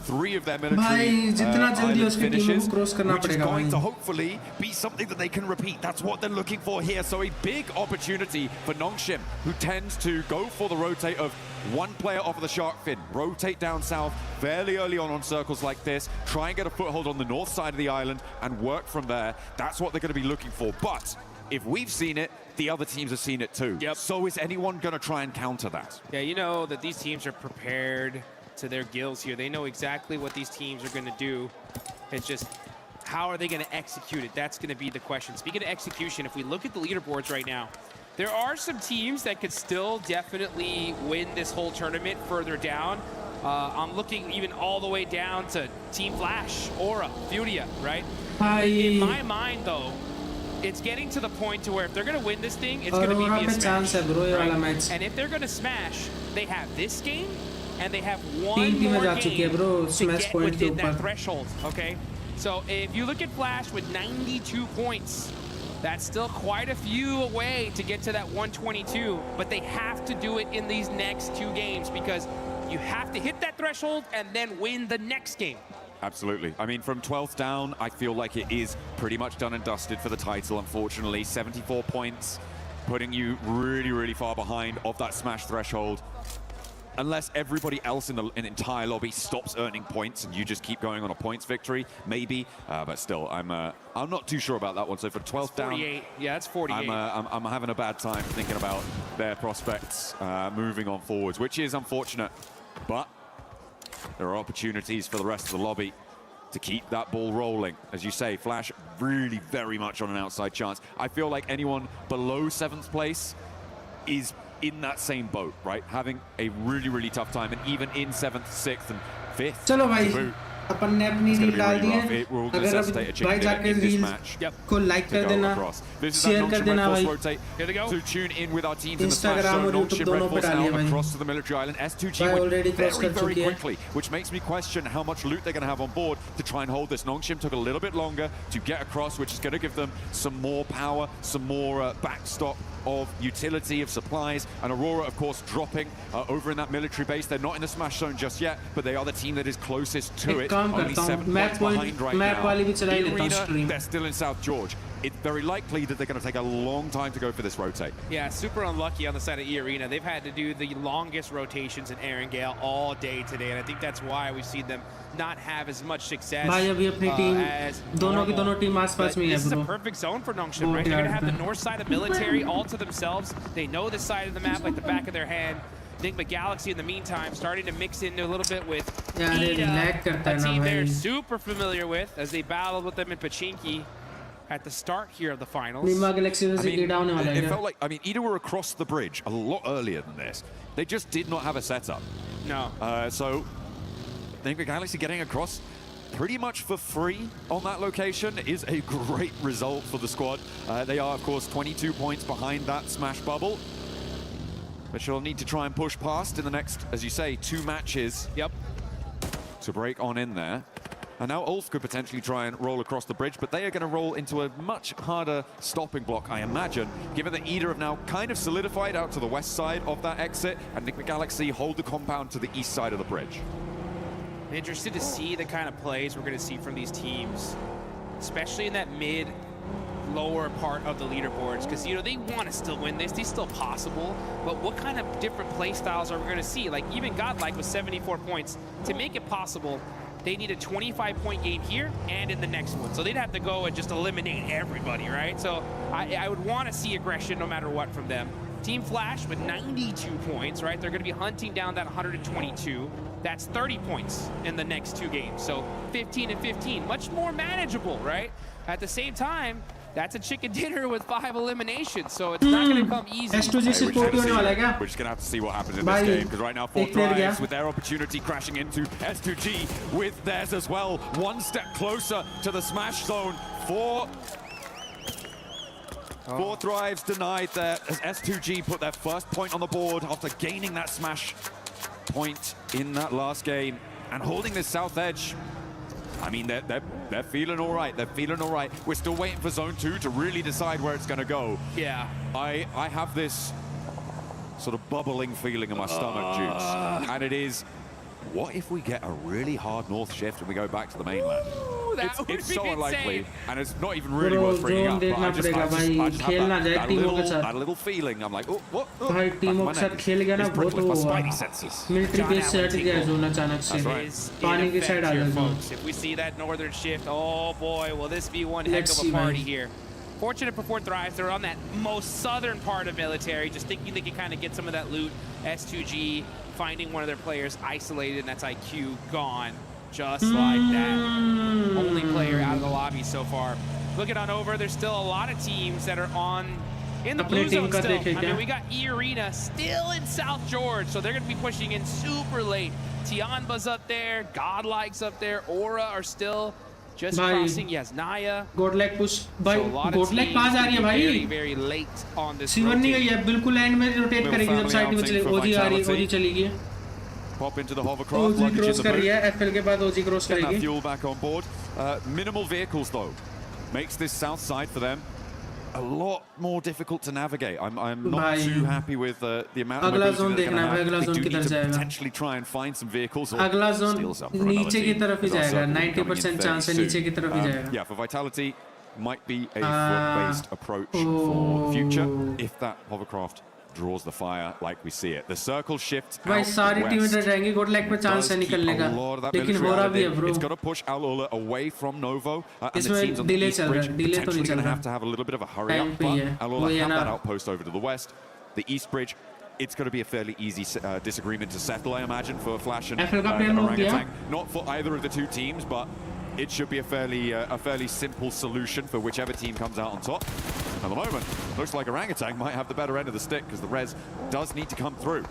[SPEAKER 7] 3 of their military island finishes, which is going to hopefully be something that they can repeat. That's what they're looking for here. So a big opportunity for Nongshim, who tends to go for the rotate of 1 player off of the shark fin, rotate down south fairly early on circles like this, try and get a foothold on the north side of the island and work from there. That's what they're going to be looking for. But if we've seen it, the other teams have seen it too.
[SPEAKER 16] Yep.
[SPEAKER 7] So is anyone going to try and counter that?
[SPEAKER 16] Yeah, you know that these teams are prepared to their gills here. They know exactly what these teams are going to do. It's just, how are they going to execute it? That's going to be the question. Speaking of execution, if we look at the leaderboards right now, there are some teams that could still definitely win this whole tournament further down. I'm looking even all the way down to Team Flash, Aura, Furia, right? In my mind, though, it's getting to the point to where if they're going to win this thing, it's going to be via smash. Right? And if they're going to smash, they have this game, and they have one more game to get within that threshold, okay? So if you look at Flash with 92 points, that's still quite a few away to get to that 122, but they have to do it in these next 2 games because you have to hit that threshold and then win the next game.
[SPEAKER 7] Absolutely. I mean, from 12th down, I feel like it is pretty much done and dusted for the title, unfortunately. 74 points, putting you really, really far behind of that smash threshold. unless everybody else in the entire lobby stops earning points and you just keep going on a points victory, maybe. But still, I'm not too sure about that one. So for 12th down,
[SPEAKER 16] 48. Yeah, it's 48.
[SPEAKER 7] I'm having a bad time thinking about their prospects moving on forwards, which is unfortunate. But there are opportunities for the rest of the lobby to keep that ball rolling. As you say, Flash really very much on an outside chance. I feel like anyone below 7th place is in that same boat, right? Having a really, really tough time, and even in 7th, 6th, and 5th.
[SPEAKER 3] चलो भाई, अपन ने अपनी reel डाल दी है। अगर अब भाई जाके रील को लाइक कर देना, शेयर कर देना भाई। Instagram और YouTube दोनों पे डालिए भाई। भाई already cross कर चुकी है।
[SPEAKER 7] Which makes me question how much loot they're going to have on board to try and hold this. Nongshim took a little bit longer to get across, which is going to give them some more power, some more backstop of utility, of supplies. And Aurora, of course, dropping over in that military base. They're not in the smash zone just yet, but they are the team that is closest to it. Only 7 points behind right now. Arena, they're still in South George. It's very likely that they're going to take a long time to go for this rotate.
[SPEAKER 16] Yeah, super unlucky on the side of E-Arena. They've had to do the longest rotations in Erangel all day today, and I think that's why we've seen them not have as much success as
[SPEAKER 3] दोनों की दोनों team आसपास में है,
[SPEAKER 16] This is a perfect zone for Nongshim, right? They're going to have the north side of military all to themselves. They know this side of the map like the back of their hand. Enigma Galaxy, in the meantime, starting to mix into a little bit with EDA, a team they're super familiar with as they battled with them in Pachinki at the start here of the finals.
[SPEAKER 7] It felt like, EDA were across the bridge a lot earlier than this. They just did not have a setup.
[SPEAKER 16] No.
[SPEAKER 7] So, Enigma Galaxy getting across pretty much for free on that location is a great result for the squad. They are, of course, 22 points behind that smash bubble. But she'll need to try and push past in the next, as you say, 2 matches.
[SPEAKER 16] Yep.
[SPEAKER 7] To break on in there. And now Ulf could potentially try and roll across the bridge, but they are going to roll into a much harder stopping block, I imagine, given that EDA have now kind of solidified out to the west side of that exit, and Enigma Galaxy hold the compound to the east side of the bridge.
[SPEAKER 16] Interested to see the kind of plays we're going to see from these teams, especially in that lower part of the leaderboards, because they want to still win this. It's still possible, but what kind of different play styles are we going to see? Like even Godlike with 74 points, to make it possible, they need a 25-point game here and in the next one. So they'd have to go and just eliminate everybody, right? So I would want to see aggression no matter what from them. Team Flash with 92 points, right? They're going to be hunting down that 122. That's 30 points in the next 2 games. So 15 and 15, much more manageable, right? At the same time, that's a chicken dinner with 5 eliminations, so it's not going to come easy.
[SPEAKER 7] We're just going to have to see what happens in this game, because right now 4 drives with their opportunity crashing into S2G with theirs as well. 1 step closer to the smash zone. 4 drives denied there as S2G put their first point on the board after gaining that smash point in that last game and holding this south edge. They're feeling all right. They're feeling all right. We're still waiting for Zone 2 to really decide where it's going to go.
[SPEAKER 16] Yeah.
[SPEAKER 7] I have this sort of bubbling feeling in my stomach, Juice. And it is, what if we get a really hard north shift and we go back to the mainland? It's so unlikely, and it's not even really worth bringing up. But I just have that little feeling. I'm like, oh, what?
[SPEAKER 3] भाई टीमों के साथ खेल गया ना बहुत वो हुआ मिलिट्री बेस से हट गया जोन अचानक से पानी की साइड आ गया zone
[SPEAKER 16] if we see that northern shift, oh boy, will this be one heck of a party here. Fortunate for 4 drives, they're on that most southern part of military, just thinking they can kind of get some of that loot. S2G finding one of their players isolated, and that's IQ gone. Just like that. Only player out of the lobby so far. Looking on over, there's still a lot of teams that are in the blue zone still. We got E-Arena still in South George, so they're going to be pushing in super late. Tianba's up there, Godlike's up there, Aura are still just crossing. Yes, Naya.
[SPEAKER 3] Godlike push. भाई Godlike पास आ रही है भाई.
[SPEAKER 16] Very, very late on this.
[SPEAKER 3] सीवन नहीं गई है, बिल्कुल and में rotate करेगी जब साइड में चले. ओजी आ रही, ओजी चली गई.
[SPEAKER 7] Pop into the hovercraft.
[SPEAKER 3] OG cross कर रही है. FL के बाद OG cross करेगी.
[SPEAKER 7] Fuel back on board. Minimal vehicles though makes this south side for them a lot more difficult to navigate. I'm not too happy with the amount of mobility they're going to have. They do need to potentially try and find some vehicles or steal some for another team.
[SPEAKER 3] नीचे की तरफ ही जाएगा. 90% chance है नीचे की तरफ ही जाएगा.
[SPEAKER 7] Yeah, for Vitality, might be a foot-based approach for the future if that hovercraft draws the fire like we see it. The circle shifts
[SPEAKER 3] भाई
[SPEAKER 7] out
[SPEAKER 3] सारी टीमें
[SPEAKER 7] west.
[SPEAKER 3] डर जाएंगी गोड लाइक पे चांस है निकलने का लेकिन हो रहा भी है bro
[SPEAKER 7] It's got to push Al-Ula away from Novo. And the
[SPEAKER 3] इसमें
[SPEAKER 7] teams on the
[SPEAKER 3] delay
[SPEAKER 7] east
[SPEAKER 3] चल रहा
[SPEAKER 7] bridge
[SPEAKER 3] है डिले तो नहीं
[SPEAKER 7] potentially
[SPEAKER 3] चल
[SPEAKER 7] going to
[SPEAKER 3] रहा
[SPEAKER 7] have to have a little bit of a hurry
[SPEAKER 3] time
[SPEAKER 7] up.
[SPEAKER 3] पे ही है
[SPEAKER 7] But
[SPEAKER 3] वो
[SPEAKER 7] Al-Ula
[SPEAKER 3] ये
[SPEAKER 7] have
[SPEAKER 3] ना
[SPEAKER 7] that outpost over to the west. The east bridge, it's going to be a fairly easy disagreement to settle, I imagine, for Flash and Orangutan. Not for either of the two teams, but it should be a fairly simple solution for whichever team comes out on top. At the moment, looks like Orangutan might have the better end of the stick because the res does need to come through.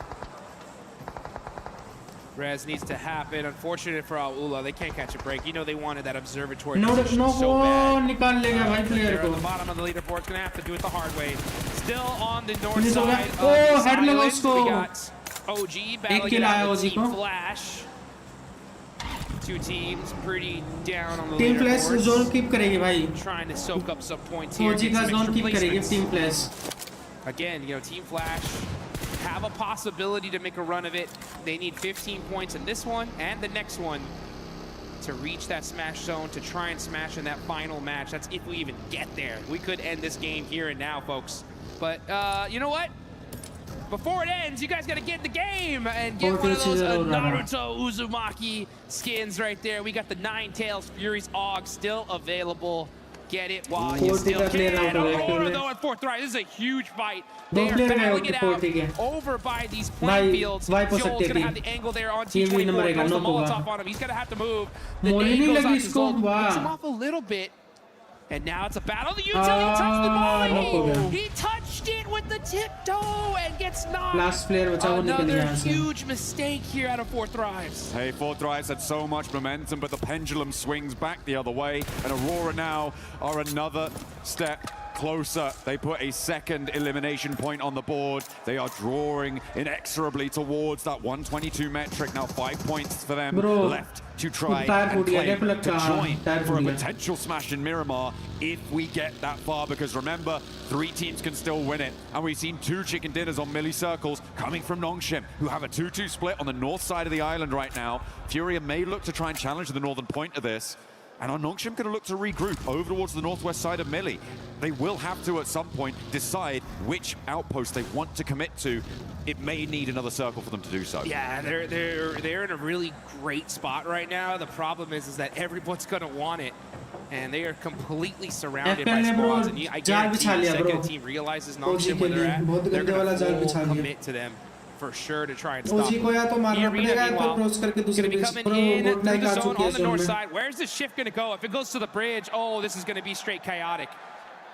[SPEAKER 16] Res needs to happen. Unfortunate for Al-Ula, they can't catch a break. You know they wanted that observatory
[SPEAKER 3] No,
[SPEAKER 16] position
[SPEAKER 3] no,
[SPEAKER 16] so bad.
[SPEAKER 3] निकाल लेगा भाई player
[SPEAKER 16] They're
[SPEAKER 3] को
[SPEAKER 16] at the bottom of the leaderboard. Gonna have to do it the hard way. Still on the north
[SPEAKER 3] Finish हो
[SPEAKER 16] side
[SPEAKER 3] गया।
[SPEAKER 16] of
[SPEAKER 3] oh,
[SPEAKER 16] the
[SPEAKER 3] head लगा
[SPEAKER 16] island.
[SPEAKER 3] उसको।
[SPEAKER 16] We got OG battling
[SPEAKER 3] kill
[SPEAKER 16] it out
[SPEAKER 3] आया
[SPEAKER 16] with
[SPEAKER 3] OG
[SPEAKER 16] Team
[SPEAKER 3] को।
[SPEAKER 16] Flash. Two teams pretty down on the
[SPEAKER 3] team flash
[SPEAKER 16] leaderboards.
[SPEAKER 3] Zone keep करेगी भाई
[SPEAKER 16] Trying to soak up some points here.
[SPEAKER 3] OG
[SPEAKER 16] get
[SPEAKER 3] का
[SPEAKER 16] some
[SPEAKER 3] zone
[SPEAKER 16] extra
[SPEAKER 3] keep करेगी
[SPEAKER 16] placements.
[SPEAKER 3] Team flash
[SPEAKER 16] Again, you know, Team Flash have a possibility to make a run of it. They need 15 points in this one and the next one to reach that smash zone, to try and smash in that final match. That's if we even get there. We could end this game here and now, folks. But you know what? Before it ends, you guys got to get in the game and get one of those Naruto Uzumaki skins right there. We got the Nine Tails Furies AUG still available. Get it while you still can. Aurora though at fourth right. This is a huge fight. They are battling it out over by these playing fields. Joel's going to have the angle there on T24. Throws the Molotov on him. He's going to have to move. The nade goes off his goal. Picks him off a little bit. And now it's a battle. The utility touched the ball. He touched it with the tiptoe and gets knocked.
[SPEAKER 3] Last player
[SPEAKER 16] Another huge mistake here out of Fourth Thrives.
[SPEAKER 7] Hey, Fourth Thrives had so much momentum, but the pendulum swings back the other way. And Aurora now are another step closer. They put a second elimination point on the board. They are drawing inexorably towards that 122 metric. Now 5 points for them left to try and claim to join for a potential smash in Miramar if we get that far, because remember, 3 teams can still win it. And we've seen 2 chicken dinners on milli circles coming from Nongshim, who have a 2-2 split on the north side of the island right now. Furia may look to try and challenge the northern point of this. And are Nongshim going to look to regroup over towards the northwest side of Millie? They will have to, at some point, decide which outpost they want to commit to. It may need another circle for them to do so.
[SPEAKER 16] Yeah, they're in a really great spot right now. The problem is that everyone's going to want it. And they are completely surrounded by squads. And I guarantee the second team realizes Nongshim where they're at. They're going to full commit to them for sure to try and stop.
[SPEAKER 3] OG को या तो मारना पड़ेगा या तो cross करके दूसरे
[SPEAKER 16] Gonna be
[SPEAKER 3] base
[SPEAKER 16] coming in
[SPEAKER 3] पर
[SPEAKER 16] through the
[SPEAKER 3] आ
[SPEAKER 16] zone
[SPEAKER 3] चुकी है
[SPEAKER 16] on the
[SPEAKER 3] zone
[SPEAKER 16] north
[SPEAKER 3] में
[SPEAKER 16] side. Where's this shift going to go? If it goes to the bridge, oh, this is going to be straight chaotic.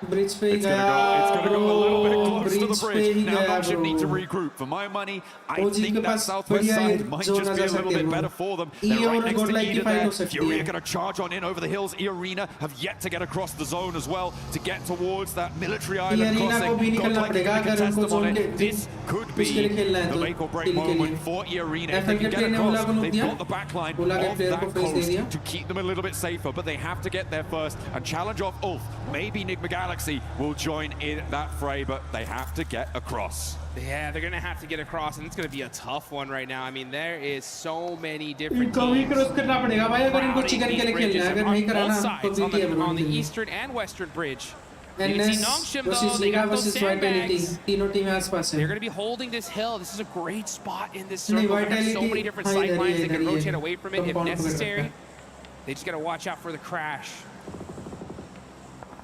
[SPEAKER 3] Bridge पे ही गया
[SPEAKER 7] It's going to go a little bit close to
[SPEAKER 3] bridge
[SPEAKER 7] the
[SPEAKER 3] पे
[SPEAKER 7] bridge.
[SPEAKER 3] ही
[SPEAKER 7] Now
[SPEAKER 3] गया
[SPEAKER 7] Nongshim need to
[SPEAKER 3] bro
[SPEAKER 7] regroup. For my money, I
[SPEAKER 3] OG
[SPEAKER 7] think
[SPEAKER 3] के
[SPEAKER 7] that
[SPEAKER 3] pass
[SPEAKER 7] southwest
[SPEAKER 3] बढ़िया
[SPEAKER 7] side might
[SPEAKER 3] zone
[SPEAKER 7] just
[SPEAKER 3] uh
[SPEAKER 7] be a
[SPEAKER 3] जा
[SPEAKER 7] little
[SPEAKER 3] सकती है
[SPEAKER 7] bit
[SPEAKER 3] bro
[SPEAKER 7] better for them.
[SPEAKER 3] E
[SPEAKER 7] They're
[SPEAKER 3] और
[SPEAKER 7] right next
[SPEAKER 3] God
[SPEAKER 7] to
[SPEAKER 3] like की
[SPEAKER 7] Ida
[SPEAKER 3] fight
[SPEAKER 7] there.
[SPEAKER 3] हो सकती
[SPEAKER 7] Fury
[SPEAKER 3] है
[SPEAKER 7] are going to charge on in over the hills. E-Arena have yet to get across the zone as well to get towards that military island
[SPEAKER 3] E-Arena को भी
[SPEAKER 7] crossing.
[SPEAKER 3] निकलना
[SPEAKER 7] God
[SPEAKER 3] पड़ेगा
[SPEAKER 7] like
[SPEAKER 3] अगर
[SPEAKER 7] contest
[SPEAKER 3] उनको
[SPEAKER 7] them on
[SPEAKER 3] zone
[SPEAKER 7] it.
[SPEAKER 3] के
[SPEAKER 7] This could be
[SPEAKER 3] उसके लिए खेलना है
[SPEAKER 7] the
[SPEAKER 3] तो
[SPEAKER 7] make or break
[SPEAKER 3] kill के लिए
[SPEAKER 7] moment for E-Arena. If they
[SPEAKER 3] FL
[SPEAKER 7] can
[SPEAKER 3] के
[SPEAKER 7] get
[SPEAKER 3] player ने ओला
[SPEAKER 7] across,
[SPEAKER 3] को लूट
[SPEAKER 7] they've
[SPEAKER 3] दिया
[SPEAKER 7] got the backline
[SPEAKER 3] ओला के
[SPEAKER 7] of
[SPEAKER 3] player को
[SPEAKER 7] that
[SPEAKER 3] face दे
[SPEAKER 7] coast
[SPEAKER 3] दिया
[SPEAKER 7] to keep them a little bit safer, but they have to get there first and challenge off Ulf. Maybe Nigma Galaxy will join in that fray, but they have to get across.
[SPEAKER 16] Yeah, they're going to have to get across, and it's going to be a tough one right now. I mean, there is so many different
[SPEAKER 3] इनको भी
[SPEAKER 16] teams
[SPEAKER 3] cross करना पड़ेगा भाई अगर इनको chicken के लिए खेलना है अगर नहीं
[SPEAKER 16] on
[SPEAKER 3] कराना
[SPEAKER 16] both
[SPEAKER 3] तो
[SPEAKER 16] sides,
[SPEAKER 3] बीटी है bro
[SPEAKER 16] on the eastern and western bridge. You can
[SPEAKER 3] NS
[SPEAKER 16] see Nongshim, though,
[SPEAKER 3] versus
[SPEAKER 16] they
[SPEAKER 3] Liga
[SPEAKER 16] got those
[SPEAKER 3] versus Vitality
[SPEAKER 16] sandbags.
[SPEAKER 3] तीनों टीमें आसपास हैं
[SPEAKER 16] They're going to be holding this hill. This is a great spot in this
[SPEAKER 3] नहीं
[SPEAKER 16] circle. They have so
[SPEAKER 3] Vitality
[SPEAKER 16] many different
[SPEAKER 3] हाँ
[SPEAKER 16] sight
[SPEAKER 3] इधर ही
[SPEAKER 16] lines.
[SPEAKER 3] है
[SPEAKER 16] They can
[SPEAKER 3] इधर ही
[SPEAKER 16] rotate
[SPEAKER 3] है
[SPEAKER 16] away from it if
[SPEAKER 3] compound पकड़ रखा
[SPEAKER 16] necessary.
[SPEAKER 3] है
[SPEAKER 16] They just got to watch out for the crash.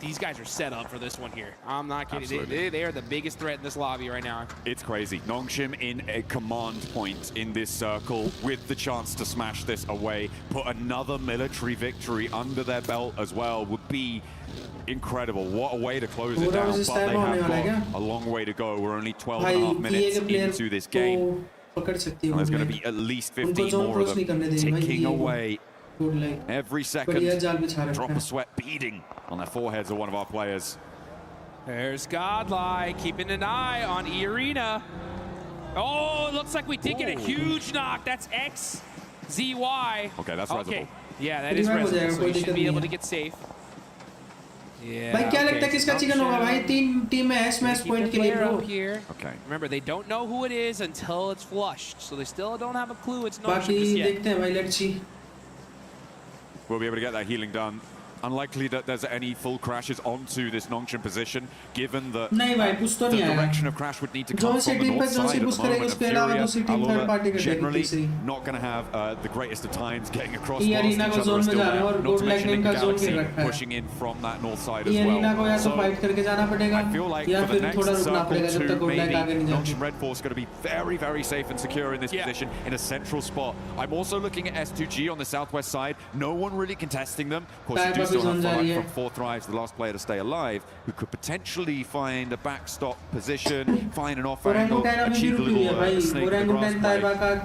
[SPEAKER 16] These guys are set up for this one here. I'm not kidding. They are the biggest threat in this lobby right now.
[SPEAKER 7] It's crazy. Nongshim in a command point in this circle with the chance to smash this away. Put another military victory under their belt as well would be incredible. What a way to close it down. But they have got a long way to go. We're only 12 and a half minutes into this game. And there's going to be at least 15 more of them ticking away. Every second, drop of sweat beading on their foreheads of one of our players.
[SPEAKER 16] There's Godlike keeping an eye on E-Arena. Oh, it looks like we did get a huge knock. That's XZY.
[SPEAKER 7] Okay, that's reasonable.
[SPEAKER 16] Yeah, that is reasonable, so you should be able to get safe. Yeah,
[SPEAKER 3] भाई क्या लगता है किसका chicken होगा भाई तीन team है smash point के लिए bro
[SPEAKER 16] Okay. Remember, they don't know who it is until it's flushed, so they still don't have a clue it's Nongshim
[SPEAKER 3] बाकी
[SPEAKER 16] just yet.
[SPEAKER 3] देखते हैं भाई let's see
[SPEAKER 7] We'll be able to get that healing done unlikely that there's any full crashes onto this Nongshim position, given that
[SPEAKER 3] नहीं भाई push तो
[SPEAKER 7] the
[SPEAKER 3] नहीं आएगा
[SPEAKER 7] direction of crash would need to
[SPEAKER 3] जो
[SPEAKER 7] come
[SPEAKER 3] सी
[SPEAKER 7] from the
[SPEAKER 3] team पे
[SPEAKER 7] north
[SPEAKER 3] जो सी
[SPEAKER 7] side at
[SPEAKER 3] पुश
[SPEAKER 7] the
[SPEAKER 3] करेगी
[SPEAKER 7] moment.
[SPEAKER 3] उसके अलावा दूसरी टीम थर्ड पार्टी
[SPEAKER 7] Alula
[SPEAKER 3] करेगी
[SPEAKER 7] generally
[SPEAKER 3] तीसरी
[SPEAKER 7] not going to have the greatest of times getting across
[SPEAKER 3] ये
[SPEAKER 7] whilst each
[SPEAKER 3] अरीना को
[SPEAKER 7] other
[SPEAKER 3] जोन
[SPEAKER 7] are
[SPEAKER 3] में
[SPEAKER 7] still
[SPEAKER 3] जाना है
[SPEAKER 7] there,
[SPEAKER 3] और
[SPEAKER 7] not
[SPEAKER 3] gold
[SPEAKER 7] to
[SPEAKER 3] lag
[SPEAKER 7] mention
[SPEAKER 3] name का जोन
[SPEAKER 7] Galaxy
[SPEAKER 3] खेल रखा है
[SPEAKER 7] pushing in from that north side as
[SPEAKER 3] ये अरीना को या
[SPEAKER 7] well.
[SPEAKER 3] तो फाइट करके जाना पड़ेगा
[SPEAKER 7] I feel like
[SPEAKER 3] या
[SPEAKER 7] for the
[SPEAKER 3] फिर
[SPEAKER 7] next
[SPEAKER 3] थोड़ा रुकना पड़ेगा जब
[SPEAKER 7] circle
[SPEAKER 3] तक
[SPEAKER 7] 2,
[SPEAKER 3] गोल्ड लैग
[SPEAKER 7] maybe
[SPEAKER 3] आगे नहीं जाती
[SPEAKER 7] Nongshim Red Force going to be very, very safe and secure in this position in a central spot. I'm also looking at S2G on the southwest side. No one really contesting them. Of course, you do still have Farah from 4th Thrives, the last player to stay alive, who could potentially find a backstop position, find an off angle, achieve a little snake in the grass play.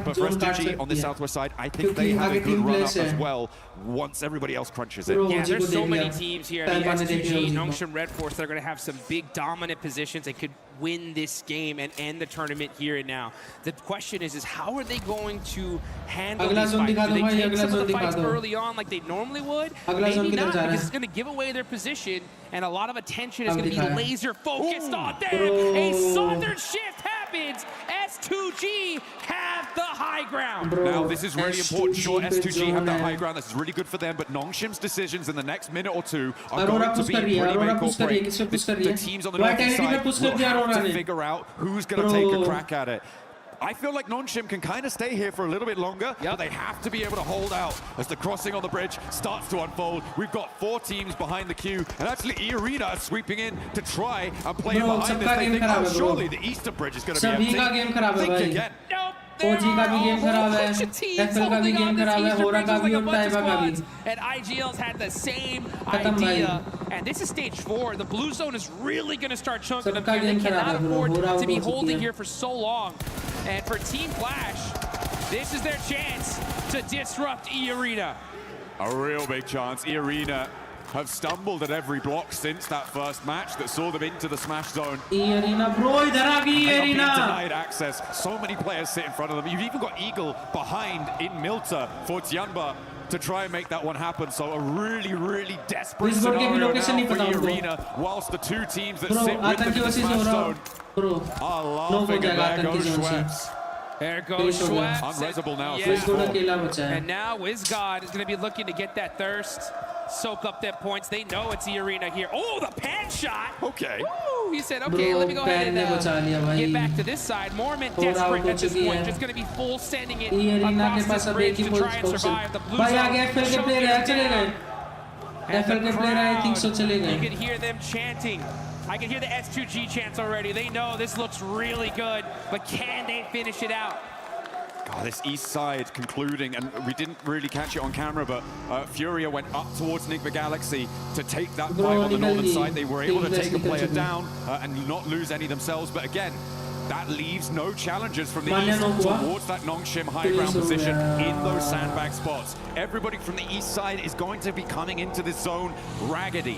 [SPEAKER 7] But for S2G on the southwest side, I think they have a good run up as well once everybody else crunches it.
[SPEAKER 16] Yeah, there's so many teams here. The S2G, Nongshim Red Force, they're going to have some big dominant positions. They could win this game and end the tournament here and now. The question is how are they going to handle these fights? Do they take some of the fights early on like they normally would? Maybe not, because it's going to give away their position, and a lot of attention is going to be laser focused on them. A southern shift happens. S2G have the high ground.
[SPEAKER 7] Now, this is really important. Sure, S2G have that high ground. This is really good for them, but Nongshim's decisions in the next minute or two are going to be pretty make or break. The teams on the north side will have to figure out who's going to take a crack at it. I feel like Nongshim can kind of stay here for a little bit longer, but they have to be able to hold out as the crossing on the bridge starts to unfold. We've got 4 teams behind the queue, and actually E-Arena are sweeping in to try and play behind this. They think, oh, surely the eastern bridge is going to be empty. Think again.
[SPEAKER 16] Nope.
[SPEAKER 3] OG का भी game खराब है, FL का भी game खराब है, HORA का भी और टाइबा का भी.
[SPEAKER 16] And IGL's had the same idea. And this is stage 4. The blue zone is really going to start chunking them here. They cannot afford to be holding here for so long. And for Team Flash, this is their chance to disrupt E-Arena.
[SPEAKER 7] A real big chance. E-Arena have stumbled at every block since that first match that saw them into the smash zone.
[SPEAKER 3] E-Arena, bro, idhar aa gayi E-Arena.
[SPEAKER 7] Denied access. So many players sit in front of them. You've even got Eagle behind in Milta for Tianba to try and make that one happen. So a really, really desperate scenario now for E-Arena, whilst the 2 teams that sit with them in the smash zone are laughing, and there goes Schweppes.
[SPEAKER 16] There goes Schweppes.
[SPEAKER 7] Unresable now.
[SPEAKER 16] And now WizGod is going to be looking to get that thirst, soak up them points. They know it's E-Arena here. Oh, the pan shot.
[SPEAKER 7] Okay.
[SPEAKER 16] Woo! He said, okay, let me go ahead and get back to this side. Mormon desperate at this point. Just going to be full sending it across this bridge to try and survive. The blue zone. You can hear them chanting. I can hear the S2G chants already. They know this looks really good, but can they finish it out?
[SPEAKER 7] Oh, this east side concluding, and we didn't really catch it on camera, but Furia went up towards Nigma Galaxy to take that fight on the northern side. They were able to take a player down and not lose any themselves, but again, that leaves no challengers from the east towards that Nongshim high ground position in those sandbag spots. Everybody from the east side is going to be coming into this zone raggedy.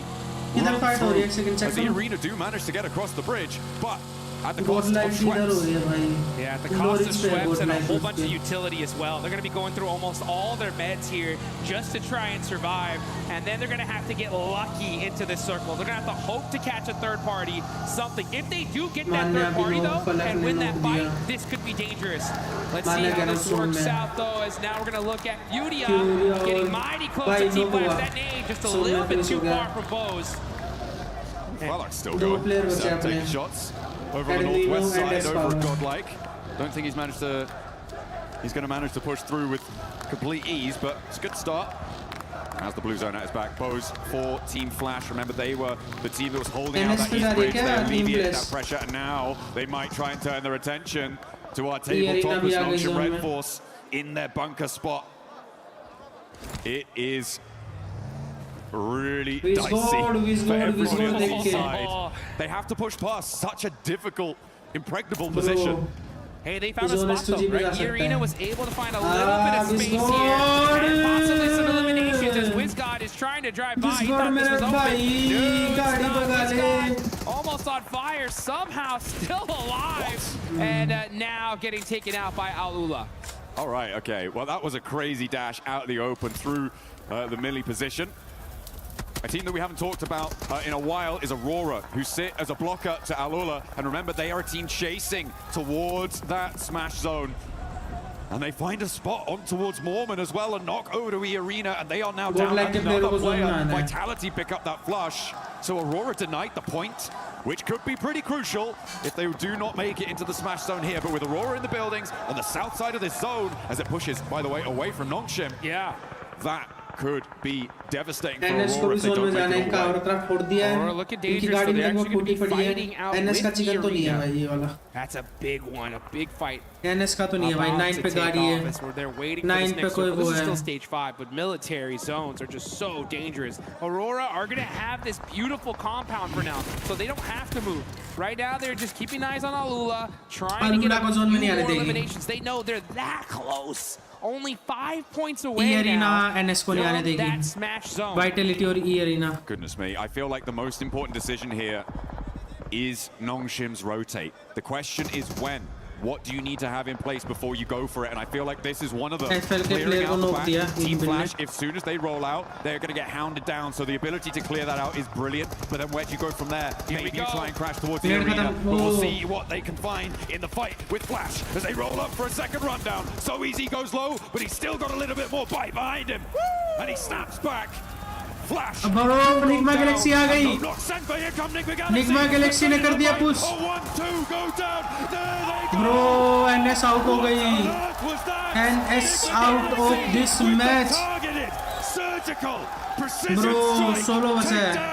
[SPEAKER 7] As the Arena do manage to get across the bridge, but at the cost of Schweppes.
[SPEAKER 16] Yeah, at the cost of Schweppes and a whole bunch of utility as well. They're going to be going through almost all their meds here just to try and survive. And then they're going to have to get lucky into this circle. They're going to have to hope to catch a third party, something. If they do get that third party, though, and win that fight, this could be dangerous. Let's see how this works out, though, as now we're going to look at Furia getting mighty close to Team Flash. That name just a little bit too far from Bose.
[SPEAKER 7] Farlock's still going. Taking shots over on the northwest side, over at Godlike. Don't think he's going to manage to push through with complete ease, but it's a good start. As the blue zone at his back, Bose for Team Flash. Remember, they were the team that was holding out that east bridge. They alleviated that pressure, and now they might try and turn their attention to our tabletop as Nongshim Red Force in their bunker spot. It is really dicey for everybody on the east side. They have to push past such a difficult, impregnable position.
[SPEAKER 16] Hey, they found a spot though, right? E-Arena was able to find a little bit of space here and possibly some eliminations as WizGod is trying to drive by. He thought this was open. WizGod almost on fire, somehow still alive, and now getting taken out by Alula.
[SPEAKER 7] All right, okay. Well, that was a crazy dash out of the open through the melee position. A team that we haven't talked about in a while is Aurora, who sit as a blocker to Alula. And remember, they are a team chasing towards that smash zone. And they find a spot on towards Mormon as well, and knock over to E-Arena, and they are now down
[SPEAKER 3] like
[SPEAKER 7] another player.
[SPEAKER 3] है.
[SPEAKER 7] Vitality pick up that flush. So Aurora denied the point, which could be pretty crucial if they do not make it into the smash zone here. But with Aurora in the buildings on the south side of this zone, as it pushes, by the way, away from Nongshim,
[SPEAKER 16] yeah,
[SPEAKER 7] that could be devastating for
[SPEAKER 3] NS को
[SPEAKER 7] Aurora
[SPEAKER 3] भी
[SPEAKER 7] if they
[SPEAKER 3] zone
[SPEAKER 7] don't
[SPEAKER 3] में
[SPEAKER 7] make
[SPEAKER 3] जाना
[SPEAKER 7] it
[SPEAKER 3] इनका
[SPEAKER 7] all
[SPEAKER 3] और
[SPEAKER 7] the way.
[SPEAKER 3] तरफ फोड़ दिया
[SPEAKER 16] Aurora
[SPEAKER 3] है
[SPEAKER 16] looking
[SPEAKER 3] इनकी
[SPEAKER 16] dangerous,
[SPEAKER 3] गाड़ी
[SPEAKER 16] so they're
[SPEAKER 3] में
[SPEAKER 16] actually
[SPEAKER 3] फूटी
[SPEAKER 16] gonna be
[SPEAKER 3] पड़ी
[SPEAKER 16] fighting
[SPEAKER 3] है
[SPEAKER 16] out
[SPEAKER 3] NS का
[SPEAKER 16] with
[SPEAKER 3] चिकन तो नहीं है
[SPEAKER 16] E-Arena.
[SPEAKER 3] भाई ये वाला
[SPEAKER 16] That's a big one, a big fight.
[SPEAKER 3] NS का तो नहीं है भाई
[SPEAKER 16] About
[SPEAKER 3] 9
[SPEAKER 16] to
[SPEAKER 3] पे
[SPEAKER 16] take
[SPEAKER 3] गाड़ी
[SPEAKER 16] off
[SPEAKER 3] है
[SPEAKER 16] as they're waiting for
[SPEAKER 3] 9
[SPEAKER 16] this
[SPEAKER 3] पे
[SPEAKER 16] next
[SPEAKER 3] कोई
[SPEAKER 16] circle.
[SPEAKER 3] वो
[SPEAKER 16] This is
[SPEAKER 3] है
[SPEAKER 16] still stage 5, but military zones are just so dangerous. Aurora are going to have this beautiful compound for now, so they don't have to move. Right now, they're just keeping eyes on Alula, trying to get a few more eliminations. They know they're that close. Only 5 points away
[SPEAKER 3] E-Arena
[SPEAKER 16] now
[SPEAKER 3] NS को नहीं आने
[SPEAKER 16] from that
[SPEAKER 3] देगी
[SPEAKER 16] smash zone.
[SPEAKER 3] Vitality और E-Arena
[SPEAKER 7] Goodness me, I feel like the most important decision here is Nongshim's rotate. The question is when. What do you need to have in place before you go for it? And I feel like this is one of them.
[SPEAKER 3] FL के
[SPEAKER 7] Clearing
[SPEAKER 3] player को
[SPEAKER 7] out the
[SPEAKER 3] knock
[SPEAKER 7] back.
[SPEAKER 3] दिया
[SPEAKER 7] Team
[SPEAKER 3] in
[SPEAKER 7] Flash, as soon as they roll out, they're going to get hounded down. So the ability to clear that out is brilliant. But then where do you go from there? Maybe you try and crash towards the
[SPEAKER 3] Player
[SPEAKER 7] arena.
[SPEAKER 3] खत्म.
[SPEAKER 7] But we'll
[SPEAKER 3] Oh.
[SPEAKER 7] see what they can find in the fight with Flash as they roll up for a second rundown. So easy goes low, but he's still got a little bit more bite behind him. And he snaps back. Flash.
[SPEAKER 3] Bro Nigma Galaxy आ गई Nigma Galaxy ने कर दिया push bro NS out हो गई NS out of this match bro solo बचा है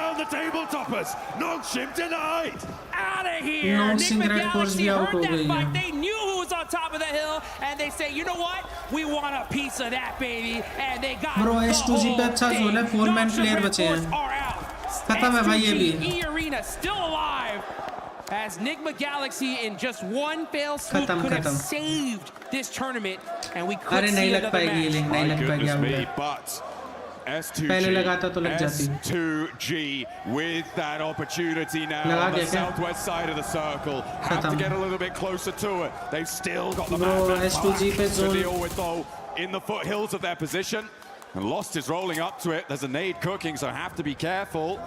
[SPEAKER 16] Out of here!
[SPEAKER 3] Nongshim
[SPEAKER 16] Nick
[SPEAKER 3] Red Force
[SPEAKER 16] McGalaxy
[SPEAKER 3] भी out
[SPEAKER 16] heard
[SPEAKER 3] हो
[SPEAKER 16] that
[SPEAKER 3] गई
[SPEAKER 16] fight.
[SPEAKER 3] है
[SPEAKER 16] They knew who was on top of the hill, and they say, you know what? We want a piece of that, baby. And they got
[SPEAKER 3] bro
[SPEAKER 16] the
[SPEAKER 3] S2G पे
[SPEAKER 16] whole
[SPEAKER 3] अच्छा
[SPEAKER 16] thing.
[SPEAKER 3] Zone है 4 man
[SPEAKER 16] Nongshim
[SPEAKER 3] player
[SPEAKER 16] Red
[SPEAKER 3] बचे
[SPEAKER 16] Force
[SPEAKER 3] हैं
[SPEAKER 16] are out.
[SPEAKER 3] खत्म है भाई ये भी
[SPEAKER 16] S2G E-Arena still alive. As Nigma Galaxy in just one fail swoop could have saved this tournament, and we could
[SPEAKER 3] अरे नहीं
[SPEAKER 16] see
[SPEAKER 3] लग
[SPEAKER 16] another
[SPEAKER 3] पाएगी ये
[SPEAKER 16] match.
[SPEAKER 3] लिंक नहीं लग पाएगी
[SPEAKER 7] me,
[SPEAKER 3] अब
[SPEAKER 7] but S2G,
[SPEAKER 3] पहले लगाता तो लग जाती
[SPEAKER 7] S2G with that opportunity now
[SPEAKER 3] लगा
[SPEAKER 7] on the
[SPEAKER 3] क्या क्या
[SPEAKER 7] southwest side of the circle. Have to get a little bit closer to it. They've still got the
[SPEAKER 3] Bro,
[SPEAKER 7] man
[SPEAKER 3] S2G पे
[SPEAKER 7] to
[SPEAKER 3] zone
[SPEAKER 7] deal with though in the foothills of their position. And Lost is rolling up to it. There's a nade cooking, so have to be careful.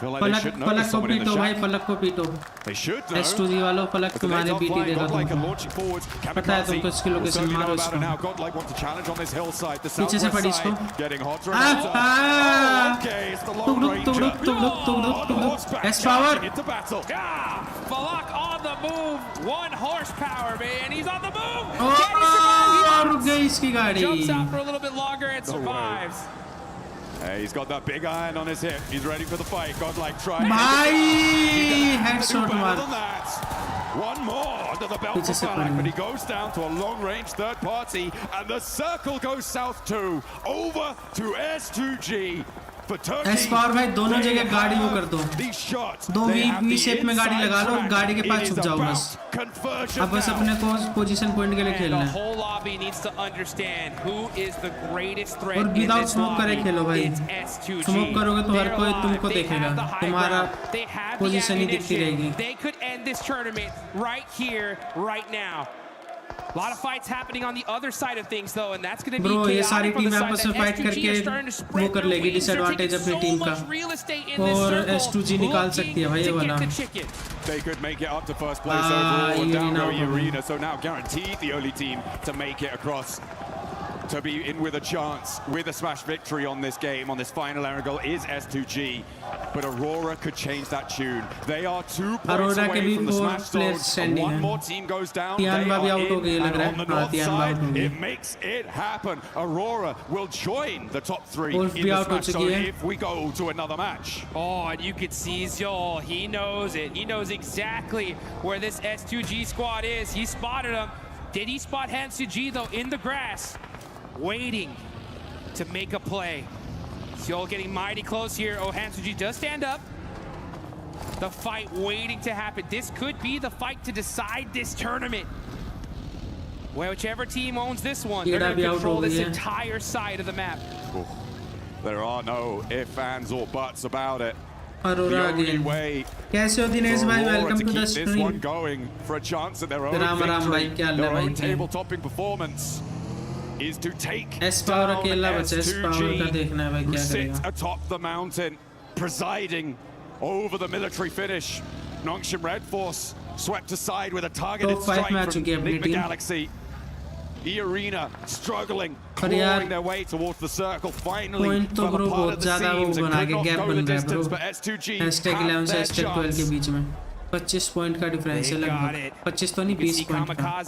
[SPEAKER 7] Feel like they should know
[SPEAKER 3] Palak
[SPEAKER 7] there's
[SPEAKER 3] को
[SPEAKER 7] someone in the
[SPEAKER 3] पीटो भाई
[SPEAKER 7] shack.
[SPEAKER 3] पलक को पीटो
[SPEAKER 7] They should know.
[SPEAKER 3] S2G वालों पलक
[SPEAKER 7] But the
[SPEAKER 3] तुम्हारे
[SPEAKER 7] nade's
[SPEAKER 3] BT
[SPEAKER 7] offline.
[SPEAKER 3] देगा
[SPEAKER 7] Godlike are
[SPEAKER 3] तुमको
[SPEAKER 7] launching forwards.
[SPEAKER 3] पता है तुमको इसकी
[SPEAKER 7] We'll
[SPEAKER 3] लोकेशन
[SPEAKER 7] certainly know
[SPEAKER 3] मारो
[SPEAKER 7] about it
[SPEAKER 3] इसको
[SPEAKER 7] now. Godlike want to challenge on this hillside. The
[SPEAKER 3] पीछे से पड़ी
[SPEAKER 7] southwest
[SPEAKER 3] इसको
[SPEAKER 7] side getting hotter and hotter. Oh, okay, it's the long ranger.
[SPEAKER 3] S power
[SPEAKER 7] Into battle.
[SPEAKER 16] Falak on the move, 1 horsepower, man. He's on the move.
[SPEAKER 3] रुक गई इसकी गाड़ी
[SPEAKER 16] Jumps out for a little bit longer and survives.
[SPEAKER 7] Hey, he's got that big iron on his hip. He's ready for the fight. Godlike trying.
[SPEAKER 3] भाई headshot मार
[SPEAKER 7] One more under the belt for Falak, but he goes down to a long-range third party, and the circle goes south too, over to S2G.
[SPEAKER 3] S power भाई दोनों जगह गाड़ी वो कर दो दो वी शेप में गाड़ी लगा लो गाड़ी के पास छुप जाओ बस अब बस अपने को पोजीशन पॉइंट के लिए खेलना है और विदाउट स्मोक करे खेलो भाई स्मोक करोगे तो हर कोई तुमको देखेगा तुम्हारा पोजीशन ही दिखती रहेगी
[SPEAKER 16] A lot of fights happening on the other side of things, though, and that's going to be
[SPEAKER 3] Bro, ये सारी
[SPEAKER 16] chaotic for the
[SPEAKER 3] टीमें
[SPEAKER 16] side
[SPEAKER 3] आपस
[SPEAKER 16] that
[SPEAKER 3] में फाइट
[SPEAKER 16] S2G
[SPEAKER 3] करके
[SPEAKER 16] is starting to
[SPEAKER 3] वो
[SPEAKER 16] spread
[SPEAKER 3] कर
[SPEAKER 16] their
[SPEAKER 3] लेगी
[SPEAKER 16] wings. They're
[SPEAKER 3] डिसएडवांटेज
[SPEAKER 16] taking
[SPEAKER 3] अपनी
[SPEAKER 16] so
[SPEAKER 3] टीम का
[SPEAKER 16] much real estate in this
[SPEAKER 3] और
[SPEAKER 16] circle,
[SPEAKER 3] S2G निकाल सकती है भाई ये वाला
[SPEAKER 7] They could make it up to first place overall and down go Arena, so now guaranteed the only team to make it across to be in with a chance with a smash victory on this game, on this final angle is S2G, but Aurora could change that tune. They are 2 points away from the smash zone. One more team goes down, they are in, and on the north side, it makes it happen. Aurora will join the top 3 in the smash zone if we go to another match.
[SPEAKER 16] Oh, and you can see Zol, he knows it. He knows exactly where this S2G squad is. He spotted them. Did he spot Hansu-G, though, in the grass? Waiting to make a play. Zol getting mighty close here. Oh, Hansu-G does stand up. The fight waiting to happen. This could be the fight to decide this tournament. Well, whichever team owns this one, they're going to control this entire side of the map.
[SPEAKER 7] There are no ifs, ands, or buts about it.
[SPEAKER 3] Aurora
[SPEAKER 7] the only
[SPEAKER 3] again.
[SPEAKER 7] way
[SPEAKER 3] कैसे हो दिनेश भाई welcome to the
[SPEAKER 7] this
[SPEAKER 3] stream
[SPEAKER 7] one going for a chance at their own
[SPEAKER 3] राम राम भाई
[SPEAKER 7] victory,
[SPEAKER 3] क्या हाल है
[SPEAKER 7] their
[SPEAKER 3] भाई
[SPEAKER 7] own table-topping performance is to take
[SPEAKER 3] S power
[SPEAKER 7] down
[SPEAKER 3] अकेला बचा S power का
[SPEAKER 7] S2G,
[SPEAKER 3] देखना है भाई
[SPEAKER 7] who
[SPEAKER 3] क्या
[SPEAKER 7] sits
[SPEAKER 3] करेगा
[SPEAKER 7] atop the mountain, presiding over the military finish. Nongshim Red Force swept aside with a targeted
[SPEAKER 3] Top 5
[SPEAKER 7] strike
[SPEAKER 3] में आ चुकी है
[SPEAKER 7] from
[SPEAKER 3] अपनी
[SPEAKER 7] Nigma
[SPEAKER 3] team
[SPEAKER 7] Galaxy. E-Arena struggling,
[SPEAKER 3] पर यार
[SPEAKER 7] clawing their way towards the circle. Finally,
[SPEAKER 3] point तो bro बहुत ज़्यादा वो बना के गैप बन रहा है ब्रो हैशटैग 11 से हैशटैग 12 के बीच में 25 पॉइंट का डिफरेंस है लगभग 25 तो नहीं 20 पॉइंट का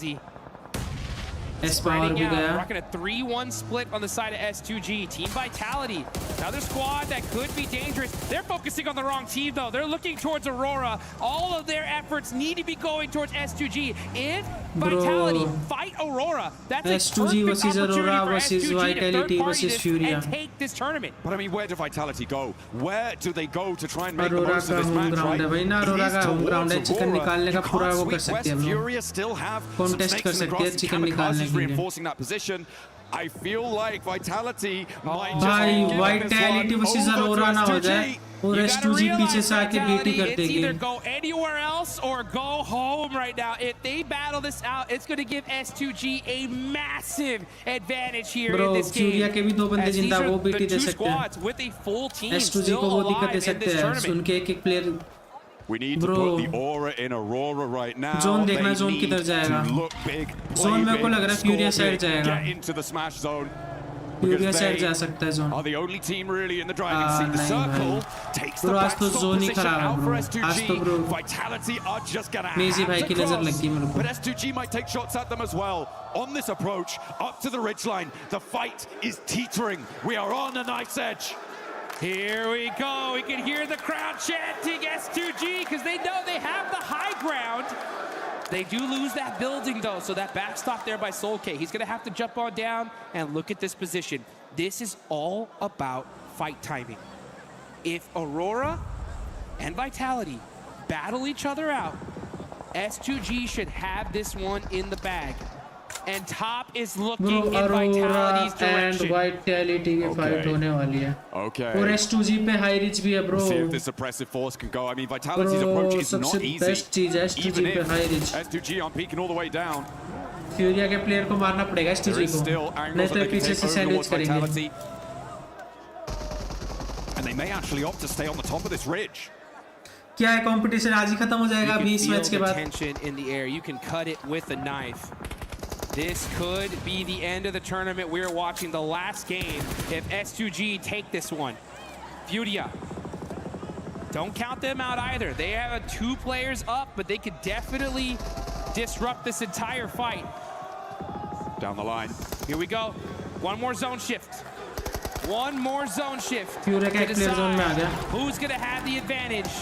[SPEAKER 3] S-Power भी गया
[SPEAKER 16] rocking a 3-1 split on the side of S2G. Team Vitality, another squad that could be dangerous. They're focusing on the wrong team though. They're looking towards Aurora. All of their efforts need to be going towards S2G. If Vitality fight Aurora, that's
[SPEAKER 3] S2G versus Aurora versus Vitality versus Furia.
[SPEAKER 16] And take this tournament.
[SPEAKER 7] But I mean, where do Vitality go? Where do they go to try and make the
[SPEAKER 3] Aurora
[SPEAKER 7] most of
[SPEAKER 3] का
[SPEAKER 7] this
[SPEAKER 3] home
[SPEAKER 7] match,
[SPEAKER 3] ground है
[SPEAKER 7] right?
[SPEAKER 3] भाई ना Aurora का home ground है chicken निकालने का पूरा वो कर सकते हैं हम लोग
[SPEAKER 7] Furia still have some
[SPEAKER 3] contest
[SPEAKER 7] snakes
[SPEAKER 3] कर
[SPEAKER 7] in the
[SPEAKER 3] सकते हैं
[SPEAKER 7] grass.
[SPEAKER 3] चिकन निकालने के लिए
[SPEAKER 7] Reinforcing that position. I feel like Vitality might
[SPEAKER 3] भाई Vitality versus Aurora ना हो जाए और S2G पीछे से आके बीटी कर देगी
[SPEAKER 16] Either go anywhere else or go home right now. If they battle this out, it's going to give S2G a massive advantage here in this game.
[SPEAKER 3] Furia के भी दो बंदे जिंदा वो बीटी दे सकते
[SPEAKER 16] हैं with a full team
[SPEAKER 3] S2G
[SPEAKER 16] still
[SPEAKER 3] को वो दिक्कत दे
[SPEAKER 16] alive in
[SPEAKER 3] सकते
[SPEAKER 16] this
[SPEAKER 3] हैं
[SPEAKER 16] tournament.
[SPEAKER 3] उनके एक player
[SPEAKER 7] We need to put the aura in Aurora right now.
[SPEAKER 3] Zone देखना जोन किधर जाएगा जोन मेरे को लग रहा है फ्यूरिया साइड जाएगा
[SPEAKER 7] Get into the smash zone.
[SPEAKER 3] Furia side जा सकता है zone
[SPEAKER 7] Are the only team really in the driving seat. The circle takes the
[SPEAKER 3] bro आज
[SPEAKER 7] back
[SPEAKER 3] तो
[SPEAKER 7] stop
[SPEAKER 3] जोन ही
[SPEAKER 7] position
[SPEAKER 3] खराब है
[SPEAKER 7] out for
[SPEAKER 3] ब्रो आज तो bro
[SPEAKER 7] S2G. Vitality are just gonna
[SPEAKER 3] मेजी भाई
[SPEAKER 7] have
[SPEAKER 3] की
[SPEAKER 7] to
[SPEAKER 3] नजर
[SPEAKER 7] cross.
[SPEAKER 3] लगी मेरे को
[SPEAKER 7] But S2G might take shots at them as well. On this approach, up to the ridgeline, the fight is teetering. We are on a knife's edge.
[SPEAKER 16] Here we go. We can hear the crowd chanting S2G because they know they have the high ground. They do lose that building though, so that backstop there by SoulK. He's going to have to jump on down and look at this position. This is all about fight timing. If Aurora and Vitality battle each other out, S2G should have this one in the bag. And top is looking in Vitality's direction.
[SPEAKER 3] and Vitality की fight होने वाली है
[SPEAKER 7] Okay.
[SPEAKER 3] और S2G पे high reach भी है bro
[SPEAKER 7] See if this suppressive force can go. I mean, Vitality's approach is not
[SPEAKER 3] सबसे
[SPEAKER 7] easy.
[SPEAKER 3] best चीज है S2G
[SPEAKER 7] Even
[SPEAKER 3] पे
[SPEAKER 7] if
[SPEAKER 3] high reach
[SPEAKER 7] S2G aren't peeking all the way down.
[SPEAKER 3] फ्यूरिया के player को मारना पड़ेगा S2G को नहीं तो पीछे से सैंडविच करेंगे
[SPEAKER 7] And they may actually opt to stay on the top of this ridge.
[SPEAKER 3] क्या है कंपटीशन आज ही खत्म हो जाएगा 20 मैच के बाद
[SPEAKER 16] tension in the air. You can cut it with a knife. This could be the end of the tournament. We're watching the last game if S2G take this one. Furia. Don't count them out either. They have 2 players up, but they could definitely disrupt this entire fight.
[SPEAKER 7] Down the line.
[SPEAKER 16] Here we go. One more zone shift. One more zone shift.
[SPEAKER 3] Furia
[SPEAKER 16] to
[SPEAKER 3] का एक player zone में आ गया
[SPEAKER 16] who's going to have the advantage.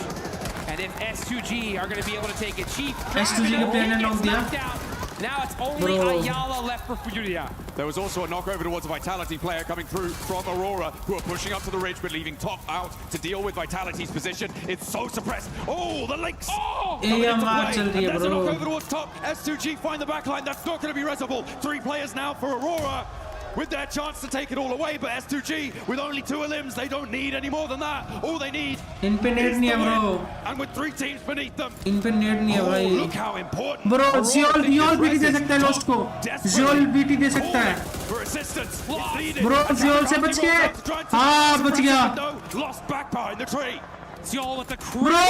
[SPEAKER 16] And if S2G are going to be able to take it. Chief.
[SPEAKER 3] S2G के player ने knock दिया
[SPEAKER 16] Now it's only Ayala left for Furia.
[SPEAKER 7] There was also a knock over towards a Vitality player coming through from Aurora, who are pushing up to the ridge, but leaving top out to deal with Vitality's position. It's so suppressed. Oh, the links! Oh!
[SPEAKER 3] There's a
[SPEAKER 7] knock over towards top. S2G find the back line. That's not going to be resable. 3 players now for Aurora, with their chance to take it all away. But S2G, with only 2 elims, they don't need any more than that. All they need
[SPEAKER 3] इन पे net नहीं है bro
[SPEAKER 7] and with 3 teams beneath them.
[SPEAKER 3] इन पे net नहीं है भाई
[SPEAKER 7] Look how important.
[SPEAKER 3] bro Ziol बीटी दे सकता है लोस्ट को Ziol बीटी दे सकता है bro Ziol से बच के हाँ बच गया
[SPEAKER 7] Lost back behind the tree.
[SPEAKER 16] Ziol with the
[SPEAKER 3] bro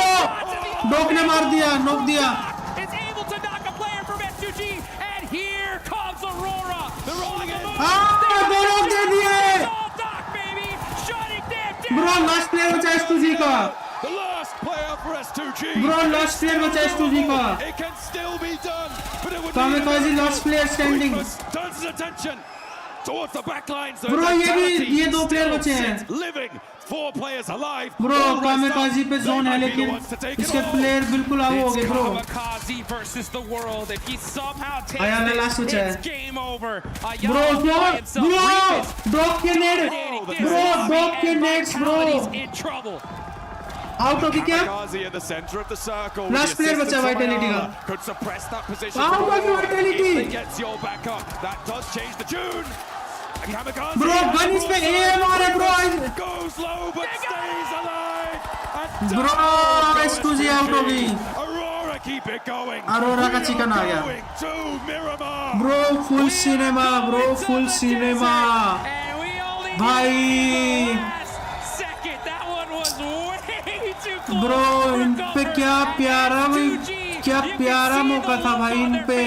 [SPEAKER 3] Doc ने मार दिया नॉक दिया
[SPEAKER 16] is able to knock a player from S2G, and here comes Aurora. They're rolling in.
[SPEAKER 3] हाँ दो नॉक दे दिए bro लास्ट प्लेयर बचा S2G का
[SPEAKER 7] The last player for S2G.
[SPEAKER 3] bro last player बचा S2G का
[SPEAKER 7] It can still be done, but it would
[SPEAKER 3] Kamikaze last player standing
[SPEAKER 7] turns his attention towards the back lines.
[SPEAKER 3] bro ये 2 player बचे हैं
[SPEAKER 7] Living 4 players alive.
[SPEAKER 3] bro Kamikaze पे zone है लेकिन इसके player बिल्कुल आगे हो गए bro
[SPEAKER 16] Kamikaze versus the world. If he somehow takes
[SPEAKER 3] Ayala last
[SPEAKER 16] this,
[SPEAKER 3] बचा है
[SPEAKER 16] it's game over.
[SPEAKER 3] bro डॉक के नेट bro डॉक के नेट्स bro
[SPEAKER 16] in trouble.
[SPEAKER 3] आउट हो गया क्या
[SPEAKER 7] Kamikaze in the center of the circle.
[SPEAKER 3] Last player बचा Vitality का
[SPEAKER 7] could suppress that position.
[SPEAKER 3] Out of Vitality.
[SPEAKER 7] If they get your back up, that does change the tune. Kamikaze.
[SPEAKER 3] bro gun इस पे M आ रहा है bro
[SPEAKER 7] goes low but stays alive.
[SPEAKER 3] bro S2G out हो गई
[SPEAKER 7] Aurora keep it going.
[SPEAKER 3] Aurora का chicken आ गया
[SPEAKER 7] To Miramar.
[SPEAKER 3] bro full cinema bro full cinema भाई bro इन पे क्या प्यारा मौका था भाई इन पे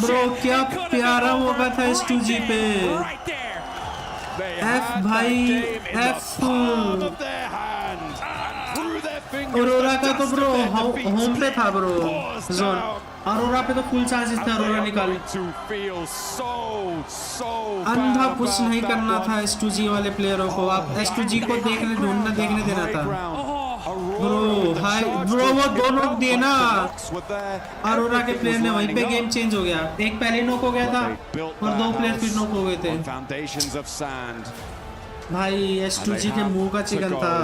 [SPEAKER 3] ब्रो क्या प्यारा मौका था S2G पे। F भाई F। अरोरा का तो ब्रो होम पे था ब्रो जोन। अरोरा पे तो फुल चांसेस थे अरोरा निकाले। अंधा पुश नहीं करना था S2G वाले प्लेयरों को। आप S2G को देखने देना था ब्रो। हाय ब्रो वो दो नॉक दिए ना अरोरा के प्लेयर ने, वहीं पे गेम चेंज हो गया। एक पहले नॉक हो गया था और दो प्लेयर फिर नॉक हो गए थे भाई। S2G के मुंह का चिकन था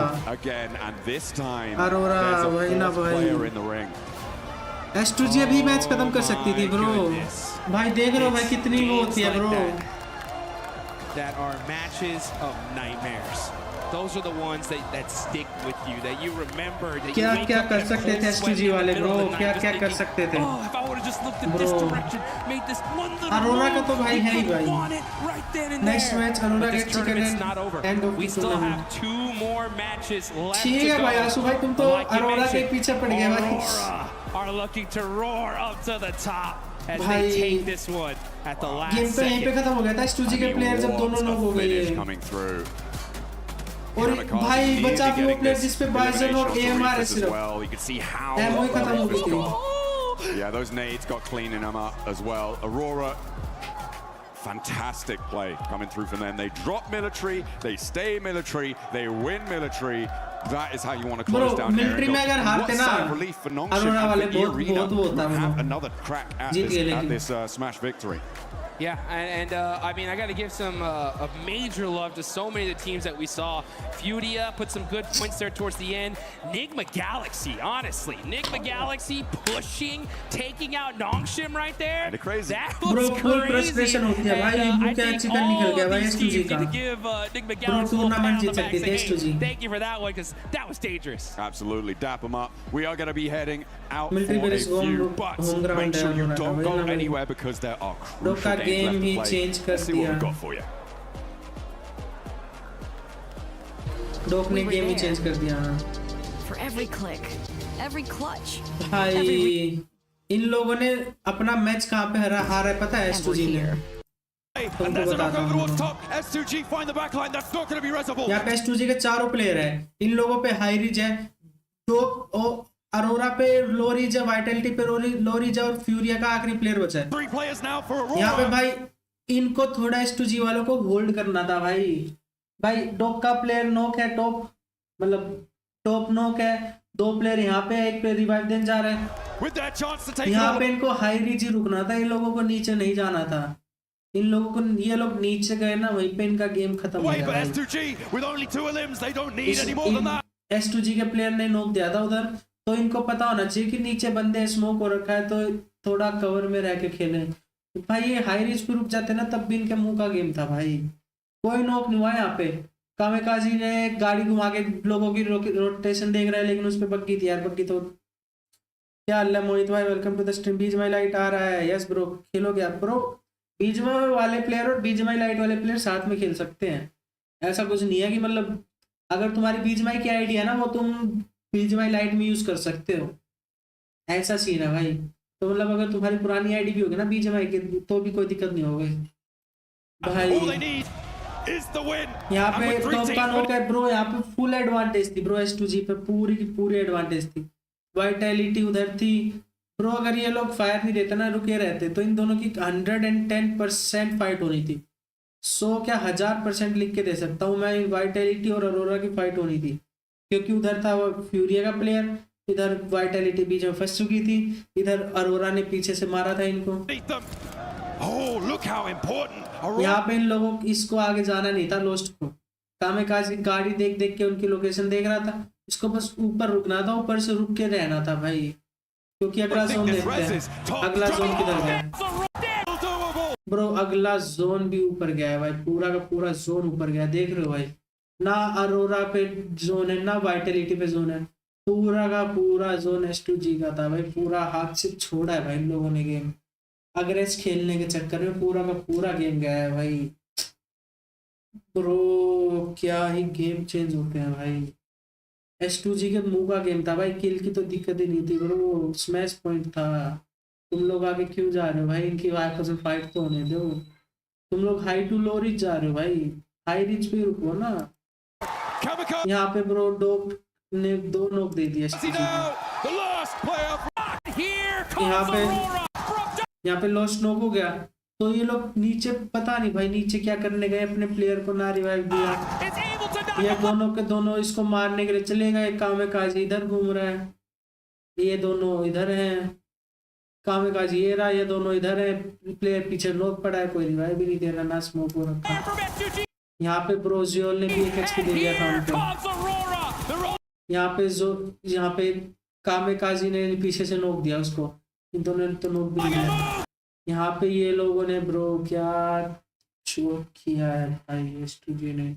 [SPEAKER 3] अरोरा। वही ना भाई, S2G अभी मैच खत्म कर सकती थी ब्रो। भाई देख रहे हो भाई कितनी वो होती है bro.
[SPEAKER 19] That are matches of nightmares. Those are the ones that stick with you, that you remember. That
[SPEAKER 3] क्या क्या कर सकते थे S2G वाले ब्रो, क्या क्या कर सकते थे ब्रो। अरोरा का तो भाई है ही भाई। नेक्स्ट मैच अरोरा के chicken end of the tournament. ठीक है भाई आशु भाई, तुम तो अरोरा के पीछे पड़ गए भाई।
[SPEAKER 19] Are looking to roar up to the top as
[SPEAKER 3] भाई
[SPEAKER 19] they take this one at the last
[SPEAKER 3] game तो यहीं पे खत्म हो गया था। S2G के प्लेयर जब दोनों नॉक हो गए और भाई बचा भी वो प्लेयर जिस पे बाइजन और AMR है सिर्फ, एमओ ही खत्म हो गई थी।
[SPEAKER 7] Yeah, those nades got clean in them as well. Aurora, fantastic play coming through from them. They drop military, they stay military, they win military. That is how you want to close down
[SPEAKER 3] military में अगर हारते ना अरोरा वाले बहुत होता है।
[SPEAKER 7] Another crack at this smash victory.
[SPEAKER 16] Yeah, and I mean, I got to give some a major love to so many of the teams that we saw. Furia put some good points there towards the end. Nigma Galaxy, honestly, Nigma Galaxy pushing, taking out Nongshim right there.
[SPEAKER 7] And crazy.
[SPEAKER 16] That was crazy.
[SPEAKER 3] And I think all of these teams need to give
[SPEAKER 16] Nigma Galaxy a little pat on the back and say, hey, thank you for that one, because that was dangerous.
[SPEAKER 7] Absolutely, dap them up. We are going to be heading out for a few, but make sure you don't go anywhere because there are crucial
[SPEAKER 3] game he change कर दिया। Dock ने game ही change कर दिया।
[SPEAKER 22] For every click, every clutch.
[SPEAKER 3] भाई इन लोगों ने अपना match कहाँ पे हारा है पता है S2G ने। तुमको बताता हूँ। यहाँ पे S2G के चारों प्लेयर है। इन लोगों पे हाई रिज है, दो अरोरा पे लो रिज है, वाइटलिटी पे लो रिज है और फ्यूरिया का आखिरी प्लेयर बचा है। यहाँ पे भाई इनको थोड़ा S2G वालों को होल्ड करना था भाई डॉक का प्लेयर नॉक है, टॉप नॉक है, दो प्लेयर यहाँ पे, एक प्लेयर रिवाइव देने जा रहे हैं। यहाँ पे इनको हाई रिज ही रुकना था, इन लोगों को नीचे नहीं जाना था। इन लोगों को ये लोग नीचे गए ना, वहीं पे इनका गेम खत्म हो गया। S2G के प्लेयर ने नॉक दिया था उधर, तो इनको पता होना चाहिए कि नीचे बंदे स्मोक हो रखा है, तो थोड़ा कवर में रह के खेले। भाई ये हाई रिच पे रुक जाते ना, तब भी इनके मुंह का गेम था भाई। कोई नॉक नहीं हुआ यहाँ पे। कामेकाजी ने गाड़ी घुमा के लोगों की रोटेशन देख रहा है, लेकिन उस पर बग्गी थी यार। बग्गी तो क्या अल्लाह। मोहित भाई वेलकम टू द स्ट्रीम। बीजमाई लाइट आ रहा है। यस ब्रो, खेलोगे आप ब्रो? बीजमाई वाले प्लेयर और बीजमाई लाइट वाले प्लेयर साथ में खेल सकते हैं, ऐसा कुछ नहीं है कि मतलब अगर तुम्हारी बीजमाई की आईडी है ना, वो तुम बीजमाई लाइट में यूज कर सकते हो, ऐसा सीन है भाई। तो मतलब अगर तुम्हारी पुरानी आईडी भी होगी ना बीजमाई की, तो भी कोई दिक्कत नहीं होगी भाई। यहाँ पे टॉप का नॉक है ब्रो, यहाँ पे फुल एडवांटेज थी ब्रो S2G पे, पूरी की पूरी एडवांटेज थी। वाइटलिटी उधर थी ब्रो। अगर ये लोग फायर नहीं देते ना, रुके रहते, तो इन दोनों की 110% फाइट होनी थी। 100 क्या 1000% लिख के दे सकता हूँ मैं। वाइटलिटी और अरोरा की फाइट होनी थी, क्योंकि उधर था फ्यूरिया का प्लेयर, इधर वाइटलिटी बीच में फंस चुकी थी, इधर अरोरा ने पीछे से मारा था इनको। यहाँ पे इन लोगों इसको आगे जाना नहीं था, लोस्ट को। कामेकाजी की गाड़ी देख देख के उनकी लोकेशन देख रहा था, इसको बस ऊपर रुकना था, ऊपर से रुक के रहना था भाई, क्योंकि अगला जोन देखते हैं। अगला जोन किधर गया ब्रो? अगला जोन भी ऊपर गया है भाई, पूरा का पूरा जोन ऊपर गया, देख रहे हो भाई। ना अरोरा पे जोन है, ना वाइटलिटी पे जोन है, पूरा का पूरा जोन S2G का था भाई। पूरा हाथ से छोड़ा है भाई इन लोगों ने गेम, अग्रेस खेलने के चक्कर में पूरा का पूरा गेम गया है भाई। ब्रो क्या ही गेम चेंज होते हैं भाई। S2G के मुंह का गेम था भाई, किल की तो दिक्कत ही नहीं थी ब्रो, स्मैश पॉइंट था। तुम लोग आगे क्यों जा रहे हो भाई? इनकी आपस में फाइट तो होने दो। तुम लोग हाई टू लो रिच जा रहे हो भाई, हाई रिच पे रुको ना। यहाँ पे ब्रो डोप ने 2 नॉक दे दिया। यहाँ पे लॉस्ट नॉक हो गया। तो ये लोग नीचे पता नहीं भाई नीचे क्या करने गए, अपने प्लेयर को ना रिवाइव दिया। ये दोनों के दोनों इसको मारने के लिए चले गए। कामेकाजी इधर घूम रहा है, ये दोनों इधर हैं। कामेकाजी ये रहा, ये दोनों इधर है। प्लेयर पीछे नॉक पड़ा है, कोई रिवाइव भी नहीं दे रहा, ना स्मोक हो रखा। यहाँ पे ब्रोजियोल ने भी एक एचपी दे दिया था उनको। यहाँ पे कामेकाजी ने पीछे से नॉक दिया उसको, इन दोनों ने तो नॉक भी दिया। यहाँ पे ये लोगों ने ब्रो क्या चोक किया है भाई स्टूडियो ने।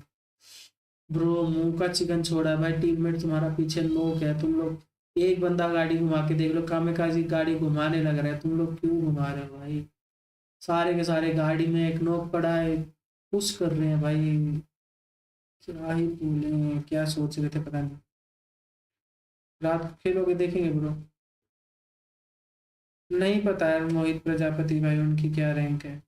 [SPEAKER 3] ब्रो मुंह का चिकन छोड़ा है भाई। टीममेट तुम्हारा पीछे नॉक है, तुम लोग एक बंदा गाड़ी घुमा के देख लो। कामेकाजी गाड़ी घुमाने लग रहा है, तुम लोग क्यों घुमा रहे हो भाई? सारे के सारे गाड़ी में एक नॉक पड़ा है, पुश कर रहे हैं भाई। क्या ही बोले, क्या सोच रहे थे पता नहीं। रात को खेलोगे देखेंगे ब्रो। नहीं पता है मोहित प्रजापति भाई उनकी क्या रैंक है।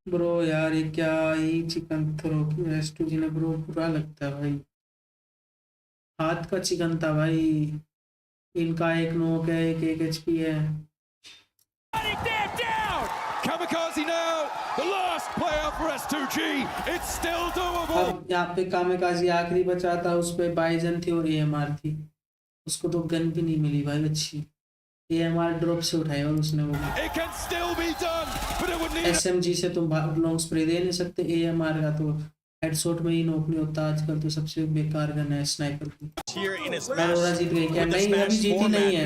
[SPEAKER 3] ब्रो यार ये क्या ही चिकन थ्रो किया एस2जी ने ब्रो, बुरा लगता है भाई। हाथ का चिकन था भाई। इनका एक नॉक है, एक एचपी है। अब यहाँ पे कामेकाजी आखिरी बचा था, उस पे बाइजन थी और एएमआर थी। उसको तो गन भी नहीं मिली भाई अच्छी। एएमआर ड्रॉप से उठाई और उसने वो एसएमजी से तुम लॉन्ग स्प्रे दे नहीं सकते। एएमआर का तो हेडशॉट में ही नॉक नहीं होता आजकल, तो सबसे बेकार गन है स्नाइपर की। अरोरा जीत गई क्या? नहीं अभी जीती नहीं है।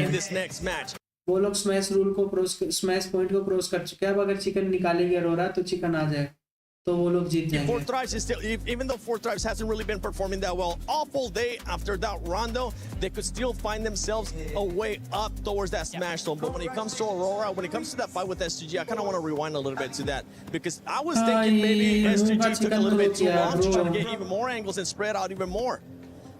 [SPEAKER 3] वो लोग स्मैश रूल को स्मैश पॉइंट को क्रॉस कर चुके हैं। अब अगर चिकन निकालेगी अरोरा तो चिकन आ जाए, तो वो लोग जीत जाएंगे।
[SPEAKER 10] Fourth Drives is still, even though Fourth Drives hasn't really been performing that well, awful day after that rondo, they could still find themselves a way up towards that smash zone. But when it comes to Aurora, when it comes to that fight with S2G, I kind of want to rewind a little bit to that, because I was thinking maybe S2G took a little bit too long to try to get even more angles and spread out even more.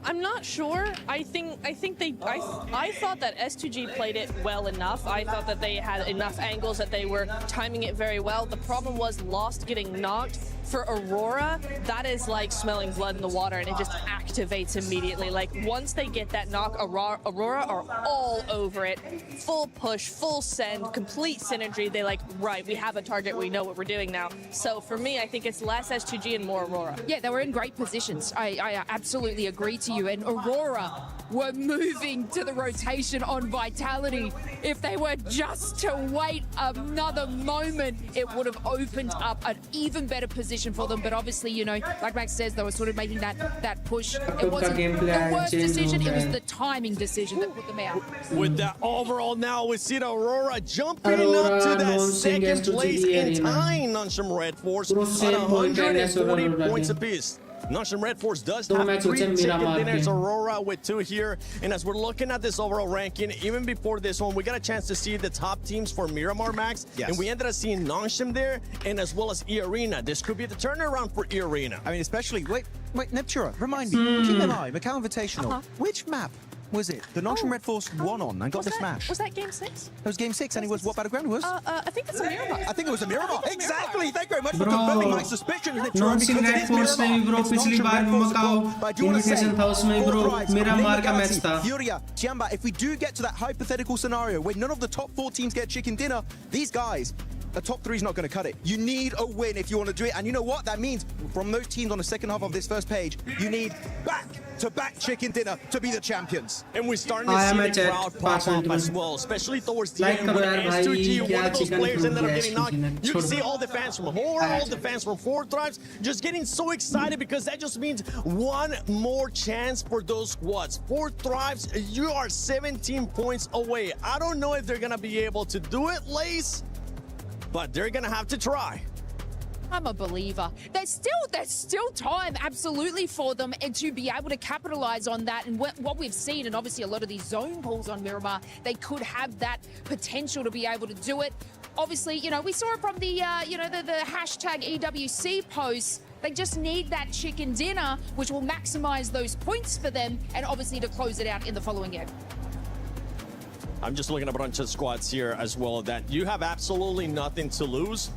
[SPEAKER 9] I'm not sure. I thought that S2G played it well enough. I thought that they had enough angles, that they were timing it very well. The problem was Lost getting knocked. For Aurora, that is like smelling blood in the water, and it just activates immediately. Like once they get that knock, Aurora are all over it. Full push, full send, complete synergy. They like, right, we have a target, we know what we're doing now. So for me, I think it's less S2G and more Aurora.
[SPEAKER 11] Yeah, they were in great positions. I absolutely agree to you. And Aurora were moving to the rotation on Vitality. If they were just to wait another moment, it would have opened up an even better position for them. But obviously, you know, like Max says, they were sort of making that push. It wasn't the worst decision, it was the timing decision that put them out.
[SPEAKER 10] With that overall now, we see the Aurora jumping up to that second place and tying Nonsham Red Force on 140 points apiece. Nonsham Red Force does have 3 chicken dinners, Aurora with 2 here. And as we're looking at this overall ranking, even before this one, we got a chance to see the top teams for Miramar Max. Yes. And we ended up seeing Nonsham there, and as well as E-Arena. This could be the turnaround for E-Arena.
[SPEAKER 8] I mean, especially, wait, Neptura, remind me, PMI, Macau Invitational, which map was it? The Nonsham Red Force won on and got the smash.
[SPEAKER 9] Was that game 6?
[SPEAKER 8] It was game 6, and it was what battleground was?
[SPEAKER 9] I think it's a Miramar.
[SPEAKER 8] I think it was a Miramar. Exactly. Thank you very much for confirming my suspicions, Neptura.
[SPEAKER 3] Nonsham Red Force में भी bro पिछली बार Macau invitation था, उसमें bro Miramar का match था.
[SPEAKER 8] Furia, Chiamba, if we do get to that hypothetical scenario where none of the top 4 teams get chicken dinner, these guys, the top 3 is not going to cut it. You need a win if you want to do it. And you know what? That means from those teams on the second half of this first page, you need back-to-back chicken dinner to be the champions.
[SPEAKER 10] And we're starting to see the crowd pop up as well, especially towards the end when S2G, one of those players ended up getting knocked. You can see all the fans from Horror, all the fans from Fourth Drives just getting so excited, because that just means one more chance for those squads. Fourth Drives, you are 17 points away. I don't know if they're going to be able to do it, Lace, but they're gonna have to try.
[SPEAKER 11] I'm a believer. There's still time, absolutely, for them and to be able to capitalize on that. And what we've seen, and obviously a lot of these zone pulls on Miramar, they could have that potential to be able to do it. Obviously, you know, we saw it from the, you know, the hashtag EWC post. They just need that chicken dinner, which will maximize those points for them, and obviously to close it out in the following game.
[SPEAKER 10] I'm just looking at a bunch of squads here as well that you have absolutely nothing to lose.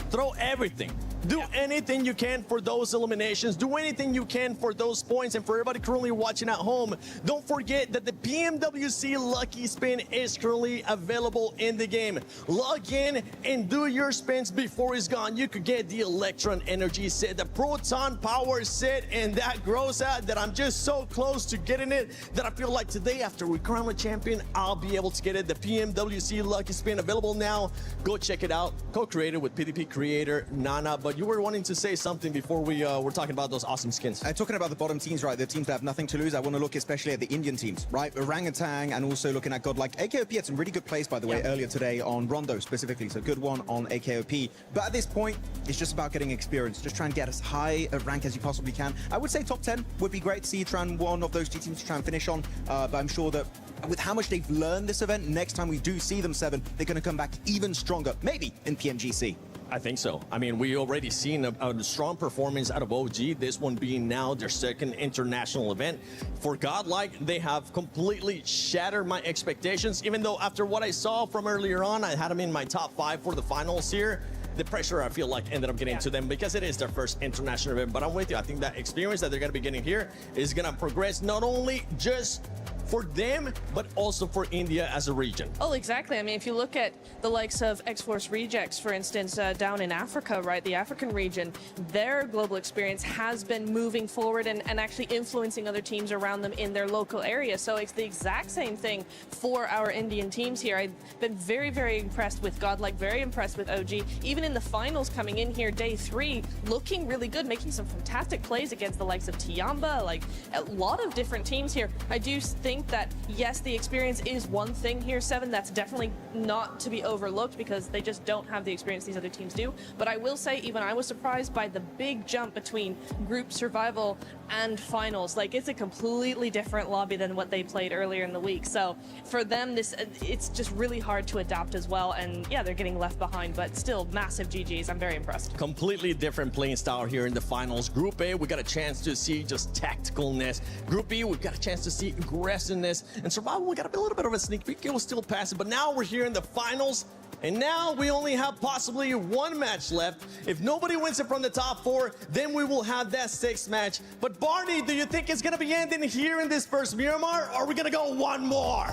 [SPEAKER 10] Throw everything. Do anything you can for those eliminations. Do anything you can for those points. And for everybody currently watching at home, don't forget that the PMWC Lucky Spin is currently available in the game. Log in and do your spins before it's gone. You could get the Electron Energy set, the Proton Power set, and that grows out that I'm just so close to getting it that I feel like today, after we crown a champion, I'll be able to get it. The PMWC Lucky Spin available now. Go check it out. Co-created with PDP creator Nana. But you were wanting to say something before we were talking about those awesome skins.
[SPEAKER 8] Talking about the bottom teams, right? The teams that have nothing to lose. I want to look especially at the Indian teams, right? Orangutan, and also looking at Godlike. AKOP had some really good plays, by the way, earlier today on Rondo specifically. So good one on AKOP. But at this point, it's just about getting experience. Just try and get as high a rank as you possibly can. I would say top 10 would be great to see you try and one of those two teams to try and finish on. But I'm sure that with how much they've learned this event, next time we do see them 7, they're going to come back even stronger, maybe in PMGC.
[SPEAKER 10] I think so. I mean, we already seen a strong performance out of OG, this one being now their second international event. For Godlike, they have completely shattered my expectations, even though after what I saw from earlier on, I had them in my top 5 for the finals here. The pressure, I feel like, ended up getting to them because it is their first international event. But I'm with you. I think that experience that they're going to be getting here is going to progress not only just for them, but also for India as a region.
[SPEAKER 9] Oh, exactly. I mean, if you look at the likes of X-Force Rejects, for instance, down in Africa, right, the African region, their global experience has been moving forward and actually influencing other teams around them in their local area. So it's the exact same thing for our Indian teams here. I've been very, very impressed with Godlike, very impressed with OG. Even in the finals coming in here, day 3, looking really good, making some fantastic plays against the likes of Tiamba, like a lot of different teams here. I do think that, yes, the experience is one thing here, 7. That's definitely not to be overlooked because they just don't have the experience these other teams do. But I will say, even I was surprised by the big jump between group survival and finals. Like, it's a completely different lobby than what they played earlier in the week. So for them, it's just really hard to adapt as well. And yeah, they're getting left behind, but still massive GGs. I'm very impressed.
[SPEAKER 10] Completely different playing style here in the finals. Group A, we got a chance to see just tacticalness. Group B, we've got a chance to see aggressiveness. And survival, we got a little bit of a sneak peek. It was still passive, but now we're here in the finals. And now we only have possibly 1 match left. If nobody wins it from the top 4, then we will have that 6th match. But Barney, do you think it's going to be ending here in this first Miramar, or are we going to go one more?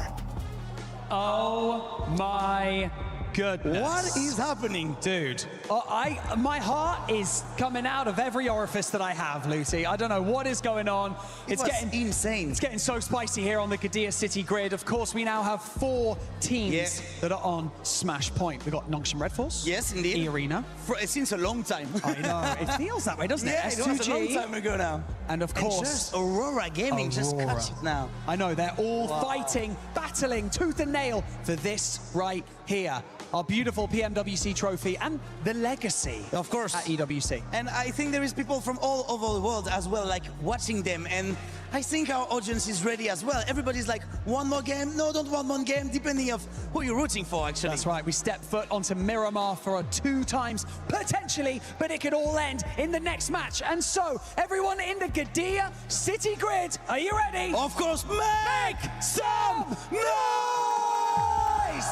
[SPEAKER 13] Oh my goodness.
[SPEAKER 14] What is happening?
[SPEAKER 13] Dude, my heart is coming out of every orifice that I have, Lucy. I don't know what is going on. It's getting
[SPEAKER 14] insane.
[SPEAKER 13] It's getting so spicy here on the Gadir City grid. Of course, we now have 4 teams that are on Smash Point. We've got Nongshim Red Force.
[SPEAKER 14] Yes, indeed.
[SPEAKER 13] Arena.
[SPEAKER 14] Since a long time.
[SPEAKER 13] I know. It feels that way, doesn't it?
[SPEAKER 14] Yeah,
[SPEAKER 13] S2G.
[SPEAKER 14] it was a long time ago now.
[SPEAKER 13] And of course,
[SPEAKER 14] just Aurora Gaming just cuts it now.
[SPEAKER 13] I know, they're all fighting, battling tooth and nail for this right here. Our beautiful PMWC trophy and the legacy,
[SPEAKER 14] of course,
[SPEAKER 13] at EWC.
[SPEAKER 14] And I think there is people from all over the world as well, like watching them. And I think our audience is ready as well. Everybody's like, one more game? No, don't want one game, depending of who you're rooting for, actually.
[SPEAKER 13] That's right. We step foot onto Miramar for 2 times, potentially, but it could all end in the next match. And so, everyone in the Gadir City grid, are you ready?
[SPEAKER 14] Of course, make some noise!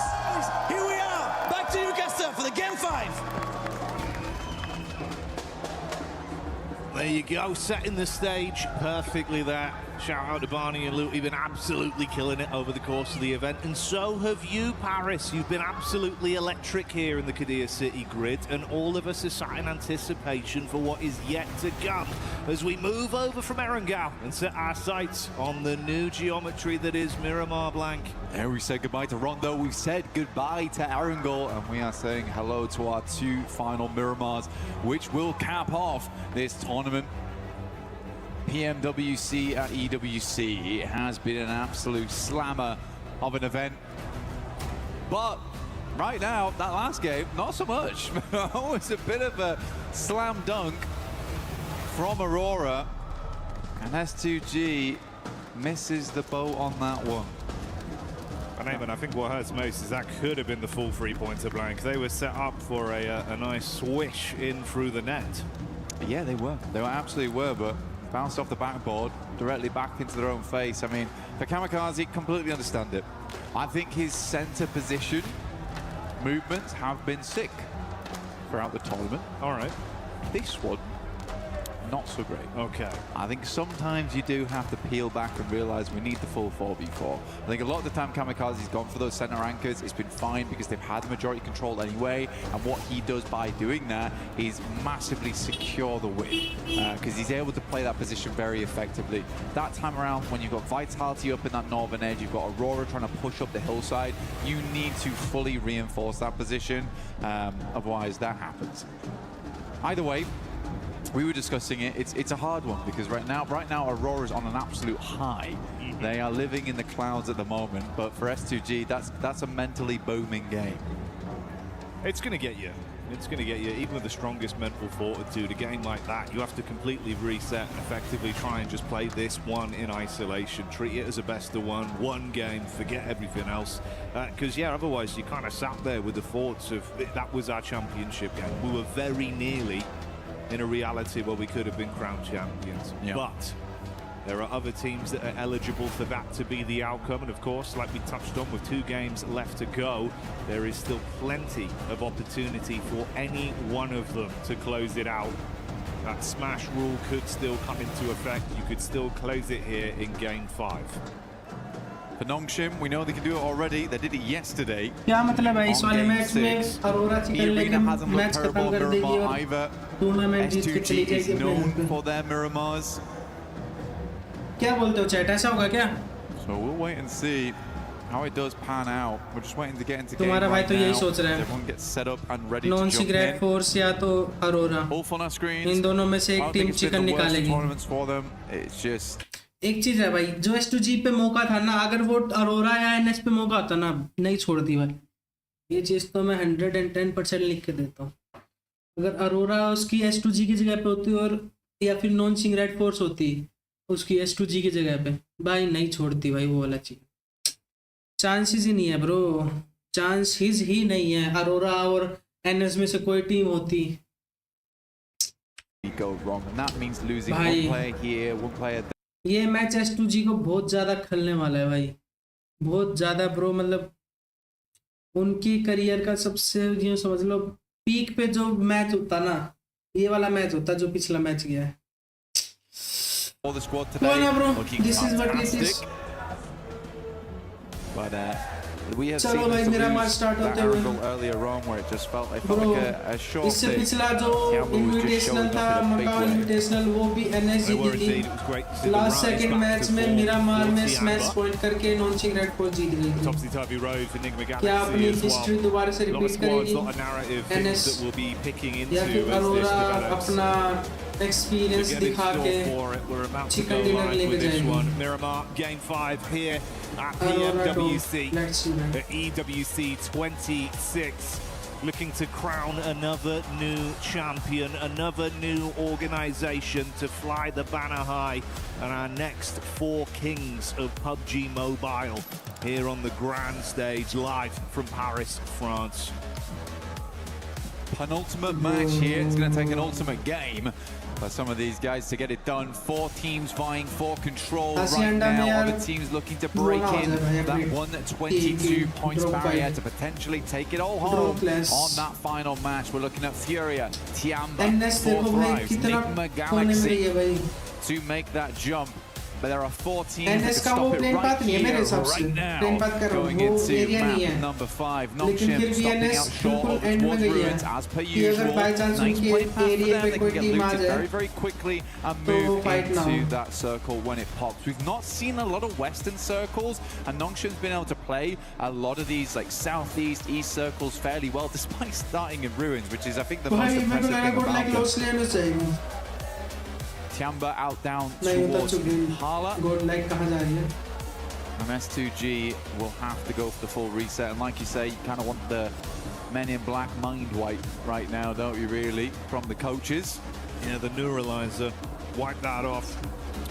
[SPEAKER 14] Here we are, back to Newcastle for the Game 5.
[SPEAKER 12] There you go, setting the stage perfectly there. Shout out to Barney and Luke, you've been absolutely killing it over the course of the event. And so have you, Paris. You've been absolutely electric here in the Gadir City grid. And all of us are sat in anticipation for what is yet to come as we move over from Erangel and set our sights on the new geometry that is Miramar Blank.
[SPEAKER 21] And we said goodbye to Rondo, we've said goodbye to Erangel, and we are saying hello to our 2 final Miramars, which will cap off this tournament. PMWC at EWC. It has been an absolute slammer of an event. But right now, that last game, not so much. It was a bit of a slam dunk from Aurora. And S2G misses the boat on that one.
[SPEAKER 20] And Eamon, I think what hurts most is that could have been the full 3-pointer blank. They were set up for a nice swish in through the net.
[SPEAKER 21] Yeah, they were. They absolutely were, but bounced off the backboard, directly back into their own face. I mean, for Kamikaze, completely understand it. I think his center position movements have been sick throughout the tournament.
[SPEAKER 20] All right.
[SPEAKER 21] This one, not so great.
[SPEAKER 20] Okay.
[SPEAKER 21] I think sometimes you do have to peel back and realize we need the full 4v4. I think a lot of the time Kamikaze's gone for those center anchors. It's been fine because they've had the majority control anyway. And what he does by doing that is massively secure the win because he's able to play that position very effectively. That time around, when you've got Vitality up in that northern edge, you've got Aurora trying to push up the hillside, you need to fully reinforce that position. Otherwise, that happens. Either way, we were discussing it. It's a hard one because right now Aurora's on an absolute high. They are living in the clouds at the moment, but for S2G, that's a mentally booming game.
[SPEAKER 20] It's going to get you. It's going to get you. Even with the strongest mental fortitude, a game like that, you have to completely reset and effectively try and just play this one in isolation. Treat it as a best of one game, forget everything else. Because, yeah, otherwise you kind of sat there with the thoughts of that was our championship game. We were very nearly in a reality where we could have been crowned champions.
[SPEAKER 21] Yep.
[SPEAKER 20] But there are other teams that are eligible for that to be the outcome. And of course, like we touched on, with 2 games left to go, there is still plenty of opportunity for any one of them to close it out. That smash rule could still come into effect. You could still close it here in game 5.
[SPEAKER 21] For Nongshim, we know they can do it already. They did it yesterday.
[SPEAKER 3] क्या मतलब है इस वाले match में Arora chicken लेके match खत्म कर देगी और टूर्नामेंट जीत के चली जाएगी
[SPEAKER 21] known for their Miramars.
[SPEAKER 3] क्या बोलते हो चैट ऐसा होगा क्या?
[SPEAKER 21] So we'll wait and see how it does pan out. We're just waiting to get into game
[SPEAKER 3] तुम्हारा भाई
[SPEAKER 21] right
[SPEAKER 3] तो यही
[SPEAKER 21] now.
[SPEAKER 3] सोच रहा है.
[SPEAKER 21] Everyone gets set up and ready
[SPEAKER 3] non
[SPEAKER 21] to jump
[SPEAKER 3] cigarette
[SPEAKER 21] in.
[SPEAKER 3] Force या तो Arora.
[SPEAKER 21] All on our screens.
[SPEAKER 3] इन दोनों में से एक टीम चिकन निकालेगी.
[SPEAKER 21] Tournaments for them. It's just
[SPEAKER 3] एक चीज है भाई, जो S2G पे मौका था ना, अगर वो अरोरा या NS पे मौका होता ना, नहीं छोड़ती भाई. ये चीज तो मैं 110% लिख के देता हूँ. अगर अरोरा उसकी S2G की जगह पे होती और या फिर नॉन सिगरेट फोर्स होती उसकी S2G की जगह पे, भाई नहीं छोड़ती भाई वो वाला चीज. चांसेस ही नहीं है ब्रो, चांसेस ही नहीं है. अरोरा और NS में से कोई टीम होती.
[SPEAKER 21] go wrong, and that means losing one player here, one player there.
[SPEAKER 3] ये मैच S2G को बहुत ज़्यादा खलने वाला है भाई, बहुत ज़्यादा ब्रो. मतलब उनकी करियर का सबसे जो समझ लो पीक पे जो मैच होता ना, ये वाला मैच होता जो पिछला मैच गया है. Bro, this is what it is.
[SPEAKER 21] We have
[SPEAKER 3] चलो भाई मेरा मैच स्टार्ट होते हुए
[SPEAKER 21] earlier on where it just felt like a short
[SPEAKER 3] इससे पिछला जो इनविटेशनल था मकाओ इनविटेशनल, वो भी NS जीती थी. लास्ट सेकंड मैच में मिरामार में स्मैश पॉइंट करके नॉन सिगरेट को जीत गई थी. क्या अपनी हिस्ट्री दोबारा से रिपीट करेगी NS या फिर अरोरा अपना एक्सपीरियंस दिखा के चिकन डिनर लेके जाएगी?
[SPEAKER 20] Miramar game 5 here at PMWC. The EWC 26 looking to crown another new champion, another new organization to fly the banner high, and our next 4 kings of PUBG Mobile here on the grand stage live from Paris, France.
[SPEAKER 21] Penultimate match here. It's going to take an ultimate game for some of these guys to get it done. 4 teams vying for control right now. Other teams looking to break in that 122 points barrier to potentially take it all home on that final match. We're looking at Furia, Tiamba, 4th Rise, Enigma Galaxy to make that jump. But there are 4 teams that can stop it right here, right now. Going into map number 5. Nongshim stopping out short of towards Ruins as per usual. Nice play path for them. They can get looted very, very quickly and move into that circle when it pops. We've not seen a lot of western circles, and Nongshim's been able to play a lot of these like southeast, east circles fairly well, despite starting in Ruins, which is I think the most impressive thing about them. Tiamba out down towards Hala. And S2G will have to go for the full reset. And like you say, you kind of want the men in black mind wipe right now, don't you really, from the coaches?
[SPEAKER 20] Yeah, the neuralizer, wipe that off.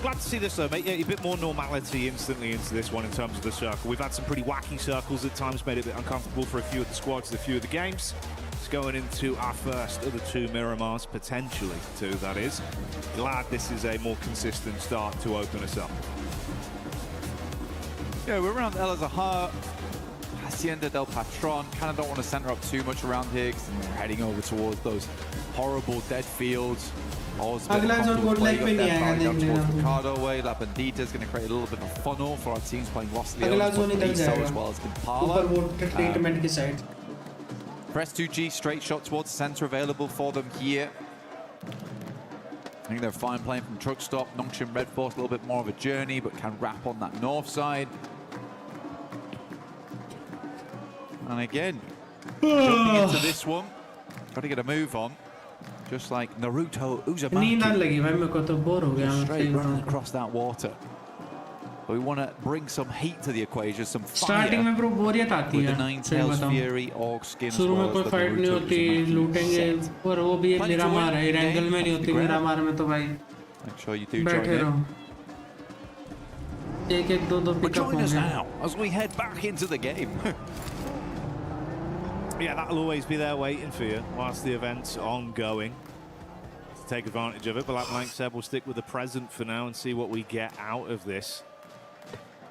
[SPEAKER 20] Glad to see this though, mate. Yeah, a bit more normality instantly into this one in terms of the circle. We've had some pretty wacky circles at times, made it a bit uncomfortable for a few of the squads, a few of the games.
[SPEAKER 12] It's going into our first of the 2 Miramars, potentially 2, that is. Glad this is a more consistent start to open us up.
[SPEAKER 21] Yeah, we're around LOLZZZ, Hacienda del Patron. Kind of don't want to center up too much around here because we're heading over towards those horrible dead fields.
[SPEAKER 3] अगला zone गोड like पे नहीं आएगा देखने ना
[SPEAKER 21] Ricardo way, La Bandita is going to create a little bit of a funnel for our teams playing Los Leones,
[SPEAKER 3] अगला zone इधर जाएगा
[SPEAKER 21] as well as Impala.
[SPEAKER 3] ऊपर वो ट्रीटमेंट की side
[SPEAKER 21] Press 2G, straight shot towards the center available for them here. I think they're fine playing from truck stop. Nongshim Red Force, a little bit more of a journey, but can wrap on that north side. And again, jumping into this one, got to get a move on. Just like Naruto Uzumaki. Straight running across that water. But we want to bring some heat to the equation, some fire.
[SPEAKER 3] Starting में bro बोरियत आती है
[SPEAKER 21] With the Ninetales Fury, Orc Skin,
[SPEAKER 3] शुरू में कोई fight नहीं होती लूटेंगे और वो भी मिरामार है रैंगल में नहीं होती मिरामार में तो भाई
[SPEAKER 21] Make sure you do join
[SPEAKER 3] बैठे रहो
[SPEAKER 21] in.
[SPEAKER 3] एक दो
[SPEAKER 21] But
[SPEAKER 3] पिकअप
[SPEAKER 21] join us
[SPEAKER 3] होंगे
[SPEAKER 21] now as we head back into the game.
[SPEAKER 12] Yeah, that'll always be there waiting for you whilst the event's ongoing. To take advantage of it, but like Mike said, we'll stick with the present for now and see what we get out of this.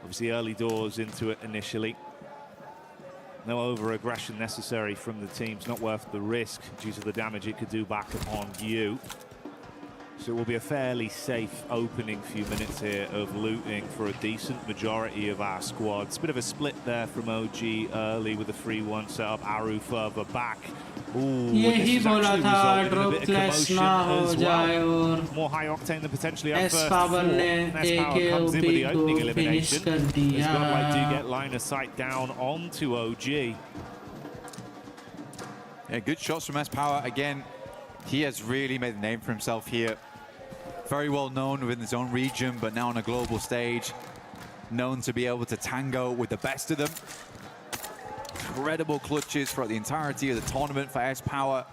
[SPEAKER 12] Obviously early doors into it initially. No over-aggression necessary from the teams, not worth the risk due to the damage it could do back upon you. So it will be a fairly safe opening few minutes here of looting for a decent majority of our squads. Bit of a split there from OG early with the 3-1 set up, Aru further back. Ooh,
[SPEAKER 3] यही बोला था drop clash ना हो जाए और
[SPEAKER 12] more high octane than potentially our
[SPEAKER 3] S
[SPEAKER 12] first
[SPEAKER 3] Power
[SPEAKER 12] four.
[SPEAKER 3] ने
[SPEAKER 12] S-Power comes in with the
[SPEAKER 3] AKOP
[SPEAKER 12] opening
[SPEAKER 3] को
[SPEAKER 12] elimination.
[SPEAKER 3] finish कर दिया
[SPEAKER 12] As Godlike do get line of sight down onto OG.
[SPEAKER 21] Yeah, good shots from S-Power. Again, he has really made a name for himself here. Very well known within his own region, but now on a global stage. Known to be able to tango with the best of them. Incredible clutches throughout the entirety of the tournament for S-Power.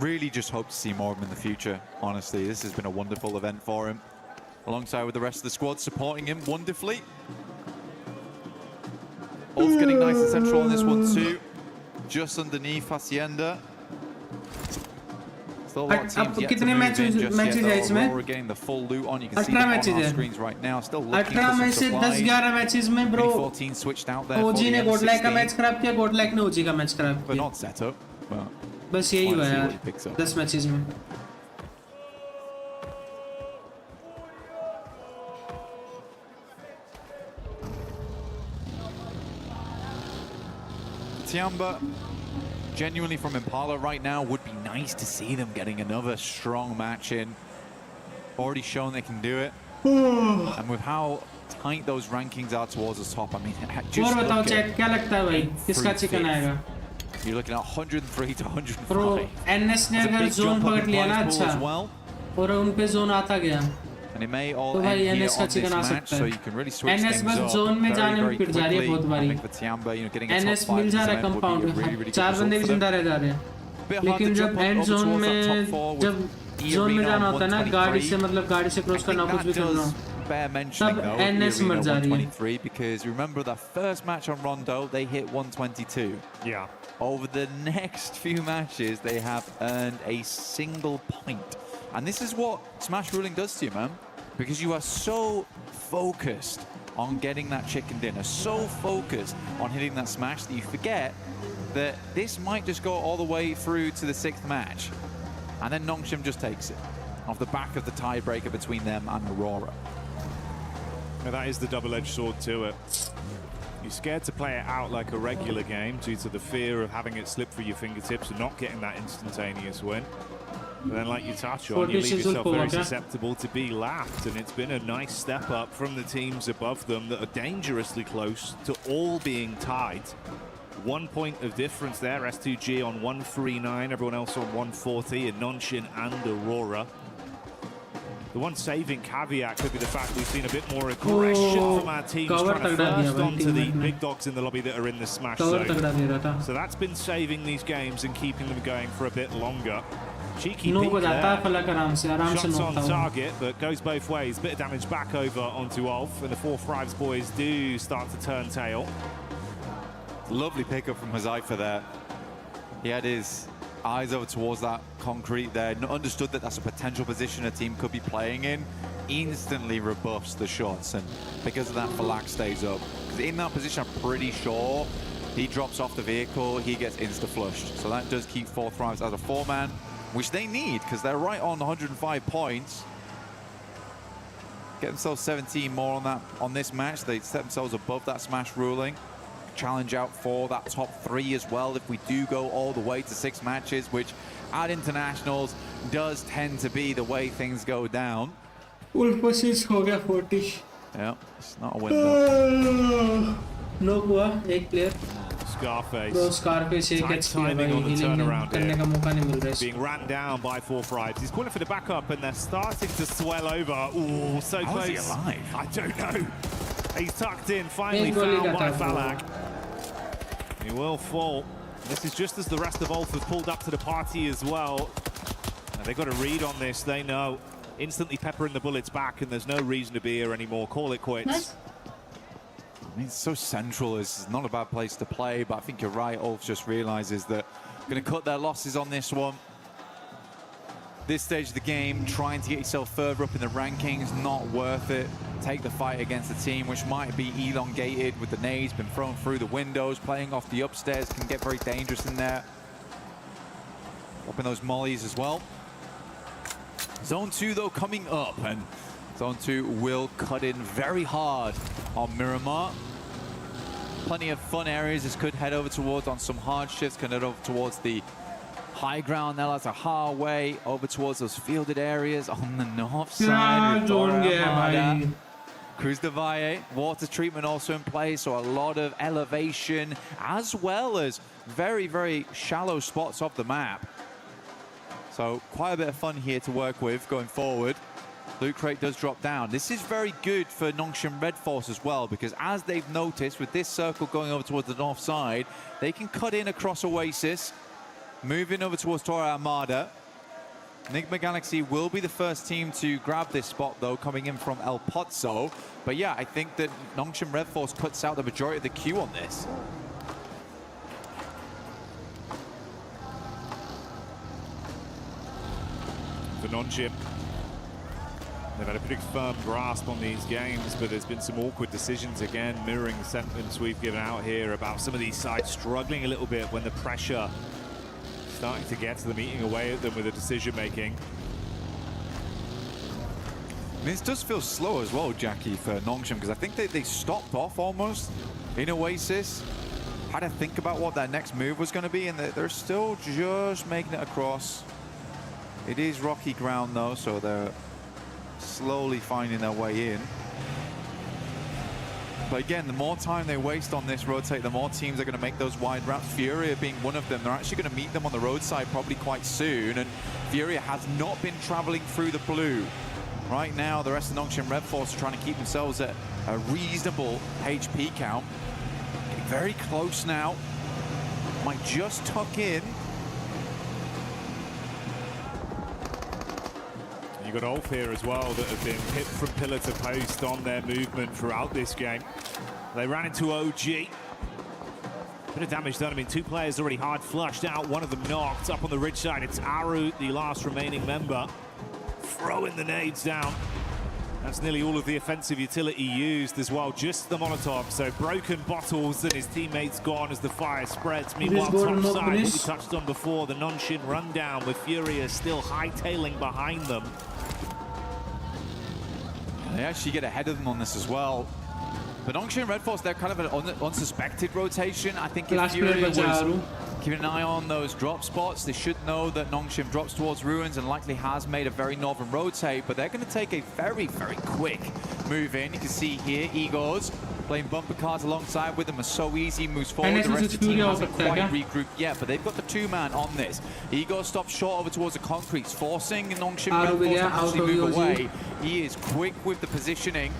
[SPEAKER 21] Really just hope to see more of him in the future, honestly. This has been a wonderful event for him. Alongside with the rest of the squad supporting him wonderfully. Ulf getting nice and central on this one too. Just underneath Hacienda. Still a lot of teams yet to move in just yet, though. Aurora getting the full loot on. You can see them on our screens right now. Still looking for some supplies.
[SPEAKER 3] 10-11 matches में bro
[SPEAKER 21] 14 switched out there for
[SPEAKER 3] OG
[SPEAKER 21] the
[SPEAKER 3] ने गोडलाइक का
[SPEAKER 21] M16.
[SPEAKER 3] Match खराब किया गोडलाइक ने OG का match खराब
[SPEAKER 21] But
[SPEAKER 3] किया
[SPEAKER 21] not set up. But
[SPEAKER 3] बस यही हुआ
[SPEAKER 21] see what
[SPEAKER 3] यार
[SPEAKER 21] he picks up.
[SPEAKER 3] 10 मैचेस में
[SPEAKER 21] Tiamba, genuinely from Impala right now, would be nice to see them getting another strong match in. Already shown they can do it. And with how tight those rankings are towards the top, I mean, just
[SPEAKER 3] और बताओ
[SPEAKER 21] look
[SPEAKER 3] chat
[SPEAKER 21] at
[SPEAKER 3] क्या लगता है भाई किसका chicken आएगा
[SPEAKER 21] you're looking at 103 to 105.
[SPEAKER 3] Pro NS ने
[SPEAKER 21] It's a
[SPEAKER 3] अगर
[SPEAKER 21] big
[SPEAKER 3] जोन
[SPEAKER 21] jump up
[SPEAKER 3] पकड़
[SPEAKER 21] in
[SPEAKER 3] लिया ना
[SPEAKER 21] prize pool
[SPEAKER 3] अच्छा
[SPEAKER 21] as well.
[SPEAKER 3] और उन पे जोन आता गया
[SPEAKER 21] And it may all
[SPEAKER 3] तो
[SPEAKER 21] end
[SPEAKER 3] भाई
[SPEAKER 21] here
[SPEAKER 3] एनएस का
[SPEAKER 21] on this
[SPEAKER 3] चिकन आ
[SPEAKER 21] match,
[SPEAKER 3] सकता
[SPEAKER 21] so
[SPEAKER 3] है
[SPEAKER 21] you can really switch
[SPEAKER 3] NS
[SPEAKER 21] things
[SPEAKER 3] बस
[SPEAKER 21] up
[SPEAKER 3] जोन में
[SPEAKER 21] very,
[SPEAKER 3] जाने में
[SPEAKER 21] very
[SPEAKER 3] पिट जा रही है
[SPEAKER 21] quickly.
[SPEAKER 3] बहुत
[SPEAKER 21] I
[SPEAKER 3] बारी
[SPEAKER 21] think for Tiamba, you know, getting a top
[SPEAKER 3] NS
[SPEAKER 21] 5
[SPEAKER 3] mill
[SPEAKER 21] in
[SPEAKER 3] जा
[SPEAKER 21] this
[SPEAKER 3] रहा है
[SPEAKER 21] event would be a
[SPEAKER 3] compound
[SPEAKER 21] really, really good
[SPEAKER 3] चार
[SPEAKER 21] result
[SPEAKER 3] बंदे भी
[SPEAKER 21] for them.
[SPEAKER 3] जिंदा रह जा रहे हैं
[SPEAKER 21] Bit hard
[SPEAKER 3] लेकिन
[SPEAKER 21] to
[SPEAKER 3] जब
[SPEAKER 21] jump up
[SPEAKER 3] and
[SPEAKER 21] over
[SPEAKER 3] zone
[SPEAKER 21] towards that
[SPEAKER 3] में
[SPEAKER 21] top four with
[SPEAKER 3] जब जोन में
[SPEAKER 21] Arena
[SPEAKER 3] जाना
[SPEAKER 21] on
[SPEAKER 3] होता है ना गाड़ी से
[SPEAKER 21] 123.
[SPEAKER 3] मतलब गाड़ी से क्रॉस करना
[SPEAKER 21] I think
[SPEAKER 3] कुछ भी
[SPEAKER 21] that
[SPEAKER 3] करना
[SPEAKER 21] does bear mentioning
[SPEAKER 3] तब
[SPEAKER 21] though,
[SPEAKER 3] एनएस
[SPEAKER 21] Arena
[SPEAKER 3] मर जा रही है
[SPEAKER 21] 123, because remember that first match on Rondo, they hit 122.
[SPEAKER 12] Yeah.
[SPEAKER 21] Over the next few matches, they have earned a single point. And this is what Smash Ruling does to you, man. Because you are so focused on getting that chicken dinner, so focused on hitting that smash that you forget that this might just go all the way through to the 6th match. And then Nongshim just takes it off the back of the tiebreaker between them and Aurora.
[SPEAKER 12] Now that is the double-edged sword to it. You're scared to play it out like a regular game due to the fear of having it slip through your fingertips and not getting that instantaneous win. But then, like you touch on, you leave yourself very susceptible to be laughed, and it's been a nice step up from the teams above them that are dangerously close to all being tied. 1 point of difference there, S2G on 139, everyone else on 140, and Nongshim and Aurora. The one saving caveat could be the fact we've seen a bit more aggression from our teams trying to first onto the big dogs in the lobby that are in the smash zone. So that's been saving these games and keeping them going for a bit longer. Cheeky peek there. Shots on target, but goes both ways. Bit of damage back over onto Ulf, and the 4-5s boys do start to turn tail.
[SPEAKER 21] Lovely pickup from Hazaifa there. He had his eyes over towards that concrete there, understood that that's a potential position a team could be playing in, instantly rebuffs the shots, and because of that, Falak stays up. Because in that position, I'm pretty sure he drops off the vehicle, he gets insta-flushed. So that does keep 4 Thrives as a 4-man, which they need, because they're right on 105 points. Get themselves 17 more on that on this match. They set themselves above that Smash ruling. Challenge out for that top 3 as well if we do go all the way to 6 matches, which at internationals does tend to be the way things go down.
[SPEAKER 3] Ulfasis HOGA 40.
[SPEAKER 21] Yeah, it's not a win though.
[SPEAKER 3] No हुआ एक player.
[SPEAKER 12] Scarface.
[SPEAKER 3] Bro, Scarface
[SPEAKER 12] Tight timing on the turnaround here. Being ran down by 4 Thrives. He's calling for the backup and they're starting to swell over. Ooh, so
[SPEAKER 21] How
[SPEAKER 12] close.
[SPEAKER 21] is he alive?
[SPEAKER 12] I don't know. He's tucked in, finally found by Falak. He will fall. This is just as the rest of Ulf have pulled up to the party as well. And they've got a read on this, they know. Instantly peppering the bullets back, and there's no reason to be here anymore. Call it quits.
[SPEAKER 21] Nice. I mean, it's so central. It's not a bad place to play, but I think you're right. Ulf just realizes that going to cut their losses on this one. This stage of the game, trying to get yourself further up in the rankings, not worth it. Take the fight against a team which might be elongated with the nades, been thrown through the windows, playing off the upstairs, can get very dangerous in there. Dropping those mollies as well. Zone 2 though coming up, and Zone 2 will cut in very hard on Miramar. Plenty of fun areas this could head over towards on some hard shifts, can head over towards the high ground, now that's a highway over towards those fielded areas on the north side. Cruz de Valle, water treatment also in place, so a lot of elevation as well as very, very shallow spots of the map. So quite a bit of fun here to work with going forward. Loot crate does drop down. This is very good for Nongshim Red Force as well, because as they've noticed with this circle going over towards the north side, they can cut in across Oasis, moving over towards Torre Armada. Enigma Galaxy will be the first team to grab this spot though, coming in from El Pozo. But yeah, I think that Nongshim Red Force cuts out the majority of the queue on this.
[SPEAKER 12] For Nongshim, they've had a pretty firm grasp on these games, but there's been some awkward decisions again, mirroring the sentiments we've given out here about some of these sides struggling a little bit when the pressure starting to get to them, eating away at them with the decision making.
[SPEAKER 21] I mean, this does feel slow as well, Jackie, for Nongshim, because I think they stopped off almost in Oasis, had to think about what their next move was going to be, and they're still just making it across. It is rocky ground though, so they're slowly finding their way in. But again, the more time they waste on this rotate, the more teams are going to make those wide routes. Furia being one of them. They're actually going to meet them on the roadside probably quite soon. And Furia has not been traveling through the blue. Right now, the rest of Nongshim Red Force are trying to keep themselves at a reasonable HP count. Getting very close now. Might just tuck in.
[SPEAKER 12] You've got Ulf here as well that have been hit from pillar to post on their movement throughout this game. They ran into OG. Bit of damage done. I mean, 2 players already hard flushed out. One of them knocked up on the ridge side. It's Aru, the last remaining member, throwing the nades down. That's nearly all of the offensive utility used as well, just the Molotov. So broken bottles and his teammates gone as the fire spreads. Meanwhile, top side, what we touched on before, the Nongshim rundown with Furia still hightailing behind them.
[SPEAKER 21] They actually get ahead of them on this as well. But Nongshim Red Force, they're kind of an unsuspected rotation. I think if Furia was keeping an eye on those drop spots, they should know that Nongshim drops towards Ruins and likely has made a very northern rotate, but they're going to take a very, very quick move in. You can see here, Igors playing bumper cars alongside with them are so easy, moves forward. The rest of the team hasn't quite regrouped yet, but they've got the 2-man on this. Igor stops short over towards the concretes, forcing Nongshim Red Force to actually move away. He is quick with the positioning.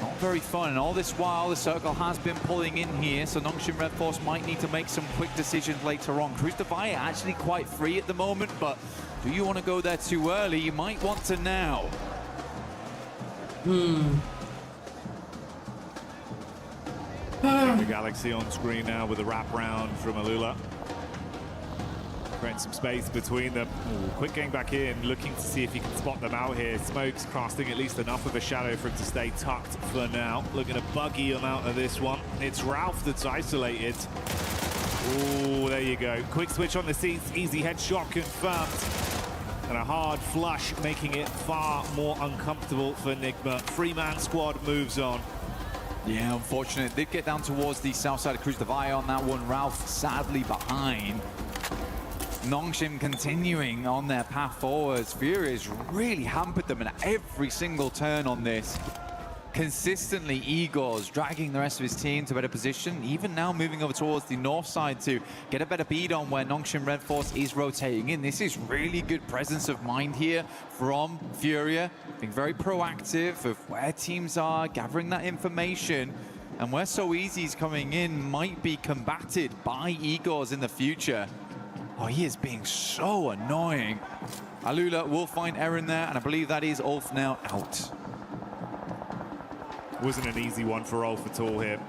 [SPEAKER 21] Not very fun, and all this while the circle has been pulling in here, so Nongshim Red Force might need to make some quick decisions later on. Cruz de Valle actually quite free at the moment, but do you want to go there too early? You might want to now.
[SPEAKER 20] The Galaxy on screen now with a wraparound from Alula. Creating some space between them. Ooh, quick getting back in, looking to see if he can spot them out here. Smoke's casting at least enough of a shadow for him to stay tucked for now. Looking to buggy him out of this one. It's Ralph that's isolated. Oh, there you go. Quick switch on the seats, easy headshot confirmed. And a hard flush, making it far more uncomfortable for Enigma. Three-man squad moves on.
[SPEAKER 21] Yeah, unfortunate. Did get down towards the south side of Cruz Davia on that one. Ralph sadly behind. Nongshim continuing on their path forwards. Furious really hampered them in every single turn on this. Consistently, Igor's dragging the rest of his team to better position, even now moving over towards the north side to get a better beat on where Nongshim Red Force is rotating in. This is really good presence of mind here from Furia, being very proactive of where teams are, gathering that information, and where So Easy's coming in might be combated by Igor's in the future. Oh, he is being so annoying. Alula will find Eren there, and I believe that is Ulf now out.
[SPEAKER 20] Wasn't an easy one for Ulf at all here.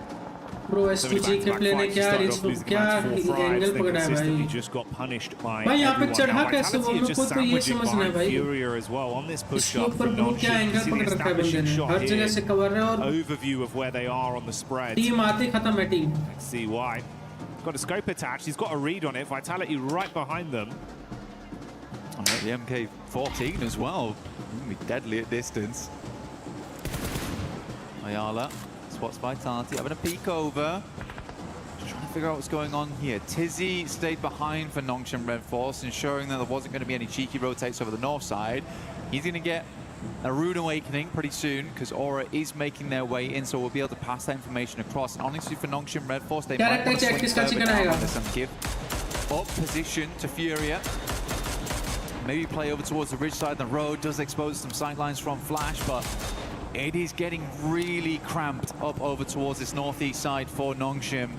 [SPEAKER 3] Bro, S2G के play ने क्या angle पकड़ा है भाई?
[SPEAKER 20] Just got punished by
[SPEAKER 3] भाई यहाँ पे चढ़ा कैसे वो
[SPEAKER 20] Vitality
[SPEAKER 3] लोग को तो ये समझना है भाई?
[SPEAKER 20] Furia as well on this push
[SPEAKER 3] इसके
[SPEAKER 20] up.
[SPEAKER 3] ऊपर वो क्या एंगल पकड़ रखा है बंदे ने? हर जगह से कवर है और
[SPEAKER 20] overview of where they are on the spread.
[SPEAKER 3] Team आते खत्म है team.
[SPEAKER 20] Let's see why. Got a scope attached. He's got a read on it. Vitality right behind them.
[SPEAKER 21] The MK14 as well. Be deadly at distance. Ayala spots Vitality, having a peek over. Just trying to figure out what's going on here. Tizzy stayed behind for Nongshim Red Force, ensuring that there wasn't going to be any cheeky rotates over the north side. He's going to get a rude awakening pretty soon because Aura is making their way in, so we'll be able to pass that information across. And honestly, for Nongshim Red Force, they might want to swing further down on this and give up position to Furia. Maybe play over towards the ridge side of the road. Does expose some sightlines from Flash, but it is getting really cramped up over towards this northeast side for Nongshim.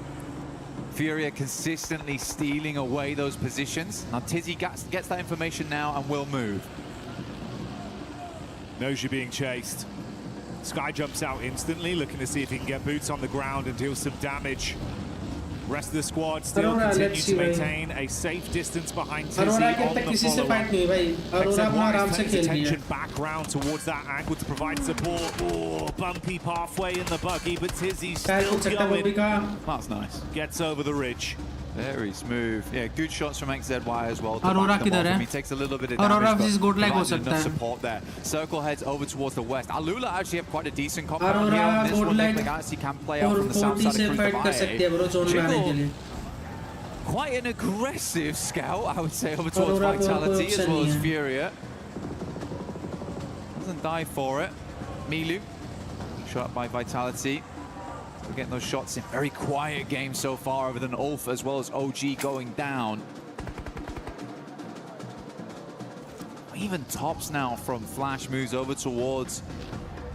[SPEAKER 21] Furia consistently stealing away those positions. Now Tizzy gets that information now and will move.
[SPEAKER 20] Knows you're being chased. Sky jumps out instantly, looking to see if he can get boots on the ground and deal some damage. Rest of the squad still continue to maintain a safe distance behind Tizzy on the follow-up. Except attention back round towards that angle to provide support. Oh, bumpy pathway in the buggy, but Tizzy still going.
[SPEAKER 21] That's nice.
[SPEAKER 20] Gets over the ridge.
[SPEAKER 21] Very smooth. Yeah, good shots from XZY as well.
[SPEAKER 3] Aurora किधर है?
[SPEAKER 21] He takes a little bit of
[SPEAKER 3] Aurora
[SPEAKER 21] damage,
[SPEAKER 3] versus GODL हो
[SPEAKER 21] but
[SPEAKER 3] सकता है.
[SPEAKER 21] support there. Circle heads over towards the west. Alula actually have quite a decent compound here on this one. The Galaxy can play out from the south side of Cruz. Quite an aggressive scout, I would say, over towards Vitality as well as Furia. Doesn't die for it. Milu, shot by Vitality. We're getting those shots in. Very quiet game so far, other than Ulf as well as OG going down. Even Tops now from Flash moves over towards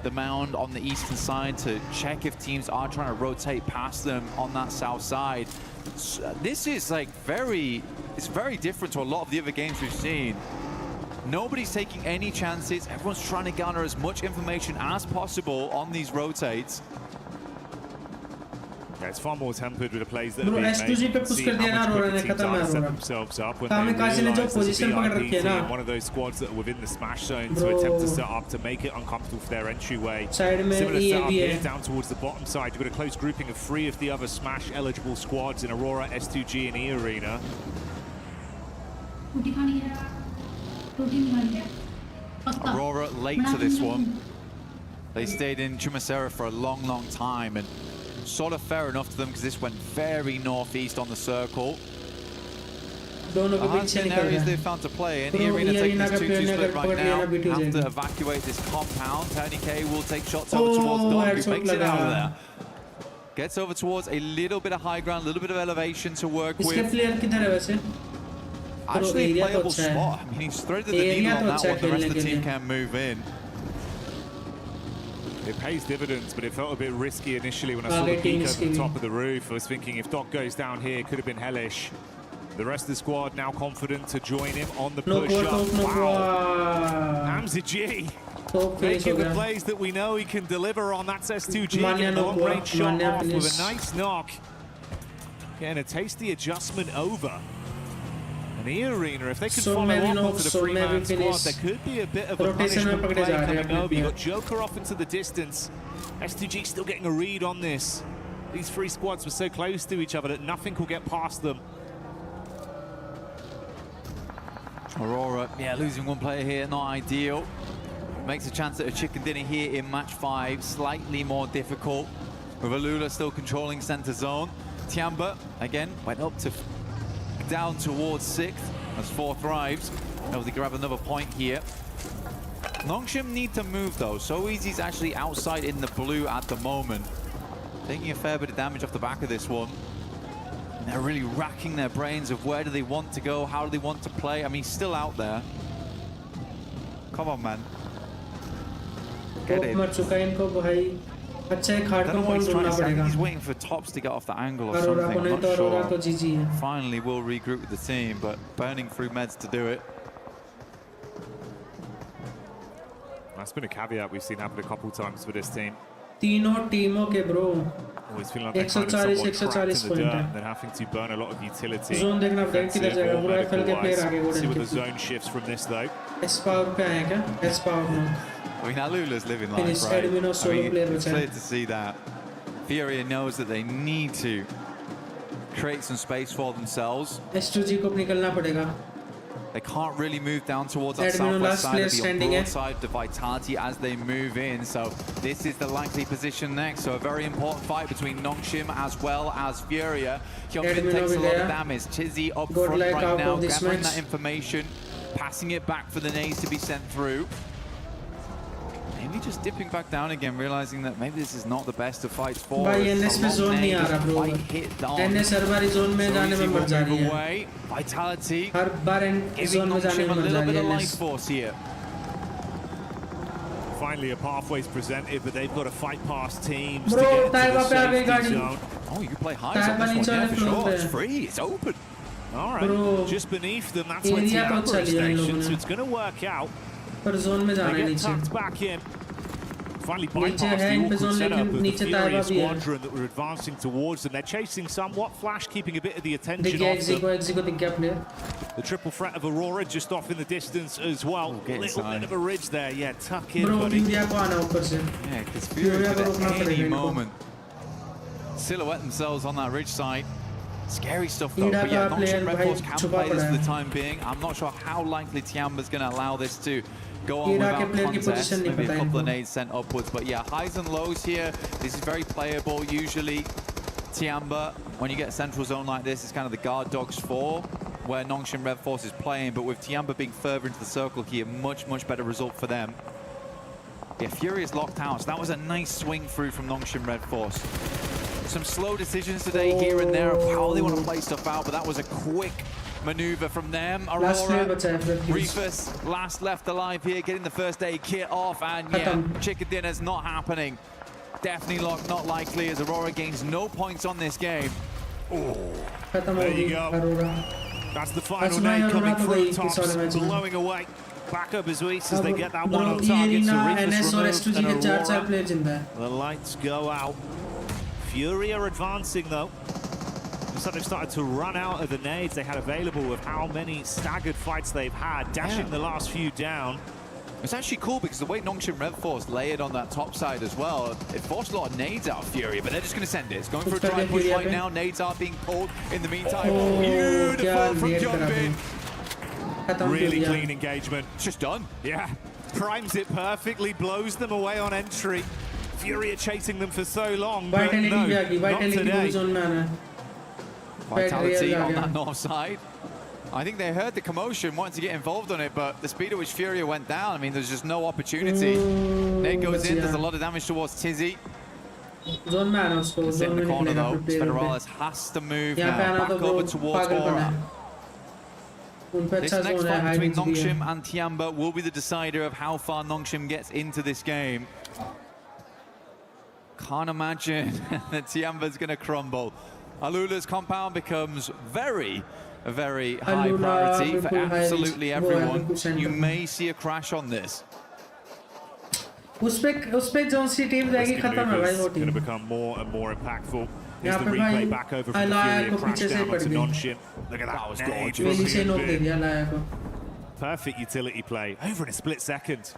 [SPEAKER 21] the mound on the eastern side to check if teams are trying to rotate past them on that south side. So this is like it's very different to a lot of the other games we've seen. Nobody's taking any chances. Everyone's trying to garner as much information as possible on these rotates.
[SPEAKER 20] Yeah, it's far more tempered with the plays that have been made. See how much quicker teams are to set themselves up when they realise there's a VIP team, one of those squads that are within the smash zone to attempt to set up to make it uncomfortable for their entryway. Similar setup here down towards the bottom side. You've got a close grouping of 3 of the other smash eligible squads in Aurora, S2G and E Arena.
[SPEAKER 21] Aurora late to this one. They stayed in Chumacera for a long, long time, and sort of fair enough to them because this went very northeast on the circle. The areas they've found to play in. The arena taking this 2-2 split right now. Have to evacuate this compound. Tony K will take shots over towards Dom, who makes it out of there. Gets over towards a little bit of high ground, a little bit of elevation to work with. Actually a playable spot. I mean, he's threaded the needle on that one. The rest of the team can move in.
[SPEAKER 20] It pays dividends, but it felt a bit risky initially when I saw the peak over the top of the roof. I was thinking if Doc goes down here, it could have been hellish. The rest of the squad now confident to join him on the push-up. Wow. Hamza G
[SPEAKER 12] Making the plays that we know he can deliver on. That's S2G. Getting the long-range shot off with a nice knock. Getting a tasty adjustment over. And E-Arena, if they can follow up onto the three-man squad, there could be a bit of a punishment play coming over. You got Joker off into the distance. S2G still getting a read on this. These three squads were so close to each other that nothing will get past them.
[SPEAKER 21] Aurora, yeah, losing one player here, not ideal. Makes a chance at a chicken dinner here in match 5, slightly more difficult. With Alula still controlling center zone. Tiamba, again, went up to down towards 6th as 4 thrives. Able to grab another point here. Nongshim need to move though. So Easy's actually outside in the blue at the moment. Taking a fair bit of damage off the back of this one. And they're really racking their brains of where do they want to go, how do they want to play. I mean, he's still out there. Come on, man. Get in. He's waiting for Tops to get off the angle or something. I'm not sure. Finally, will regroup with the team, but burning through meds to do it.
[SPEAKER 20] That's been a caveat we've seen happen a couple times for this team.
[SPEAKER 3] तीनों टीमों के bro
[SPEAKER 20] always feeling like they're kind of somewhat trapped in the dirt and they're having to burn a lot of utility.
[SPEAKER 3] Zone देखना पड़ेगा किधर जाएगा पूरा FL के player आगे
[SPEAKER 20] golden. See what the zone shifts from this though.
[SPEAKER 3] S power पे आए क्या? S power no.
[SPEAKER 21] I mean, Alula's living life, right? I mean, it's clear to see that. Furia knows that they need to create some space for themselves.
[SPEAKER 3] S2G को निकलना पड़ेगा.
[SPEAKER 21] They can't really move down towards that southwest side of the broadside of Vitality as they move in. So this is the likely position next. So a very important fight between Nongshim as well as Furia. Hyunbin takes a lot of damage. Tizzy up front right now, gathering that information, passing it back for the nades to be sent through. Maybe just dipping back down again, realizing that maybe this is not the best of fights for us.
[SPEAKER 3] NS पे zone नहीं आ रहा bro. NS हर बार zone में जाने में मर जा रही है.
[SPEAKER 21] Vitality
[SPEAKER 3] हर बार zone में जाने में मर जा रही है
[SPEAKER 21] life force here.
[SPEAKER 20] Finally, a pathway's presented, but they've got to fight past teams
[SPEAKER 3] bro,
[SPEAKER 20] to get into the safety zone.
[SPEAKER 21] Oh, you can play highs on this one, yeah, for sure. It's free, it's open.
[SPEAKER 20] All right, just beneath them, that's where Tiamba is stationed, so it's going to work out.
[SPEAKER 3] पर zone में जाना
[SPEAKER 20] नीचे.
[SPEAKER 3] नीचे
[SPEAKER 20] Back in. Finally bypassed the awkward setup of the Fury squadron that were advancing towards them. They're chasing somewhat. Flash keeping a bit of the attention off them. The triple threat of Aurora just off in the distance as well. A little bit of a ridge there. Yeah, tuck in, buddy.
[SPEAKER 21] Yeah, because Fury could at any moment silhouette themselves on that ridge side. Scary stuff though, but yeah, Nongshim Red Force can play this for the time being. I'm not sure how likely Tiamba's going to allow this to go on without contest. Maybe a couple of nades sent upwards, but yeah, highs and lows here. This is very playable. Usually Tiamba, when you get a central zone like this, it's kind of the guard dogs for where Nongshim Red Force is playing, but with Tiamba being further into the circle here, much better result for them. Yeah, Fury is locked out, so that was a nice swing through from Nongshim Red Force. Some slow decisions today here and there of how they want to play stuff out, but that was a quick maneuver from them. Aurora, Reefus, last left alive here, getting the first aid kit off, and yeah, chicken dinner's not happening. Definitely locked, not likely, as Aurora gains no points on this game.
[SPEAKER 20] Oh, there you go. That's the final nade coming through. Tops blowing away. Back up as Reese as they get that one on target. So Reefus removed, and Aurora, the lights go out. Fury are advancing though. Looks like they've started to run out of the nades they had available with how many staggered fights they've had, dashing the last few down.
[SPEAKER 21] It's actually cool because the way Nongshim Red Force layered on that top side as well, it forced a lot of nades out of Fury, but they're just going to send it. It's going for a dry push right now. Nades are being pulled in the meantime. Beautiful from Hyunbin.
[SPEAKER 20] Really clean engagement.
[SPEAKER 21] It's just done.
[SPEAKER 20] Yeah, primes it perfectly, blows them away on entry. Fury are chasing them for so long, but no, not today.
[SPEAKER 21] Vitality on that north side. I think they heard the commotion, wanted to get involved on it, but the speed at which Furia went down, I mean, there's just no opportunity. Nade goes in, there's a lot of damage towards Tizzy. It's in the corner though. Federales has to move now, back over towards Aura. This next fight between Nongshim and Tiamba will be the decider of how far Nongshim gets into this game. Can't imagine that Tiamba's going to crumble. Alula's compound becomes very high priority for absolutely everyone. You may see a crash on this.
[SPEAKER 3] उस पे zone C team जाएगी खत्म है भाई वो
[SPEAKER 20] going
[SPEAKER 3] team
[SPEAKER 20] to become more and more impactful. Here's
[SPEAKER 3] यहाँ
[SPEAKER 20] the
[SPEAKER 3] पे
[SPEAKER 20] replay
[SPEAKER 3] भाई
[SPEAKER 20] back over from the
[SPEAKER 3] लाया
[SPEAKER 20] Fury,
[SPEAKER 3] को
[SPEAKER 20] crash
[SPEAKER 3] पीछे से
[SPEAKER 20] down
[SPEAKER 3] पड़
[SPEAKER 20] onto
[SPEAKER 3] गई
[SPEAKER 20] non-shim. Look at that, was gorgeous.
[SPEAKER 3] वेली से नॉक दे दिया लाया को
[SPEAKER 20] Perfect utility play over in a split second.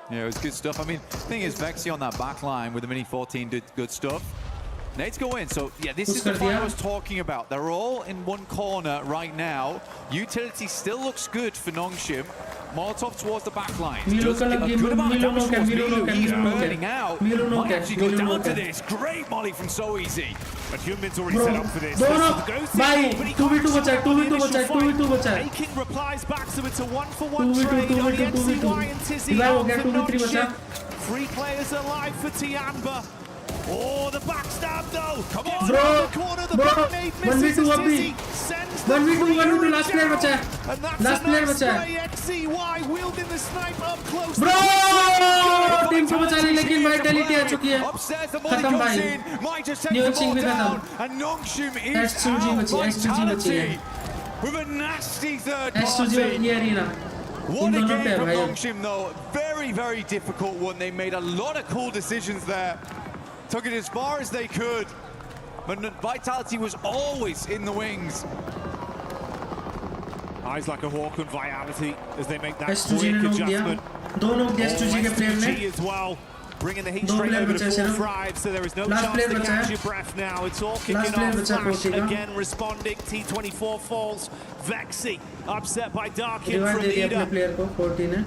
[SPEAKER 21] Yeah, it was good stuff. I mean, the thing is, Vexy on that back line with the Mini 14 did good stuff. Nades go in, so yeah, this is the fight I was talking about. They're all in one corner right now. Utility still looks good for Nongshim. Molotov towards the back line. Does a good amount of damage towards Milu. He's burning out. Might actually go down to this. Great molly from So Easy.
[SPEAKER 20] But Hyunmin's already set up for this.
[SPEAKER 3] भाई 2v2 बचा है 2v2 बचा है
[SPEAKER 20] Making replies back, so it's a 1-for-1 trade on the NCY and Tizzy
[SPEAKER 3] हो गया 2v3 बचा
[SPEAKER 20] 3 players alive for Tiamba. Oh, the backstab though! Come on,
[SPEAKER 3] bro,
[SPEAKER 20] the corner, the backmate misses as Tizzy sends the
[SPEAKER 3] 1v2 last player बचा है
[SPEAKER 20] and that's
[SPEAKER 3] last
[SPEAKER 20] a
[SPEAKER 3] player
[SPEAKER 20] nice
[SPEAKER 3] बचा है
[SPEAKER 20] spray. XCY wielding the sniper up close.
[SPEAKER 3] Bro, team को बचा ली लेकिन Vitality आ चुकी है खत्म भाई न्यूचिंग भी खत्म
[SPEAKER 21] And Nongshim is
[SPEAKER 3] S2G बची है
[SPEAKER 21] with a nasty third
[SPEAKER 3] S2G
[SPEAKER 21] party.
[SPEAKER 3] ये arena
[SPEAKER 21] What a game from Nongshim though. Very, very difficult one. They made a lot of cool decisions there. Took it as far as they could. But Vitality was always in the wings.
[SPEAKER 20] Eyes like a hawk on Vitality as they make that
[SPEAKER 3] S2G
[SPEAKER 20] quick
[SPEAKER 3] ने knock
[SPEAKER 20] adjustment.
[SPEAKER 3] दिया दोनों S2G के player ने
[SPEAKER 20] S2G as well. Bringing the heat
[SPEAKER 3] दो
[SPEAKER 20] straight
[SPEAKER 3] player
[SPEAKER 20] over
[SPEAKER 3] बचा
[SPEAKER 20] to
[SPEAKER 3] है
[SPEAKER 20] full
[SPEAKER 3] सिर्फ
[SPEAKER 20] drive, so there is no
[SPEAKER 3] Last
[SPEAKER 20] chance
[SPEAKER 3] player
[SPEAKER 20] to
[SPEAKER 3] बचा
[SPEAKER 20] catch
[SPEAKER 3] है
[SPEAKER 20] your breath now. It's all kicking
[SPEAKER 3] Last player
[SPEAKER 20] off.
[SPEAKER 3] बचा
[SPEAKER 20] Flash
[SPEAKER 3] है
[SPEAKER 20] again responding. T24 falls. Vexy upset by Darkin
[SPEAKER 3] revive
[SPEAKER 20] from
[SPEAKER 3] दे दिया अपने
[SPEAKER 20] Ida.
[SPEAKER 3] Player को 14 है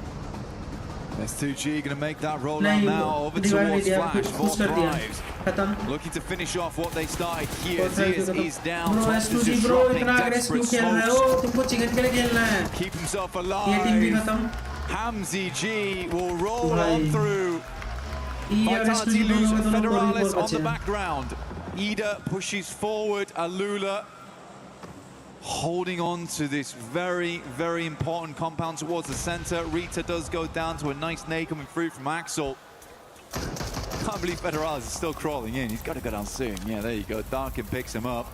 [SPEAKER 21] S2G going to make that roll out
[SPEAKER 3] नहीं
[SPEAKER 21] now over
[SPEAKER 3] revive
[SPEAKER 21] towards
[SPEAKER 3] दिया
[SPEAKER 21] Flash.
[SPEAKER 3] Push
[SPEAKER 21] 4
[SPEAKER 3] कर दिया
[SPEAKER 21] drives.
[SPEAKER 3] खत्म
[SPEAKER 21] Looking to finish off what they started here.
[SPEAKER 3] और
[SPEAKER 21] Zias is down.
[SPEAKER 3] Bro
[SPEAKER 21] Tops is
[SPEAKER 3] S2G
[SPEAKER 21] just
[SPEAKER 3] bro
[SPEAKER 21] dropping
[SPEAKER 3] इतना aggressive
[SPEAKER 21] desperate
[SPEAKER 3] खेल रहे
[SPEAKER 21] smokes.
[SPEAKER 3] हो तुमको चिकन के लिए खेलना है
[SPEAKER 21] Keep himself
[SPEAKER 3] ये टीम भी
[SPEAKER 21] alive.
[SPEAKER 3] खत्म
[SPEAKER 21] Hamzy G will roll
[SPEAKER 3] भाई
[SPEAKER 21] on through. Vitality lose Federales on the background. Ida pushes forward. Alula holding on to this very, very important compound towards the center. Rita does go down to a nice nade coming through from Axel. Can't believe Federales is still crawling in. He's got to go down soon. Yeah, there you go. Darkin picks him up.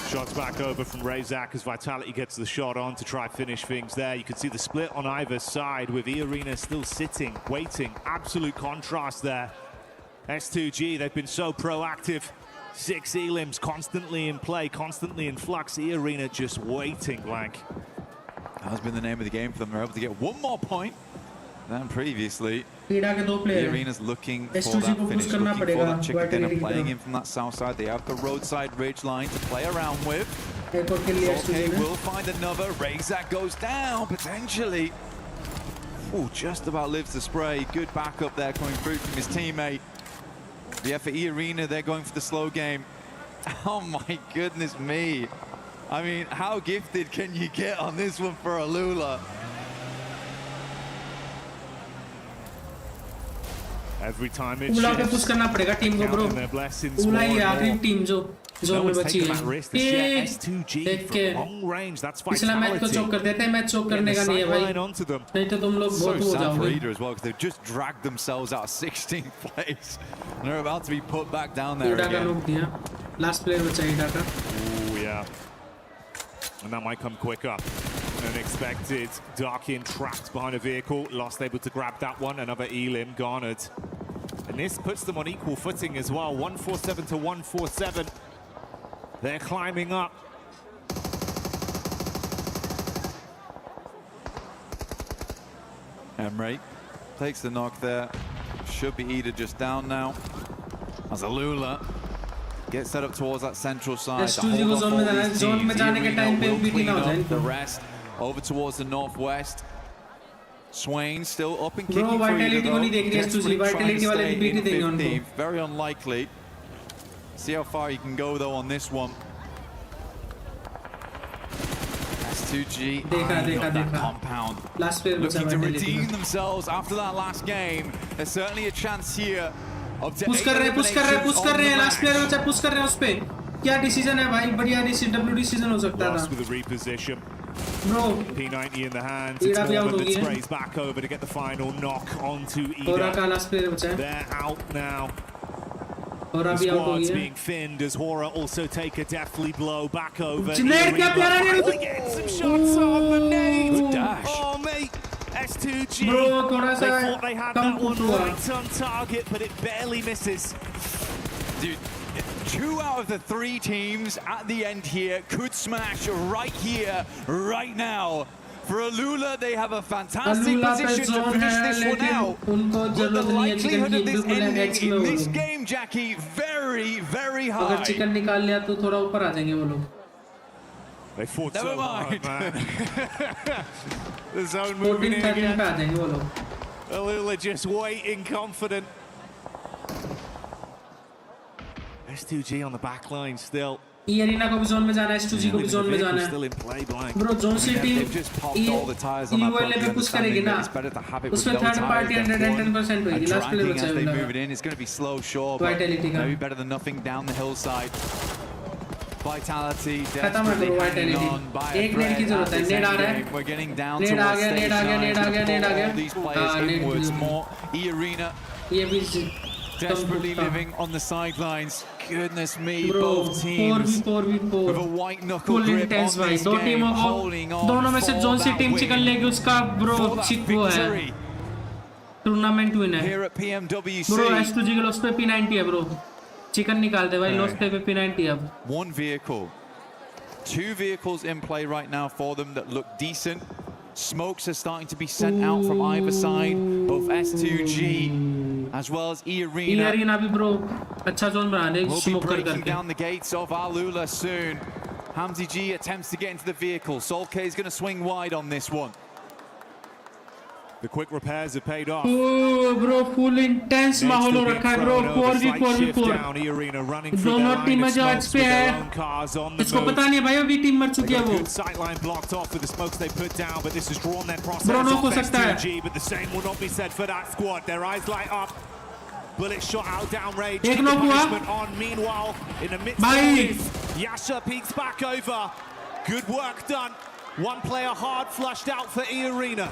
[SPEAKER 20] Shots back over from Razak as Vitality gets the shot on to try finish things there. You can see the split on either side with E-Arena still sitting, waiting. Absolute contrast there. S2G, they've been so proactive. 6 elims constantly in play, constantly in flux. E-Arena just waiting blank.
[SPEAKER 21] That has been the name of the game for them. They're able to get one more point than previously.
[SPEAKER 3] ईडा के दो player
[SPEAKER 21] The Arena's looking for
[SPEAKER 3] S2G
[SPEAKER 21] that
[SPEAKER 3] को
[SPEAKER 21] finish,
[SPEAKER 3] push करना
[SPEAKER 21] looking for
[SPEAKER 3] पड़ेगा
[SPEAKER 21] that chicken dinner,
[SPEAKER 3] Vitality की
[SPEAKER 21] playing
[SPEAKER 3] तरफ
[SPEAKER 21] in from that south side. They have the roadside ridge line to play around with.
[SPEAKER 3] एक और किल लिया
[SPEAKER 21] Okay,
[SPEAKER 3] S2G ने
[SPEAKER 21] we'll find another. Razak goes down, potentially. Ooh, just about lives the spray. Good backup there coming through from his teammate. Yeah, for E-Arena, they're going for the slow game. Oh my goodness me. I mean, how gifted can you get on this one for Alula?
[SPEAKER 20] Every time it's
[SPEAKER 3] उला पे push करना पड़ेगा team को bro उला ही आखिरी team जो zone में बची है देख के पिछला मैच को चोक कर देते हैं मैच चोक करने का नहीं है भाई नहीं तो तुम लोग बहुत हो जाओगे
[SPEAKER 21] Ida as well, because they've just dragged themselves out of 16th place and they're about to be put back down there
[SPEAKER 3] ईडा का
[SPEAKER 21] again.
[SPEAKER 3] रोक दिया लास्ट प्लेयर बचा ईडा का
[SPEAKER 20] Oh yeah, and that might come quicker than expected. Darkin trapped behind a vehicle, lost able to grab that one. Another elim garnered, and this puts them on equal footing as well. 147 to 147. They're climbing up.
[SPEAKER 21] Emre takes the knock there. Should be Ida just down now. As Alula gets set up towards that central side.
[SPEAKER 3] S2G को zone में जाना है zone में जाने के time पे BT ना हो जाए
[SPEAKER 21] The rest over towards the northwest. Swain still up and kicking
[SPEAKER 3] Bro,
[SPEAKER 21] for Ida
[SPEAKER 3] Vitality को नहीं
[SPEAKER 21] though.
[SPEAKER 3] देख रही S2G,
[SPEAKER 21] Desperately trying
[SPEAKER 3] Vitality
[SPEAKER 21] to
[SPEAKER 3] वाले
[SPEAKER 21] stay
[SPEAKER 3] भी बीटी
[SPEAKER 21] in
[SPEAKER 3] देंगे उनको
[SPEAKER 21] 15th. Very unlikely. See how far you can go though on this one. S2G eyeing up that compound.
[SPEAKER 3] Last player बचा
[SPEAKER 21] Looking to
[SPEAKER 3] Vitality
[SPEAKER 21] redeem
[SPEAKER 3] में
[SPEAKER 21] themselves after that last game. There's certainly a chance here of
[SPEAKER 3] push कर रहे हैं push कर रहे हैं push कर रहे हैं लास्ट प्लेयर बचा पुश कर रहे हैं उस पे क्या डिसीजन है भाई बढ़िया डब्ल्यू डिसीजन हो सकता था
[SPEAKER 20] Lost with a reposition.
[SPEAKER 3] Bro,
[SPEAKER 20] P90 in the hands.
[SPEAKER 3] Ida
[SPEAKER 20] It's
[SPEAKER 3] भी out
[SPEAKER 20] Mormon
[SPEAKER 3] हो गई
[SPEAKER 20] that
[SPEAKER 3] है
[SPEAKER 20] sprays back over to get the final knock onto
[SPEAKER 3] होरा का
[SPEAKER 20] Ida.
[SPEAKER 3] लास्ट प्लेयर बचा है
[SPEAKER 20] They're out now.
[SPEAKER 3] होरा
[SPEAKER 20] The
[SPEAKER 3] भी आउट हो गई
[SPEAKER 20] squad's
[SPEAKER 3] है
[SPEAKER 20] being thinned as Hora also take a deathly blow back over.
[SPEAKER 3] Nade क्या प्यारा nade
[SPEAKER 20] Finally getting some shots on the nade.
[SPEAKER 21] Good dash.
[SPEAKER 20] Oh mate,
[SPEAKER 12] S2G,
[SPEAKER 3] Bro, थोड़ा
[SPEAKER 12] they
[SPEAKER 3] सा
[SPEAKER 12] thought they had
[SPEAKER 3] come
[SPEAKER 12] that one
[SPEAKER 3] push हुआ।
[SPEAKER 12] right on target, but it barely misses.
[SPEAKER 21] Dude, 2 out of the 3 teams at the end here could smash right here, right now. For Alula, they have a fantastic position to finish this one out. But the likelihood of this ending in this game, Jackie, very, very high.
[SPEAKER 3] अगर chicken निकाल लिया तो थोड़ा ऊपर आ जाएंगे वो लोग।
[SPEAKER 12] They fought
[SPEAKER 21] Never
[SPEAKER 12] so
[SPEAKER 21] mind.
[SPEAKER 12] hard, man. The zone moving in
[SPEAKER 3] 14-13
[SPEAKER 12] again.
[SPEAKER 3] पे आ जाएंगे वो लोग।
[SPEAKER 12] Alula just waiting, confident. S2G on the back line still.
[SPEAKER 3] ई अरीना को भी जोन में जाना है, S2G को भी जोन में जाना
[SPEAKER 12] Still
[SPEAKER 3] है।
[SPEAKER 12] in play, blank.
[SPEAKER 3] Bro zone C team ULA पे पुश करेगी ना, उसमें थर्ड पार्टी 110% होगी, लास्ट प्ले बचा है उनका।
[SPEAKER 21] It's going to be slow, sure, but
[SPEAKER 3] Vitality का।
[SPEAKER 21] maybe better than nothing down the hillside. Vitality
[SPEAKER 3] खत्म है ब्रो Vitality। एक नेड की जरूरत है, नेड आ रहा है।
[SPEAKER 21] We're getting down
[SPEAKER 3] नेड आ
[SPEAKER 21] towards
[SPEAKER 3] गया, नेड आ गया, नेड आ गया, नेड आ गया।
[SPEAKER 21] all these players inwards more. E-Arena
[SPEAKER 3] ये भी
[SPEAKER 21] desperately living on the sidelines. Goodness me,
[SPEAKER 3] Bro,
[SPEAKER 21] both teams
[SPEAKER 3] 4v4
[SPEAKER 21] with a white knuckle
[SPEAKER 3] full
[SPEAKER 21] grip
[SPEAKER 3] intense
[SPEAKER 21] on
[SPEAKER 3] भाई।
[SPEAKER 21] this
[SPEAKER 3] दो
[SPEAKER 21] game,
[SPEAKER 3] टीमों
[SPEAKER 21] holding
[SPEAKER 3] को
[SPEAKER 21] on
[SPEAKER 3] दोनों में से
[SPEAKER 21] for
[SPEAKER 3] zone C
[SPEAKER 21] that
[SPEAKER 3] team
[SPEAKER 21] win,
[SPEAKER 3] chicken लेगी उसका ब्रो
[SPEAKER 21] for that
[SPEAKER 3] चिक वो है,
[SPEAKER 21] victory.
[SPEAKER 3] टूर्नामेंट विन है।
[SPEAKER 21] Here at PMWC,
[SPEAKER 3] bro S2G के लॉस पे P90 है ब्रो, चिकन निकाल दे भाई, लॉस पे P90 अब।
[SPEAKER 21] one vehicle, 2 vehicles in play right now for them that look decent. Smokes are starting to be sent out from either side, both S2G as well as E-Arena.
[SPEAKER 3] E-Arena भी bro अच्छा zone बना दे
[SPEAKER 21] We'll be
[SPEAKER 3] smoke कर
[SPEAKER 21] breaking
[SPEAKER 3] करके।
[SPEAKER 21] down the gates of Alula soon. Hamzy G attempts to get into the vehicle. Solk is going to swing wide on this one.
[SPEAKER 12] The quick repairs have paid off.
[SPEAKER 3] ओ bro full intense माहौल हो रखा है bro, 4v4 दोनों टीमें जो आज पे है, इसको पता नहीं है भाई अभी टीम मर चुकी है वो।
[SPEAKER 12] Sightline blocked off with the smokes they put down, but this has drawn their crosshairs
[SPEAKER 3] Bro, no
[SPEAKER 12] off
[SPEAKER 3] हो सकता है।
[SPEAKER 12] S2G, but the same will not be said for that squad. Their eyes light up. Bullet shot out downrange.
[SPEAKER 3] एक
[SPEAKER 12] The
[SPEAKER 3] knock हुआ।
[SPEAKER 12] punishment on. Meanwhile, in the midst
[SPEAKER 3] भाई।
[SPEAKER 12] of this, Yasha peeks back over. Good work done. One player hard flushed out for E-Arena.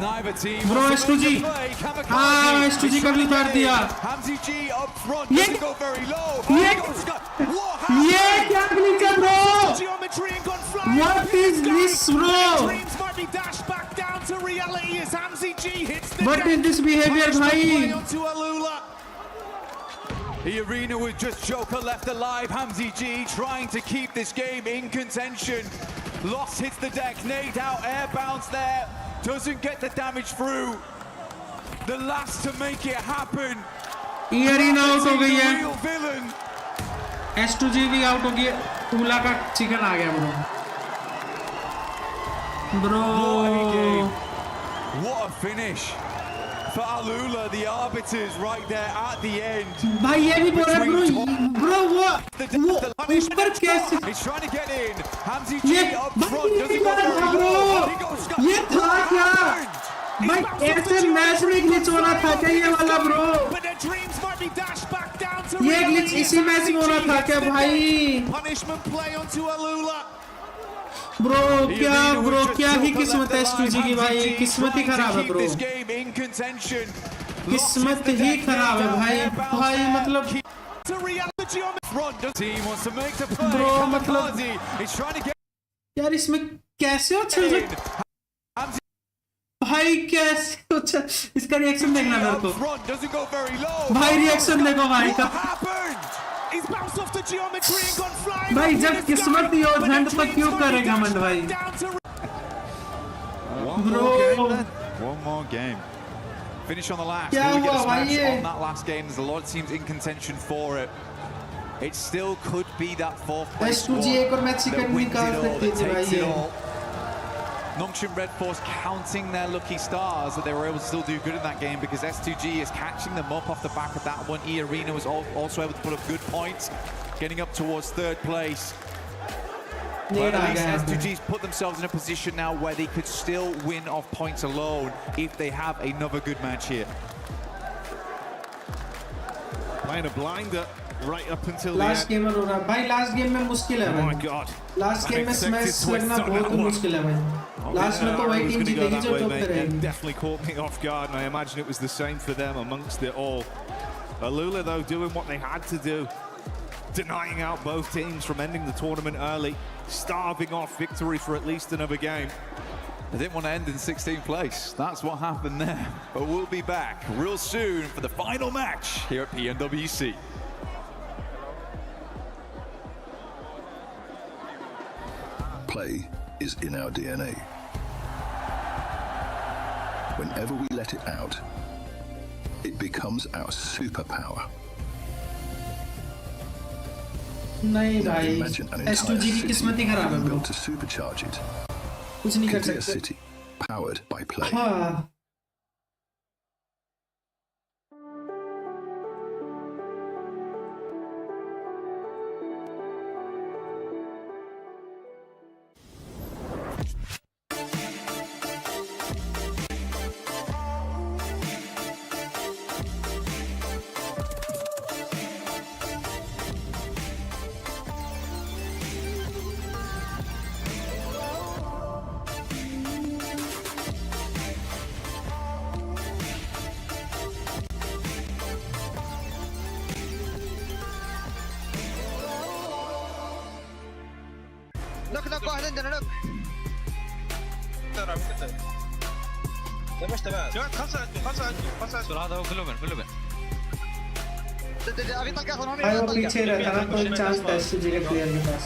[SPEAKER 21] Neither team
[SPEAKER 3] Bro,
[SPEAKER 21] wants to
[SPEAKER 3] S2G.
[SPEAKER 21] make a play. Kamikaze
[SPEAKER 3] हाँ,
[SPEAKER 21] is
[SPEAKER 3] S2G का
[SPEAKER 21] trying
[SPEAKER 3] भी
[SPEAKER 21] to
[SPEAKER 3] उतार
[SPEAKER 21] get
[SPEAKER 3] दिया।
[SPEAKER 21] in. Hamzy G up front
[SPEAKER 3] ये-
[SPEAKER 21] doesn't go very low.
[SPEAKER 3] ये-
[SPEAKER 21] He goes sky- What happened?
[SPEAKER 3] ये क्या glitch है bro?
[SPEAKER 12] Geometry and gone flying.
[SPEAKER 3] What is this bro?
[SPEAKER 12] Dreams might be dashed back down to reality as Hamzy G hits the
[SPEAKER 3] What
[SPEAKER 12] deck.
[SPEAKER 3] is this behavior
[SPEAKER 12] Punishment
[SPEAKER 3] भाई?
[SPEAKER 12] play onto Alula.
[SPEAKER 21] The arena with just Joker left alive. Hamzy G trying to keep this game in contention. Lost hits the deck, nade out, air bounce there. Doesn't get the damage through. The last to make it happen.
[SPEAKER 3] E-Arena out हो गई है,
[SPEAKER 21] Real villain.
[SPEAKER 3] S2G भी out हो गई है, उला का chicken आ गया bro.
[SPEAKER 21] What a finish for Alula, the arbiters right there at the end.
[SPEAKER 3] भाई ये भी बोल रहा है ब्रो वो ऊपर कैसे
[SPEAKER 21] He's trying to get in. Hamzy
[SPEAKER 3] ये
[SPEAKER 21] G up
[SPEAKER 3] भाई
[SPEAKER 21] front
[SPEAKER 3] ये
[SPEAKER 21] doesn't
[SPEAKER 3] क्या
[SPEAKER 21] go very
[SPEAKER 3] था
[SPEAKER 21] low.
[SPEAKER 3] Bro,
[SPEAKER 21] He goes sky-
[SPEAKER 3] ये था क्या भाई? ऐसे मैच में ग्लिच होना था क्या ये वाला bro?
[SPEAKER 12] But their dreams might be dashed back down to
[SPEAKER 3] ये ग्लिच
[SPEAKER 12] reality
[SPEAKER 3] इसी
[SPEAKER 12] as
[SPEAKER 3] मैच में
[SPEAKER 12] Hamzy
[SPEAKER 3] होना
[SPEAKER 12] G
[SPEAKER 3] था
[SPEAKER 12] hits
[SPEAKER 3] क्या
[SPEAKER 12] the
[SPEAKER 3] भाई?
[SPEAKER 12] deck. Punishment play onto Alula.
[SPEAKER 3] Bro
[SPEAKER 21] The
[SPEAKER 3] क्या
[SPEAKER 21] arena
[SPEAKER 3] ब्रो
[SPEAKER 21] with just
[SPEAKER 3] क्या ही
[SPEAKER 21] Joker
[SPEAKER 3] किस्मत है
[SPEAKER 21] left alive.
[SPEAKER 3] S2G की भाई,
[SPEAKER 21] Hamzy G
[SPEAKER 3] किस्मत ही
[SPEAKER 21] trying to
[SPEAKER 3] खराब है
[SPEAKER 21] keep
[SPEAKER 3] bro,
[SPEAKER 21] this game in contention.
[SPEAKER 3] किस्मत ही खराब है भाई। भाई मतलब
[SPEAKER 12] To reality on
[SPEAKER 21] Front the team wants to make the play.
[SPEAKER 3] Bro, मतलब-
[SPEAKER 21] Kamikaze is trying to get
[SPEAKER 3] यार इसमें कैसे हो चल
[SPEAKER 21] in. Hamzy
[SPEAKER 3] भाई कैसे हो चल, इसका रिएक्शन देखना मेरे
[SPEAKER 21] up
[SPEAKER 3] को
[SPEAKER 21] front doesn't go very low.
[SPEAKER 3] भाई, रिएक्शन देखो भाई का।
[SPEAKER 21] What happened?
[SPEAKER 12] He's bounced off the geometry and gone flying.
[SPEAKER 3] भाई
[SPEAKER 12] up in
[SPEAKER 3] जब
[SPEAKER 12] the
[SPEAKER 3] किस्मत
[SPEAKER 12] sky.
[SPEAKER 3] ही हो
[SPEAKER 12] But their
[SPEAKER 3] झंड तो
[SPEAKER 12] dreams
[SPEAKER 3] क्यों
[SPEAKER 12] might be
[SPEAKER 3] करेगा
[SPEAKER 12] dashed
[SPEAKER 3] मंड भाई?
[SPEAKER 12] back down to
[SPEAKER 3] bro
[SPEAKER 21] One more game. Finish on the last.
[SPEAKER 3] क्या
[SPEAKER 21] Will we get
[SPEAKER 3] हुआ
[SPEAKER 21] a
[SPEAKER 3] भाई
[SPEAKER 21] smash
[SPEAKER 3] ये?
[SPEAKER 21] on that last game? There's a lot of teams in contention for it. It still could be that 4th place squad
[SPEAKER 3] S2G एक और match
[SPEAKER 21] that
[SPEAKER 3] chicken
[SPEAKER 21] wins it
[SPEAKER 3] निकाल
[SPEAKER 21] all,
[SPEAKER 3] सकती
[SPEAKER 21] that
[SPEAKER 3] थी भाई
[SPEAKER 21] takes it
[SPEAKER 3] ये।
[SPEAKER 21] all. Nongshim Red Force counting their lucky stars that they were able to still do good in that game because S2G is catching them up off the back of that one. E-Arena was also able to put up good points, getting up towards 3rd place. But at least S2G's put themselves in a position now where they could still win off points alone if they have another good match here.
[SPEAKER 12] Playing a blinder right up until the
[SPEAKER 3] last
[SPEAKER 12] end.
[SPEAKER 3] Game हो रहा भाई, last game में मुश्किल है
[SPEAKER 12] Oh my
[SPEAKER 3] भाई,
[SPEAKER 12] God.
[SPEAKER 3] Last game में
[SPEAKER 12] Unexpected
[SPEAKER 3] smash
[SPEAKER 12] twist
[SPEAKER 3] लगना
[SPEAKER 12] on
[SPEAKER 3] बहुत
[SPEAKER 12] that one.
[SPEAKER 3] मुश्किल है भाई। लास्ट में तो वही टीम जीतेगी जो टॉप पे
[SPEAKER 12] It
[SPEAKER 3] रहेगी।
[SPEAKER 12] definitely caught me off guard, and I imagine it was the same for them amongst it all. Alula, though, doing what they had to do, denying out both teams from ending the tournament early, starving off victory for at least another game.
[SPEAKER 21] They didn't want to end in 16th place. That's what happened there. But we'll be back real soon for the final match here at PMWC.
[SPEAKER 1] Play is in our DNA. Whenever we let it out, it becomes our superpower.
[SPEAKER 3] नहीं
[SPEAKER 1] Now
[SPEAKER 3] भाई
[SPEAKER 1] imagine an entire
[SPEAKER 3] S2G की किस्मत ही खराब है
[SPEAKER 1] city
[SPEAKER 3] bro
[SPEAKER 1] built to supercharge it.
[SPEAKER 3] कुछ नहीं कर
[SPEAKER 1] India
[SPEAKER 3] सकते
[SPEAKER 1] City, powered by Play.
[SPEAKER 3] हाँ
[SPEAKER 15] نك واحد عندنا نك تمام خمسة هذا هو كله من ابي طلقة اخر
[SPEAKER 3] भाई वो पीछे रहता ना तो चांस था S2G के प्लेयर के पास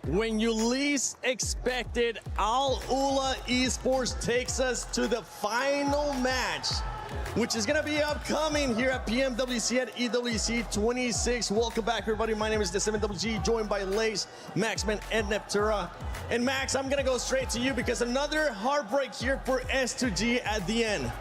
[SPEAKER 10] When you least expected, Al-Ula Esports takes us to the final match, which is going to be upcoming here at PMWC at EWC 26. Welcome back, everybody. My name is the 7WG, joined by Lace, Maxman, and Neptura. And Max, I'm going to go straight to you because another heartbreak here for S2G at the end.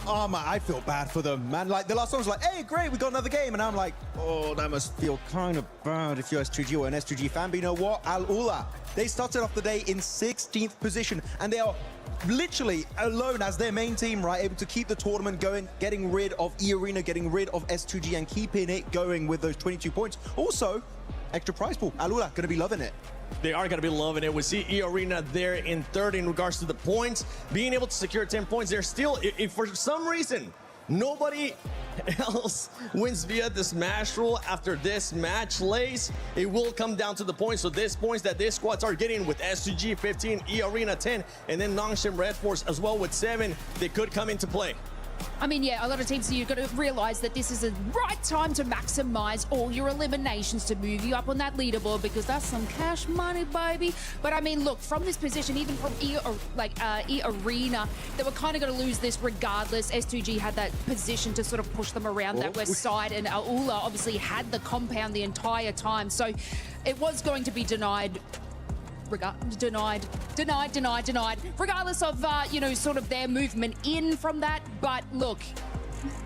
[SPEAKER 8] Oh man, I feel bad for them, man. Like the last one was like, hey, great, we got another game. And I'm like, oh, that must feel kind of bad if you're S2G or an S2G fan. But you know what? Al-Ula, they started off the day in 16th position and they are literally alone as their main team, right? Able to keep the tournament going, getting rid of E-Arena, getting rid of S2G and keeping it going with those 22 points. Also, extra prize pool. Al-Ula gonna be loving it.
[SPEAKER 10] They are going to be loving it. We see E-Arena there in third in regards to the points. Being able to secure 10 points, they're still, if for some reason, nobody else wins via the smash rule after this match, Lace, it will come down to the points. So these points that these squads are getting with S2G 15, E-Arena 10, and then Nongshim Red Force as well with 7, they could come into play.
[SPEAKER 11] I mean, yeah, a lot of teams, you've got to realize that this is the right time to maximize all your eliminations to move you up on that leaderboard because that's some cash money, baby. But I mean, look, from this position, even from E-Arena, they were kind of going to lose this regardless. S2G had that position to sort of push them around that west side, and Al-Ula obviously had the compound the entire time. So it was going to be denied. Denied, regardless of, you know, sort of their movement in from that. But look,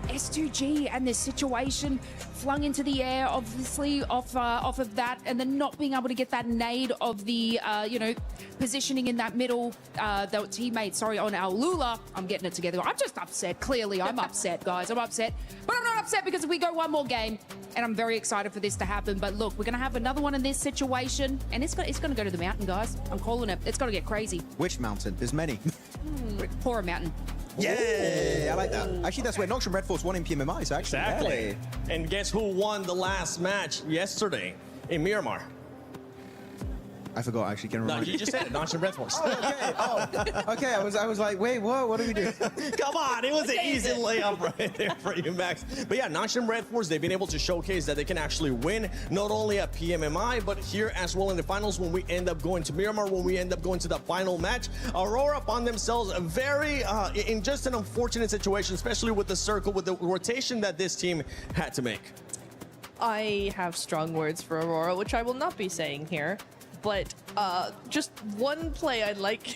[SPEAKER 11] S2G and this situation flung into the air, obviously, off of that, and then not being able to get that nade of the, you know, positioning in that middle, the teammate, sorry, on Al-Ula. I'm getting it together. I'm just upset. Clearly, I'm upset, guys. I'm upset. But I'm not upset because we go one more game, and I'm very excited for this to happen. But look, we're going to have another one in this situation, and it's going to go to the mountain, guys. I'm calling it. It's going to get crazy.
[SPEAKER 8] Which mountain? There's many.
[SPEAKER 11] Pora Mountain.
[SPEAKER 8] Yeah, I like that. Actually, that's where Nongshim Red Force won in PMMI, so actually.
[SPEAKER 10] Exactly. And guess who won the last match yesterday in Miramar?
[SPEAKER 8] I forgot, actually. Can I
[SPEAKER 10] No,
[SPEAKER 8] remind
[SPEAKER 10] you just said it. Nongshim Red Force.
[SPEAKER 8] Okay, I was like, wait, what do we do?
[SPEAKER 10] Come on, it was an easy layup right there for you, Max. But yeah, Nongshim Red Force, they've been able to showcase that they can actually win, not only at PMMI, but here as well in the finals when we end up going to Miramar, when we end up going to the final match. Aurora found themselves very, in just an unfortunate situation, especially with the circle, with the rotation that this team had to make.
[SPEAKER 9] I have strong words for Aurora, which I will not be saying here. But just one play I'd like.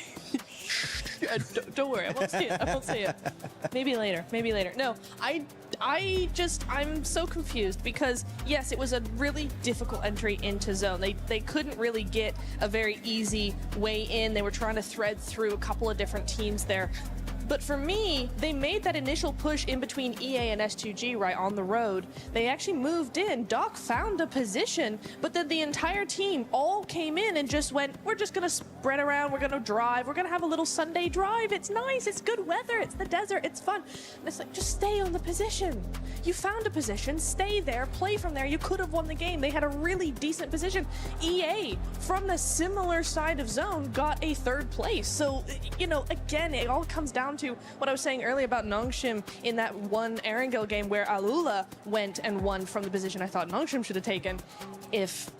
[SPEAKER 9] Don't worry, I won't say it. I won't say it. Maybe later. Maybe later. No, I'm so confused because yes, it was a really difficult entry into zone. They couldn't really get a very easy way in. They were trying to thread through a couple of different teams there. But for me, they made that initial push in between EA and S2G, right, on the road. They actually moved in. Doc found a position, but then the entire team all came in and just went, we're just going to spread around, we're going to drive, we're going to have a little Sunday drive. It's nice, it's good weather, it's the desert, it's fun. And it's like, just stay on the position. You found a position, stay there, play from there. You could have won the game. They had a really decent position. EA, from the similar side of zone, got a 3rd place. So, you know, again, it all comes down to what I was saying earlier about Nongshim in that one Erangel game where Alula went and won from the position I thought Nongshim should have taken. If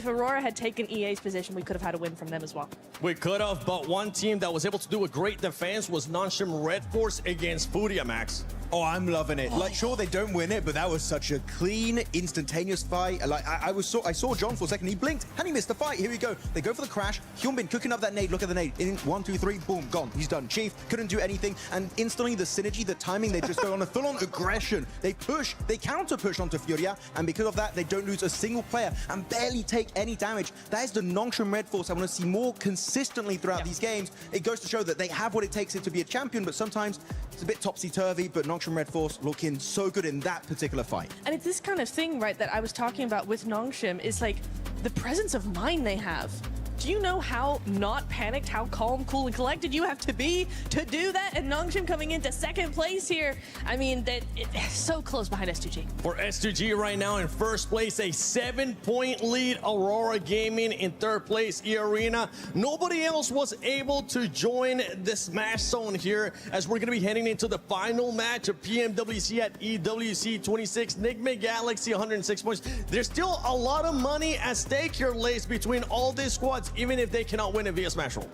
[SPEAKER 9] Aurora had taken EA's position, we could have had a win from them as well.
[SPEAKER 10] We could have, but one team that was able to do a great defense was Nongshim Red Force against Furia, Max.
[SPEAKER 5] Oh, I'm loving it. Like, sure, they don't win it, but that was such a clean, instantaneous fight. Like, I saw John for a second. He blinked and he missed the fight. Here we go. They go for the crash. Hyunbin cooking up that nade. Look at the nade. In 1, 2, 3, boom, gone. He's done. Chief couldn't do anything. And instantly, the synergy, the timing, they just go on a full-on aggression. They push. They counter-push onto Furia. And because of that, they don't lose a single player and barely take any damage. That is the Nongshim Red Force I want to see more consistently throughout these games. It goes to show that they have what it takes to be a champion, but sometimes it's a bit topsy-turvy. But Nongshim Red Force looking so good in that particular fight.
[SPEAKER 9] And it's this kind of thing, right, that I was talking about with Nongshim, is like the presence of mind they have. Do you know how not panicked, how calm, cool, and collected you have to be to do that? And Nongshim coming into 2nd place here. I mean, it's so close behind S2G.
[SPEAKER 10] For S2G right now in 1st place, a 7-point lead. Aurora Gaming in 3rd place, E-Arena. Nobody else was able to join the Smash Zone here as we're going to be heading into the final match of PMWC at EWC 26. Nigma Galaxy, 106 points. There's still a lot of money at stake here, Lace, between all these squads, even if they cannot win it via Smash Roll.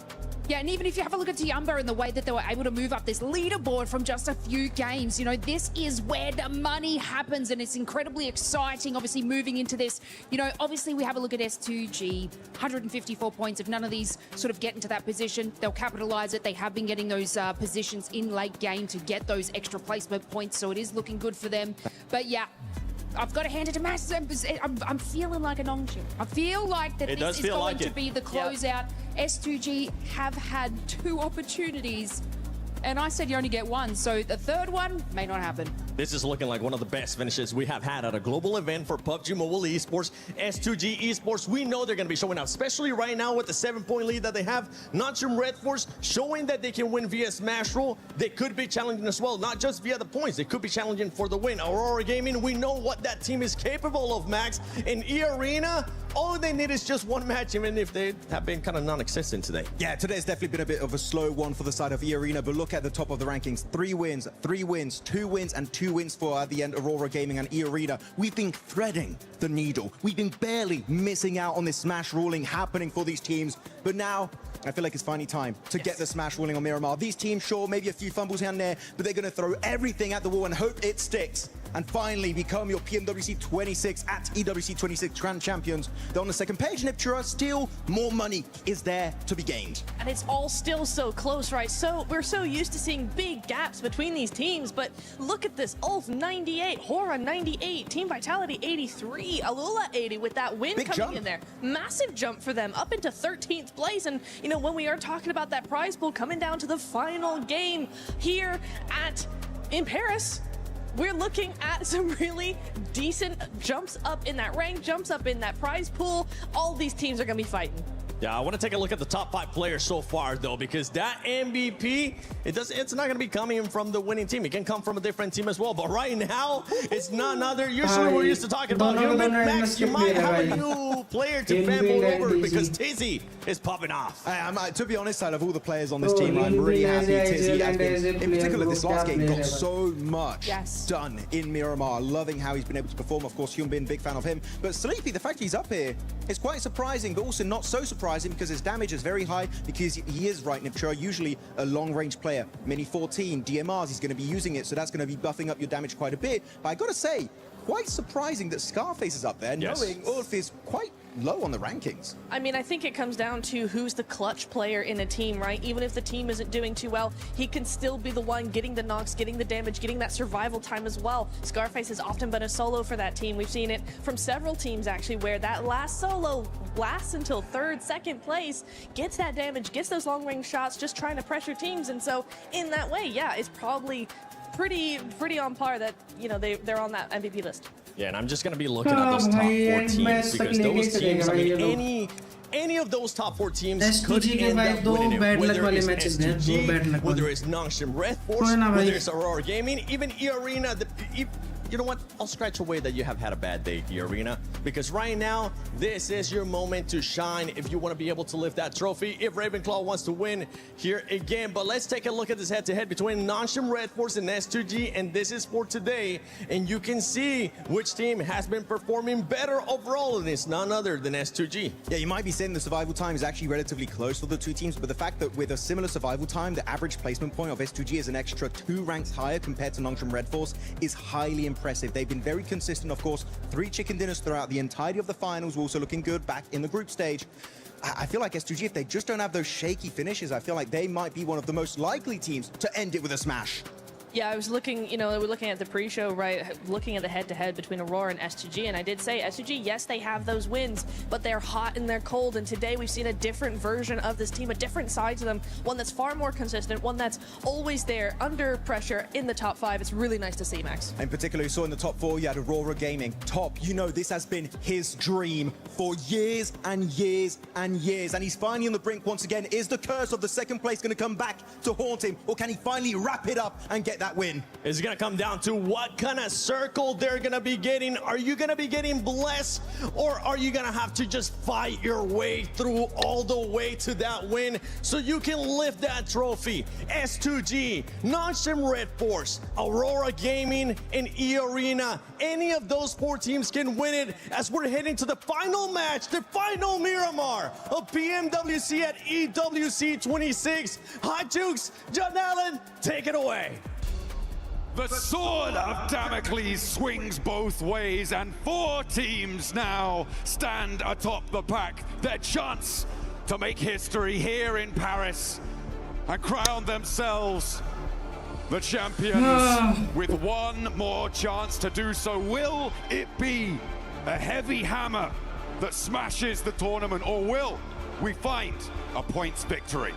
[SPEAKER 11] Yeah, and even if you have a look at Tiumba and the way that they were able to move up this leaderboard from just a few games, you know, this is where the money happens, and it's incredibly exciting, obviously, moving into this. You know, obviously, we have a look at S2G, 154 points. If none of these sort of get into that position, they'll capitalize it. They have been getting those positions in late game to get those extra placement points, so it is looking good for them. But yeah, I've got to hand it to MASTIZONE. I'm feeling like a Nongshim. I feel like that this is going to be the closeout. S2G have had 2 opportunities, and I said you only get 1, so the 3rd one may not happen.
[SPEAKER 10] This is looking like one of the best finishes we have had at a global event for PUBG Mobile Esports. S2G Esports, we know they're going to be showing out, especially right now with the 7-point lead that they have. Nongshim Red Force showing that they can win via Smash Roll. They could be challenging as well, not just via the points. They could be challenging for the win. Aurora Gaming, we know what that team is capable of, Max. In E-Arena, all they need is just 1 match, even if they have been kind of non-existent today.
[SPEAKER 5] Yeah, today's definitely been a bit of a slow one for the side of E-Arena, but look at the top of the rankings. 3 wins, 3 wins, 2 wins, and 2 wins for, at the end, Aurora Gaming and E-Arena. We've been threading the needle. We've been barely missing out on this smash ruling happening for these teams, but now I feel like it's finally time to get the smash ruling on Miramar. These teams, sure, maybe a few fumbles here and there, but they're going to throw everything at the wall and hope it sticks and finally become your PMWC 26 at EWC 26 Grand Champions. They're on the 2nd page, Niptura. Still more money is there to be gained.
[SPEAKER 9] And it's all still so close, right? So we're so used to seeing big gaps between these teams, but look at this. Ulf 98, Hora 98, Team Vitality 83, Alula 80 with that win
[SPEAKER 5] big
[SPEAKER 9] coming
[SPEAKER 5] jump
[SPEAKER 9] in there. Massive jump for them, up into 13th place. And, you know, when we are talking about that prize pool coming down to the final game here in Paris, we're looking at some really decent jumps up in that rank, jumps up in that prize pool. All these teams are going to be fighting.
[SPEAKER 10] Yeah, I want to take a look at the top 5 players so far, though, because that MVP, it's not going to be coming from the winning team. It can come from a different team as well. But right now, it's none other. Usually we're used to talking about Human. Max, you might have a new player to fanboy over because Tizzy is popping off.
[SPEAKER 5] To be honest, out of all the players on this team, I'm really happy Tizzy has been, in particular this last game, got so much done in Miramar. Loving how he's been able to perform. Of course, Hyunbin, big fan of him. But Sleepy, the fact he's up here is quite surprising, but also not so surprising because his damage is very high because he is, right, Niptura, usually a long-range player. Mini 14, DMRs, he's going to be using it, so that's going to be buffing up your damage quite a bit. But I got to say, quite surprising that Scarface is up there, knowing Ulf is quite
[SPEAKER 8] low on the rankings.
[SPEAKER 9] I mean, I think it comes down to who's the clutch player in a team, right? Even if the team isn't doing too well, he can still be the one getting the knocks, getting the damage, getting that survival time as well. Scarface has often been a solo for that team. We've seen it from several teams, actually, where that last solo lasts until third, second place, gets that damage, gets those long-range shots, just trying to pressure teams. And so in that way, yeah, it's probably pretty on par that, you know, they're on that MVP list.
[SPEAKER 10] Yeah, and I'm just going to be looking at those top 4 teams because those teams, I mean, any of those top 4 teams could end up winning it. Whether it's STG, whether it's Nongshim Red Force, whether it's Aurora Gaming, even E-Arena. You know what? I'll scratch away that you have had a bad day, E-Arena, because right now, this is your moment to shine if you want to be able to lift that trophy, if Ravenclaw wants to win here again. But let's take a look at this head-to-head between Nongshim Red Force and S2G, and this is for today. And you can see which team has been performing better overall, and it's none other than S2G.
[SPEAKER 8] Yeah, you might be saying the survival time is actually relatively close for the two teams, but the fact that with a similar survival time, the average placement point of S2G is an extra 2 ranks higher compared to Nongshim Red Force is highly impressive. They've been very consistent, of course. 3 chicken dinners throughout the entirety of the finals, also looking good back in the group stage. I feel like S2G, if they just don't have those shaky finishes, I feel like they might be one of the most likely teams to end it with a smash.
[SPEAKER 9] Yeah, I was looking, you know, we're looking at the pre-show, right, looking at the head-to-head between Aurora and S2G, and I did say S2G, yes, they have those wins, but they're hot and they're cold, and today we've seen a different version of this team, a different side to them, one that's far more consistent, one that's always there, under pressure, in the top 5. It's really nice to see, Max.
[SPEAKER 8] In particular, you saw in the top 4, you had Aurora Gaming. Top, you know, this has been his dream for years and years and years, and he's finally on the brink once again. Is the curse of the second place going to come back to haunt him, or can he finally wrap it up and get that win?
[SPEAKER 10] It's going to come down to what kind of circle they're going to be getting. Are you going to be getting blessed, or are you going to have to just fight your way through all the way to that win so you can lift that trophy? S2G, Nongshim Red Force, Aurora Gaming, and E-Arena. Any of those 4 teams can win it as we're heading to the final match, the final Miramar of PMWC at EWC 26. Hot Jukes, John Allen, take it away.
[SPEAKER 17] The sword of Damocles swings both ways, and 4 teams now stand atop the pack. Their chance to make history here in Paris and crown themselves the champions with one more chance to do so. Will it be a heavy hammer that smashes the tournament, or will we find a points victory?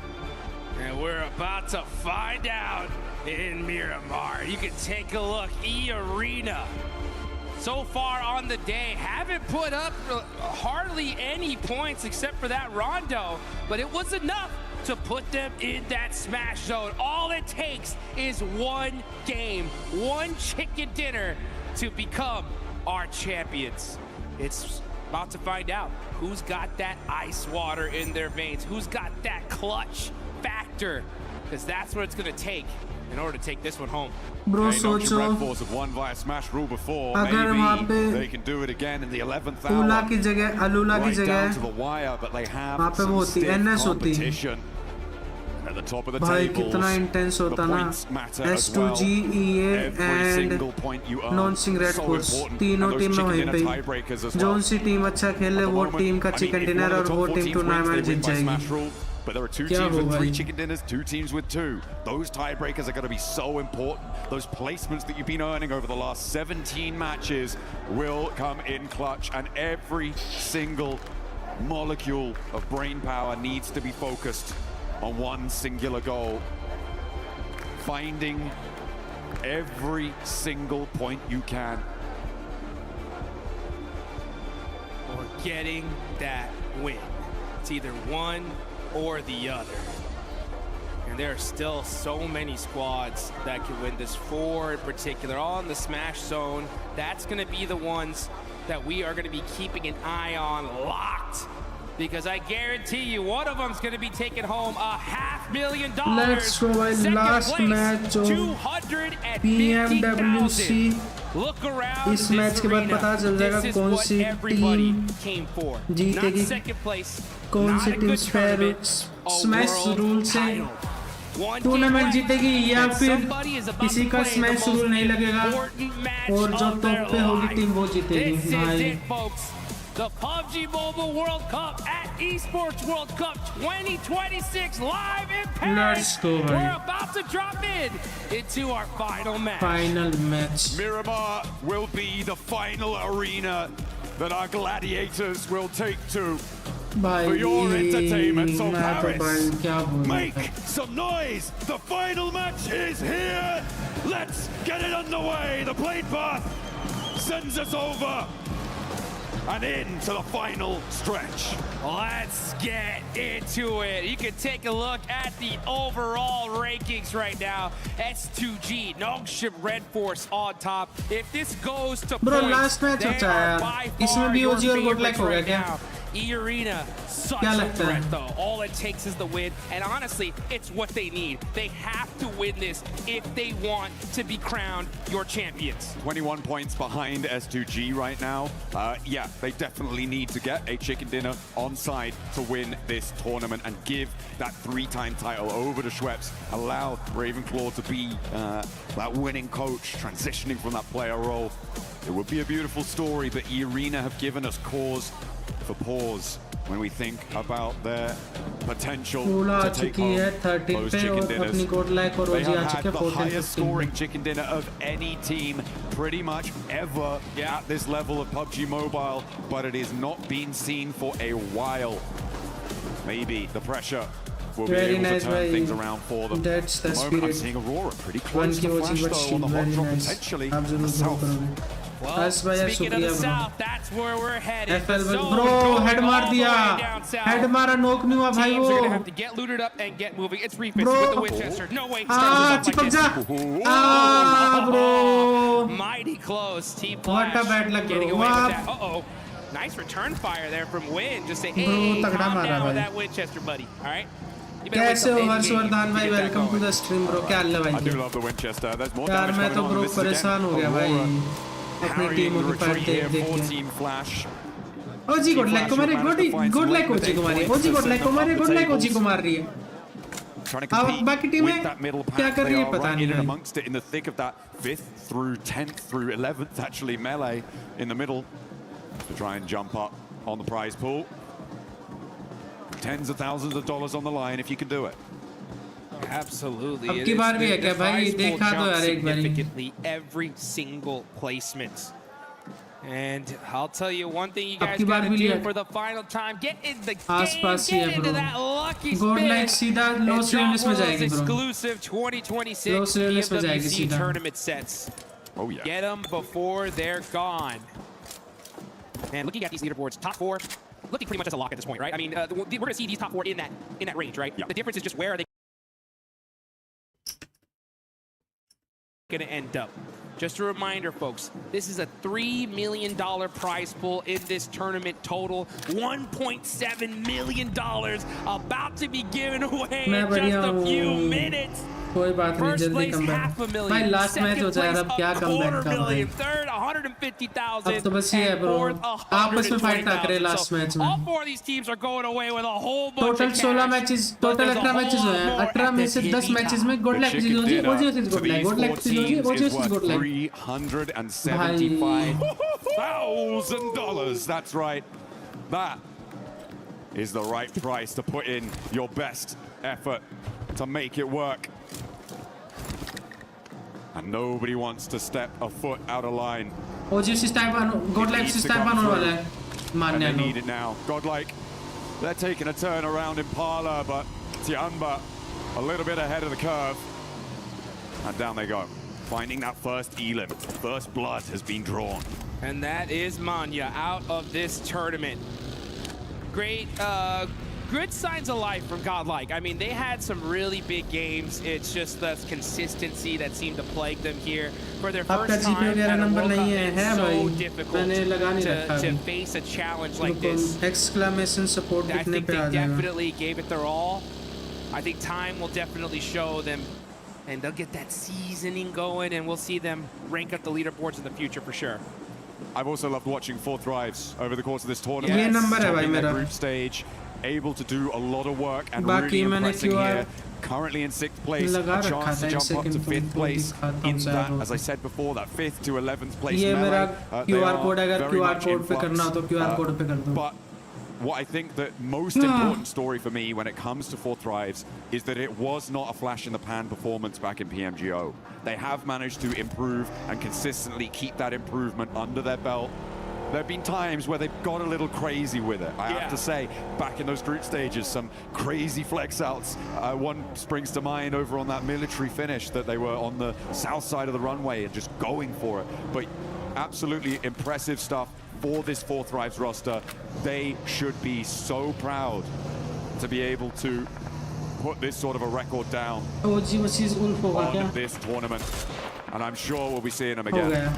[SPEAKER 16] And we're about to find out in Miramar. You can take a look. E-Arena, so far on the day, haven't put up hardly any points except for that rondo, but it was enough to put them in that smash zone. All it takes is one game, one chicken dinner to become our champions. It's about to find out who's got that ice water in their veins, who's got that clutch factor, because that's what it's going to take in order to take this one home.
[SPEAKER 3] Bro, सोचो
[SPEAKER 17] Red Force have won via smash rule before.
[SPEAKER 3] अगर वहाँ पे
[SPEAKER 17] Maybe they can do it again in the 11th hour.
[SPEAKER 3] उला की जगह अलूला की
[SPEAKER 17] Right
[SPEAKER 3] जगह
[SPEAKER 17] down to the wire, but they have
[SPEAKER 3] वहाँ पे
[SPEAKER 17] some
[SPEAKER 3] वो होती
[SPEAKER 17] stiff
[SPEAKER 3] NS होती
[SPEAKER 17] competition at the top of the
[SPEAKER 3] भाई
[SPEAKER 17] tables.
[SPEAKER 3] कितना इंटेंस
[SPEAKER 17] The
[SPEAKER 3] होता ना
[SPEAKER 17] points matter as
[SPEAKER 3] S2G
[SPEAKER 17] well.
[SPEAKER 3] EA
[SPEAKER 17] Every
[SPEAKER 3] and
[SPEAKER 17] single point you earn
[SPEAKER 3] Nongshim Red
[SPEAKER 17] so
[SPEAKER 3] Force
[SPEAKER 17] important.
[SPEAKER 3] तीनों
[SPEAKER 17] And those
[SPEAKER 3] टीम में
[SPEAKER 17] chicken
[SPEAKER 3] वहीं
[SPEAKER 17] dinner
[SPEAKER 3] पे
[SPEAKER 17] tiebreakers as
[SPEAKER 3] zone
[SPEAKER 17] well.
[SPEAKER 3] सी team अच्छा खेले वो टीम का चिकन डिनर और वो टीम टूर्नामेंट जीत जाएगी.
[SPEAKER 17] But there are 2 teams with 3 chicken dinners, 2 teams with 2. Those tiebreakers are going to be so important. Those placements that you've been earning over the last 17 matches will come in clutch, and every single molecule of brain power needs to be focused on one singular goal. Finding every single point you can.
[SPEAKER 16] Or getting that win. It's either one or the other. And there are still so many squads that can win this. 4 in particular, all in the smash zone. That's going to be the ones that we are going to be keeping an eye on locked. Because I guarantee you, one of them's going to be taking home $500,000.
[SPEAKER 3] Let's go by last match of PMWC.
[SPEAKER 16] Look around
[SPEAKER 3] इस match के बाद पता चल जाएगा कौन सी team जीतेगी, कौन सी team smash rule से टूर्नामेंट जीतेगी या फिर किसी का स्मैश रूल नहीं लगेगा और जो टॉप पे होगी टीम वो जीतेगी. भाई
[SPEAKER 16] the PUBG Mobile World Cup at Esports World Cup 2026 live in Paris.
[SPEAKER 3] Let's go,
[SPEAKER 16] We're
[SPEAKER 3] man.
[SPEAKER 16] about to drop into our final match.
[SPEAKER 3] Final match.
[SPEAKER 7] Miramar will be the final arena that our gladiators will take to for your entertainment. So Paris, make some noise. The final match is here. Let's get it underway. The plane path sends us over and into the final stretch.
[SPEAKER 16] Let's get into it. You can take a look at the overall rankings right now. S2G, Nongshim, Red Force on top. If this goes to
[SPEAKER 3] Bro,
[SPEAKER 16] points,
[SPEAKER 3] last match
[SPEAKER 16] they
[SPEAKER 3] होता
[SPEAKER 16] are
[SPEAKER 3] है
[SPEAKER 16] by
[SPEAKER 3] यार. इसमें
[SPEAKER 16] far
[SPEAKER 3] भी
[SPEAKER 16] your
[SPEAKER 3] OG और GODL
[SPEAKER 16] favorites
[SPEAKER 3] हो गया
[SPEAKER 16] right
[SPEAKER 3] क्या?
[SPEAKER 16] now. E-Arena, such
[SPEAKER 3] क्या
[SPEAKER 16] a
[SPEAKER 3] लगता
[SPEAKER 16] threat
[SPEAKER 3] है?
[SPEAKER 16] though. All it takes is the win, and honestly, it's what they need. They have to win this if they want to be crowned your champions.
[SPEAKER 7] 21 points behind S2G right now. Yeah, they definitely need to get a chicken dinner on side to win this tournament and give that 3-time title over to Schweppes. Allow Ravenclaw to be that winning coach, transitioning from that player role. It would be a beautiful story, but E-Arena have given us cause for pause when we think about their potential to take home those chicken dinners. They have had the highest scoring chicken dinner of any team pretty much ever at this level of PUBG Mobile, but it has not been seen for a while. Maybe the pressure will be able to turn things around for them.
[SPEAKER 3] That's the
[SPEAKER 7] moment I'm
[SPEAKER 3] spirit.
[SPEAKER 7] seeing Aurora pretty close to Flash though on the hot drop potentially. The south.
[SPEAKER 16] Well, speaking of the south, that's where we're headed.
[SPEAKER 3] FL
[SPEAKER 16] The zone
[SPEAKER 3] bro,
[SPEAKER 16] going
[SPEAKER 3] head
[SPEAKER 16] all
[SPEAKER 3] मार
[SPEAKER 16] the
[SPEAKER 3] दिया.
[SPEAKER 16] way down south.
[SPEAKER 3] Head मारा knock नहीं हुआ भाई
[SPEAKER 16] Teams
[SPEAKER 3] वो.
[SPEAKER 16] are gonna have to get looted up and get moving. It's Reefus
[SPEAKER 3] Bro.
[SPEAKER 16] with the Winchester. No way.
[SPEAKER 3] चिपक जा. Bro.
[SPEAKER 16] Mighty close. Team
[SPEAKER 3] What a
[SPEAKER 16] Flash
[SPEAKER 3] bad luck,
[SPEAKER 16] getting
[SPEAKER 3] bro.
[SPEAKER 16] away with
[SPEAKER 3] Wow.
[SPEAKER 16] that. Uh-oh. Nice return fire there from Win. Just say, hey,
[SPEAKER 3] Bro, तगड़ा
[SPEAKER 16] calm
[SPEAKER 3] मारा
[SPEAKER 16] down with
[SPEAKER 3] भाई.
[SPEAKER 16] that Winchester, buddy. All right? You better win
[SPEAKER 3] कैसे
[SPEAKER 16] some
[SPEAKER 3] हो
[SPEAKER 16] big
[SPEAKER 3] Harshvardhan
[SPEAKER 16] games
[SPEAKER 3] भाई?
[SPEAKER 16] to get that
[SPEAKER 3] welcome to
[SPEAKER 16] going.
[SPEAKER 3] The stream bro. क्या हाल है
[SPEAKER 7] I
[SPEAKER 3] भाई?
[SPEAKER 7] do love the Winchester. There's more
[SPEAKER 3] यार
[SPEAKER 7] damage
[SPEAKER 3] मैं
[SPEAKER 7] going
[SPEAKER 3] तो
[SPEAKER 7] on.
[SPEAKER 3] Bro
[SPEAKER 7] This is again
[SPEAKER 3] परेशान हो गया भाई
[SPEAKER 7] Aurora
[SPEAKER 3] अपनी
[SPEAKER 7] carrying
[SPEAKER 3] टीमों
[SPEAKER 7] the
[SPEAKER 3] की फाइट
[SPEAKER 7] retreat here
[SPEAKER 3] देख
[SPEAKER 7] for
[SPEAKER 3] के.
[SPEAKER 7] Team Flash.
[SPEAKER 3] ओजी गुड लाइक को मारे गुड लाइक ओजी को मारी. ओजी गुड लाइक को मारे गुड लाइक ओजी को मार रही है.
[SPEAKER 7] Trying to
[SPEAKER 3] अब
[SPEAKER 7] compete
[SPEAKER 3] बाकी टीमें
[SPEAKER 7] with that middle
[SPEAKER 3] क्या
[SPEAKER 7] pack.
[SPEAKER 3] कर रही
[SPEAKER 7] They
[SPEAKER 3] है
[SPEAKER 7] are
[SPEAKER 3] पता
[SPEAKER 7] right
[SPEAKER 3] नहीं
[SPEAKER 7] in and
[SPEAKER 3] भाई.
[SPEAKER 7] amongst it in the thick of that 5th through 10th through 11th actually melee in the middle to try and jump up on the prize pool. Tens of thousands of dollars on the line if you can do it.
[SPEAKER 16] Absolutely.
[SPEAKER 3] अब की बार भी है क्या भाई?
[SPEAKER 16] The prize pool
[SPEAKER 3] देखा तो
[SPEAKER 16] jumps
[SPEAKER 3] यार एक बारी.
[SPEAKER 16] significantly every single placement. And I'll tell you one thing you
[SPEAKER 3] अब
[SPEAKER 16] guys
[SPEAKER 3] की बार
[SPEAKER 16] gotta
[SPEAKER 3] भी
[SPEAKER 16] do
[SPEAKER 3] लिया.
[SPEAKER 16] for the final time. Get in the game,
[SPEAKER 3] आसपास ही
[SPEAKER 16] get
[SPEAKER 3] है
[SPEAKER 16] into
[SPEAKER 3] bro.
[SPEAKER 16] that lucky
[SPEAKER 3] गोड
[SPEAKER 16] spin.
[SPEAKER 3] लाइक सीधा लो
[SPEAKER 16] And
[SPEAKER 3] स्ट्रीम लिस्ट में
[SPEAKER 16] drop one of
[SPEAKER 3] जाएगी
[SPEAKER 16] those
[SPEAKER 3] bro.
[SPEAKER 16] exclusive 2026
[SPEAKER 3] Low ceiling list में जाएगी
[SPEAKER 16] PMWC
[SPEAKER 3] सीधा.
[SPEAKER 16] tournament sets.
[SPEAKER 7] Oh yeah.
[SPEAKER 16] Get them before they're gone. And looking at these leaderboards, top 4, looking pretty much as a lock at this point, right? I mean, we're going to see these top 4 in that range, right?
[SPEAKER 7] Yeah.
[SPEAKER 16] The difference is just where are they going to end up. Just a reminder, folks, this is a $3 million prize pool in this tournament total. $1.7 million about to be given away
[SPEAKER 3] मैं
[SPEAKER 16] in
[SPEAKER 3] बढ़िया
[SPEAKER 16] just a few
[SPEAKER 3] हूँ.
[SPEAKER 16] minutes.
[SPEAKER 3] कोई बात नहीं,
[SPEAKER 16] First
[SPEAKER 3] जल्दी
[SPEAKER 16] place,
[SPEAKER 3] come back.
[SPEAKER 16] $500,000.
[SPEAKER 3] भाई last match हो जाए यार, अब क्या कम बैक का भाई.
[SPEAKER 16] Third, $150,000.
[SPEAKER 3] अब तो बस ये है ब्रो. आपस में फाइट ना करे लास्ट मैच में.
[SPEAKER 16] All 4 of these teams are going away with a whole bunch
[SPEAKER 3] total
[SPEAKER 16] of
[SPEAKER 3] 16
[SPEAKER 16] cash.
[SPEAKER 3] Matches, total 18 matches हुए हैं. 18 में से 10 मैचेस में गुड लाइक चीज होगी. ओजी से गुड लाइक, गुड लाइक चीज होगी. ओजी से good like.
[SPEAKER 7] $375,000. That's right. That is the right price to put in your best effort to make it work. And nobody wants to step a foot out of line.
[SPEAKER 3] ओजी से type good like से type आने वाला है.
[SPEAKER 7] And
[SPEAKER 3] मानने
[SPEAKER 7] they
[SPEAKER 3] low.
[SPEAKER 7] need it now. Godlike, they're taking a turn around in Parla, but Tianba a little bit ahead of the curve. And down they go. Finding that first elim. First blood has been drawn.
[SPEAKER 16] And that is Manya out of this tournament. Great, good signs of life from Godlike. I mean, they had some really big games. It's just the consistency that seemed to plague them here. For their
[SPEAKER 3] आपका
[SPEAKER 16] first
[SPEAKER 3] GP
[SPEAKER 16] time
[SPEAKER 3] वगैरह
[SPEAKER 16] at a
[SPEAKER 3] number
[SPEAKER 16] World
[SPEAKER 3] नहीं
[SPEAKER 16] Cup,
[SPEAKER 3] है, है
[SPEAKER 16] it's so
[SPEAKER 3] भाई.
[SPEAKER 16] difficult
[SPEAKER 3] मैंने लगा नहीं रखा
[SPEAKER 16] to
[SPEAKER 3] अभी.
[SPEAKER 16] face a challenge like this.
[SPEAKER 3] Exclamation support
[SPEAKER 16] I
[SPEAKER 3] दिखने
[SPEAKER 16] think
[SPEAKER 3] पे
[SPEAKER 16] they
[SPEAKER 3] आ जाएगा.
[SPEAKER 16] definitely gave it their all. I think time will definitely show them, and they'll get that seasoning going, and we'll see them rank up the leaderboards in the future for sure.
[SPEAKER 7] I've also loved watching 4th Thrives over the course of this tournament.
[SPEAKER 3] ये number है भाई
[SPEAKER 7] Topping their
[SPEAKER 3] मेरा.
[SPEAKER 7] group stage, able to do a lot of work and really impressing here. Currently in 6th place, a chance to jump up to 5th place in that, as I said before, that 5th to 11th place melee.
[SPEAKER 3] QR code अगर QR code पे करना हो तो QR code पे कर दो.
[SPEAKER 7] But what I think the most important story for me when it comes to 4 Thrives is that it was not a flash in the pan performance back in PMGO. They have managed to improve and consistently keep that improvement under their belt. There have been times where they've got a little crazy with it. I have to say, back in those group stages, some crazy flex outs. One springs to mind over on that military finish that they were on the south side of the runway and just going for it. But absolutely impressive stuff for this 4 Thrives roster. They should be so proud to be able to put this sort of a record down on this tournament. And I'm sure we'll be seeing them again.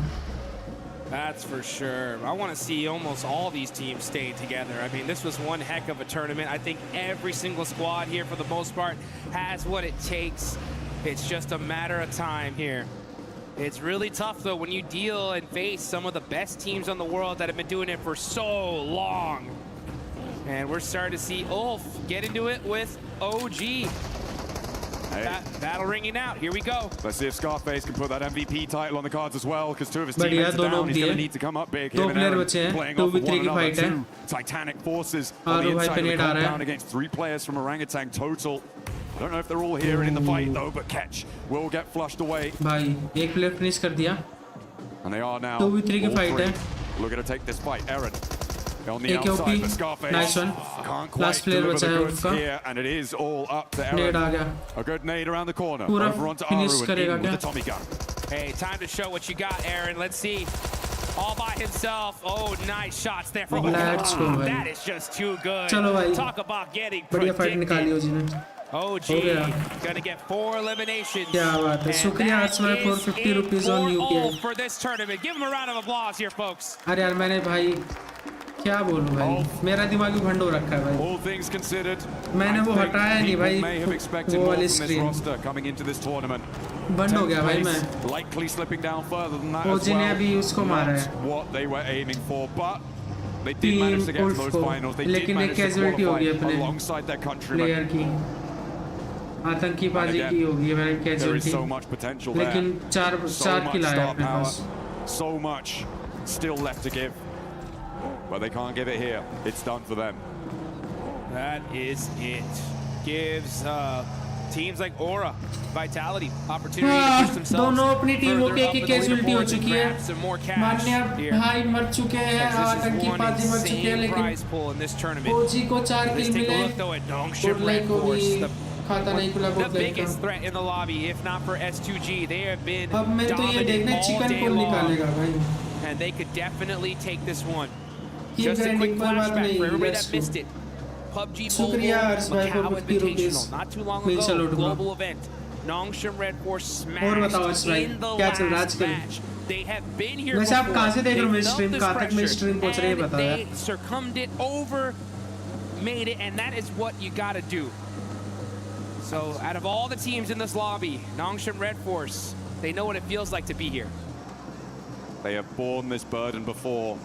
[SPEAKER 19] That's for sure. I want to see almost all these teams stay together. I mean, this was one heck of a tournament. I think every single squad here, for the most part, has what it takes. It's just a matter of time here. It's really tough, though, when you deal and face some of the best teams in the world that have been doing it for so long. And we're starting to see Ulf get into it with OG. Battle ringing out. Here we go.
[SPEAKER 7] Let's see if Scarface can put that MVP title on the cards as well, because 2 of his teammates are down. He's going to need to come up big. Him and Aaron playing off of one another. 2 titanic forces on the inside of the compound against 3 players from Orangutan total. I don't know if they're all here and in the fight though, but Catch will get flushed away.
[SPEAKER 3] भाई एक player finish कर दिया.
[SPEAKER 7] And they are now
[SPEAKER 3] 2v3 की fight है.
[SPEAKER 7] Looking to take this fight. Aaron on the outside for Scarface.
[SPEAKER 3] Nice one.
[SPEAKER 7] Can't quite deliver the goods here, and it is all up to Aaron. A good nade around the corner. Over onto Aru and in with the Tommy gun.
[SPEAKER 19] Hey, time to show what you got, Aaron. Let's see. All by himself. Oh, nice shots there from that is just too good. Talk about getting predicted. OG gonna get 4 eliminations.
[SPEAKER 3] क्या बात है. शुक्रिया आसमान for 50 rupees on UPI.
[SPEAKER 19] For this tournament. Give him a round of applause here, folks.
[SPEAKER 3] अरे यार मैंने भाई क्या बोलूं भाई, मेरा दिमाग भी भंडो रखा है भाई.
[SPEAKER 7] All things considered,
[SPEAKER 3] मैंने वो हटाया नहीं भाई. वो वाली screen
[SPEAKER 7] coming into this tournament.
[SPEAKER 3] बंद हो गया भाई मैं.
[SPEAKER 7] Likely slipping down further than that as
[SPEAKER 3] OG ने अभी उसको मारा है.
[SPEAKER 7] What they were aiming for, but they did manage to get to those finals. They did manage to qualify alongside their countrymen.
[SPEAKER 3] आतंकी बाजी की होगी है मैंने कैजुअलिटी. लेकिन 4 किल आया अपने पास.
[SPEAKER 7] So much still left to give, but they can't give it here. It's done for them.
[SPEAKER 19] That is it. Gives teams like Aura, Vitality, opportunity to push themselves.
[SPEAKER 3] दोनों अपनी टीमों की कैजुअलिटी हो चुकी है. मान्य भाई मर चुके हैं, आतंकी बाजी मर चुके हैं, लेकिन OG को 4 किल मिले. गोडलाई को भी खाता नहीं खुला.
[SPEAKER 19] The biggest threat in the lobby, if not for S2G, they have been
[SPEAKER 3] अब मैं तो ये देखना चिकन कौन निकालेगा भाई.
[SPEAKER 19] And they could definitely take this one.
[SPEAKER 3] ये
[SPEAKER 19] Just a quick flashback for everybody that
[SPEAKER 3] नहीं.
[SPEAKER 19] missed it. PUBG
[SPEAKER 3] शुक्रिया
[SPEAKER 19] Mobile
[SPEAKER 3] भाई for
[SPEAKER 19] Macau
[SPEAKER 3] 50 rupees.
[SPEAKER 19] Invitational, not too long ago, global event. Nongshim Red Force smashed in the last match. They have been here
[SPEAKER 3] वैसे आप कहाँ से देख रहे हो मेरी
[SPEAKER 19] before.
[SPEAKER 3] स्ट्रीम? कहाँ तक मेरी स्ट्रीम पहुँच रही है बता यार.
[SPEAKER 19] They succumbed it over, made it, and that is what you gotta do. So out of all the teams in this lobby, Nongshim Red Force, they know what it feels like to be here.
[SPEAKER 7] They have borne this burden before.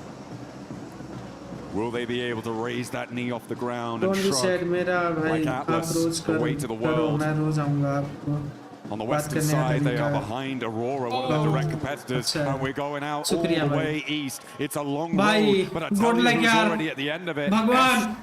[SPEAKER 7] Will they be able to raise that knee off the ground and shrug like Atlas, the weight of the world? On the western side, they are behind Aurora, one of their direct competitors, and we're going out all the way east. It's a long road, but I tell you who's already at the end of it.
[SPEAKER 3] भगवान,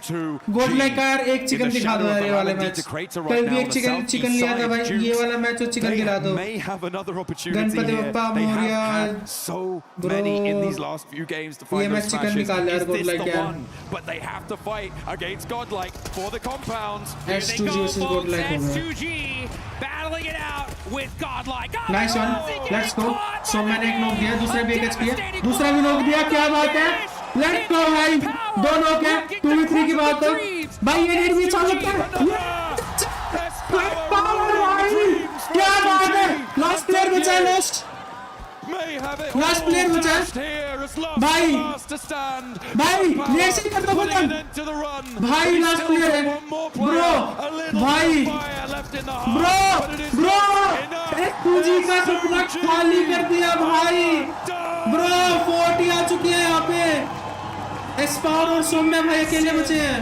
[SPEAKER 3] गोडलाई का यार एक chicken दिखा दो यार ये वाले match. कल भी एक चिकन लिया था भाई. ये वाला मैच और चिकन दिला दो.
[SPEAKER 7] May have another opportunity here. They have had so many in these last few games to find those smashes. Is this the one? But they have to fight against Godlike for the compounds.
[SPEAKER 19] Here they go, folks. S2G battling it out with Godlike.
[SPEAKER 3] Nice one. Let's go. So मैंने एक knock दिया, दूसरा भी एक HP है, दूसरा भी knock दिया. क्या बात है? Let's go भाई. 2 नॉक है. 2v3 की बात है. भाई ये नेट भी चालू कर. क्या बात है? लास्ट प्लेयर बचा है. लास्ट प्लेयर बचा है. भाई ऐसे कर दो बटन. भाई लास्ट प्लेयर है. ब्रो भाई ब्रो S2G का सपना खाली कर दिया भाई. ब्रो 40 आ चुकी है यहाँ पे. एस्पार और सौम्या भाई अकेले बचे हैं.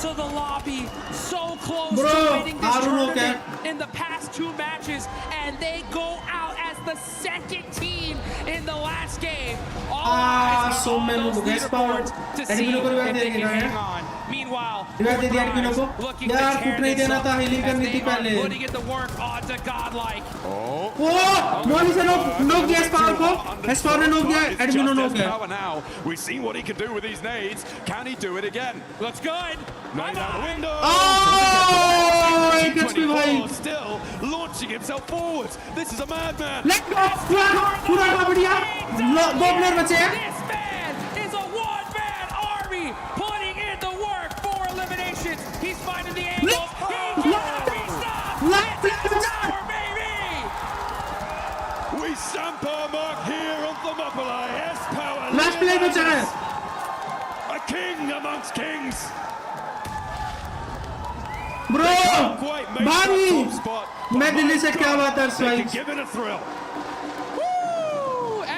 [SPEAKER 19] to the lobby, so close
[SPEAKER 3] Bro,
[SPEAKER 19] to winning this tournament
[SPEAKER 3] okay.
[SPEAKER 19] in the past 2 matches, and they go out as the second team in the last game. All eyes are
[SPEAKER 3] so
[SPEAKER 19] on
[SPEAKER 3] many
[SPEAKER 19] those
[SPEAKER 3] guys powered.
[SPEAKER 19] leaderboards to see
[SPEAKER 3] Admino ko
[SPEAKER 19] if
[SPEAKER 3] revive
[SPEAKER 19] they
[SPEAKER 3] dege
[SPEAKER 19] can
[SPEAKER 3] na
[SPEAKER 19] hang
[SPEAKER 3] yaar.
[SPEAKER 19] on. Meanwhile,
[SPEAKER 3] Revive de diya Admino ko.
[SPEAKER 19] looking to
[SPEAKER 3] Yaar
[SPEAKER 19] tear
[SPEAKER 3] foot नहीं
[SPEAKER 19] this
[SPEAKER 3] देना
[SPEAKER 19] up
[SPEAKER 3] था, healing
[SPEAKER 19] as
[SPEAKER 3] करनी
[SPEAKER 19] they
[SPEAKER 3] थी
[SPEAKER 19] are
[SPEAKER 3] पहले.
[SPEAKER 19] putting it to work onto Godlike.
[SPEAKER 3] Oh, Molly से knock दिया S-Power को. S-Power ने knock दिया, Admino knock है.
[SPEAKER 7] Now we've seen what he can do with these nades. Can he do it again?
[SPEAKER 19] Looks good.
[SPEAKER 7] Nade out the window.
[SPEAKER 3] Oh, it gets me high.
[SPEAKER 7] Still launching himself forwards. This is a madman.
[SPEAKER 3] Let's go. पूरा बढ़िया. दो player बचे हैं.
[SPEAKER 19] This man is a one-man army putting in the work for eliminations. He's finding the angles. He cannot be stopped. It's over, baby.
[SPEAKER 7] We stamp our mark here on Thermopylae. S-Power.
[SPEAKER 3] Last player बचा है.
[SPEAKER 7] A king amongst kings.
[SPEAKER 3] Bro, भाई, मैं दिल्ली से क्या बात है swipe?
[SPEAKER 7] Give it a thrill.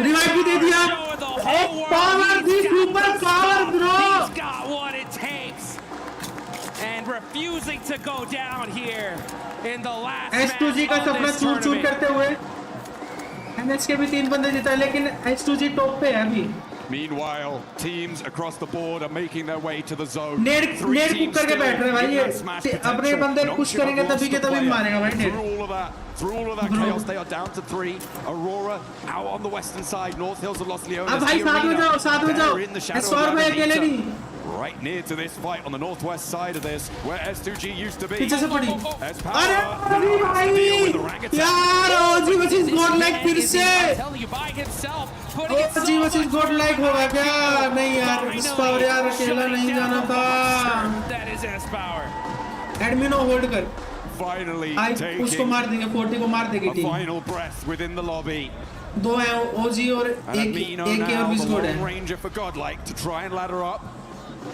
[SPEAKER 3] Revive भी दे दिया. Power, the super power, bro.
[SPEAKER 19] He's got what it takes. And refusing to go down here in the last
[SPEAKER 3] S2G का सपना चूर-चूर करते हुए. NH के भी 3 बंदे जीता है, लेकिन S2G टॉप पे है अभी.
[SPEAKER 7] Meanwhile, teams across the board are making their way to the zone.
[SPEAKER 3] Nade cook करके बैठ रहे भाई ये. अपने बंदे पुश करेंगे तभी के तभी मारेगा भाई नेड.
[SPEAKER 7] Through all of that chaos, they are down to 3. Aurora out on the western side. North Hills of Los Leones.
[SPEAKER 3] अब भाई साथ में जाओ. S4 में अकेले नहीं.
[SPEAKER 7] Right near to this fight on the northwest side of this, where S2G used to be.
[SPEAKER 3] पीछे से पड़ी.
[SPEAKER 7] S-Power.
[SPEAKER 3] अरे भाई यार OG versus godlike फिर से. OG versus godlike होगा क्या? नहीं यार, S-Power यार अकेला नहीं जाना था.
[SPEAKER 19] That is S-Power.
[SPEAKER 3] Admino hold कर.
[SPEAKER 7] Finally
[SPEAKER 3] उसको मार देंगे, 40 को मार देगी
[SPEAKER 7] a
[SPEAKER 3] team.
[SPEAKER 7] final breath within the lobby.
[SPEAKER 3] दो हैं OG और एक और Visgod है.
[SPEAKER 7] Ranger for Godlike to try and ladder up.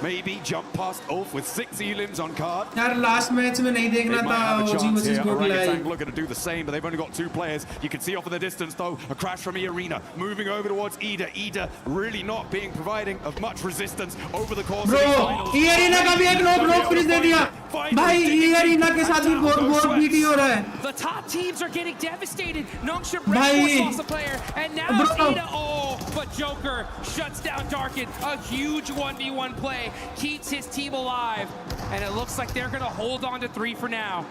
[SPEAKER 7] Maybe jump past Ulf with 6 elims on card.
[SPEAKER 3] यार लास्ट मैच में नहीं देखना था OG versus godlike.
[SPEAKER 7] Looking to do the same, but they've only got 2 players. You can see off in the distance though, a crash from E-Arena, moving over towards Ida. Ida really not being providing of much resistance over the course of these finals.
[SPEAKER 3] E-Arena का भी एक knock finish दे दिया. भाई E-Arena के साथ भी बहुत BT हो रहा है.
[SPEAKER 19] The top teams are getting devastated. Nongshim Red lost a player, and now it's Ida. Oh, but Joker shuts down Darkin. A huge 1v1 play. Keeps his team alive, and it looks like they're gonna hold on to 3 for now.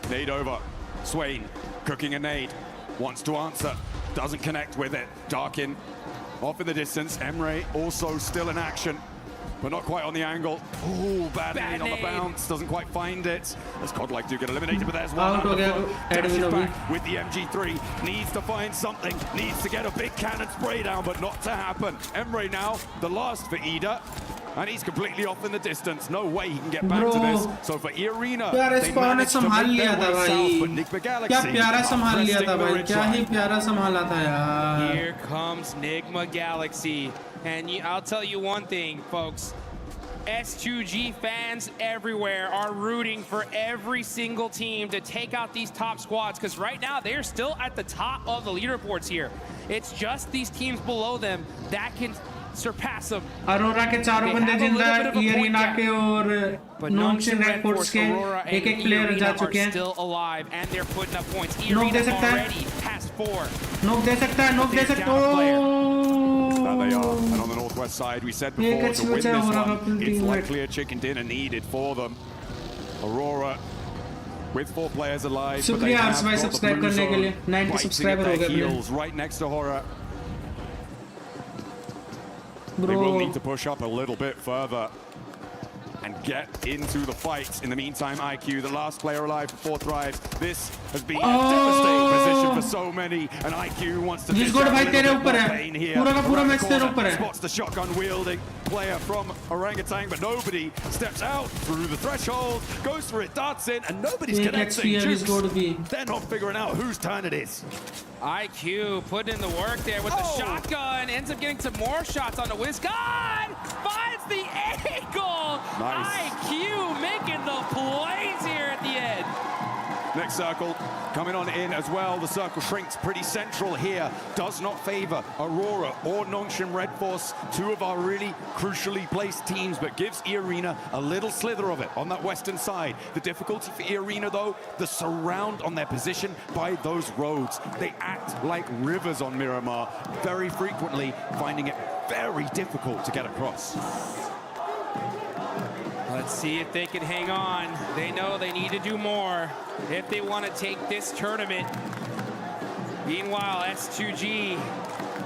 [SPEAKER 7] Nade over. Swain cooking a nade. Wants to answer. Doesn't connect with it. Darkin off in the distance. Emre also still in action, but not quite on the angle. Oh, bad nade on the bounce. Doesn't quite find it. As Godlike do get eliminated, but there's one. Dashes back with the MG3. Needs to find something. Needs to get a big cannon spray down, but not to happen. Emre now, the last for Ida. And he's completely off in the distance. No way he can get back to this. So for E-Arena, they managed to make their way south, but Nick McGalaxy
[SPEAKER 3] क्या प्यारा संभाल लिया था भाई. क्या ही प्यारा संभाला था यार.
[SPEAKER 19] Here comes Nigma Galaxy. And I'll tell you one thing, folks. S2G fans everywhere are rooting for every single team to take out these top squads, because right now they're still at the top of the leaderboards here. It's just these teams below them that can surpass them.
[SPEAKER 3] Arora के चारों बंदे जिंदा हैं. E-Arena के और Nongshim Red Force के एक player जा चुके हैं.
[SPEAKER 19] Still alive, and they're putting up points.
[SPEAKER 3] Knock दे सकता है.
[SPEAKER 19] Already has 4.
[SPEAKER 3] Knock दे सकता है. Knock दे सकता है.
[SPEAKER 7] There they are. And on the northwest side, we said before, to win this one, it's likely a chicken dinner needed for them. Aurora with 4 players alive, but they have got the blue zone biting at their heels right next to Horror. They will need to push up a little bit further and get into the fight. In the meantime, IQ, the last player alive for 4 drives. This has been a devastating position for so many, and IQ wants to dish out a little bit more pain here. Around the corner, spots the shotgun-wielding player from Orangutan, but nobody steps out through the threshold, goes for it, darts in, and nobody's connecting. They're not figuring out whose turn it is.
[SPEAKER 19] IQ putting in the work there with the shotgun, ends up getting some more shots on the WizGod, finds the angle.
[SPEAKER 7] Nice.
[SPEAKER 19] IQ making the plays here at the end.
[SPEAKER 7] Next circle coming on in as well. The circle shrinks pretty central here. Does not favor Aurora or Nongshim Red Force, two of our really crucially placed teams, but gives E-Arena a little slither of it on that western side. The difficulty for E-Arena, though, the surround on their position by those roads. They act like rivers on Miramar, very frequently finding it very difficult to get across.
[SPEAKER 19] Let's see if they can hang on. They know they need to do more if they want to take this tournament. Meanwhile, S2G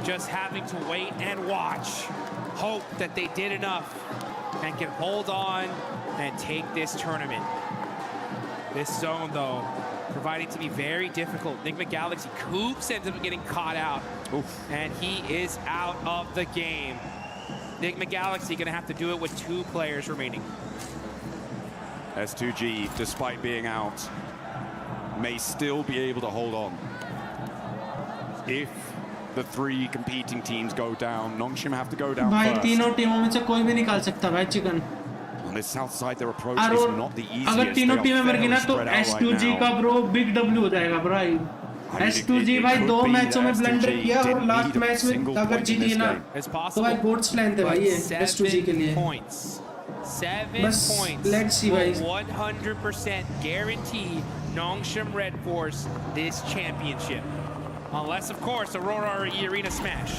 [SPEAKER 19] just having to wait and watch. Hope that they did enough and can hold on and take this tournament. This zone, though, proving to be very difficult. Enigma Galaxy Coops ends up getting caught out. Oof. And he is out of the game. Enigma Galaxy gonna have to do it with 2 players remaining.
[SPEAKER 7] S2G, despite being out, may still be able to hold on. If the 3 competing teams go down, Nongshim have to go down
[SPEAKER 3] भाई
[SPEAKER 7] first.
[SPEAKER 3] तीनों टीमों में से कोई भी निकाल सकता है भाई chicken.
[SPEAKER 7] On the south side, their approach is not the easiest.
[SPEAKER 3] अगर तीनों टीमें मर गई ना तो S2G का ब्रो बिग W हो जाएगा भाई. S2G भाई 2 मैचों में ब्लंडर किया और लास्ट मैच में अगर जीती ना तो भाई गोट्स लाइन थे भाई ये S2G के लिए.
[SPEAKER 19] 7
[SPEAKER 3] बस
[SPEAKER 19] points
[SPEAKER 3] let's see भाई.
[SPEAKER 19] 100% guarantee Nongshim Red Force this championship. Unless, of course, Aurora or E-Arena smash.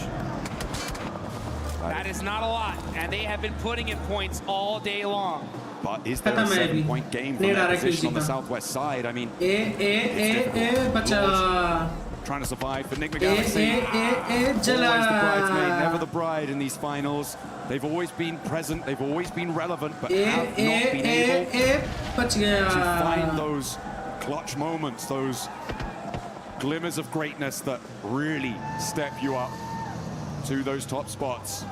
[SPEAKER 19] That is not a lot, and they have been putting in points all day long.
[SPEAKER 7] But is there a 7-point game from their position on the southwest side? I mean, trying to survive for Enigma Galaxy. Always the bridesmaid, never the bride in these finals. They've always been present, they've always been relevant, but have not been able to find those clutch moments, those glimmers of greatness that really step you up to those top spots.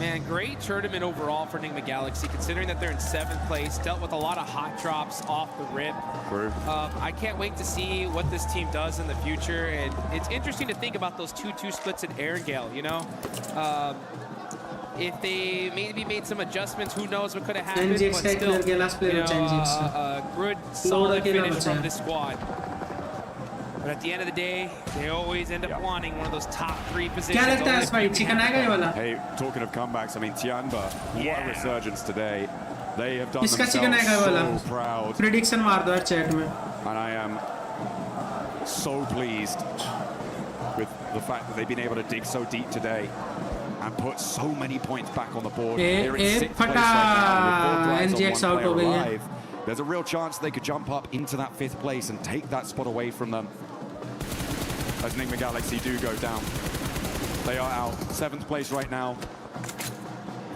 [SPEAKER 19] Man, great tournament overall for Enigma Galaxy, considering that they're in 7th place, dealt with a lot of hot drops off the rip.
[SPEAKER 7] True.
[SPEAKER 19] I can't wait to see what this team does in the future, and it's interesting to think about those 2-2 splits in Erangel, you know? If they maybe made some adjustments, who knows what could have happened, but still, you know, a good, solid finish from this squad. But at the end of the day, they always end up wanting one of those top 3 positions.
[SPEAKER 7] Hey, talking of comebacks, I mean, Tianba, what a resurgence today. They have done themselves so proud.
[SPEAKER 3] Prediction मार दो यार chat में.
[SPEAKER 7] And I am so pleased with the fact that they've been able to dig so deep today and put so many points back on the board. They're in 6th place right now with 4 drives on 1 player alive. There's a real chance they could jump up into that 5th place and take that spot away from them. As Enigma Galaxy do go down. They are out 7th place right now.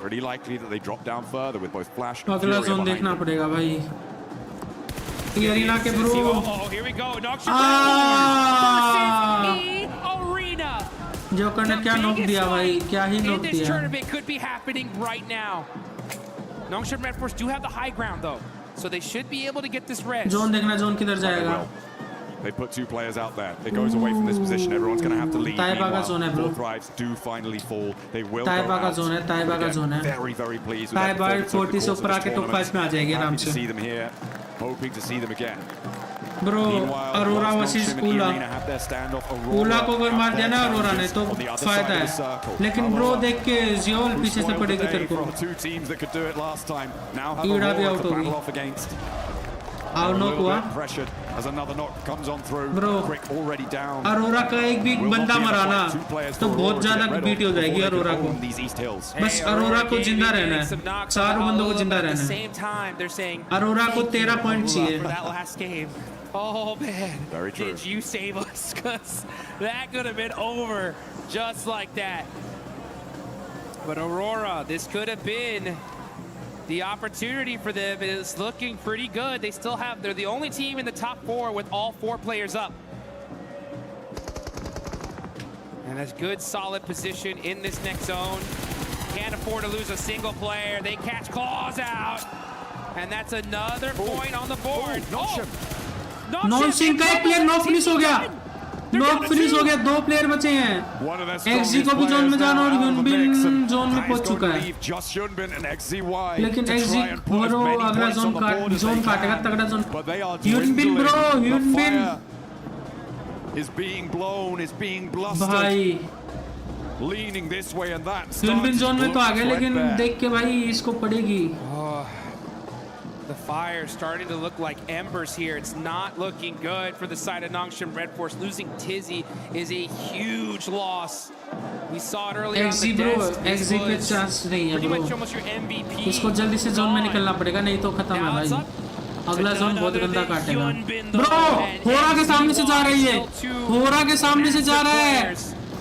[SPEAKER 7] Pretty likely that they drop down further with both Flash and Fury behind them.
[SPEAKER 3] E-Arena के bro.
[SPEAKER 19] Oh, here we go. Nongshim versus E-Arena.
[SPEAKER 3] Joker ने क्या knock दिया भाई, क्या ही knock
[SPEAKER 19] दिया. This tournament could be happening right now. Nongshim Red Force do have the high ground though, so they should be able to get this res.
[SPEAKER 3] Zone देखना zone किधर जाएगा.
[SPEAKER 7] They put 2 players out there. It goes away from this position. Everyone's going to have to leave. Meanwhile, 4 drives do finally fall. They will go out. Again, very, very pleased with that performance over the course of this tournament. Happy to see them here. Hoping to see them again.
[SPEAKER 3] Bro, Aurora versus Ula. Ula को अगर मार दिया ना Aurora ने तो फायदा है. लेकिन bro देख के Ziol पीछे से पड़ेगी तेरे को. ईड़ा भी आउट होगी. Our knock हुआ.
[SPEAKER 7] Pressured as another knock comes on through.
[SPEAKER 3] Bro,
[SPEAKER 7] Quick already down.
[SPEAKER 3] Aurora का एक भी बंदा मरा ना तो बहुत ज़्यादा बीट हो जाएगी Aurora को. बस Aurora को जिंदा रहना है. 4 बंदों को जिंदा रहना है. Aurora को 13 पॉइंट चाहिए.
[SPEAKER 19] Oh man,
[SPEAKER 7] very true.
[SPEAKER 19] Did you save us? Because that could have been over just like that. But Aurora, this could have been the opportunity for them. Is looking pretty good. They still have, they're the only team in the top 4 with all 4 players up. And that's good, solid position in this next zone. Can't afford to lose a single player. They catch Claws out. And that's another point on the board.
[SPEAKER 3] Nongshim का एक player knock finish हो गया. Knock finish हो गया, 2 player बचे हैं। XG को भी जोन में जाना और यूनबिन जोन में पहुंच चुका है, लेकिन XG वो अगला जोन काटेगा तगड़ा जोन। यूनबिन ब्रो, यूनबिन भाई यूनबिन जोन में तो आ गया, लेकिन देख के भाई इसको पड़ेगी।
[SPEAKER 19] The fire starting to look like embers here. It's not looking good for the side of Nongshim Red Force. Losing Tizzy is a huge loss. We saw it earlier on the desk.
[SPEAKER 3] XG पे chance नहीं है bro, इसको जल्दी से zone में निकलना पड़ेगा, नहीं तो खत्म है भाई। अगला जोन बहुत गंदा काटेगा। ब्रो होरा के सामने से जा रही है, होरा के सामने से जा रहा है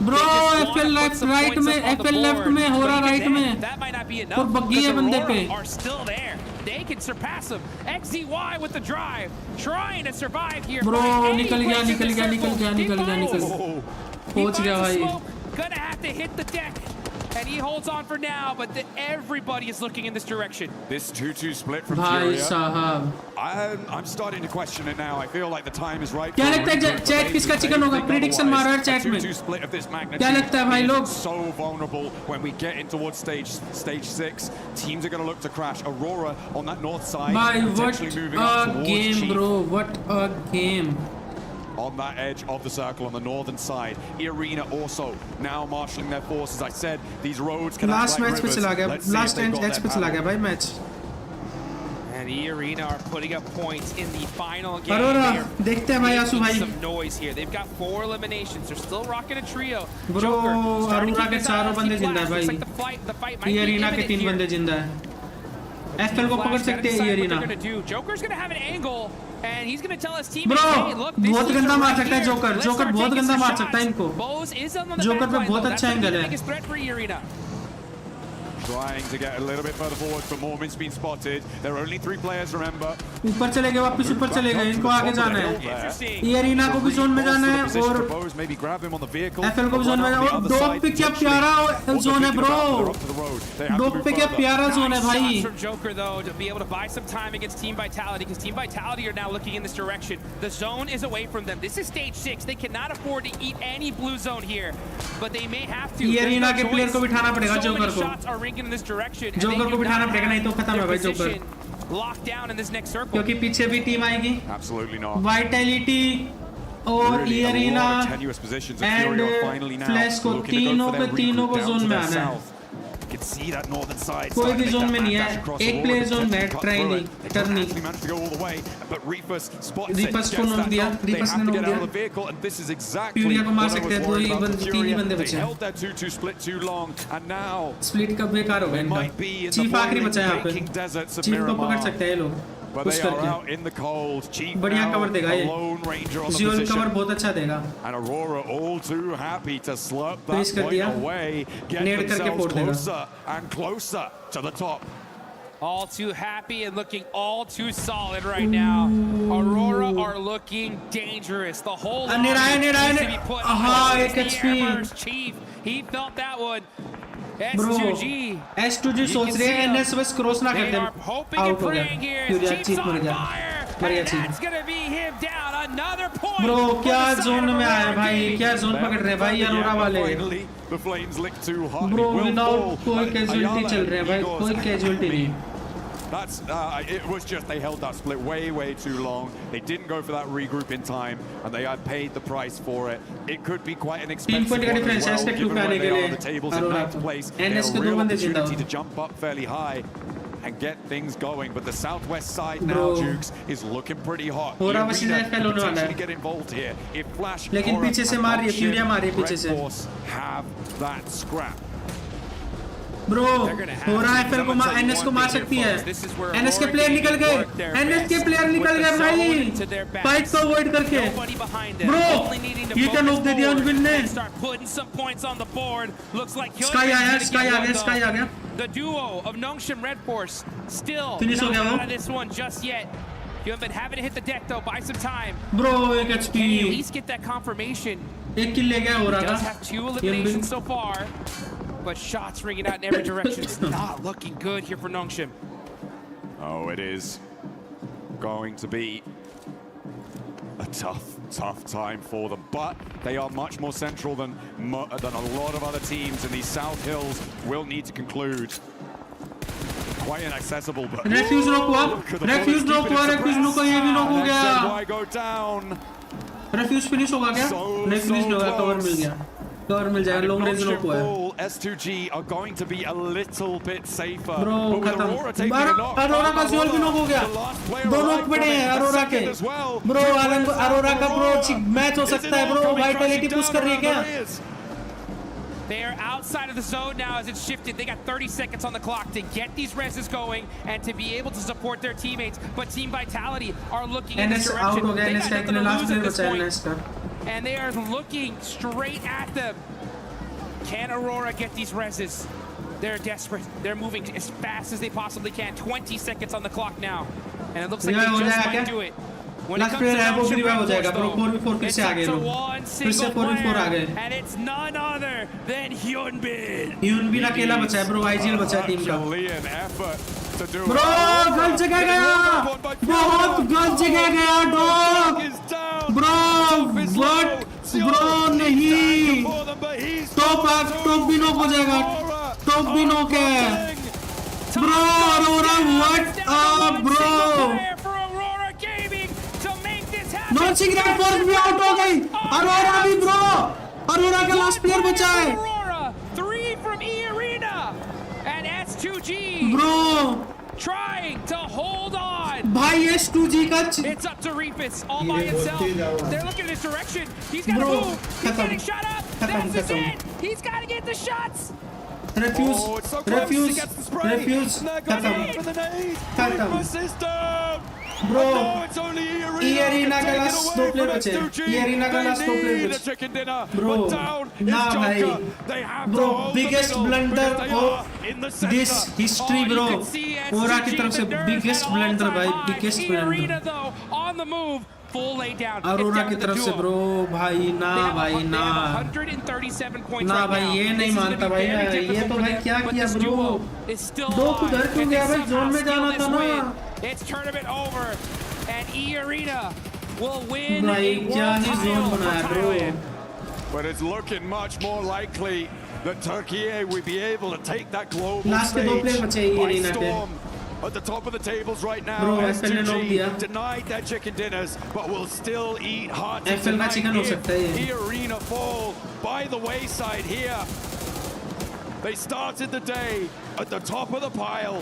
[SPEAKER 3] ब्रो। FL लेफ्ट राइट में, FL लेफ्ट में, होरा राइट में, और बग्गी है बंदे पे।
[SPEAKER 19] They can surpass him. XZY with the drive, trying to survive here.
[SPEAKER 3] Bro, निकल गया। पहुंच गया भाई।
[SPEAKER 19] Gonna have to hit the deck, and he holds on for now. But everybody is looking in this direction.
[SPEAKER 7] This 2-2 split from
[SPEAKER 3] भाई
[SPEAKER 7] Furia.
[SPEAKER 3] साहब,
[SPEAKER 7] I'm starting to question it now. I feel like the time is right.
[SPEAKER 3] क्या लगता है chat किसका chicken होगा? Prediction मारो यार chat में। क्या लगता है भाई लोग?
[SPEAKER 7] So vulnerable when we get in towards stage 6. Teams are going to look to crash. Aurora on that north side.
[SPEAKER 3] भाई what
[SPEAKER 7] moving
[SPEAKER 3] a
[SPEAKER 7] up towards
[SPEAKER 3] game
[SPEAKER 7] Chief.
[SPEAKER 3] bro, what a game.
[SPEAKER 7] On that edge of the circle on the northern side. Arena also now marshalling their forces. I said these roads can
[SPEAKER 3] Last
[SPEAKER 7] act like
[SPEAKER 3] match पे
[SPEAKER 7] rivers.
[SPEAKER 3] चला गया,
[SPEAKER 7] Let's see
[SPEAKER 3] last
[SPEAKER 7] if they've got
[SPEAKER 3] match
[SPEAKER 7] their
[SPEAKER 3] पे चला गया
[SPEAKER 7] paddle.
[SPEAKER 3] भाई match.
[SPEAKER 19] And Arena are putting up points in the final game.
[SPEAKER 3] Arora देखते हैं भाई आसू भाई।
[SPEAKER 19] Some noise here. They've got 4 eliminations. They're still rocking a trio.
[SPEAKER 3] Bro Arora के 4 बंदे जिंदा है भाई। ये अरीना के 3 बंदे जिंदा है। FL को पकड़ सकते हैं ये arena.
[SPEAKER 19] Joker's gonna have an angle, and he's gonna tell his team,
[SPEAKER 3] bro
[SPEAKER 19] hey, look, this
[SPEAKER 3] बहुत
[SPEAKER 19] is
[SPEAKER 3] गंदा
[SPEAKER 19] the
[SPEAKER 3] मार
[SPEAKER 19] right
[SPEAKER 3] सकता है
[SPEAKER 19] here.
[SPEAKER 3] Joker,
[SPEAKER 19] Let's
[SPEAKER 3] joker
[SPEAKER 19] start
[SPEAKER 3] बहुत
[SPEAKER 19] taking
[SPEAKER 3] गंदा
[SPEAKER 19] some
[SPEAKER 3] मार
[SPEAKER 19] shots.
[SPEAKER 3] सकता है इनको।
[SPEAKER 19] Bose is on the
[SPEAKER 3] joker पे
[SPEAKER 19] back line,
[SPEAKER 3] बहुत
[SPEAKER 19] though.
[SPEAKER 3] अच्छा
[SPEAKER 19] That's gonna be
[SPEAKER 3] angle
[SPEAKER 19] the
[SPEAKER 3] है।
[SPEAKER 19] biggest threat for Arena.
[SPEAKER 7] Trying to get a little bit further forward, but Mormon's been spotted. There are only 3 players, remember.
[SPEAKER 3] ऊपर चले गए, वापस ऊपर चले गए, इनको आगे जाना है। ये अरीना को भी जोन में जाना है, और FL को भी जोन में जाना है। और डॉग पे क्या प्यारा जोन है ब्रो, डॉग पे क्या प्यारा जोन है भाई।
[SPEAKER 19] From Joker though to be able to buy some time against Team Vitality, because Team Vitality are now looking in this direction. The zone is away from them. This is stage 6. They cannot afford to eat any blue zone here, but they may have to.
[SPEAKER 3] ये arena के player को बिठाना पड़ेगा joker को।
[SPEAKER 19] in this direction,
[SPEAKER 3] joker को बिठाना पड़ेगा, नहीं तो खत्म है भाई joker.
[SPEAKER 19] Locked down in this next circle.
[SPEAKER 3] क्योंकि पीछे भी टीम आएगी।
[SPEAKER 7] Absolutely not.
[SPEAKER 3] वाइटैलिटी और ये अरीना एंड फ्लैश को तीनों को जोन में आना है। कोई भी जोन में नहीं है, एक प्लेयर जोन में टर्निंग रीपर्स को नोक दिया, रीपर्स ने नोक दिया। प्यूरिया को मार सकते हैं, 3 ही बंदे बचे हैं। स्प्लिट का बेकार हो गया इनका। चीफ आखिरी बचा है यहाँ पे, चीफ को पकड़ सकते हैं ये लोग पुश करके। बढ़िया कवर देगा ये, ज़्यूल कवर बहुत अच्छा देगा। पेश कर दिया, नेड करके फोड़ देगा।
[SPEAKER 19] All too happy and looking all too solid right now. Aurora are looking dangerous. The whole lot needs to be put in the air. Chief, he felt that one.
[SPEAKER 3] S2G सोच रहे हैं NS बस cross ना कर दे, out हो गया। Pyuria chief मर गया चीफ। ब्रो क्या जोन में आया है भाई, क्या जोन पकड़ रहे हैं भाई अरोरा वाले। ब्रो विदाउट कोई कैजुअलिटी चल रहे हैं भाई, कोई कैजुअलिटी नहीं।
[SPEAKER 7] It was just they held that split way too long. They didn't go for that regroup in time, and they had paid the price for it. It could be quite an expensive one as well, given where they are on the tables in ninth place. They had a real opportunity to jump up fairly high and get things going, but the southwest side now, Jukes, is looking pretty hot. Arena could potentially get involved here if Flash or Red Force have that scrap.
[SPEAKER 3] Bro हो रहा है, FL को NS को मार सकती है। NS के player निकल गए, NS के प्लेयर निकल गए भाई, फाइट को अवॉइड करके। ब्रो ये क्या नोक दे दिया उनविन ने। स्काई आ गया।
[SPEAKER 19] The duo of Nongshim Red Force still
[SPEAKER 3] Finish
[SPEAKER 19] not out of this one just yet. You haven't been having to hit the deck though. Buy some time.
[SPEAKER 3] Bro एक HP।
[SPEAKER 19] Can you at least get that confirmation?
[SPEAKER 3] एक किल ले गया हो रहा था।
[SPEAKER 19] Does have 2 eliminations so far. But shots ringing out in every direction. It's not looking good here for Nongshim.
[SPEAKER 7] Oh, it is going to be a tough tough time for them, but they are much more central than a lot of other teams, and these South Hills will need to conclude. Quite inaccessible, but
[SPEAKER 3] refuse knock हुआ, refuse knock हुआ, refuse knock ये भी knock हो गया.
[SPEAKER 7] why go down?
[SPEAKER 3] refuse finish होगा क्या? refuse नहीं होगा, cover मिल गया. cover मिल जाएगा, long range knock हुआ है.
[SPEAKER 7] S2G are going to be a little bit safer.
[SPEAKER 3] Bro, खत्म. अरोरा का जोल भी knock हो गया. दो knock पड़े हैं अरोरा के. Bro, अरोरा का bro मैच हो सकता है bro. vitality push कर रही है क्या?
[SPEAKER 19] They are outside of the zone now as it's shifted. They got 30 seconds on the clock to get these reses going and to be able to support their teammates. But Team Vitality are looking in this direction. They got nothing to lose at this point. And they are looking straight at them. Can Aurora get these reses? They're desperate. They're moving as fast as they possibly can. 20 seconds on the clock now. And it looks like they just might do it. When it comes to option it's up to one single player, and it's none other than Hyunbin.
[SPEAKER 3] Hyunbin अकेला बचा है bro, IGL बचा है team का. Bro, गलत जगह गया. बहुत गलत जगह गया dog. Bro, what? Bro नहीं. Top भी knock हो जाएगा. Top भी knock है. Bro, Aurora, what up bro? Non signal force भी आउट हो गई. अरोरा भी ब्रो. अरोरा का लास्ट प्लेयर बचा है.
[SPEAKER 19] 3 from E Arena and S2G.
[SPEAKER 3] Bro.
[SPEAKER 19] Trying to hold on.
[SPEAKER 3] भाई S2G का.
[SPEAKER 19] It's up to Reefus all by himself. They're looking in his direction. He's got to move. He's getting shot up. This is it. He's got to get the shots.
[SPEAKER 3] Refuse. Refuse. Refuse. Bro, E Arena का last 2 player बचे. E Arena का last 2 player बचे. Bro, ना भाई. Bro, biggest blunder of this history bro. ओरा की तरफ से biggest blunder भाई, biggest blunder.
[SPEAKER 19] On the move. Full lay down.
[SPEAKER 3] Arora की तरफ से ब्रो भाई ना भाई ना.
[SPEAKER 19] 137 points
[SPEAKER 3] ना भाई ये नहीं मानता भाई. ये तो भाई क्या किया ब्रो. दो उधर क्यों गया भाई. जोन में जाना था ना.
[SPEAKER 19] It's tournament over and E Arena will win.
[SPEAKER 3] भाई क्या ही जोन बनाया bro.
[SPEAKER 7] But it's looking much more likely that Turkey will be able to take that global
[SPEAKER 3] Last
[SPEAKER 7] stage
[SPEAKER 3] दो प्लेयर बचे E Arena के.
[SPEAKER 7] At the top of the tables right now,
[SPEAKER 3] Bro,
[SPEAKER 7] S2G denied their chicken dinners, but will still eat hard
[SPEAKER 3] FL का chicken हो सकता है.
[SPEAKER 7] E Arena fall by the wayside here. They started the day at the top of the pile,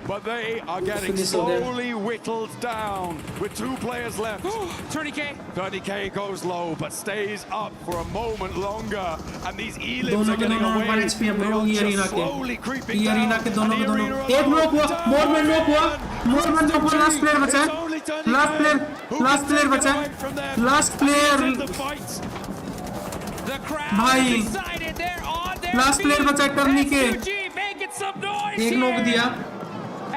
[SPEAKER 7] but they are getting slowly whittled down with 2 players left. 30K goes low, but stays up for a moment longer, and these elims are getting away. They are just slowly creeping down.
[SPEAKER 3] के दोनों एक knock हुआ. more man knock हुआ. last player बचा है. last player बचा है. last player भाई last player बचा है करनी के. एक knock दिया.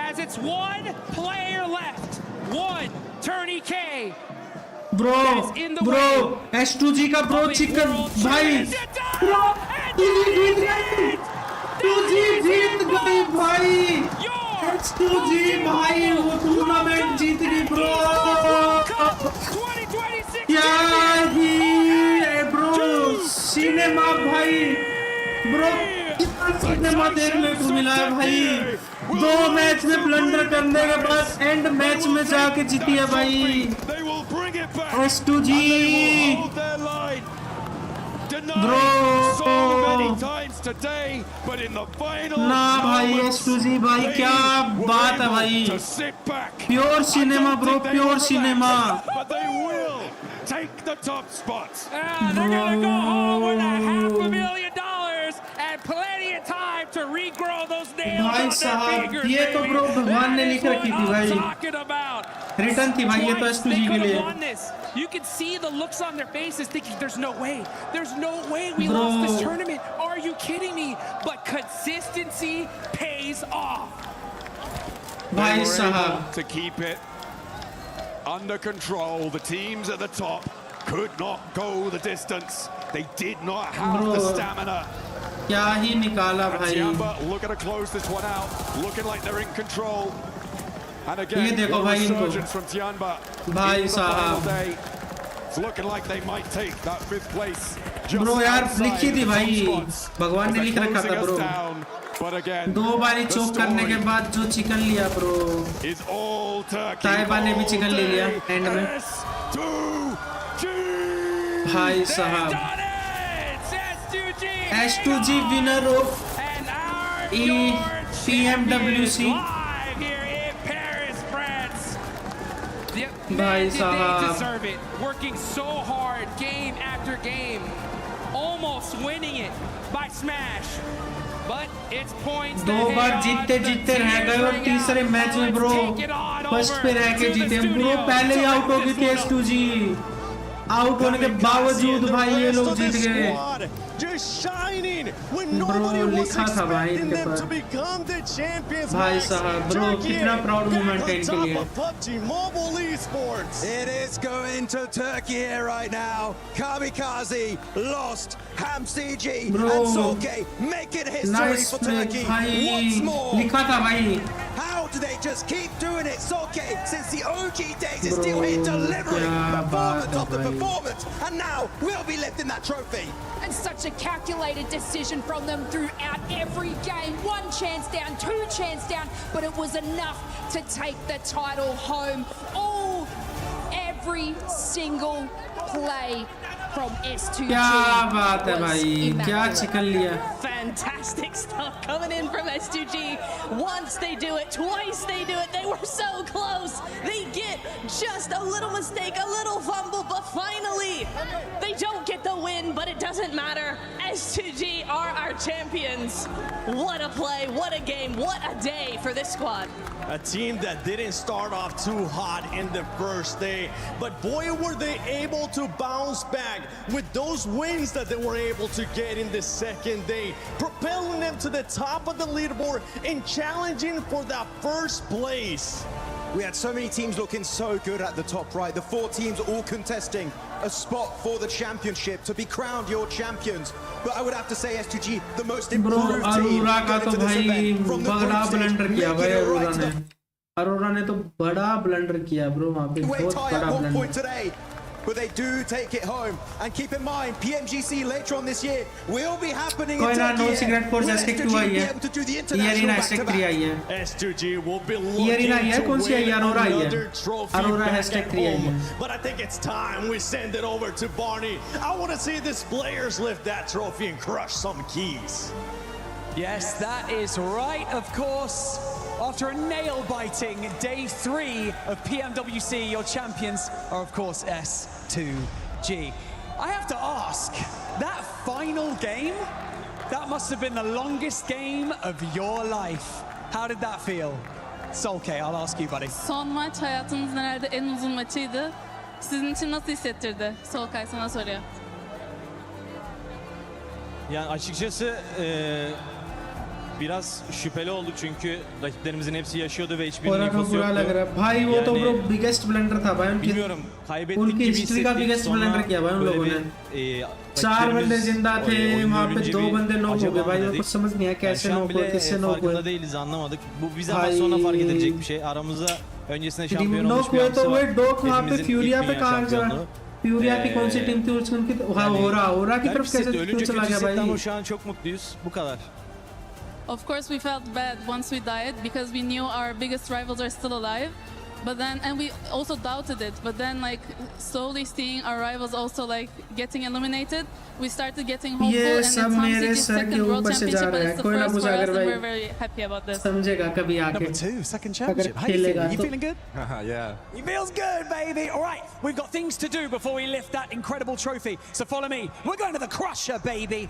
[SPEAKER 19] As it's one player left. One Turney K.
[SPEAKER 3] Bro, S2G का bro chicken भाई. Bro, 2G जीत गई भाई. S2G भाई वो टूर्नामेंट जीत गई bro. क्या ही है bro. सिनेमा भाई. Bro कितना सिनेमा देखने को मिला है भाई. 2 मैच में ब्लंडर करने के बाद एंड मैच में जाके जीती है भाई. S2G bro. ना भाई S2G भाई क्या बात है भाई. Pure cinema bro, pure cinema.
[SPEAKER 7] Take the top spots.
[SPEAKER 19] They're gonna go home with $500,000 and plenty of time to regrow those nails
[SPEAKER 3] भाई
[SPEAKER 19] on their
[SPEAKER 3] साहब
[SPEAKER 19] fingers.
[SPEAKER 3] ये तो ब्रो भगवान ने लिख रखी थी भाई. रिटर्न थी भाई ये तो S2G के लिए.
[SPEAKER 19] You can see the looks on their faces thinking there's no way we lost this tournament. Are you kidding me? But consistency pays off.
[SPEAKER 3] भाई साहब
[SPEAKER 7] to keep it under control. The teams at the top could not go the distance. They did not have the stamina.
[SPEAKER 3] क्या ही निकाला भाई.
[SPEAKER 7] Looking to close this one out. Looking like they're in control. And again,
[SPEAKER 3] ये देखो भाई इनको.
[SPEAKER 7] from Tianba.
[SPEAKER 3] भाई साहब
[SPEAKER 7] It's looking like they might take that 5th place.
[SPEAKER 3] Bro यार लिखी थी भाई, भगवान ने लिख रखा था bro. दो बारी चोक करने के बाद जो चिकन लिया bro. ताइबा ने भी चिकन ले लिया एंड में. भाई साहब. S2G winner of PMWC.
[SPEAKER 19] They deserve it. Working so hard, game after game, almost winning it by smash. But it's points.
[SPEAKER 3] दो बार जीतते रह गए और तीसरे मैच में ब्रो फर्स्ट पे रह के जीते. ब्रो पहले ही आउट हो गई थी S2G. आउट होने के बावजूद भाई ये लोग जीत गए.
[SPEAKER 10] Just shining when
[SPEAKER 3] Bro,
[SPEAKER 10] nobody was
[SPEAKER 3] लिखा था भाई
[SPEAKER 10] expecting
[SPEAKER 3] इनके
[SPEAKER 10] them
[SPEAKER 3] pass.
[SPEAKER 10] to become the champions.
[SPEAKER 3] भाई साहब ब्रो कितना प्राउड मोमेंट है इनके लिए.
[SPEAKER 10] PUBG Mobile Esports.
[SPEAKER 5] It is going to Turkey here right now. Kamikaze lost. HamCG and Solke making history for Turkey once more.
[SPEAKER 3] लिखा था भाई.
[SPEAKER 5] How do they just keep doing it? Solke, since the OG days, is still here delivering performance after performance, and now we'll be lifting that trophy.
[SPEAKER 11] And such a calculated decision from them throughout every game. 1 chance down, 2 chance down, but it was enough to take the title home. Every single play from S2G.
[SPEAKER 3] क्या बात है भाई, क्या chicken लिया.
[SPEAKER 9] Fantastic stuff coming in from S2G. Once they do it, twice they do it. They were so close. They get just a little mistake, a little fumble, but finally they don't get the win, but it doesn't matter. S2G are our champions. What a play, what a game, what a day for this squad.
[SPEAKER 10] A team that didn't start off too hot in the first day, but boy were they able to bounce back with those wins that they were able to get in the second day, propelling them to the top of the leaderboard and challenging for that first place.
[SPEAKER 5] We had so many teams looking so good at the top right. The 4 teams all contesting a spot for the championship to be crowned your champions. But I would have to say S2G, the most improved team going into this event from the group stage, making it right.
[SPEAKER 3] Arora ने तो बड़ा blunder किया bro वहाँ पे, बहुत बड़ा blunder.
[SPEAKER 5] But they do take it home. And keep in mind, PMGC later on this year will be happening in Turkey.
[SPEAKER 3] No secret force hashtag 2 आई है. ये hashtag 3 आई है.
[SPEAKER 10] S2G will be looking
[SPEAKER 3] कौन सी आई है? अरोरा आई है. अरोरा hashtag 3 आई है.
[SPEAKER 10] But I think it's time we send it over to Barney. I want to see the players lift that trophy and crush some keys.
[SPEAKER 13] Yes, that is right, of course. After a nail-biting day 3 of PMWC, your champions are, of course, S2G. I have to ask, that final game, that must have been the longest game of your life. How did that feel? Solke, I'll ask you, buddy.
[SPEAKER 2] Son maç hayatımızın herhalde en uzun maçıydı. Sizin için nasıl hissettirdi? Solkay sana soruyor.
[SPEAKER 4] Yani açıkçası biraz şüpheli olduk çünkü rakiplerimizin hepsi yaşıyordu ve hiçbirinin infosu yoktu.
[SPEAKER 3] भाई वो तो bro biggest blunder था भाई उनकी.
[SPEAKER 4] Bilmiyorum, kaybettik
[SPEAKER 3] उनकी
[SPEAKER 4] gibi
[SPEAKER 3] history का biggest blunder किया भाई उन लोगों ने. 4 बंदे जिंदा थे, वहाँ पे 2 बंदे नॉक हो गए भाई. वो कुछ समझ नहीं आया कैसे नॉक हुए, किससे नॉक हुए.
[SPEAKER 4] Farkında değiliz, anlamadık. Bu bize ama sonra fark edilecek bir şey. Aramızda öncesinde şampiyon olmuş bir
[SPEAKER 3] तो वो
[SPEAKER 4] hamsi var.
[SPEAKER 3] डॉक वहाँ पे फ्यूरिया पे कहाँ चला. फ्यूरिया की कौन सी टीम थी उनकी? होरा की तरफ कैसे क्यों चला गया भाई?
[SPEAKER 4] Ama şu an çok mutluyuz. Bu kadar.
[SPEAKER 2] Of course we felt bad once we died because we knew our biggest rivals are still alive. But then, and we also doubted it, but then like slowly seeing our rivals also like getting eliminated, we started getting hopeful and it's HamCG's second world championship, but it's the first for us and we're very happy about this.
[SPEAKER 3] समझेगा कभी आके.
[SPEAKER 13] Number 2, second championship. How you feeling? You feeling good?
[SPEAKER 7] Yeah.
[SPEAKER 13] He feels good, baby. All right, we've got things to do before we lift that incredible trophy. So follow me. We're going to the Crusher, baby.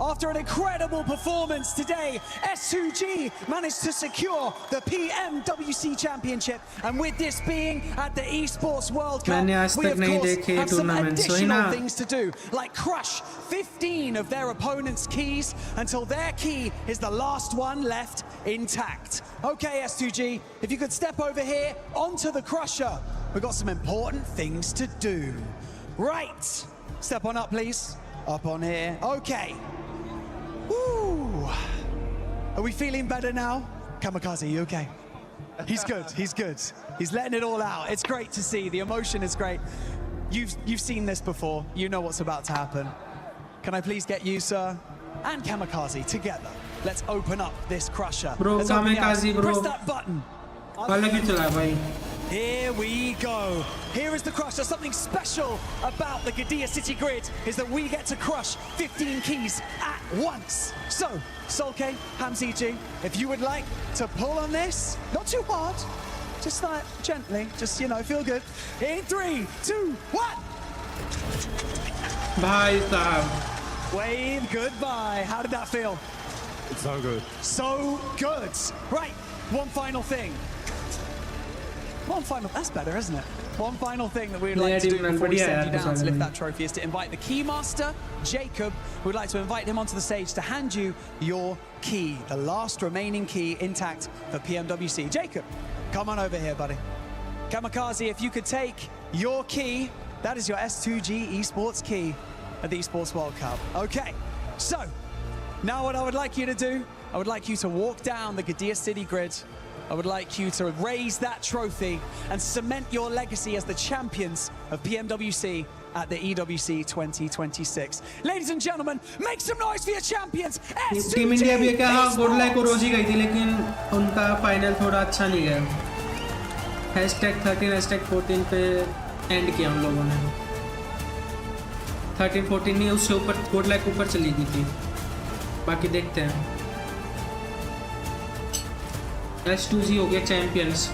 [SPEAKER 13] After an incredible performance today, S2G managed to secure the PMWC Championship. And with this being at the Esports World Cup, we of course have some additional things to do, like crush 15 of their opponent's keys until their key is the last one left intact. Okay, S2G, if you could step over here onto the Crusher. We've got some important things to do. Right, step on up, please. Up on here, okay. Woo! Are we feeling better now? Kamikaze, you okay? He's good, he's good. He's letting it all out. It's great to see, the emotion is great. you've seen this before. You know what's about to happen. Can I please get you, sir, and Kamikaze together? Let's open up this crusher.
[SPEAKER 3] Bro,
[SPEAKER 13] Let's open it up.
[SPEAKER 3] Kamikaze, bro.
[SPEAKER 13] Press that button. Here we go. Here is the crusher. Something special about the Gadia City Grid is that we get to crush 15 keys at once. So, Solke, HamCG, if you would like to pull on this, not too hard, just like gently, just, you know, feel good. In 3, 2, 1.
[SPEAKER 3] Bye, Sahab.
[SPEAKER 13] Wave, goodbye. How did that feel?
[SPEAKER 20] It's so good.
[SPEAKER 13] So good. Right, one final thing. That's better, isn't it? One final thing that we would like to do before we send you down to lift that trophy is to invite the Keymaster, Jacob. We'd like to invite him onto the stage to hand you your key, the last remaining key intact for PMWC. Jacob, come on over here, buddy. Kamikaze, if you could take your key, that is your S2G esports key at the Esports World Cup. Okay, so now what I would like you to do, I would like you to walk down the Gadia City Grid. I would like you to raise that trophy and cement your legacy as the champions of PMWC at the EWC 2026. Ladies and gentlemen, make some noise for your champions.
[SPEAKER 3] Team India भी क्या गोडलाई को रोजी गई थी लेकिन उनका final थोड़ा अच्छा नहीं गया। #13 #14 पे एंड किया हम लोगों ने। 13-14 नहीं, उससे ऊपर गोडलाई के ऊपर चली गई थी। बाकी देखते हैं। S2G हो गया champions.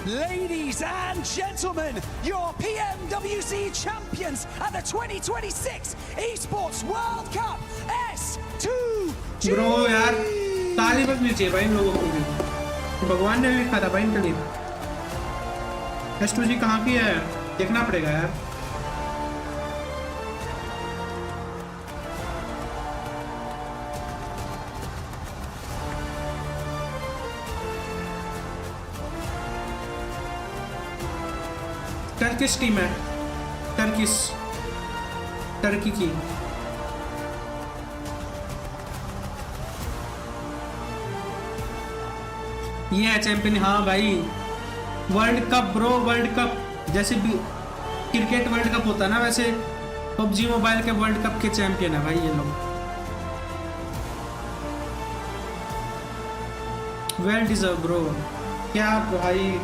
[SPEAKER 13] Ladies and gentlemen, your PMWC champions at the 2026 Esports World Cup S2G!
[SPEAKER 3] Bro यार ताली बजनी चाहिए भाई इन लोगों को भी। भगवान ने लिखा था भाई इनके लिए। S2G कहाँ की है देखना पड़ेगा यार। टर्किश टीम है, टर्की की। ये है चैंपियन। हाँ भाई world cup bro, world cup जैसे भी क्रिकेट वर्ल्ड कप होता है ना वैसे PUBG मोबाइल के वर्ल्ड कप के चैंपियन है भाई ये लोग। Well deserve bro. क्या भाई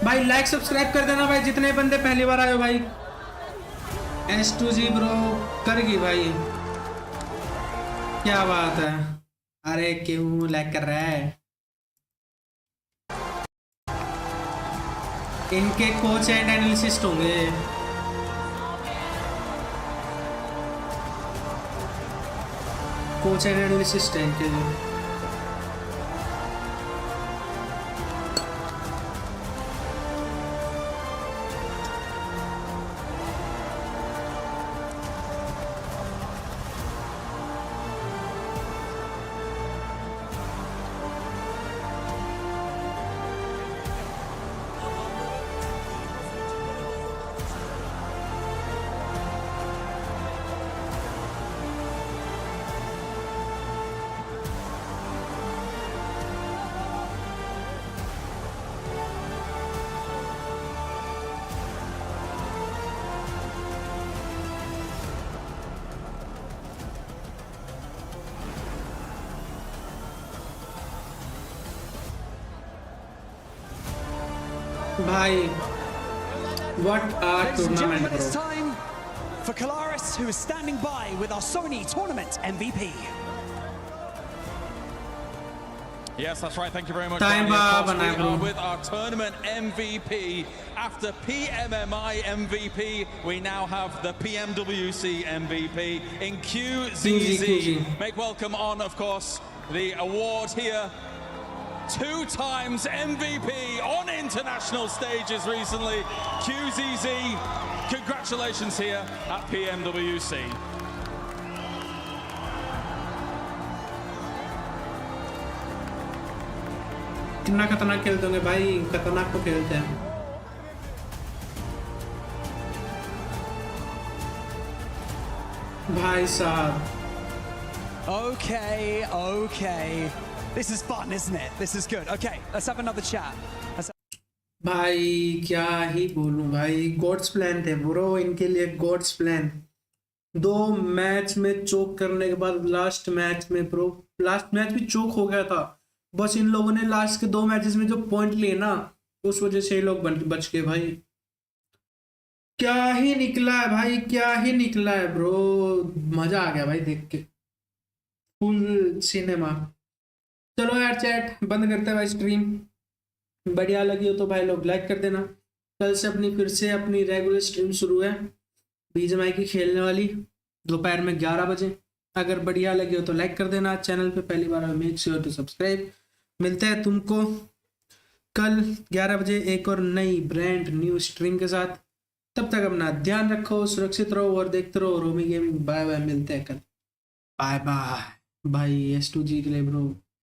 [SPEAKER 3] भाई लाइक सब्सक्राइब कर देना भाई जितने बंदे पहली बार आए हो भाई। S2G ब्रो करेगी भाई, क्या बात है। अरे क्यों लाइक कर रहा है। इनके कोच एंड एनालिसिस्ट होंगे। कोच एंड एनालिसिस्ट है इनके। Bhai, what a tournament, bro.
[SPEAKER 13] It's time for Kalaris, who is standing by with our Sony tournament MVP.
[SPEAKER 17] Yes, that's right. Thank you very much.
[SPEAKER 3] Time
[SPEAKER 17] we
[SPEAKER 3] bro.
[SPEAKER 17] are with our tournament MVP. After PMMI MVP, we now have the PMWC MVP in QZZ. Make welcome on, of course, the award here 2 times MVP on international stages recently. QZZ, congratulations here at PMWC.
[SPEAKER 3] कितना खतरनाक खेलते होंगे भाई, खतरनाक को खेलते हैं भाई साहब।
[SPEAKER 13] Okay. This is fun, isn't it? This is good. Okay, let's have another chat.
[SPEAKER 3] भाई क्या ही बोलूं भाई, गॉड्स प्लान थे ब्रो इनके लिए, गॉड्स प्लान। 2 मैच में चोक करने के बाद लास्ट मैच में ब्रो, लास्ट मैच भी चोक हो गया था, बस इन लोगों ने लास्ट के 2 मैचेस में जो पॉइंट लिए ना, उस वजह से ये लोग बच गए भाई। क्या ही निकला है भाई, क्या ही निकला है ब्रो, मजा आ गया भाई देख के, फुल सिनेमा। चलो यार चैट बंद करते हैं भाई स्ट्रीम, बढ़िया लगी हो तो भाई लोग लाइक कर देना। कल से फिर से अपनी रेगुलर स्ट्रीम शुरू है बीजीएमआई की खेलने वाली, दोपहर में 11 बजे। अगर बढ़िया लगी हो तो लाइक कर देना, चैनल पे पहली बार मेक श्योर टू सब्सक्राइब। मिलते हैं तुमको कल 11 बजे एक और नई ब्रांड न्यू स्ट्रीम के साथ। तब तक अपना ध्यान रखो, सुरक्षित रहो और देखते रहो रोमी गेमिंग। बाय बाय, मिलते हैं कल, बाय बाय भाई। S2G के लिए ब्रो।